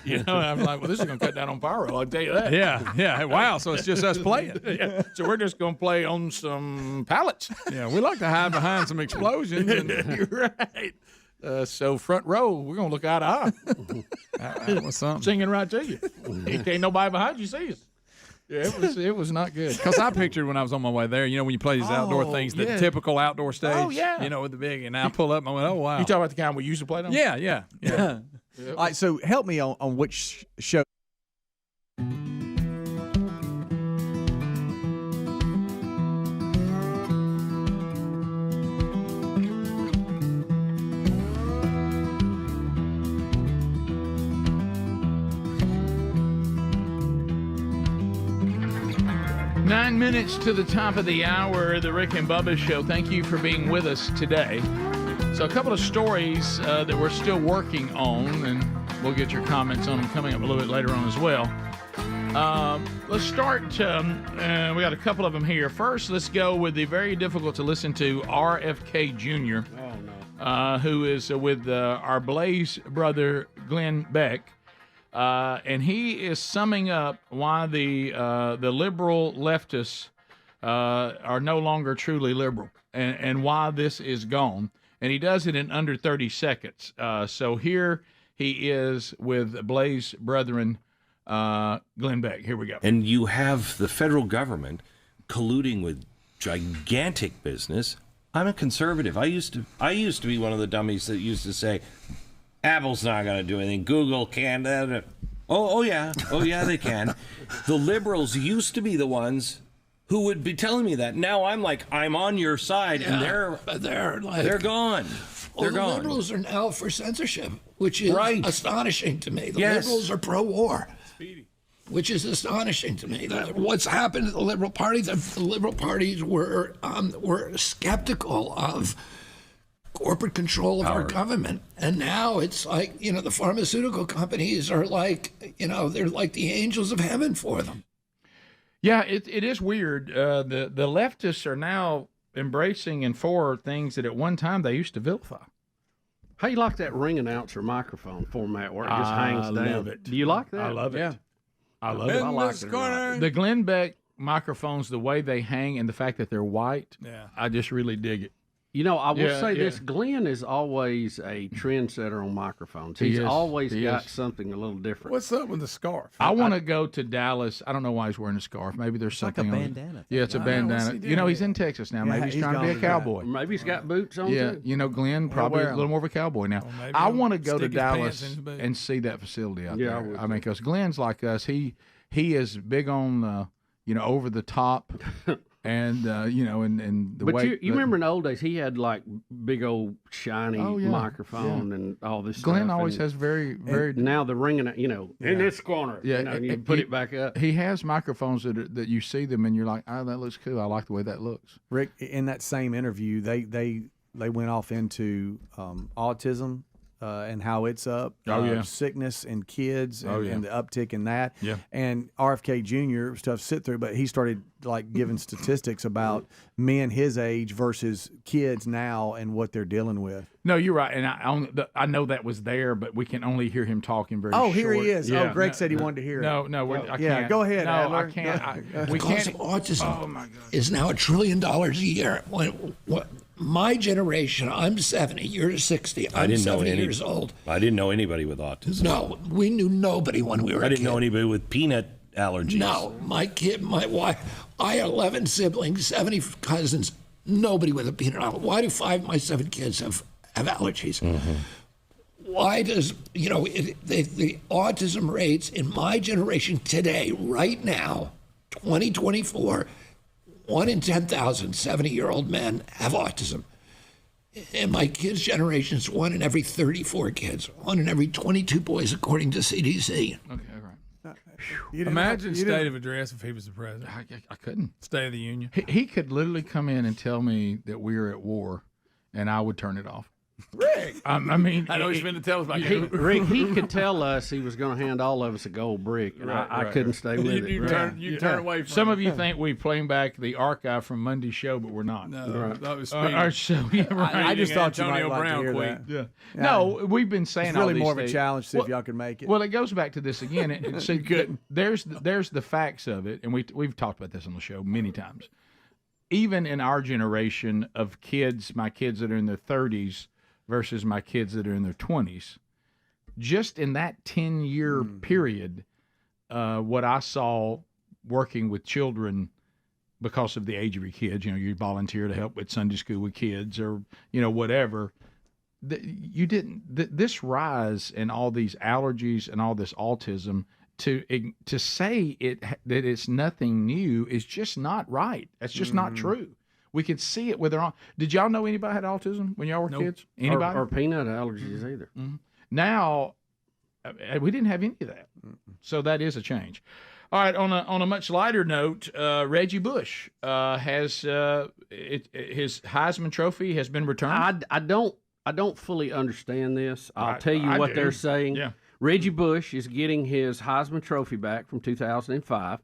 You know, I'm like, well, this is going to cut down on pyro. I'll tell you that. Yeah. Wow. So it's just us playing. Yeah. So we're just going to play on some pallets. Yeah, we like to hide behind some explosions. You're right. So front row, we're gonna look eye to eye. What's something? Singing right to you. Ain't nobody behind you see us. Yeah, it was not good. Because I pictured when I was on my way there, you know, when you play these outdoor things, the typical outdoor stage. Oh, yeah. You know, with the big, and I pull up and I went, oh wow. You talking about the kind we used to play on? Yeah. All right, so help me on which show. Nine minutes to the top of the hour, the Rick and Bubba Show. Thank you for being with us today. So a couple of stories that we're still working on, and we'll get your comments on them coming up a little bit later on as well. Let's start. We got a couple of them here. First, let's go with the very difficult to listen to RFK Jr., who is with our Blaze brother, Glenn Beck. And he is summing up why the liberal leftists are no longer truly liberal and why this is gone. And he does it in under 30 seconds. So here he is with Blaze brethren, Glenn Beck. Here we go. And you have the federal government colluding with gigantic business. I'm a conservative. I used to be one of the dummies that used to say, Apple's not going to do anything. Google can. Oh yeah, they can. The liberals used to be the ones who would be telling me that. Now I'm like, I'm on your side, and they're gone. They're gone. The liberals are now for censorship, which is astonishing to me. The Yes. liberals are pro-war, which is astonishing to me. What's happened to the Liberal Party? The Liberal parties were skeptical of corporate control of our government, and now it's like, you know, the pharmaceutical companies are like, you know, they're like the angels of heaven for them. Yeah, it is weird. The leftists are now embracing and for things that at one time they used to vilify. How you like that ring announcer microphone format where it just hangs down? I love it. Do you like that? I love it. Yeah. I love it. In this corner. The Glenn Beck microphones, the way they hang and the fact that they're white, I just really dig it. You know, I will say this: Glenn is always a trendsetter on microphones. He's always got something a little different. What's up with the scarf? I want to go to Dallas. I don't know why he's wearing a scarf. Maybe there's something. Like a bandana. Yeah, it's a bandana. You know, he's in Texas now. Maybe he's trying to be a cowboy. Maybe he's got boots on. Yeah, too. you know, Glenn probably a little more of a cowboy now. I want to go to Dallas and see that facility out there. I mean, because Glenn's like us. He is big on over the top. And and the way. But you remember in the old days, he had like big old shiny microphone and all this. Glenn stuff. always has very. Now they're ringing it, in this corner. Yeah, and you put it back up. He has microphones that you see them and you're like, oh, that looks cool. I like the way that looks. Rick, in that same interview, they went off into autism. And how it's up, sickness in kids, and the uptick in that. Yeah. And RFK Jr. was tough to sit through, but he started like giving statistics about men his age versus kids now and what they're dealing with. No, you're right, and I know that was there, but we can only hear him talking very. Oh, short. here he is. Yeah. Greg said he wanted to hear it. No, I can't. Go ahead. No, Adler. I can't. We can't. Autism is now $1 trillion a year. My generation, I'm 70, you're 60. I'm 70 years old. I didn't know anybody with autism. No, we knew nobody when we were I didn't know anybody with peanut allergies. No, my kid, my wife, I had 11 siblings, 70 cousins, nobody with a peanut allergy. Why do 5 of my 7 kids have allergies? Mm-hmm. Why does, the autism rates in my generation today, right now, 2024, 1 in 10,000 70-year-old men have autism. In my kids' generation, it's 1 in every 34 kids, 1 in every 22 boys, according to CDC. Okay, right. Imagine state of address if he was the president. I couldn't. State of the Union. He could literally come in and tell me that we are at war, and I would turn it off. Rick. I mean, I know he's been to tell us about Rick, he could tell us he was going to hand all of us a gold brick, and I couldn't stay with it. You turn away from Some it. of you think we're playing back the archive from Monday's show, but we're not. No, that was our show. Yeah, right. I just thought you might Antonio like to Brown hear queen. that. Yeah. No, we've been saying It's really all these more of a things. challenge to see if y'all can make it. Well, it goes back to this again. See, there's the facts of it, and we've talked about this on the show many times. Even in our generation of kids, my kids that are in their 30s versus my kids that are in their 20s, just in that 10-year period, what I saw working with children because of the age of your kids, you volunteer to help with Sunday school with kids or, whatever. This rise in all these allergies and all this autism, to say that it's nothing new is just not right. That's just not true. We could see it with their own. Did y'all know anybody had autism when y'all were kids? Anybody? Or peanut allergies either. Mm-hmm. Now, we didn't have any of that. So that is a change. All right, on a much lighter note, Reggie Bush has his Heisman Trophy has been returned. I don't fully understand this. I'll tell you what they're saying. Yeah. Reggie Bush is getting his Heisman Trophy back from 2005.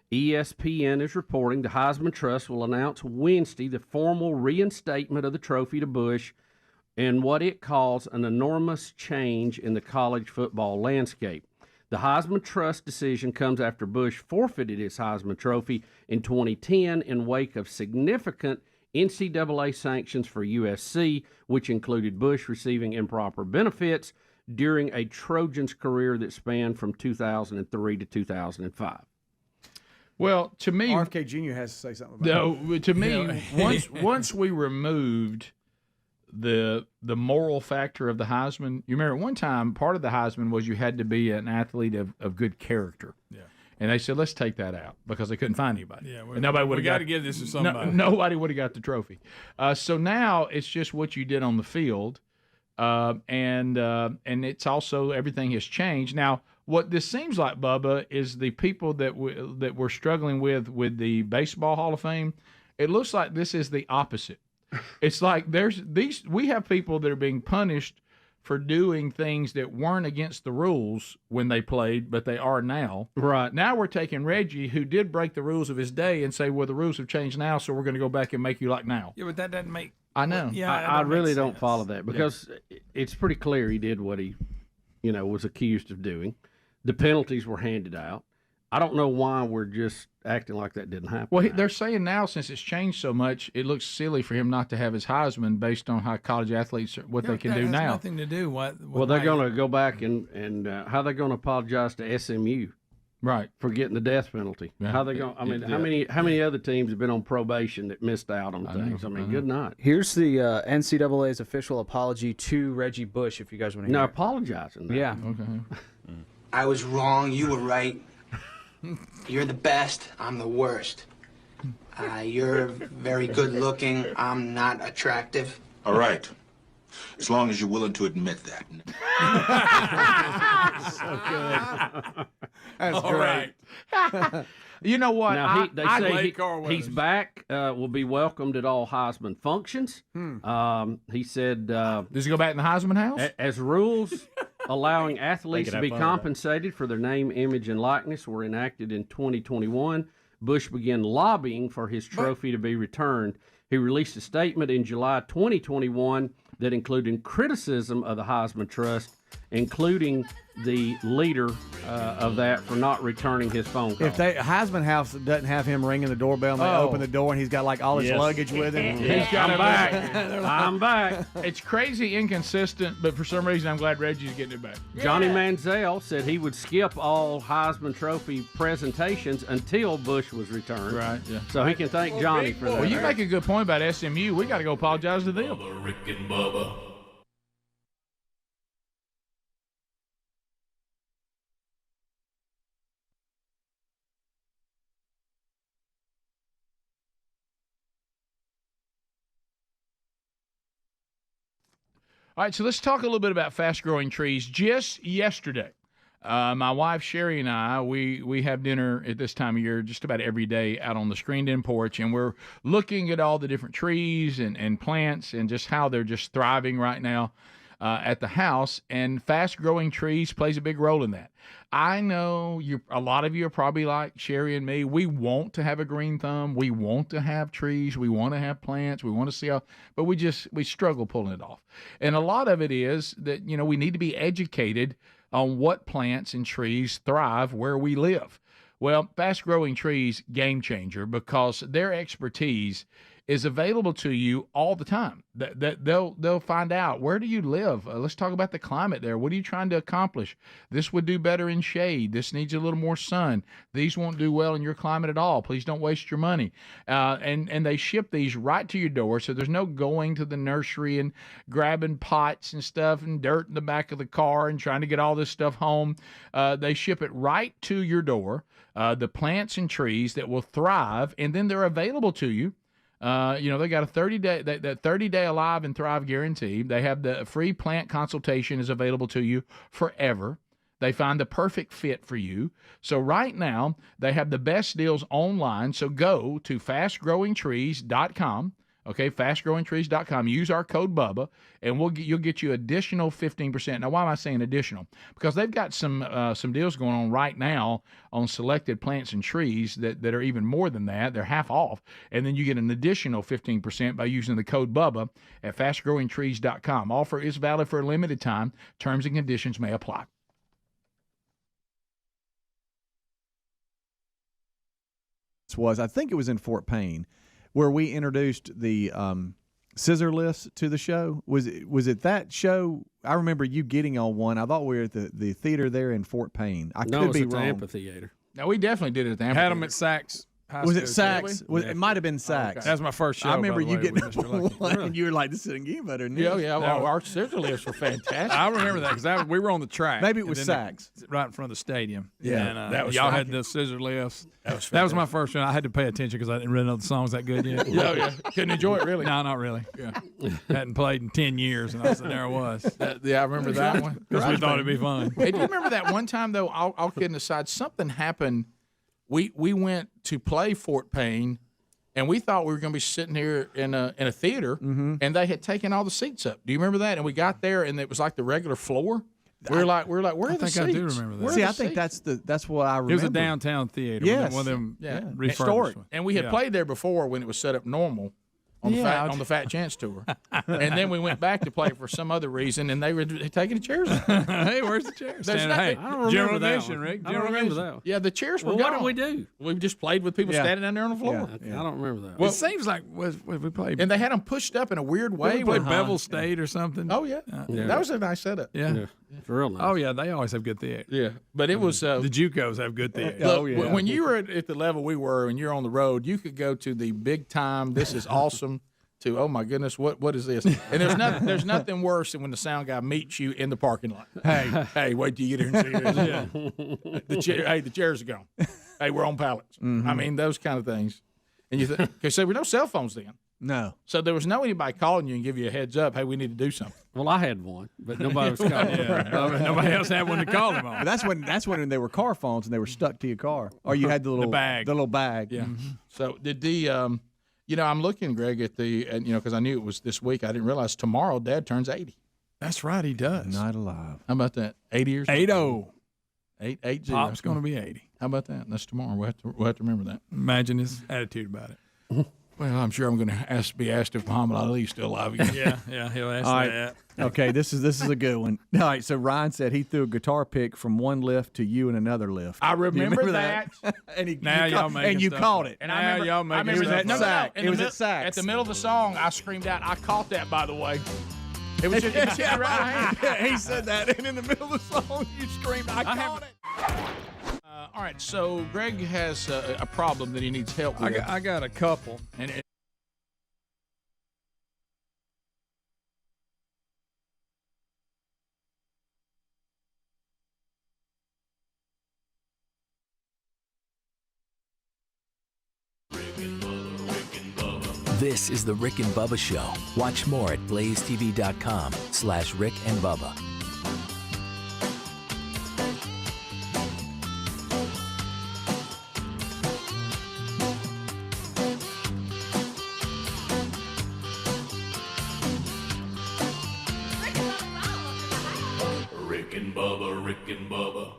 ESPN is reporting the Heisman Trust will announce Wednesday the formal reinstatement of the trophy to Bush and what it calls an enormous change in the college football landscape. The Heisman Trust decision comes after Bush forfeited his Heisman Trophy in 2010 in wake of significant NCAA sanctions for USC, which included Bush receiving improper benefits during a Trojans career that spanned from 2003 to 2005. Well, to me, RFK Jr. has to say something about it. To me, once we removed the moral factor of the Heisman, you remember at one time part of the Heisman was you had to be an athlete of good character. Yeah. And they said, let's take that out because they couldn't find anybody. Yeah, and nobody would have got to give this to somebody. Nobody would have got the trophy. So now it's just what you did on the field, and it's also everything has changed now. What this seems like, Bubba, is the people that we're struggling with the Baseball Hall of Fame. It looks like this is the opposite. It's like we have people that are being punished for doing things that weren't against the rules when they played, but they are now. Right. Now we're taking Reggie, who did break the rules of his day, and say, well, the rules have changed now, so we're going to go back and make you like now. Yeah, but that doesn't make... I know. Yeah, I really don't follow that because it's pretty clear he did what he, was accused of doing. The penalties were handed out. I don't know why we're just acting like that didn't happen. Well, they're saying now, since it's changed so much, it looks silly for him not to have his Heisman based on how college athletes what they can do has now. Nothing to do. Well, they're going to go back and how they going to apologize to SMU, right, for getting the death penalty? Yeah. How they going? I mean, how many other teams have been on probation that missed out on things? I mean, good night. Here's the NCAA's official apology to Reggie Bush, if you guys want to hear. No, it. apologizing. Yeah. Okay. I was wrong. You were right. You're the best. I'm the worst. You're very good looking. I'm not attractive. All right. As long as you're willing to admit that. So good. That's All great. right. You know what? Now, they say Carl he's back. Will be welcomed at all Heisman functions. He said, "Does he go back in the Heisman house?" As rules allowing athletes They to could be have fun with compensated for their name, image, and likeness were enacted in 2021. Bush began lobbying for his trophy to be returned. He released a statement in July 2021 that included criticism of the Heisman Trust, including the leader of that for not returning his phone call. If Heisman House doesn't have him ringing the doorbell and they open the door and he's got like all his luggage with him, He's got I'm back. I'm back. It's crazy inconsistent, but for some reason I'm glad Reggie's getting it back. Johnny Manziel said he would skip all Heisman Trophy presentations until Bush was returned. Right, yeah. So he can thank Johnny for that. Well, you make a good point about SMU. We got to go apologize to them. Rick and Bubba. All right, so let's talk a little bit about fast-growing trees. Just yesterday, my wife Sherry and I, we have dinner at this time of year just about every day out on the screened-in porch, and we're looking at all the different trees and plants and just how they're just thriving right now at the house. And fast-growing trees plays a big role in that. I know a lot of you are probably like Sherry and me. We want to have a green thumb. We want to have trees. We want to have plants. We want to see how, but we struggle pulling it off. And a lot of it is that, we need to be educated on what plants and trees thrive where we live. Well, fast-growing trees, game changer, because their expertise is available to you all the time. They'll find out, where do you live? Let's talk about the climate there. What are you trying to accomplish? This would do better in shade. This needs a little more sun. These won't do well in your climate at all. Please don't waste your money. And they ship these right to your door, so there's no going to the nursery and grabbing pots and stuff and dirt in the back of the car and trying to get all this stuff home. They ship it right to your door, the plants and trees that will thrive, and then they're available to you. They got a 30-day Alive and Thrive guarantee. They have the free plant consultation is available to you forever. They find the perfect fit for you. So right now, they have the best deals online. So go to fastgrowingtrees.com. Okay, fastgrowingtrees.com. Use our code BUBBA, and you'll get you additional 15%. Now, why am I saying additional? Because they've got some deals going on right now on selected plants and trees that are even more than that. They're half off, and then you get an additional 15% by using the code BUBBA at fastgrowingtrees.com. Offer is valid for a limited time. Terms and conditions may apply. I think it was in Fort Payne, where we introduced the scissor lifts to the show. Was it that show? I remember you getting on one. I thought we were at the theater there in Fort Payne. I could be it's wrong. The amphitheater. No, we definitely did it at the amphitheater. Had them at Saks. Was it Saks? It might have been Saks. Okay. That was my first show. I remember you getting up on one, and you were like, "This isn't getting better than this." Yeah. Our scissor lifts were fantastic. I remember that because we were on the track. Maybe it was Saks, right in front of the stadium. Yeah, and, that was y'all fun. had the scissor lifts. That was my first one. I had to pay attention because I didn't really know the songs that good yet. Yeah. Couldn't enjoy it really. No, not really. Yeah. Hadn't played in 10 years, and there I was. I remember that one because we thought it'd be fun. Hey, do you remember that one time though? All kidding aside, something happened. We went to play Fort Payne, and we thought we were going to be sitting here in a theater, and they had taken all the seats up. Do you remember that? And we got there, and it was like the regular floor. We were like, where are the seats? I do remember that. See, I think that's what I remember. It was a downtown theater. Yes. One of them Yeah. refurbished ones. And we had played there before when it was set up normal. on the Fat Chance tour, and then we went back to play for some other reason, and they were taking the chairs. Hey, where's the chairs? Hey, I don't remember General that Mission, one. Rick. I don't remember that one. Yeah, the chairs were Well, what gone. did we do? We just played with people standing down there on the floor. I don't remember that. Well, it seems like we played. And they had them pushed up in a weird way. We played Bevel State or something. Oh yeah. That was a nice setup. Yeah. It's real nice. Oh yeah, they always have good theater. Yeah, but it was the JUCOs have good theater. Look, when you were at the level we were, and you're on the road, you could go to the big time. This is awesome. To oh my goodness, what is this? And there's nothing worse than when the sound guy meets you in the parking lot. Hey, wait till you get here and see this. The chairs are gone. Hey, we're on pallets. I mean those kind of things. And you think because there were no cell phones then. No. So there was no anybody calling you and give you a heads up. Hey, we need to do something. Well, I had one, but nobody was calling. Nobody else had one to call them on. But that's when they were car phones and they were stuck to your car, or you had the little bag. The little bag. Yeah. So did the I'm looking, Greg, at because I knew it was this week. I didn't realize tomorrow Dad turns 80. That's right, he does. Not alive. How about that? 80 years. 80. 80. Pop's going to be 80. How about that? That's tomorrow. We'll have to remember that. Imagine his attitude about it. Well, I'm sure I'm going to be asked if Muhammad Ali is still alive again. Yeah, he'll ask All right. that. Okay, this is a good one. All right, so Ryan said he threw a guitar pick from one lift to you in another lift. I Do you remember that. and y'all caught it. And I remember, y'all making I remember stuff that. up. No, It was at Saks. At the middle of the song, I screamed out. I caught that, by the way. It was just in the right hand. Yeah, he said that, and in the middle of the song, you screamed, I caught it. All right, so Greg has a problem that he needs help with. I got a couple. And This is the Rick and Bubba Show. Watch more at blazetv.com/Rick and Bubba. Rick and Bubba, Rick and Bubba.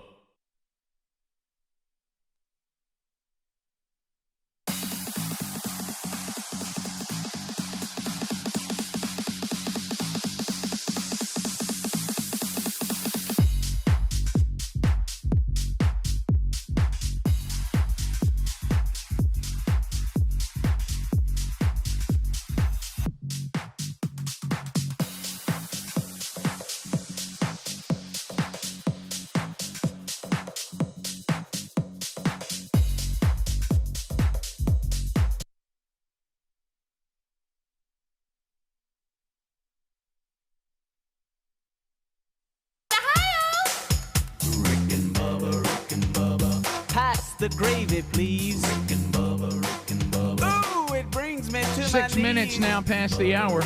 The gravy, please. Rick and Bubba, Rick and Bubba. Ooh, it brings me to 6 my minutes knees. now past the hour.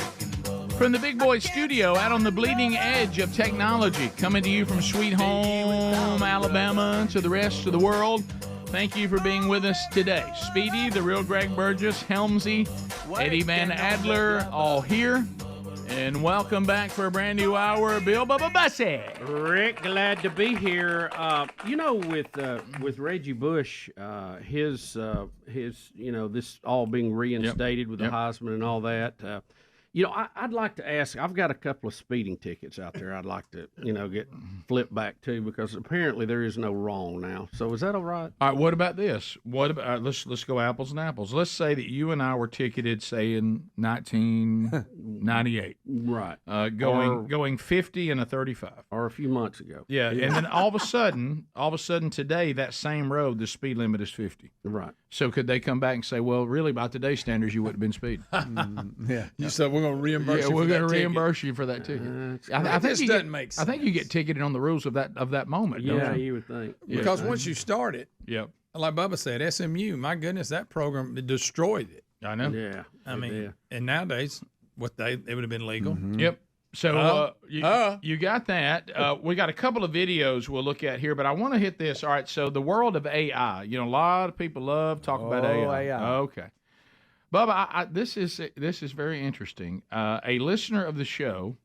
From the Big Boy Studio out on the bleeding edge of technology, coming to you from Sweet Home, Alabama, to the rest of the world. Thank you for being with us today. Speedy, the real Greg Burgess, Helmsy, Eddie Van Adler, all here. And welcome back for a brand new hour, Bill Bubba Bussy. Rick, glad to be here. With Reggie Bush, his this all being reinstated with the Heisman and all that. I'd like to ask. I've got a couple of speeding tickets out there. I'd like to get flipped back to because apparently there is no wrong now. So is that all right? All right. What about this? What about let's go apples and apples. Let's say that you and I were ticketed, say in 1998, right? Going 50 and a 35, or a few months ago. Yeah, and then all of a sudden today, that same road, the speed limit is 50. Right. So could they come back and say, well, really, by today's standards, you wouldn't have been speeding? Yeah. You said we're going to reimburse you. We're going to reimburse you for that ticket. I think this doesn't make sense. I think you get ticketed on the rules of that moment. Yeah, don't you would think. Because once you start it, yep. Like Bubba said, SMU, my goodness, that program destroyed it. I know. Yeah. I mean, and nowadays, it would have been legal. Mm-hmm. Yep. So you got that. We got a couple of videos we'll look at here, but I want to hit this. All right, so the world of AI. A lot of people love talking about AI. Okay. Bubba, this is very interesting. A listener of the show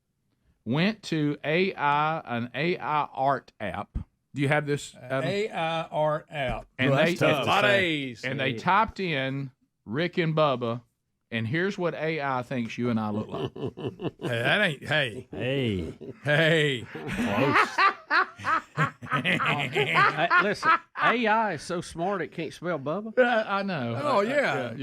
went to an AI art app. Do you have this? AI art app. And a lot of A's. And they typed in Rick and Bubba And here's what AI thinks you and I look like. Hey, that ain't. Hey. Listen, AI is so smart it can't spell Bubba. I know. Oh yeah,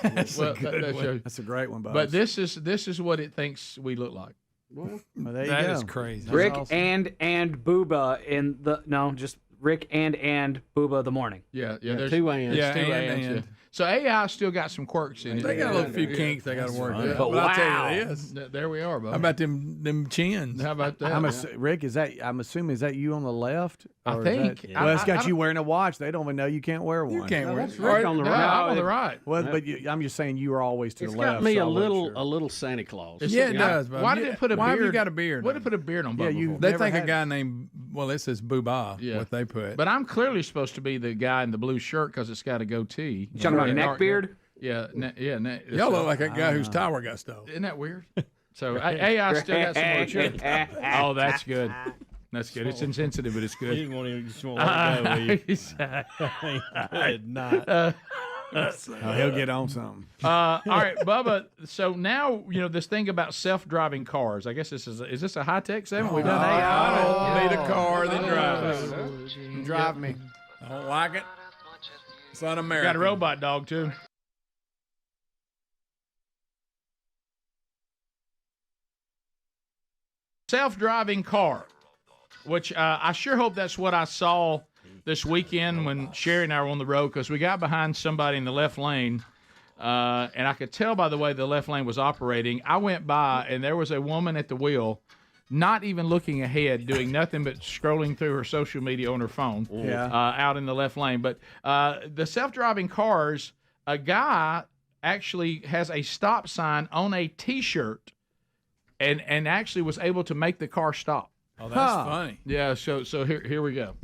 That's a good one. That's a great one, Bubba. But this is what it thinks we look like. Well, there you That go. is crazy. Rick awesome. and Booba in the just Rick and Booba the morning. Yeah, There's two ands. Yeah, Two and. yeah. So AI still got some quirks in it. They got a little few kinks they got to work out. But But I'll tell wow. you this. There we are, Bubba. How about them chins? How about that? Rick, I'm assuming, is that you on the left? I Or is think. that- I- well, it's got I- you wearing a watch. They don't even know you can't wear one. You can't wear that's it. Rick on the No, right. I'm on the right. Well, but I'm just saying you were always to It's the got left. me so a I wasn't sure. little Santa Claus. Yeah, it does. Bubba. Why did it put a beard? Why have you got a beard? Why did it put a beard on Bubba? Yeah, you- for? They never think a had- guy named it says Booba. Yeah. What they put. But I'm clearly supposed to be the guy in the blue shirt because it's got a goatee. You talking about And neck dark- beard? Yeah, Y'all look like that guy whose tower got stolen. Isn't that weird? So AI still got some more shit. Oh, that's good. That's good. It's insensitive, but it's good. You just won't let it go, will you? Not. He'll get on something. All right, Bubba. So now this thing about self-driving cars. I guess is this a high-tech segment? We've done AI. I don't need a car, then drive. Drive me. I don't like it. It's un-American. Got a robot dog too. Self-driving car, which I sure hope that's what I saw this weekend when Sherry and I were on the road, because we got behind somebody in the left lane, and I could tell by the way the left lane was operating. I went by, and there was a woman at the wheel, not even looking ahead, doing nothing but scrolling through her social media on her phone, out in the left lane. But the self-driving cars, a guy actually has a stop sign on a T-shirt, and actually was able to make the car stop. Oh, that's funny. Yeah, so here we go.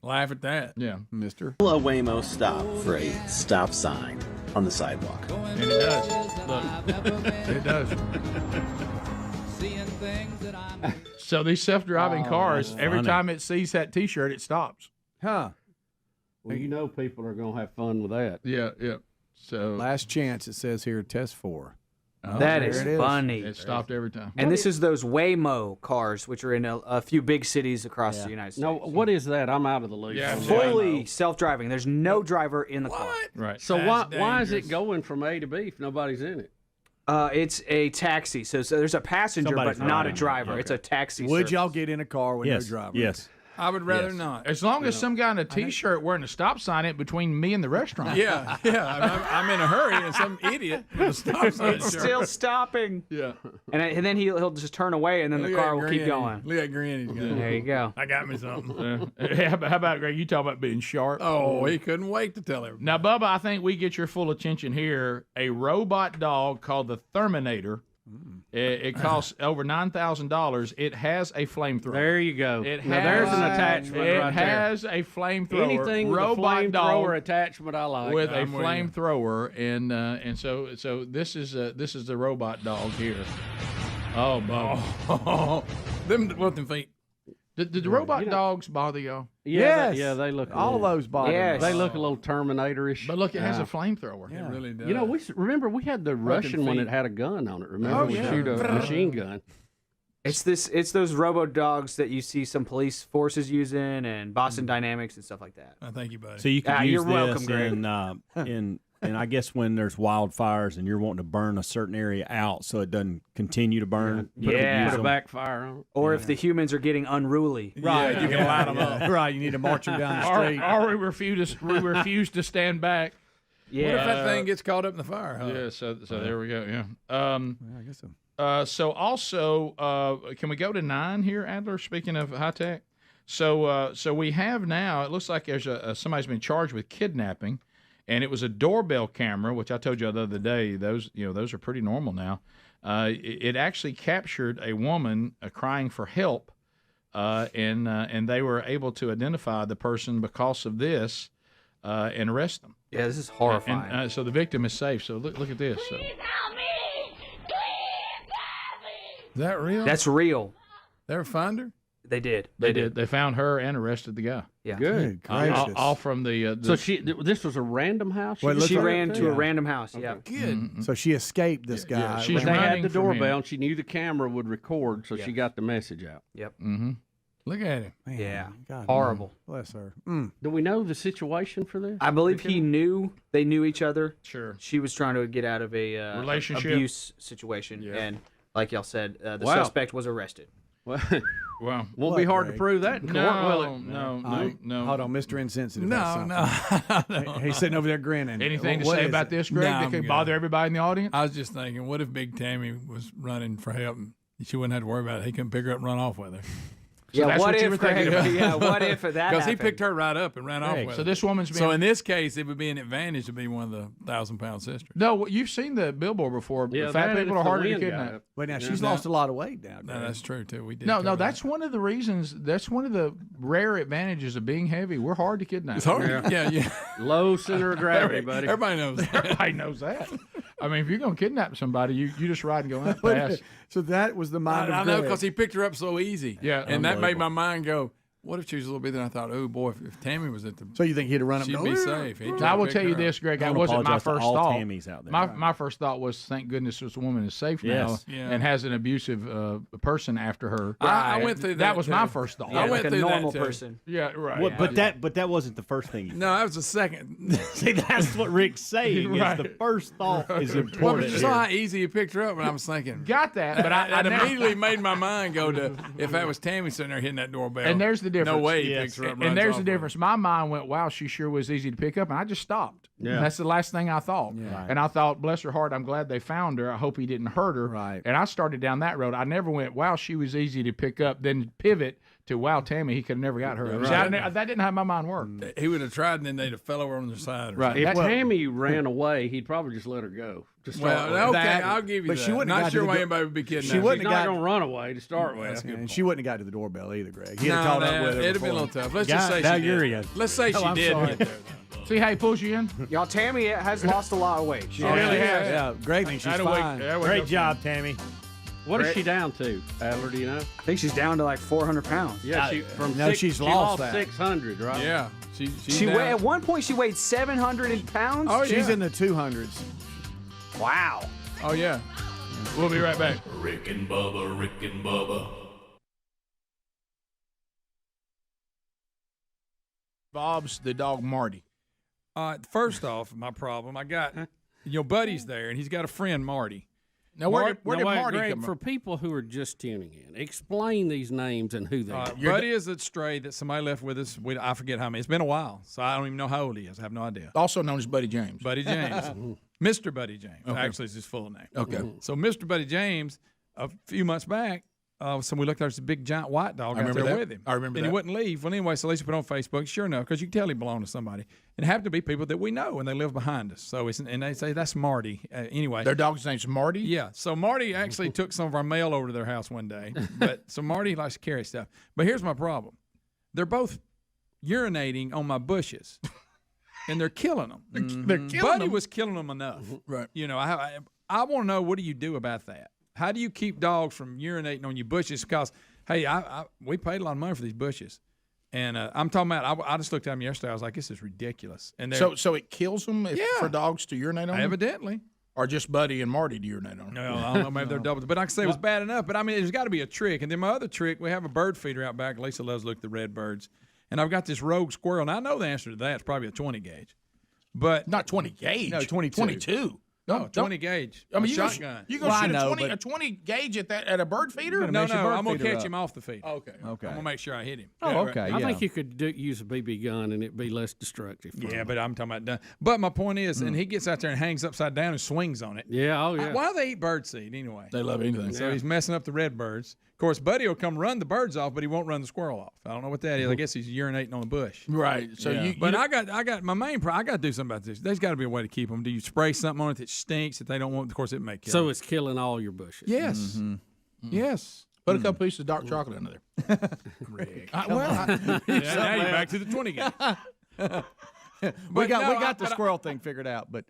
Laugh at that. Yeah, mister. Will a Waymo stop for a stop sign on the sidewalk? And it does. Look, it does. So these self-driving cars, every time it sees that T-shirt, it stops. Huh. Well, you know people are going to have fun with that. Yeah. So last chance, it says here, test 4. Oh, That there is it funny. It stopped every time. And this is those Waymo cars, which are in a few big cities across the United States. No, what is that? I'm out of the loop. Yeah, Fully self-driving. There's no driver in the car. Right. So That's why is dangerous. it going from A to B if nobody's in it? It's a taxi. So there's a passenger, Somebody's but not a driving. driver. Okay. It's a taxi. Would service. y'all get in a car with no driver? Yes. I would rather Yes. not. As long as some guy in a T-shirt wearing a stop sign in between me and the restaurant. Yeah. I'm in a hurry, and some idiot with a stop sign It's shirt. still stopping. Yeah. And then he'll just turn away, and then the Look at car that will keep grin. going. Look at that grin he's got. There you go. I got me something. How about Greg? You talk about being sharp. Oh, he couldn't wait to tell everybody. Now, Bubba, I think we get your full attention here. A robot dog called the Terminator. It costs over $9,000. It has a flamethrower. There you go. It Now, there's an attachment It right has a flamethrower. Anything with a robot dog flamethrower attachment, I like. with a I'm with you. flamethrower, and so this is the robot dog here. Oh, Bubba. Oh, them feet. Did the robot dogs bother y'all? Yes. Yeah, they look All those bodies. Yes. They look a little Terminator-ish. But look, it has a flamethrower. It really does. You know, remember we had the Russian one feet. that had a gun on it. Remember, Oh, we yeah. shoot a machine gun. It's those robo dogs that you see some police forces using, and Boston Dynamics and stuff like that. Thank you, buddy. So you could use you're this welcome, Greg. in I guess when there's wildfires and you're wanting to burn a certain area out so it doesn't continue to burn. Yeah. Put a backfire on it. Or if the humans are getting unruly. Right. You can Yeah, light them up. Right. You need to march them down the street. Or we refuse to stand back. Yeah. What if that thing gets caught up in the fire? Huh? Yeah, so there we go. Yeah. I guess so. So also, can we go to 9 here, Adler? Speaking of high tech, so we have now. It looks like there's somebody's been charged with kidnapping, and it was a doorbell camera, which I told you the other day. Those are pretty normal now. It actually captured a woman crying for help, and they were able to identify the person because of this, and arrest them. Yeah, this is horrifying. And so the victim is safe. So look at this. So. Is that real? That's real. They ever find her? They did. They did. They found her and arrested the guy. Yeah. Good. All from the. So this was a random house. She ran to a random house. Yeah. Good. So she escaped this guy. They had the doorbell, and she knew the camera would record, so she got the message out. Yep. Mm-hmm. Look at him. Man, yeah. God, horrible. Bless her. Do we know the situation for this? I believe they knew each other. Sure. She was trying to get out of a relationship abuse situation, and like y'all said, the Wow. suspect was arrested. Wow. Won't be hard to prove that in court, will it? No. Hold on, Mr. Insensitive. No. He's sitting over there grinning. Anything to What say is about it? this, Greg? No, that I'm could good. bother everybody in the audience? I was just thinking, what if Big Tammy was running for help and she wouldn't have to worry about it? He couldn't pick her up and run off with her. Yeah, that's what you were thinking about. Yeah, what if that Because he happened? picked her right up and ran off with her. So this woman's being. So in this case, it would be an advantage to be one of the 1,000-pound sisters. No, you've seen the billboard before. Yeah, Fat that people is are the harder to wind kidnap. guy. Wait, now she's lost a lot of weight now. No, Greg. that's true too. We did. No, cover that's that. one of the reasons. That's one of the rare advantages of being heavy. We're hard to kidnap. It's hard. Yeah. Low center of gravity, buddy. Everybody knows that. Everybody knows that. I mean, if you're gonna kidnap somebody, you just ride and go that fast. So that was the mind I of know Greg. because he picked her up so easy. Yeah, and that made my mind go. What if she was a little bit? Then I thought, oh boy, if Tammy was at the, So you think he'd have run up? she'd and be go, safe. He'd I will pick tell you her this, up. Greg. I That wanna wasn't my apologize to first all thought. Tammys out there. My first thought was, thank goodness this woman is safe Yes. now Yeah. and has an abusive person after her. I went through that. That was my too. first thought. I went like a through normal that too. person. Yeah, right. What, but that wasn't the first thing. No, that was the second. See, that's what Rick's saying. Right. Is the first thought is Well, but important. you saw how easy he picked her up, and I was thinking. Got that, but I That never- immediately made my mind go to if that was Tammy sitting there hitting that doorbell. And there's the difference. No way he Yes. picks her up. And runs there's off the with her. difference. My mind went, wow, she sure was easy to pick up. And I just stopped. Yeah. That's the last thing I thought. Right. And I thought, bless her heart, I'm glad they found her. I hope he didn't hurt her. Right. And I started down that road. I never went, wow, she was easy to pick up, then pivot to, wow, Tammy, he could have never got her. Right. See, that didn't have my mind work. He would have tried, and then they'd have fell over on their side. Or Right. something. If Tammy ran away, he'd probably just let her go. To start with. Well, okay, That- I'll give you but that. she wouldn't have Not got sure to the why door- anybody would be kidnapped. She wouldn't She's have not got- going to run away to start with. And she wouldn't have got to the doorbell either, Greg. He'd No, have caught up with her. it'd have been a before. little tough. Let's God, just say now she you're did. in. Let's say she I'm did sorry. get there. See how he pulls you in? Y'all, Tammy has lost a lot of weight. She really has. Yeah, Greg thinks she's Had a week- fine. yeah, we Great got- job, Tammy. What is she down to, Adler? Do you know? I think she's down to like 400 pounds. Yeah, No, she's lost that. 600, right? Yeah. She weighed, at one point she weighed 700 pounds. Oh, She's yeah. in the 200s. Wow. Oh, yeah. We'll be right back. Rick and Bubba, Rick and Bubba. Bob's the dog Marty. First off, my problem, I got your buddy's there, and he's got a friend, Marty. Now, where did Now, wait, Marty Greg, come for from? people who are just tuning in, explain these names and who they are. Buddy is a stray that somebody left with us. I forget how many. It's been a while, so I don't even know how old he is. I have no idea. Also known as Buddy James. Buddy James. Mr. Buddy James. Okay. Actually, is his full name. Okay. So Mr. Buddy James, a few months back, so we looked, there's a big giant white dog out there that. with him. I remember and that. he wouldn't leave. Well, anyway, so Lisa put on Facebook, sure enough, because you can tell he belonged to somebody. And it happened to be people that we know, and they live behind us. So and they say, that's Marty. Anyway. Their dog's name's Marty? Yeah. So Marty actually took some of our mail over to their house one day. So Marty likes to carry stuff. But here's my problem. They're both urinating on my bushes. And they're killing them. They're killing Buddy them. was killing them enough. Right. You know, I want to know, what do you do about that? How do you keep dogs from urinating on your bushes? Because, hey, we paid a lot of money for these bushes. And I'm talking about, I just looked at them yesterday. I was like, this is ridiculous. And So it kills them for dogs to urinate on them? evidently. Or just Buddy and Marty to urinate on them? No, I don't know. Maybe they're double. But like I say, it was bad enough. But I mean, there's got to be a trick. And then my other trick, we have a bird feeder out back. Lisa loves to look at the red birds. And I've got this rogue squirrel. And I know the answer to that. It's probably a 20 gauge. But Not 20 gauge. No, 22. 22. no, 20 gauge. I mean, shotgun. You gonna Well, I shoot know, a 20 gauge at a bird feeder? gonna No, mess your bird I'm going to feeder catch up. him off the feed. Okay. Okay. I'm going to make sure I hit him. Oh, okay. I yeah. think you could use a BB gun and it'd be less destructive. for Yeah, them. but I'm talking about done. But my point is, and he gets out there and hangs upside down and swings on it. Yeah, oh yeah. Why do they eat bird seed anyway? They love anything. So he's messing up the red birds. Of course, Buddy will come run the birds off, but he won't run the squirrel off. I don't know what that is. I guess he's urinating on the bush. Right. So But I got my main problem. I got to do something about this. There's got to be a way to keep them. Do you spray something on it that stinks that they don't want? Of course, it may kill So them. it's killing all your bushes. Yes. Yes. put a couple pieces of dark chocolate under there. Rick. Now you're back to the 20 gauge. we got the squirrel thing figured out, but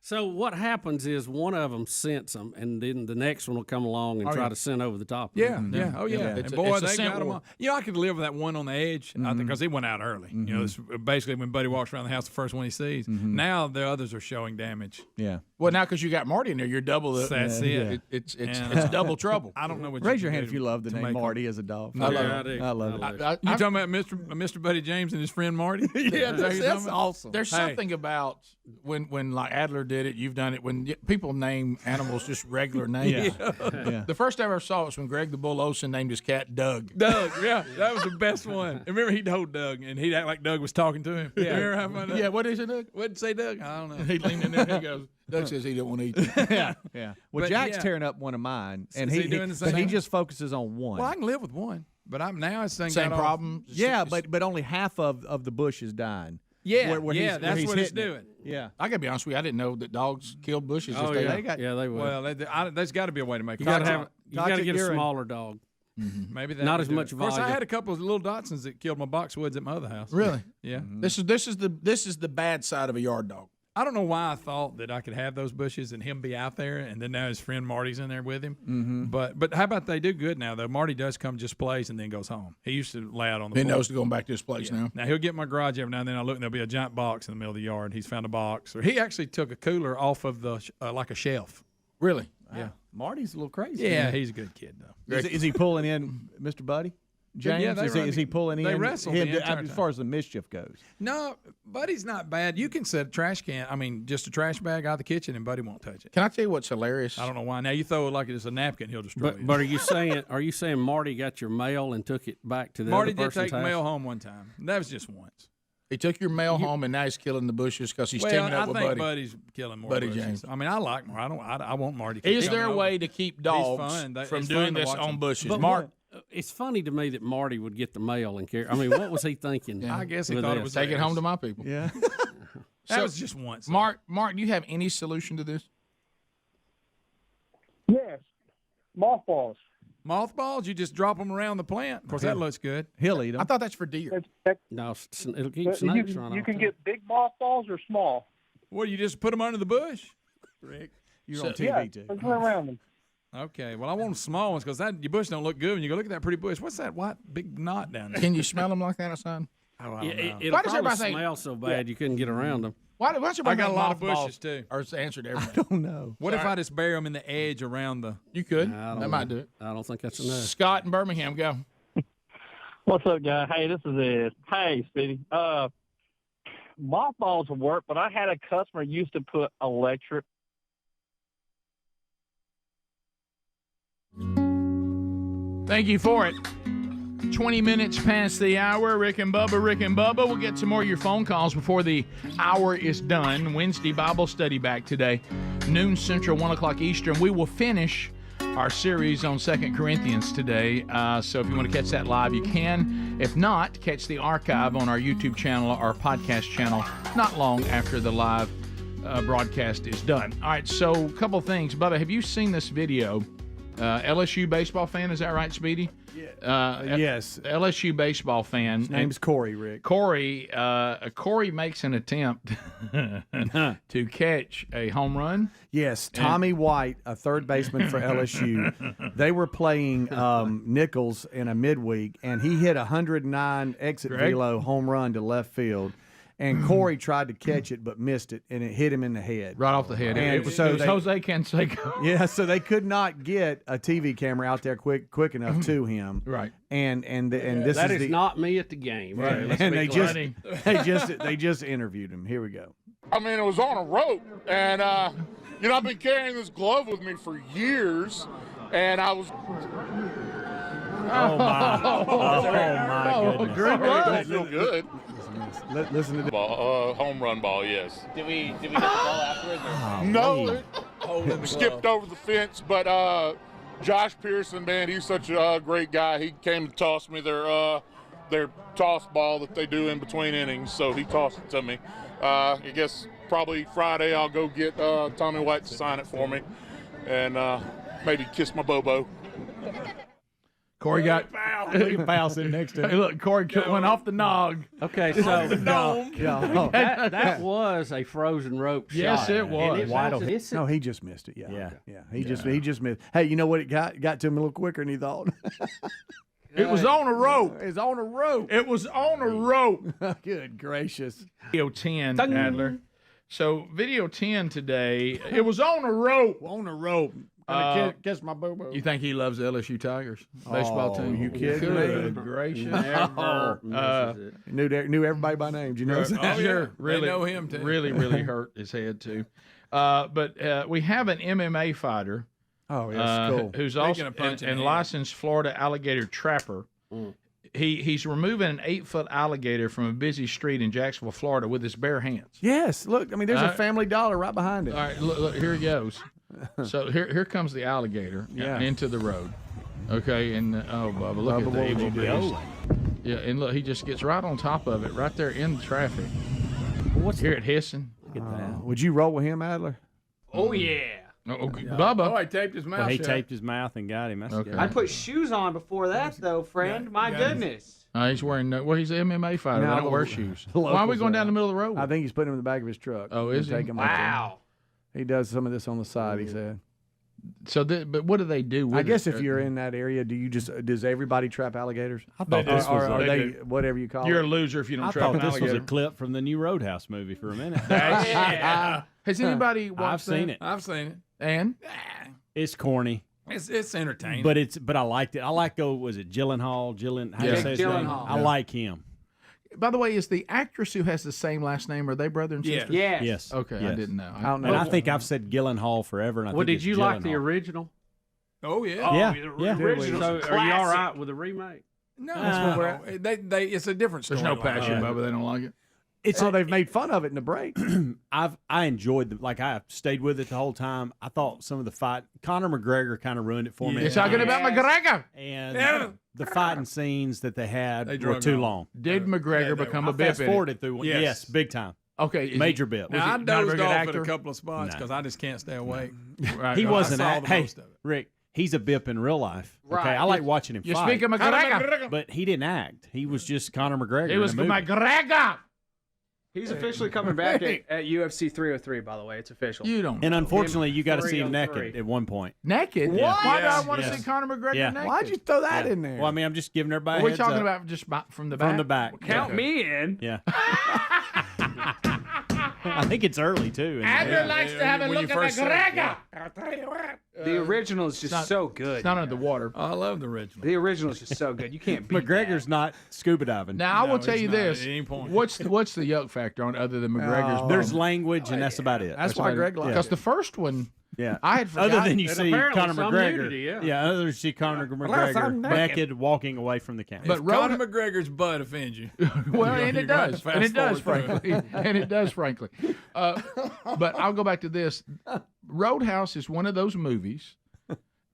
So what happens is one of them scents them, and then the next one will come along and try to scent over the top of them. Yeah. Oh, yeah. It's And boy, a they scent got them war. on. You know, I could live with that one on the edge, I think, because he went out early. You know, it's basically when Buddy walks around the house, the first one he sees. Now the others are showing damage. Yeah. Well, now because you got Marty in there, you're double the. That's it. It's double trouble. I don't know what. Raise you your can hand do if you love the to name make Marty as a dog. I love it. You talking about Mr. Buddy James and his friend Marty? Yeah, that's awesome. There's something about when like Adler did it, you've done it. When people name animals just regular names. Yeah. The first time I ever saw it was when Greg the Bull Olsen named his cat Doug. Doug, yeah, that was the best one. And remember, he'd hold Doug, and he'd act like Doug was talking to him. Yeah. Remember how funny that? Yeah, what is it, Doug? What'd say Doug? I don't know. He leaned in there and he goes, Doug says he don't want to eat that. Yeah. Well, But, Jack's yeah. tearing up one of mine, and Is he doing the but he same? just focuses on one. Well, I can live with one, but I'm now it's saying Same problem. Yeah, but only half of the bush is dying. Yeah, Where yeah, he's- where that's he's what it's hitting it. doing. Yeah. I gotta be honest with you, I didn't know that dogs killed bushes. Oh, if yeah. They would. Well, there's got to be a way to make You it. got to have. You got to toxic get a urine. smaller dog. Maybe that Not would as do much it. Of course, I volume. had a couple of little Dachshunds that killed my boxwoods at my other house. Really? Yeah. This is the bad side of a yard dog. I don't know why I thought that I could have those bushes and him be out there, and then now his friend Marty's in there with him. Mm-hmm. But how about they do good now though? Marty does come just plays and then goes home. He used to lay out on the He porch. knows to go back to his place now. Now he'll get in my garage every now and then. I look and there'll be a giant box in the middle of the yard. He's found a box, or he actually took a cooler off of the like a shelf. Really? Yeah. Marty's a little crazy. Yeah, he's a good kid though. Is he pulling in Mr. Buddy? James, Yeah, they is he pulling they in wrestle him the entire as far as the mischief goes? No, Buddy's not bad. You can set a trash can. I mean, just a trash bag out of the kitchen, and Buddy won't touch it. Can I tell you what's hilarious? I don't know why. Now you throw it like it's a napkin, he'll destroy it. But are you saying Marty got your mail and took it back to the Marty other did person's take house? mail home one time. That was just once. He took your mail home, and now he's killing the bushes because he's Well, teaming I up with think Buddy. Buddy's killing more Buddy bushes. James. I mean, I like more. I want Marty. Is coming there a over. way to keep He's dogs fun. from It's doing fun to this watch on him. bushes? But Mark, it's funny to me that Marty would get the mail and carry. I mean, what was he thinking? I guess he with thought it this? was take it theirs. home to my people. Yeah. That was just once. Mark, do you have any solution to this? Yes, mothballs. Mothballs, you just drop them around the plant. Of course, that looks good. He'll eat I them. thought that's for deer. No, it'll keep snakes running. You can get big mothballs or small. Well, you just put them under the bush. Rick, you're on Yeah, TV too. let's run around them. Okay. Well, I want small ones because that your bush don't look good when you go look at that pretty bush. What's that white big knot down there? Can you smell them like that outside? Oh, I Yeah, don't know. it'll Why does probably everybody think- smell so bad you couldn't get around them. Why does I everybody got a think lot of mothballs bushes too. Are the answer to everything? Oh no. What if I just bury them in the edge around the? You could. I don't That know. might do it. I don't think that's enough. Scott in Birmingham, go. What's up, guy? Hey, this is Ed. Hey, Speedy. Mothballs will work, but I had a customer used to put electric. Thank you for it. 20 minutes past the hour. Rick and Bubba. We'll get some more of your phone calls before the hour is done. Wednesday Bible study back today, noon Central, 1 o'clock Eastern. We will finish our series on 2 Corinthians today. So if you want to catch that live, you can. If not, catch the archive on our YouTube channel, our podcast channel, not long after the live broadcast is done. All right, so a couple things. Bubba, have you seen this video? LSU baseball fan, is that right, Speedy? Yes. LSU baseball fan. His name's Corey, Rick. Corey makes an attempt to catch a home run. Yes, Tommy White, a third baseman for LSU. They were playing Nichols in a midweek, and he hit a 109 exit Greg? velo home run to left field. And Corey tried to catch it, but missed it, and it hit him in the head. Right off the head. And It was Jose Canseco. Yeah, so they could not get a TV camera out there quick enough to him. Right. And this That is is not me at the game. Right. Let's and be clear. they just interviewed him. Here we go. I mean, it was on a rope, and I've been carrying this glove with me for years, and I was. Oh my goodness! Great glove. Feel good. Listen to the ball, home run ball. Yes. Did we get the ball afterwards? No, it skipped over the fence, but Josh Pearson, man, he's such a great guy. He came to toss me their toss ball that they do in between innings, so he tossed it to me. I guess probably Friday I'll go get Tommy White to sign it for me, and maybe kiss my Bobo. Corey got Look at Pal sitting next to him. Hey, look, Corey went off the nog. Okay, so No. that was a frozen rope shot. Yes, it was. No, he just missed it. Yeah. He just missed. Hey, you know what? It got to him a little quicker than he thought. It was on a rope. It's on a rope. It was on a rope. Good gracious. Video 10, Adler. So video 10 today. It was on a rope. On a rope. Gonna kiss my boo-boo. You think he loves the LSU Tigers baseball team? You kidding Good me? gracious. Knew everybody by name. Do you know that? Sure. Really, they know him too. Really hurt his head too. But we have an MMA fighter. Oh, yes, cool. Who's Speaking also of punching and hands. licensed Florida alligator trapper. He's removing an 8-foot alligator from a busy street in Jacksonville, Florida, with his bare hands. Yes. Look, I mean, there's a Family Dollar right behind it. All right, look, here he goes. So here comes the alligator into the road. Okay, and oh, Bubba, look at the evil beast. Yeah, and look, he just gets right on top of it, right there in the traffic. Hear it hissing. Look at that. Would you roll with him, Adler? Oh, yeah. Okay. Bubba. Oh, he taped his mouth Well, he shut. taped his mouth and got him. That's good. I put shoes on before that, though, friend. My goodness. He's wearing he's an MMA fighter. No, They don't wear shoes. Why are we going down the middle of the road? I think he's putting him in the back of his truck. Oh, is he? Wow. He does some of this on the side, he said. So, but what do they do with I guess it? if you're in that area, does everybody trap alligators? I thought this was are they whatever you call You're it? a loser if you don't I trap thought an this was alligator. a clip from the new Roadhouse movie for a minute. Has anybody watched I've seen it. I've seen it. And It's corny. It's entertaining. But I liked it. I like was it Gyllenhaal? How do you say his name? I like him. by the way, is the actress who has the same last name, are they brother and sister? Yes. Okay, I Yes. didn't know. I don't know. And I think I've said Gyllenhaal forever. And I Well, think did you it's like the Gyllenhaal. original? Oh yeah. Yeah, the yeah. original. So are you all right with the remake? No, That's they it's a different story. There's no passion, Bubba. They don't like it. They've made fun of it in the break. I enjoyed I stayed with it the whole time. I thought some of the fight, Conor McGregor kind of ruined it for me. You're talking about McGregor. And the fighting scenes that they had were too long. Did McGregor become a bip? Fast forwarded through one. Yes. Yes, big time. Okay, major bip. Now I he not a very dozed good off actor? at a couple of spots because I just can't stay awake. Right. He No, wasn't. I saw the Hey, most of it. Rick. He's a bip in real life. Right. Okay, I like watching him You fight. speak of McGregor. But he didn't act. He was just Conor McGregor. He was in a movie. McGregor. He's officially coming back at UFC 303, by the way. It's official. You don't. And unfortunately, you got to see him 303. naked at one point. Naked? Yeah. Why do I Yes. want to Yes. see Conor McGregor Yeah. naked? Why'd you throw that in there? Well, I mean, I'm just giving everybody. Are we a heads talking up. about just from the back? From the back? Count me in. Yeah. I think it's early too. Adler likes to have a look at McGregor. I'll tell you what. The original is just so good. It's not under the water. I love the original. The original is just so good. You can't beat McGregor's not scuba diving. Now, I will tell he's you not this. at any point. What's the yuck factor on other than McGregor's? There's language, and that's about it. That's why Greg liked Because it. the first one, Yeah. I had forgotten. Other than you And see apparently Conor some McGregor. nudity, yeah. Other than you see Conor McGregor naked walking away from the camera. But If Conor McGregor's butt offends you. Well, you're and it gonna does, fast and it does, forward through frankly, and it does, frankly. But I'll go back to this. Roadhouse is one of those movies,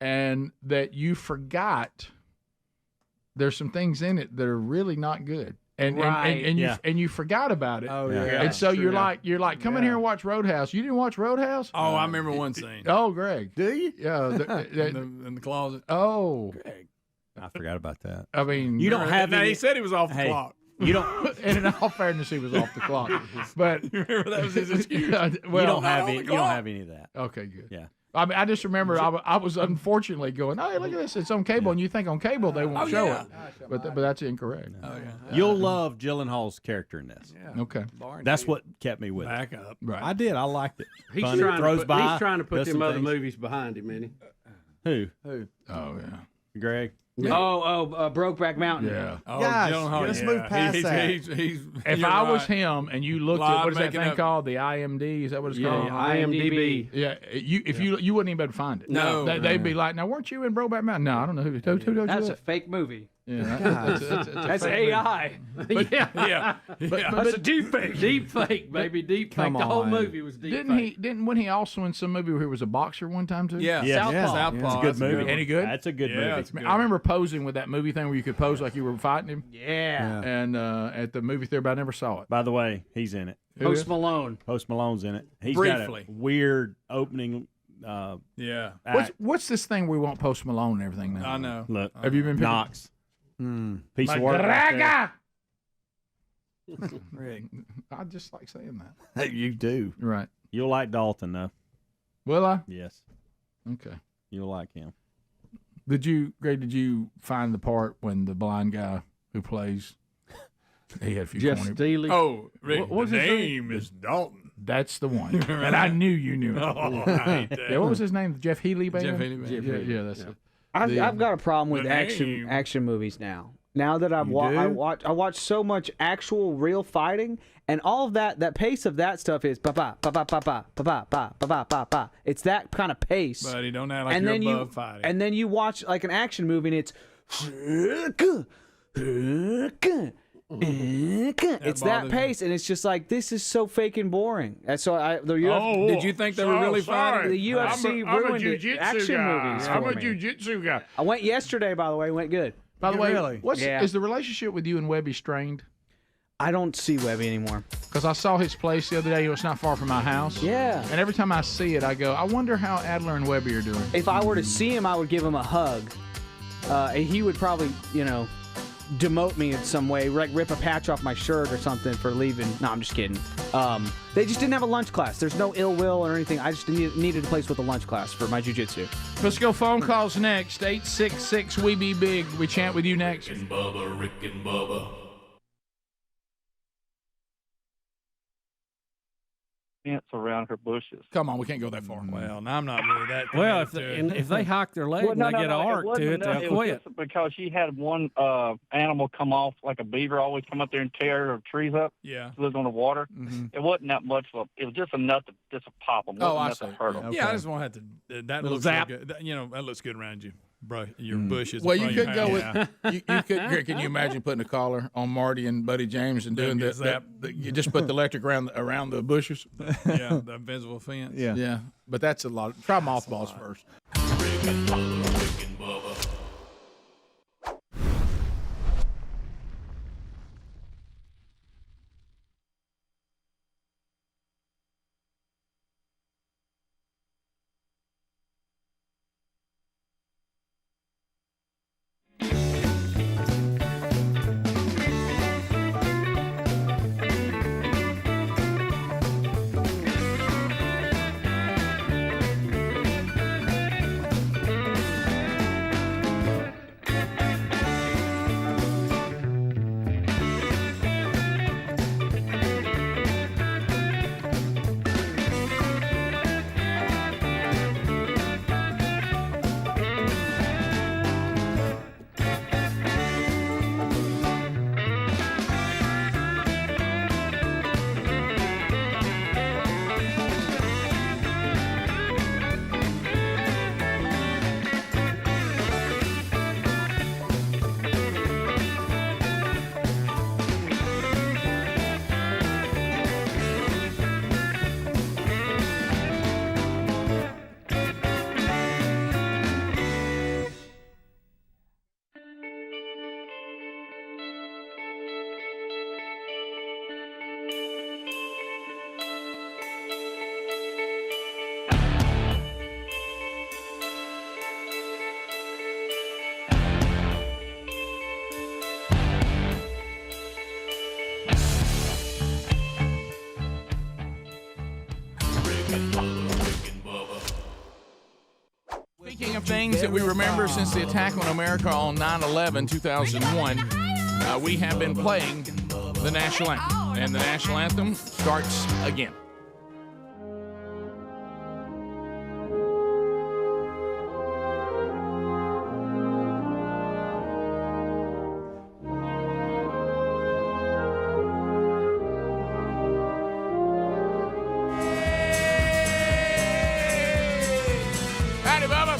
and that you forgot. There's some things in it that are really not good, and you forgot about it. Oh, yeah. And so you're true. like, come in here and watch Roadhouse. You didn't watch Roadhouse? Oh, I remember one scene. Oh, Greg. Do you? Yeah. In the closet. Oh, I forgot about that. I mean, You don't have Now, any. he said he was off the Hey, clock. You don't. and in all fairness, he was off the clock. But Remember that was his excuse. well, you don't have on any. the You don't clock. have any of that. Okay, good. Yeah. I mean, I just remember I was unfortunately going, oh, hey, look at this. It's on cable, and you think on cable they won't show yeah. it. But that's incorrect. Oh, yeah. You'll love Gyllenhaal's character in this. Okay. That's what kept me with it. Back up. Right. I did. I liked it. He's Funny, trying throws to put, by. he's trying to put does them some other things. movies behind him, isn't Who? Oh, yeah. Greg. Brokeback Mountain. Yeah. Oh, Guys, Gyllenhaal, let's yeah. move past that. If you're I was right. him and you looked Live at, what is that making thing up- called? The IMD? Is that what it's he? called? IMDb. Yeah, you wouldn't even be able to find it. No. They'd be like, now weren't you in Brokeback Mountain? No, I don't know who told you That's a that. fake movie. Yeah, That's fake AI. movie. Yeah. That's a deep fake. Deep fake, baby. Deep fake. Come The whole on. movie was deep Didn't fake. wasn't he also in some movie where he was a boxer one time too? Yeah. Yes. Southpaw. Yeah. Southpaw. It's a good That's movie. one. Any good? That's a good Yeah, movie. it's good. I remember posing with that movie thing where you could pose like you were fighting him. Yeah. And at the movie theater, but I never saw it. By the way, he's in it. Who Post is? Malone. Post Malone's in it. He's Briefly. got a weird opening. Yeah. What's Act. what's this thing we want Post Malone and everything now? I know. Look, Have you been picking- Knox? Piece of work. McGregor! Rick, I just like saying that. You do. Right. You'll like Dalton, though. Will I? Yes. Okay. You'll like him. Greg, did you find the part when the blind guy who plays, he had a few Jeff corny... Steely? Oh, Rick, What's the his name is Dalton. That's the one. And I knew you knew it. Oh, I hate that. Yeah, what was his name? Jeff Healy, baby? Jeff Healy, baby. Yeah, that's it. I've got a problem with the name. action movies now. Now that I do? watch so much actual real fighting, and all of that pace of that stuff is ba ba ba ba ba ba ba ba ba ba ba ba. It's that kind of pace. Buddy, don't act like and you're then above fighting. And then you watch like an action movie, and it's it's that pace, and it's just like this is so fake and boring. And so did you think they were really fighting? The UFC ruined it. Action movies. I'm a for me. jiu-jitsu guy. I went yesterday, by the way. Went good. By the way, Really? is the relationship with you and Webby strained? I don't see Webby anymore. Because I saw his place the other day. It was not far from my house. Yeah. And every time I see it, I go, I wonder how Adler and Webby are doing. If I were to see him, I would give him a hug. And he would probably, demote me in some way, rip a patch off my shirt or something for leaving. No, I'm just kidding. They just didn't have a lunch class. There's no ill will or anything. I just needed a place with a lunch class for my jiu-jitsu. Let's go phone calls next. 866 We Be Big. We chant with you next. Rick and Bubba, Rick and Bubba. Fence around her bushes. Come on, we can't go that far. Well, now I'm not really that. Well, committed if they hike their leg and they get an arc to it, they'll It quit. was just because she had one animal come off, like a beaver, always come up there and tear her trees up. Yeah. She lived on the water. Mm-hmm. It wasn't that much of a, it was just enough to just pop them. Oh, I Wasn't enough see. to hurt them. Yeah, I just want to have to. That Little looks zap. good. That looks good around you, bro. Your bushes. Well, in you front could of go your with house. you could. Greg, can you imagine putting a collar on Marty and Buddy James and doing Them that? You just put the electric around the bushes. Yeah, the invisible fence. Yeah, but that's a lot. Try mothballs first. Rick and Bubba, Rick and Bubba. Speaking of things that we remember since the attack on America on 9/11, 2001, we have been playing the national anthem, and the national anthem starts again. Howdy, Bubba.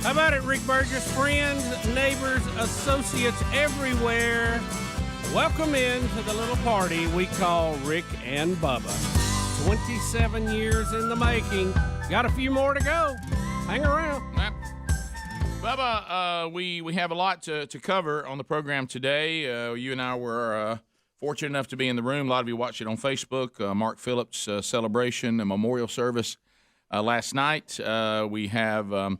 How about it, Rick Burgess? Friends, neighbors, associates everywhere. Welcome in to the little party we call Rick and Bubba. 27 years in the making. Got a few more to go. Hang around. Bubba, we have a lot to cover on the program today. You and I were fortunate enough to be in the room. A lot of you watched it on Facebook. Mark Phillips' celebration and memorial service last night. We have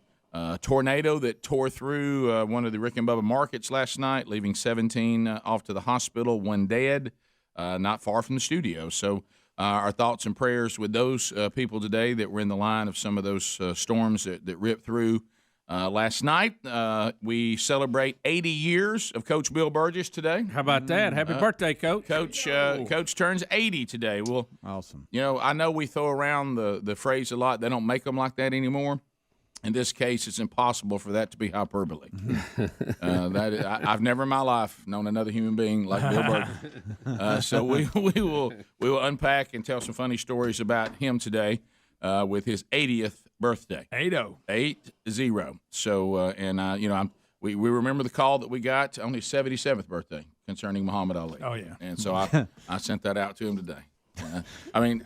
Tornado that tore through one of the Rick and Bubba markets last night, leaving 17 off to the hospital, 1 dead, not far from the studio. So our thoughts and prayers with those people today that were in the line of some of those storms that ripped through last night. We celebrate 80 years of Coach Bill Burgess today. How about that? Happy birthday, Coach. Coach turns 80 today. Well, awesome. You know, I know we throw around the phrase a lot. They don't make them like that anymore. In this case, it's impossible for that to be hyperbole. I've never in my life known another human being like Bill Burgess. So we will unpack and tell some funny stories about him today with his 80th birthday. 80. So we remember the call that we got on his 77th birthday concerning Muhammad Ali. Oh yeah. And so I sent that out to him today. I mean,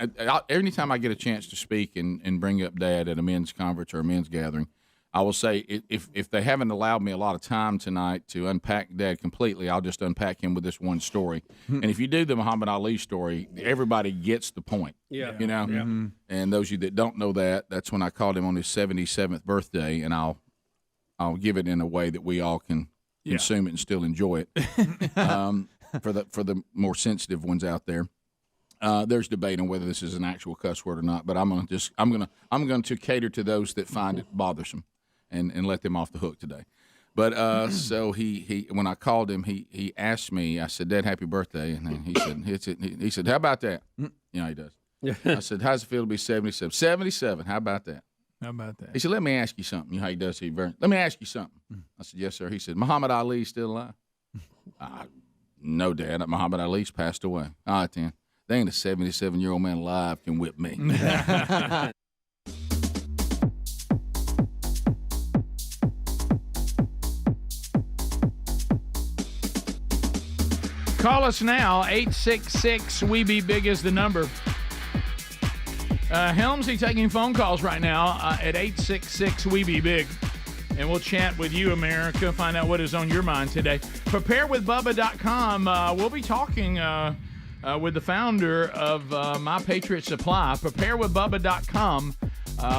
anytime I get a chance to speak and bring up Dad at a men's conference or a men's gathering, I will say if they haven't allowed me a lot of time tonight to unpack Dad completely, I'll just unpack him with this one story. And if you do the Muhammad Ali story, everybody gets the point. Yeah. You know? Yeah. And those of you that don't know that, that's when I called him on his 77th birthday, and I'll give it in a way that we all can consume it and still enjoy it. For the more sensitive ones out there. There's debate on whether this is an actual cuss word or not, but I'm going to cater to those that find it bothersome, and let them off the hook today. But so he when I called him, he asked me. I said, "Dad, happy birthday," and then he said, "How about that?" You know he does. I said, "How's it feel to be 77?" 77. How about that? How about that? He said, "Let me ask you something." You know how he does. Let me ask you something. I said, "Yes, sir." He said, "Muhammad Ali still alive?" No, Dad. Muhammad Ali's passed away. All right, then. There ain't a 77-year-old man alive can whip me. Call us now, 866-WE-BE-BIG is the number. Helmsy taking phone calls right now at 866-WE-BE-BIG. And we'll chat with you, America, find out what is on your mind today. PrepareWithBubba.com. We'll be talking with the founder of My Patriot Supply, PrepareWithBubba.com.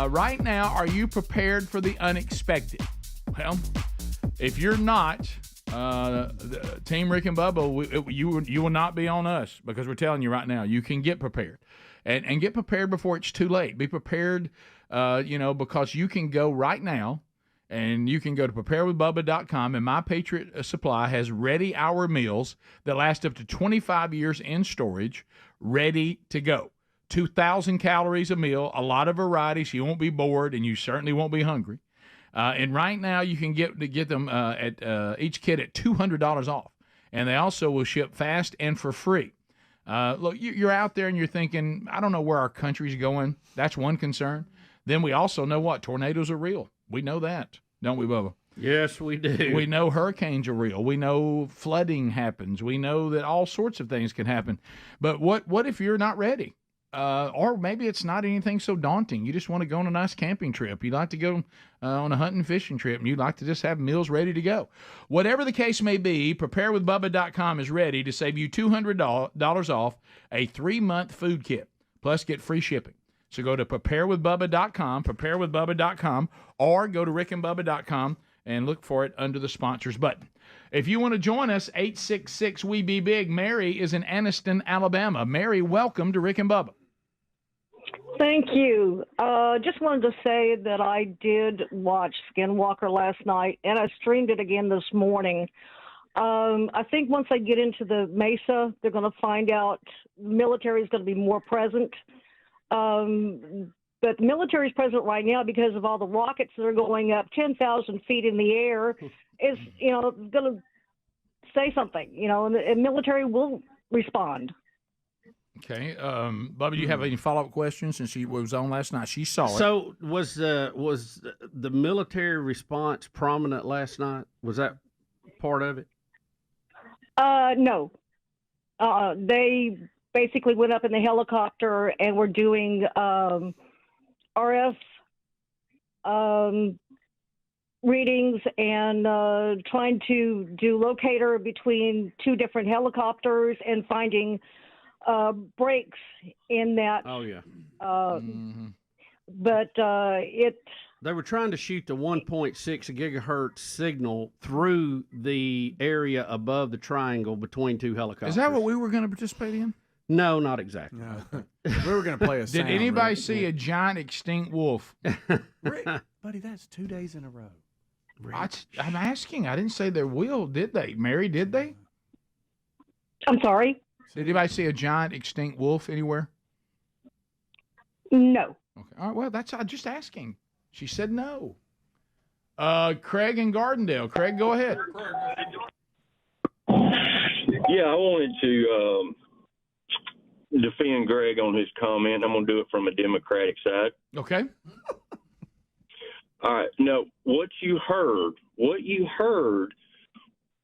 Right now, are you prepared for the unexpected? Well, if you're not, Team Rick and Bubba, you will not be on us, because we're telling you right now, you can get prepared. And get prepared before it's too late. Be prepared, because you can go right now, and you can go to preparewithbubba.com, and My Patriot Supply has ready hour meals that last up to 25 years in storage, ready to go. 2,000 calories a meal, a lot of varieties. You won't be bored, and you certainly won't be hungry. And right now, you can get them at each kit at $200 off, and they also will ship fast and for free. Look, you're out there and you're thinking, I don't know where our country's going. That's one concern. Then we also know what? Tornadoes are real. We know that, don't we, Bubba? Yes, we do. We know hurricanes are real. We know flooding happens. We know that all sorts of things can happen. But what if you're not ready? Or maybe it's not anything so daunting. You just want to go on a nice camping trip. You'd like to go on a hunting fishing trip, and you'd like to just have meals ready to go. Whatever the case may be, PrepareWithBubba.com is ready to save you $200 off a 3-month food kit. Plus, get free shipping. So go to preparewithbubba.com, or go to rickandbubba.com and look for it under the sponsors button. If you want to join us, 866-WE-BE-BIG. Mary is in Anniston, Alabama. Mary, welcome to Rick and Bubba. Thank you. Just wanted to say that I did watch Skinwalker last night, and I streamed it again this morning. I think once they get into the Mesa, they're going to find out the military is going to be more present. But the military is present right now because of all the rockets that are going up 10,000 feet in the air. Is going to say something, and the military will respond. Okay, Bubba, do you have any follow-up questions? Since she was on last night, she saw it. So was the military response prominent last night? Was that part of it? No. They basically went up in the helicopter and were doing RF readings and trying to do locator between two different helicopters and finding breaks in that. Oh, yeah. But They were trying to shoot the 1.6 gigahertz signal through the area above the triangle between two helicopters. Is that what we were going to participate in? No, not exactly. No. We were going to play a Did sound, anybody Rick. see a giant extinct wolf? Rick, buddy, that's 2 days in a row. I'm asking. I didn't say there will. Did they? Mary, did they? I'm sorry? Did anybody see a giant extinct wolf anywhere? No. Okay. All right, well, I'm just asking. She said no. Craig in Gardendale. Craig, go ahead. Yeah, I wanted to defend Greg on his comment. I'm going to do it from a Democratic side. Okay. All right. No, what you heard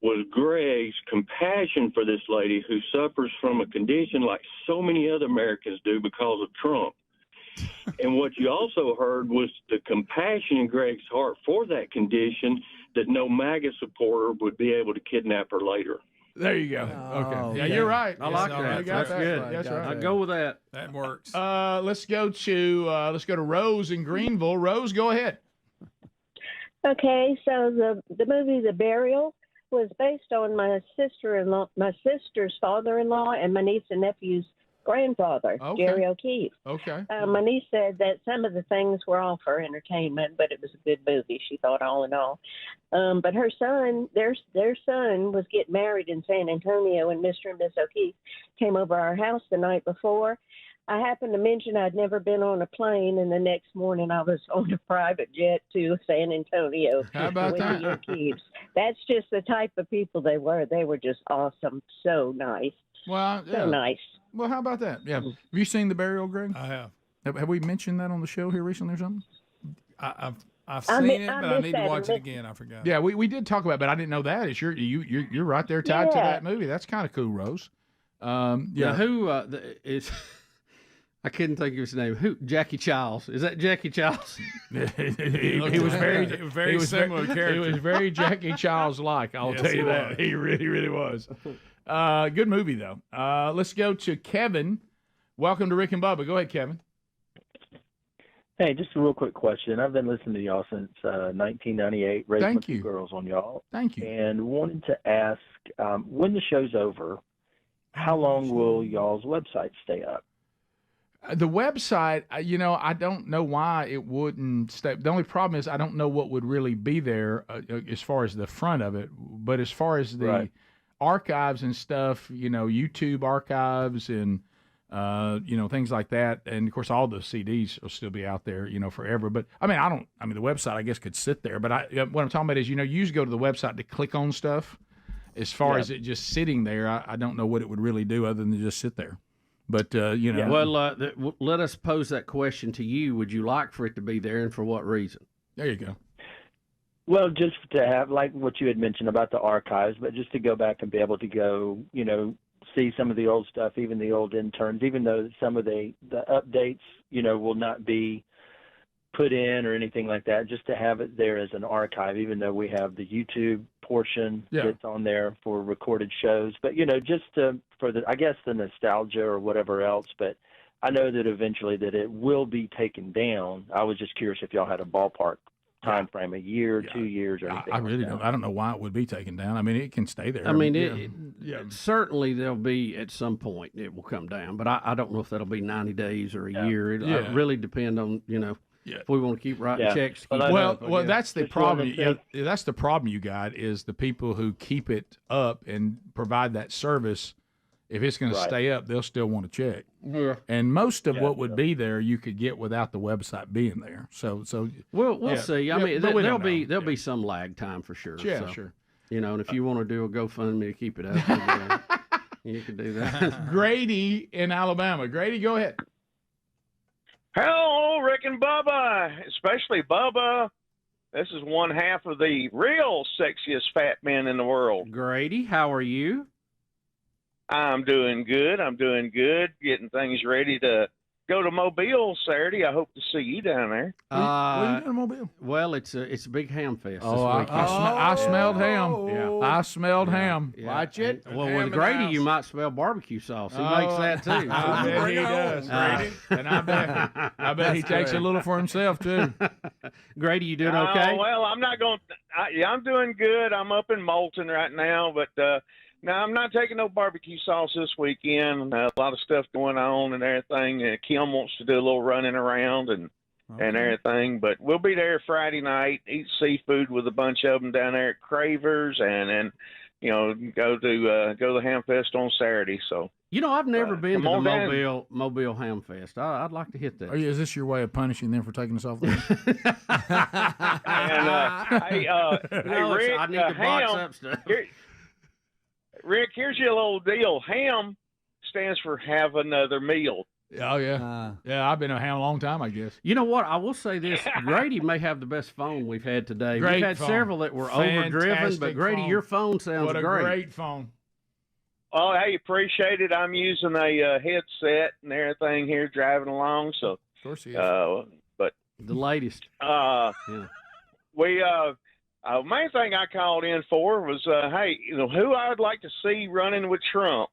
was Greg's compassion for this lady who suffers from a condition like so many other Americans do because of Trump. And what you also heard was the compassion in Greg's heart for that condition, that no MAGA supporter would be able to kidnap her later. There you go. Okay. Yeah, you're right. I like that. I got That's that. good. That's right. I'll go with that. That works. Let's go to Rose in Greenville. Rose, go ahead. Okay, so the movie The Burial was based on my sister's father-in-law and my niece and nephew's grandfather, Okay. Jerry O'Keefe. Okay. My niece said that some of the things were all for entertainment, but it was a good movie, she thought, all in all. But her son, their son was getting married in San Antonio, and Mr. and Miss O'Keefe came over our house the night before. I happened to mention I'd never been on a plane, and the next morning I was on a private jet to San Antonio. How about with that? the O'Keefes. That's just the type of people they were. They were just awesome. So nice. Well, So nice. Well, how about that? Yeah. Have you seen The Burial, Greg? I have. Have we mentioned that on the show here recently or something? I've I seen mi- it, I but I missed need to that. watch it again. I forgot. Yeah, we did talk about it, but I didn't know that. You're right there tied to Yeah. that movie. That's kind of cool, Rose. Yeah, Yeah. who is? I couldn't think of his name. Who? Jackie Childs. Is that Jackie Childs? he was very similar character. He was very Jackie Childs like. I'll Yes, tell you he that. was. He really was. Good movie though. Let's go to Kevin. Welcome to Rick and Bubba. Go ahead, Kevin. Hey, just a real quick question. I've been listening to y'all since 1998, raised Thank with two you. girls on y'all. Thank you. And wanted to ask, when the show's over, how long will y'all's website stay up? The website, I don't know why it wouldn't stay. The only problem is I don't know what would really be there as far as the front of it. But as far as the Right. archives and stuff, YouTube archives and, things like that. And, of course, all the CDs will still be out there, forever. But, the website, I guess, could sit there. But what I'm talking about is, you used to go to the website to click on stuff. As far as it just sitting there, I don't know what it would really do other than to just sit there. But, Well, let us pose that question to you. Would you like for it to be there, and for what reason? There you go. Well, just to have, like what you had mentioned about the archives, but just to go back and be able to go, see some of the old stuff, even the old interns, even though some of the updates, will not be put in or anything like that, just to have it there as an archive, even though we have the YouTube portion that's on there for recorded shows. But, just for the, I guess, the nostalgia or whatever else. But I know that eventually that it will be taken down. I was just curious if y'all had a ballpark time frame, a year, 2 years, or anything. I really don't. I don't know why it would be taken down. It can stay there. Certainly there'll be at some point it will come down, but I don't know if that'll be 90 days or a year. It really depend on if we want to keep writing checks. Well, that's the problem. That's the problem you got is the people who keep it up and provide that service. If it's going to stay up, they'll still want to check. Yeah. And most of what would be there, you could get without the website being there. So we'll see. But There'll be some lag time for sure. Yeah, so, sure. And if you want to do a GoFundMe to keep it up, you can do that. Grady in Alabama. Grady, go ahead. Hello, Rick and Bubba, especially Bubba. This is one half of the real sexiest fat men in the world. Grady, how are you? I'm doing good. Getting things ready to go to Mobile Saturday. I hope to see you down there. What are you doing in Mobile? Well, it's a big ham fest. Oh, this weekend. I smelled ham. Yeah. I smelled ham. Yeah. Watch it. Well, Ham with in the Grady, house. you might smell barbecue sauce. He makes that too. I bet he does, Grady. And I bet he takes a little for himself too. Grady, you doing okay? Well, I'm not going. I'm doing good. I'm up in Moulton right now, but no, I'm not taking no barbecue sauce this weekend. A lot of stuff going on and everything. Kim wants to do a little running around and everything, but we'll be there Friday night, eat seafood with a bunch of them down there at Cravers, and then go to the Ham Fest on Saturday. So I've never been to come the on Mobile Ham Fest. I'd like to hit that. Is this your way of punishing them for taking us off there? And hey, Rick, I need to box up stuff. Rick, here's your little deal. Ham stands for have another meal. Oh, yeah. I've been a ham a long time, I guess. You know what? I will say this. Grady may have the best phone we've had today. Great We've had phone. several that were overdriven, Fantastic but Grady, phone. your phone sounds What a great phone. Oh, hey, appreciate it. I'm using a headset and everything here driving along. So, of course he is. But the latest. We main thing I called in for was, hey, who I would like to see running with Trump.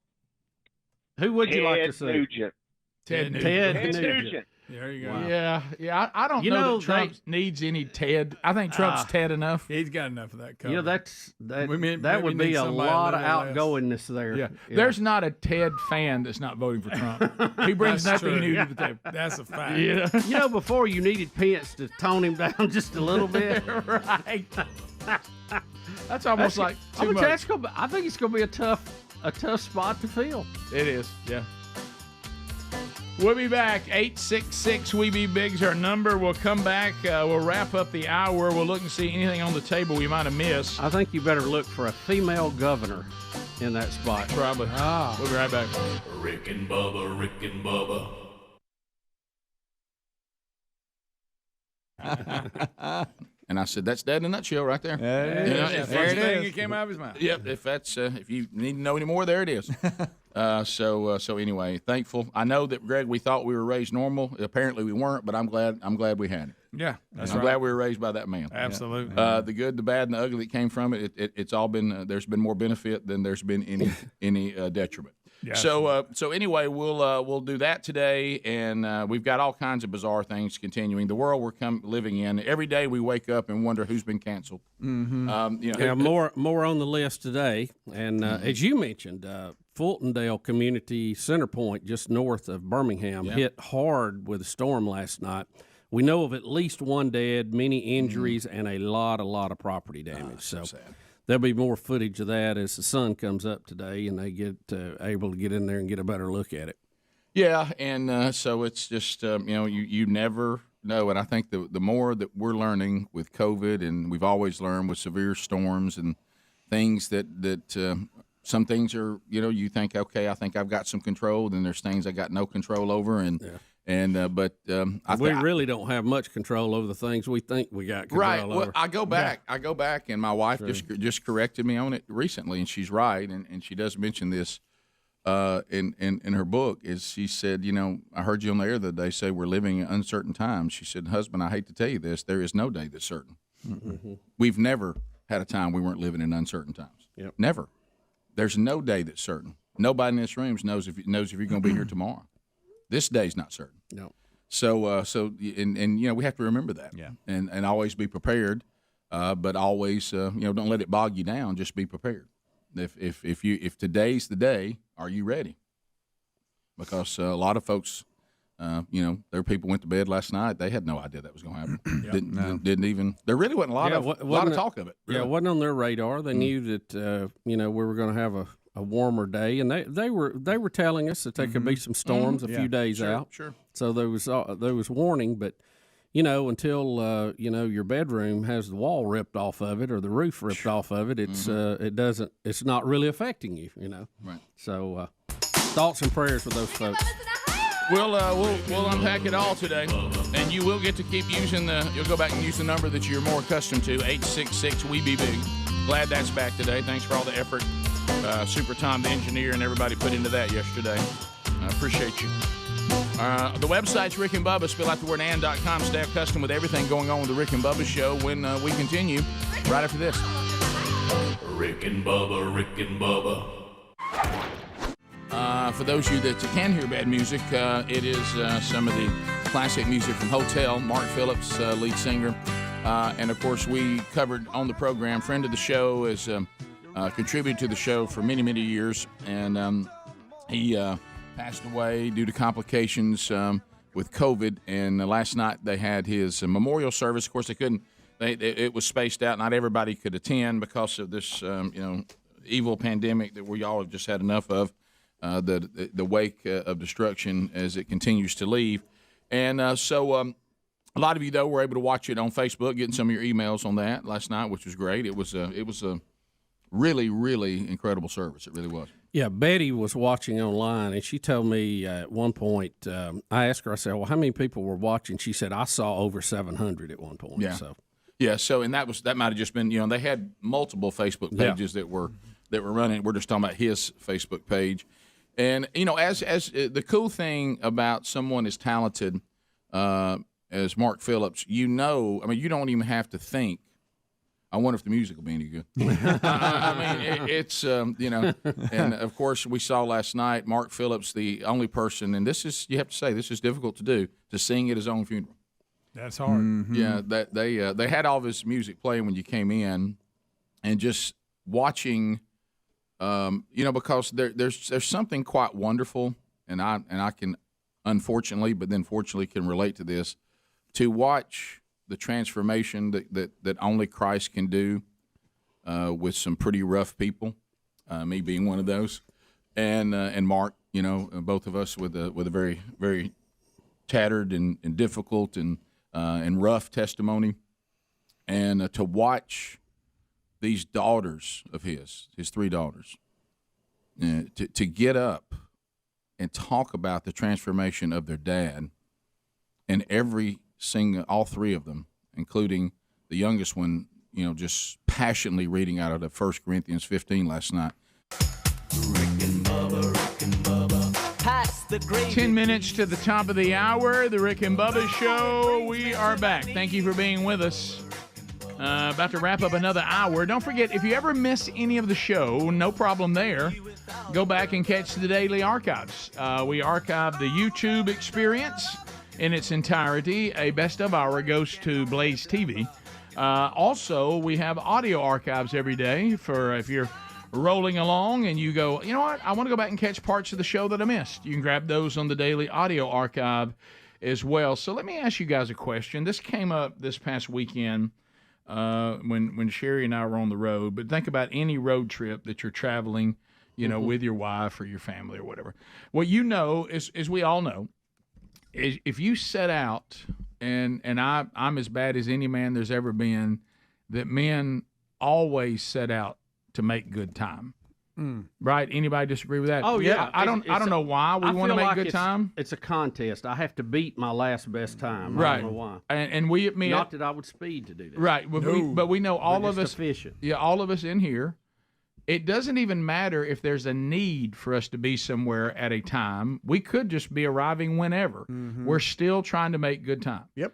Who would you like to see? Nugent. Ted Nugent. There you go. Wow. Yeah. I don't know that Trump needs any Ted. I think Trump's Ted enough. He's got enough of that cover. that We would maybe be need a somebody lot of little less. outgoingness there. Yeah. There's not a Ted fan that's not voting for Trump. He brings That's nothing true. new to the table. That's a fact. Yeah. Before you needed Pence to tone him down just a little bit. Right. That's almost like too much. I think it's going to be a tough spot to fill. It is, yeah. We'll be back. 866-WE-BE-BIG's our number. We'll come back. We'll wrap up the hour. We'll look and see anything on the table we might have missed. I think you better look for a female governor in that spot. Probably. We'll be right back. Rick and Bubba, Rick and Bubba. And I said, "That's Dad in a nutshell, right there." First thing that came out of his mouth. Yep. If you need to know any more, there it is. So anyway, thankful. I know that, Greg, we thought we were raised normal. Apparently we weren't, but I'm glad we had it. Yeah, that's I'm right. glad we were raised by that man. Absolutely. The good, the bad, and the ugly that came from it. It's all been. There's been more benefit than there's been any detriment. Yeah, So anyway, we'll do that today, and we've got all kinds of bizarre things continuing. The world we're living in. Every day we wake up and wonder who's been canceled. Mm-hmm. More on the list today, and as you mentioned, Fultondale Community Center Point, just north of Birmingham, hit hard with a storm last night. We know of at least one dead, many injuries, and a lot of property damage. So sad. There'll be more footage of that as the sun comes up today and they get able to get in there and get a better look at it. Yeah, and so it's just, you never know. And I think the more that we're learning with COVID, and we've always learned with severe storms and things that some things are, you think, okay, I think I've got some control. Then there's things I got no control over. But we really don't have much control over the things we think we got control right. over. Well, I go back, and my wife just corrected me on it recently, and she's right, and she does mention this in her book. Is she said, I heard you on the air the other day say we're living in uncertain times. She said, husband, I hate to tell you this, there is no day that's certain. Mm-hmm. We've never had a time we weren't living in uncertain times. Yep. Never. There's no day that's certain. Nobody in this room knows if you're going to be here tomorrow. This day's not certain. No. So we have to remember that. Yeah. And always be prepared, but always don't let it bog you down. Just be prepared. If today's the day, are you ready? Because a lot of folks, there people went to bed last night. They had no idea that was going to happen. Didn't even. There really wasn't a lot of talk of it. Really. Yeah, it wasn't on their radar. They knew that we were going to have a warmer day, and they were telling us that there could be some storms a few days out. Sure. So there was warning, but until your bedroom has the wall ripped off of it or the roof ripped off of it, it's not really affecting you. Right. So thoughts and prayers for those folks. We'll unpack it all today, and you will get to keep using you'll go back and use the number that you're more accustomed to, 866-WE-BE-BIG. Glad that's back today. Thanks for all the effort, Super Tom, the engineer, and everybody put into that yesterday. I appreciate you. The website's Rick and Bubba. Spell out the word and.com. Stay up custom with everything going on with the Rick and Bubba show when we continue right after this. Rick and Bubba, Rick and Bubba. For those of you that can hear bad music, it is some of the classic music from Hotel, Mark Phillips, lead singer. And, of course, we covered on the program, friend of the show, has contributed to the show for many, many years. And he passed away due to complications with COVID. And last night they had his memorial service. Of course, they couldn't. It was spaced out. Not everybody could attend because of this, evil pandemic that we all have just had enough of. The wake of destruction as it continues to leave. And so a lot of you, though, were able to watch it on Facebook, getting some of your emails on that last night, which was great. It was a really, really incredible service. It really was. Yeah, Betty was watching online, and she told me at one point, I asked her, I said, well, how many people were watching? She said, I saw over 700 at one point. Yeah. So. Yeah, so and that might have just been, they had multiple Facebook pages that were running. We're just talking about his Facebook page. And, as the cool thing about someone as talented as Mark Phillips, you don't even have to think, I wonder if the music will be any good. It's, and of course we saw last night Mark Phillips, the only person, and you have to say, this is difficult to do, to sing at his own funeral. That's hard. Mm-hmm. Yeah, that they had all this music playing when you came in, and just watching, because there's something quite wonderful, and I can unfortunately, but then fortunately can relate to this, to watch the transformation that only Christ can do with some pretty rough people, me being one of those, and Mark, both of us with a very, very tattered and difficult and rough testimony, and to watch these daughters of his 3 daughters, to get up and talk about the transformation of their dad, and all 3 of them, including the youngest one, just passionately reading out of the 1 Corinthians 15 last night. Rick and Bubba, Rick and Bubba. Pass the gravy. 10 minutes to the top of the hour, the Rick and Bubba Show. We are back. Thank you for being with us. About to wrap up another hour. Don't forget, if you ever miss any of the show, no problem there. Go back and catch the daily archives. We archive the YouTube experience in its entirety. A best of hour goes to Blaze TV. Also, we have audio archives every day for if you're rolling along and you go, you know what, I want to go back and catch parts of the show that I missed. You can grab those on the daily audio archive as well. So let me ask you guys a question. This came up this past weekend when Sherry and I were on the road. But think about any road trip that you're traveling, with your wife or your family or whatever. What is we all know, is if you set out, and I'm as bad as any man there's ever been, that men always set out to make good time. Right? Anybody disagree with that? Oh yeah. I don't know why we want to make good time. It's a contest. I have to beat my last best time. Right. I don't know why. And we admit, not that I would speed to do that. Right. But we know all of us. Efficient. Yeah, all of us in here. It doesn't even matter if there's a need for us to be somewhere at a time. We could just be arriving whenever. Mm-hmm. We're still trying to make good time. Yep.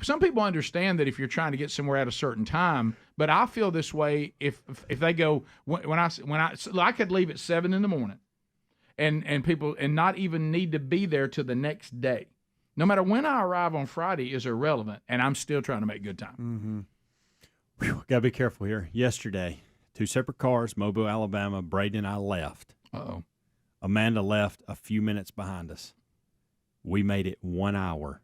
Some people understand that if you're trying to get somewhere at a certain time, but I feel this way if they go when I could leave at 7 a.m. and people and not even need to be there till the next day. No matter when I arrive on Friday is irrelevant, and I'm still trying to make good time. Mm-hmm. Gotta be careful here. Yesterday, 2 separate cars, Mobile, Alabama. Brady and I left. Uh-oh. Amanda left a few minutes behind us. We made it 1 hour.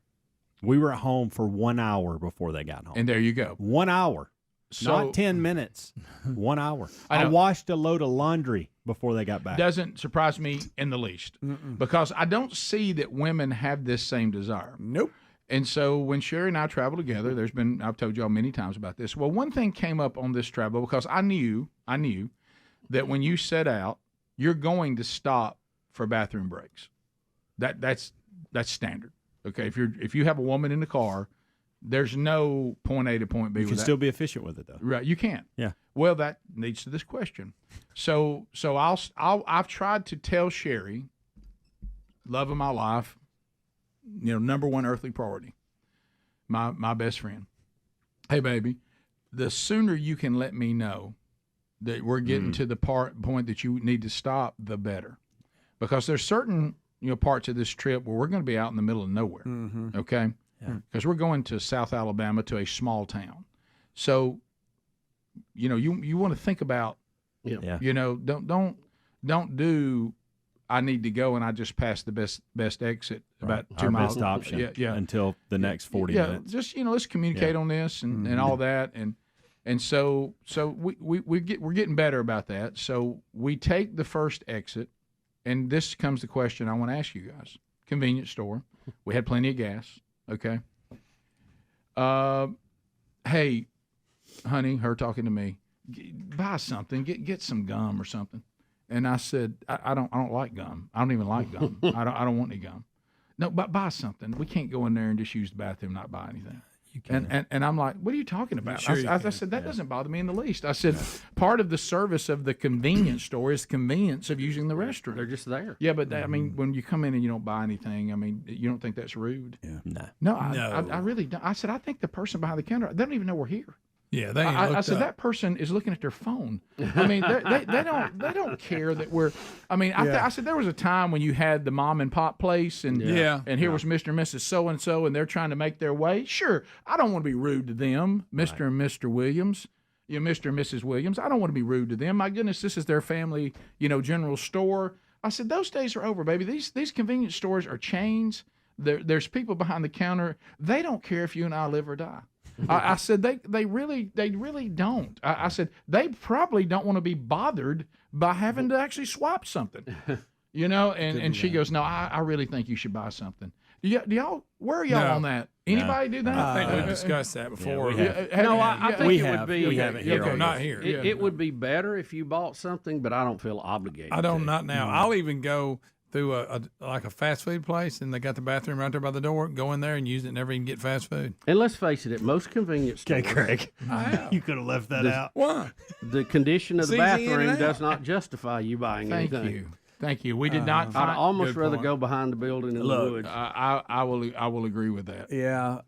We were at home for 1 hour before they got home. And there you go. 1 hour. So, not 10 minutes. 1 hour. I washed a load of laundry before they got back. Doesn't surprise me in the least. Because I don't see that women have this same desire. Nope. And so when Sherry and I travel together, I've told y'all many times about this. Well, one thing came up on this travel because I knew that when you set out, you're going to stop for bathroom breaks. That's standard. Okay, if you have a woman in the car, there's no point A to point B. You can still be efficient with it, though. Right, you can. Yeah. Well, that leads to this question. So I've tried to tell Sherry, love of my life, number one earthly priority. My best friend. Hey, baby, the sooner you can let me know that we're getting to the point that you need to stop, the better. Because there's certain parts of this trip where we're going to be out in the middle of nowhere, okay? Because we're going to South Alabama to a small town. So, you want to think about, don't do. I need to go, and I just passed the best exit about 2 miles. Best option. Yeah. Until the next 40 minutes. Just let's communicate on this and all that, and so we're getting better about that. So we take the first exit, and this comes the question I want to ask you guys. Convenience store. We had plenty of gas. Okay. Hey, honey, her talking to me. Buy something. Get some gum or something. And I said, I don't like gum. I don't even like gum. I don't want any gum. No, but buy something. We can't go in there and just use the bathroom, not buy anything. You can. And I'm like, what are you talking about? Sure I said, that doesn't bother me in the least. I said, part of the service of the convenience store is convenience of using the restroom. They're just there. Yeah, but I mean, when you come in and you don't buy anything, I mean, you don't think that's rude? Yeah. No, I really don't. I said, I think the person behind the counter, they don't even know we're here. Yeah, they ain't I looked said up. That person is looking at their phone. I mean, they don't care that we're. I mean, I said there was a time when you had the mom and pop place, and here was Mr. and Mrs. So and so, and they're trying to make their way. Sure, I don't want to be rude to them, Mr. and Mr. Williams, Mr. and Mrs. Williams. I don't want to be rude to them. My goodness, this is their family, general store. I said those days are over, baby. These convenience stores are chains. There's people behind the counter. They don't care if you and I live or die. I said they really don't. I said they probably don't want to be bothered by having to actually swap something, And she goes, no, I really think you should buy something. Do y'all? Where are y'all on that? Anybody do that? I think we've discussed that before. I think we it have. would be. We haven't here. Okay, not here. It would be better if you bought something, but I don't feel obligated. I don't. Not now. I'll even go through a fast food place, and they got the bathroom right there by the door. Go in there and use it, and never even get fast food. And let's face it, most convenience stores. Okay, Craig. You could have left that out. Why? The condition of the bathroom does not justify you buying anything. Thank you. We did not. I'd almost rather go behind the building in the woods. I will agree with that. Yeah.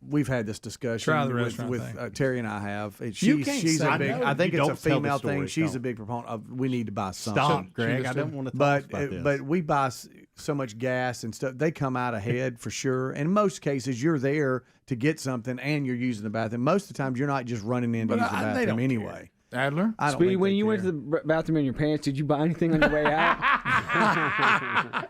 We've had this discussion Try the restaurant with thing. Terry and I have. She's a big. I think it's a female story, thing. She's don't. a big proponent of. We need to buy something. Stop, Greg. I don't want to talk about this. But we buy so much gas and stuff. They come out ahead for sure. In most cases, you're there to get something and you're using the bathroom. Most of the times, you're not just running in to use the bathroom anyway. Adler? Speedy, when you went to the bathroom in your pants, did you buy anything on your way out?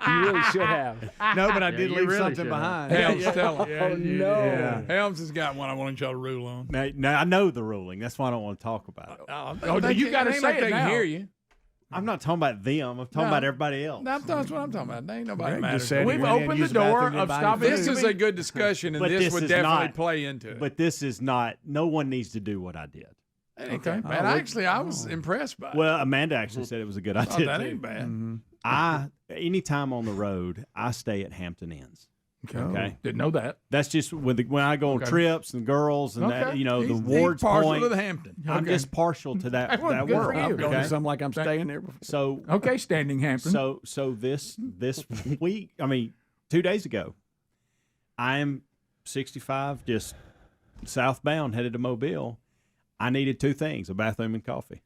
You really should have. No, but I did leave something behind. Helms, tell him. Oh, no. Yeah. Helms has got one I want y'all to rule on. Now, I know the ruling. That's why I don't want to talk about it. You got to say it they now. can hear you. I'm not talking about them. I'm talking about everybody else. That's what I'm talking about. There ain't nobody Greg matters. just said We've he went in, opened used the door bathroom, of didn't buy stopping any This food. is a good discussion, and But this this would is definitely not- play into it. But this is not. No one needs to do what I did. That ain't that bad. I was impressed by it. Well, Amanda actually said it was a good Oh, idea. that too. ain't bad. Anytime on the road, I stay at Hampton Inns. Okay. Didn't know that. That's just when I go on trips and girls and that, the Ward's partial Point. to the Hampton. I'm just partial to that Well, that good for world. you. I'm going to Okay? something like I'm staying there before. So Okay, standing Hampton. So this week, 2 days ago, I am 65, just southbound, headed to Mobile. I needed two things: a bathroom and coffee.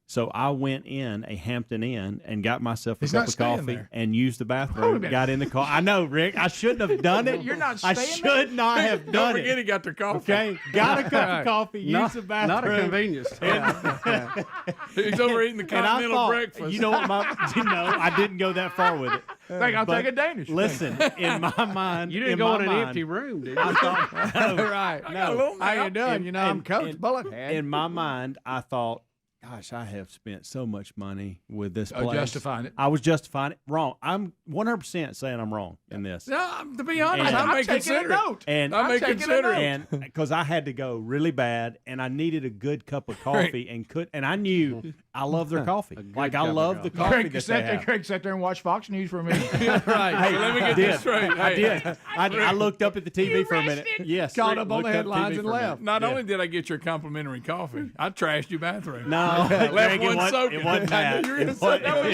So I went in a Hampton Inn and got myself a He's cup not of staying coffee there. and used the Wait a bathroom. minute. Got in the car. I know, Rick. I shouldn't have done it. You're not I staying should not have Don't done forget it. he got their coffee. Okay, got a cup of coffee, used the bathroom. Not a convenience store. He's over eating the And I continental thought, breakfast. you know what? I didn't go that far with it. Think I'll But take a Danish. Listen, in my mind, You didn't go in an empty room, did you? I thought, Right. no. How you doing? I'm Coach Bullockhead. In my mind, I thought, gosh, I have spent so much money with this place. Justifying it. I was justifying it. Wrong. I'm 100% saying I'm wrong in this. No, to be honest, And- I may I'm taking consider a it. note. And I may consider it. and because I had to go really bad, and I needed a good cup of coffee, and I knew I love their coffee. Like I cup of love the coffee Craig that sat they there. have. Craig sat there and watched Fox News for a minute. Right. Hey, So let me I get did. this straight. I Hey, did. I looked up at the TV for a minute. Yes. Caught Rick up on the looked headlines TV and for a minute. left. Not only did I get your complimentary coffee, I trashed your bathroom. No, Left one soaking. It wasn't that.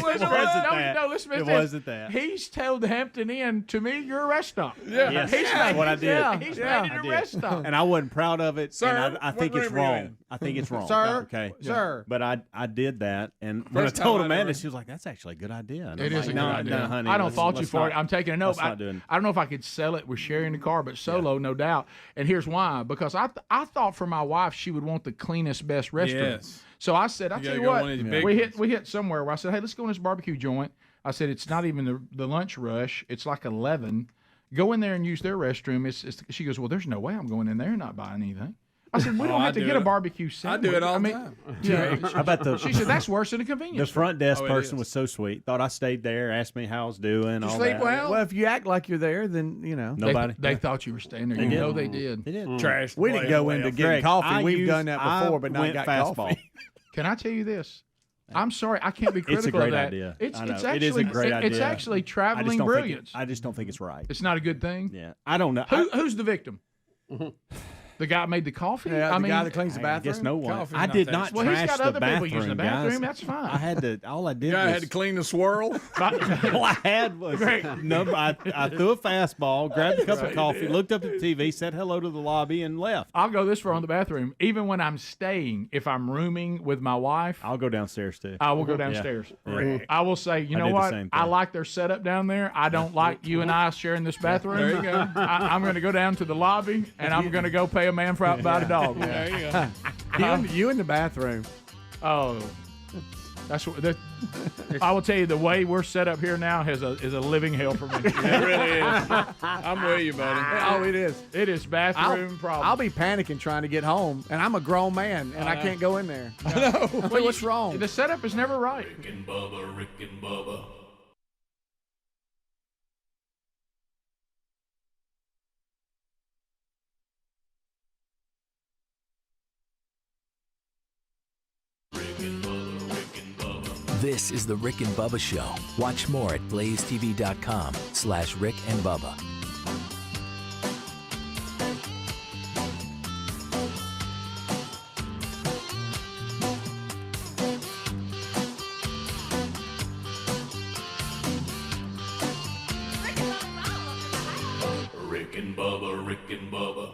It wasn't that. He's told the Hampton Inn, to me, you're a rest stop. Yeah. Yes, He's that's what I did. Yeah, he's made it I a did. rest stop. And I wasn't proud of it. Sir, and I think what it's room are you in? wrong. I think it's wrong. Sir, Okay. sir. But I did that, and when I First told time I Amanda, ever- she was like, "That's actually a good idea." And It I'm is like, a good no, idea. No, honey, I don't let's- fault you let's for not- it. I'm taking a note. let's not do it. I don't know if I could sell it with sharing the car, but solo, no doubt. And here's why: because I thought for my wife she would want the cleanest, best restroom. Yes. So I said, I You tell gotta you go what, one of these big we hit somewhere where I said, hey, let's go in this barbecue joint. I said it's not even the lunch rush. It's like 11. Go in there and use their restroom. She goes, well, there's no way I'm going in there and not buying anything. I said, we don't have to get a barbecue I sandwich. do it all the time. Yeah. How about the? She said, that's worse than a The convenience store. front desk Oh, it person is. was so sweet. Thought I stayed there, asked me how I was doing, all sleep that. well? Well, if you act like you're there, then Nobody. They thought you were staying there. They You did. know they did. They did. Trash. we didn't go into getting coffee. I We've used- done that I before, but not went got fastball. coffee. Can I tell you this? I'm sorry, I can't be critical It's a great of that. idea. It's I know. actually It is a great It's idea. actually I just traveling don't brilliance. I just don't think it's right. It's not a good thing. Yeah, I don't know. Who's the victim? The guy made the coffee. Yeah, I the mean, guy that cleans the I bathroom. guess no one. Coffee's I not did that not well, he's trash got the other people bathroom, using the bathroom. guys. That's fine. I had to. All I did Guy was had to clean the swirl. all I had was I threw a fastball, grabbed a cup of coffee, looked up at the TV, said hello to the lobby, and left. I'll go this far on the bathroom. Even when I'm staying, if I'm rooming with my wife, I'll go downstairs too. I will go downstairs. Yeah. I will say, you I know did the what? same I thing. like their setup down there. I don't like you and I sharing this bathroom. There you go. I'm going to go down to the lobby and I'm going to go pay a man for out by the dog. There you go. You in the bathroom. Oh, that's what. I will tell you, the way we're set up here now is a living hell for me. It really is. I'm with you, buddy. Oh, it is. It is bathroom problem. I'll be panicking trying to get home, and I'm a grown man, and I can't go in there. I know. Well, What's wrong? The setup is never right. Rick and Bubba, Rick and Bubba. This is the Rick and Bubba Show. Watch more at blazetv.com/Rick and Bubba. Rick and Bubba, Rick and Bubba.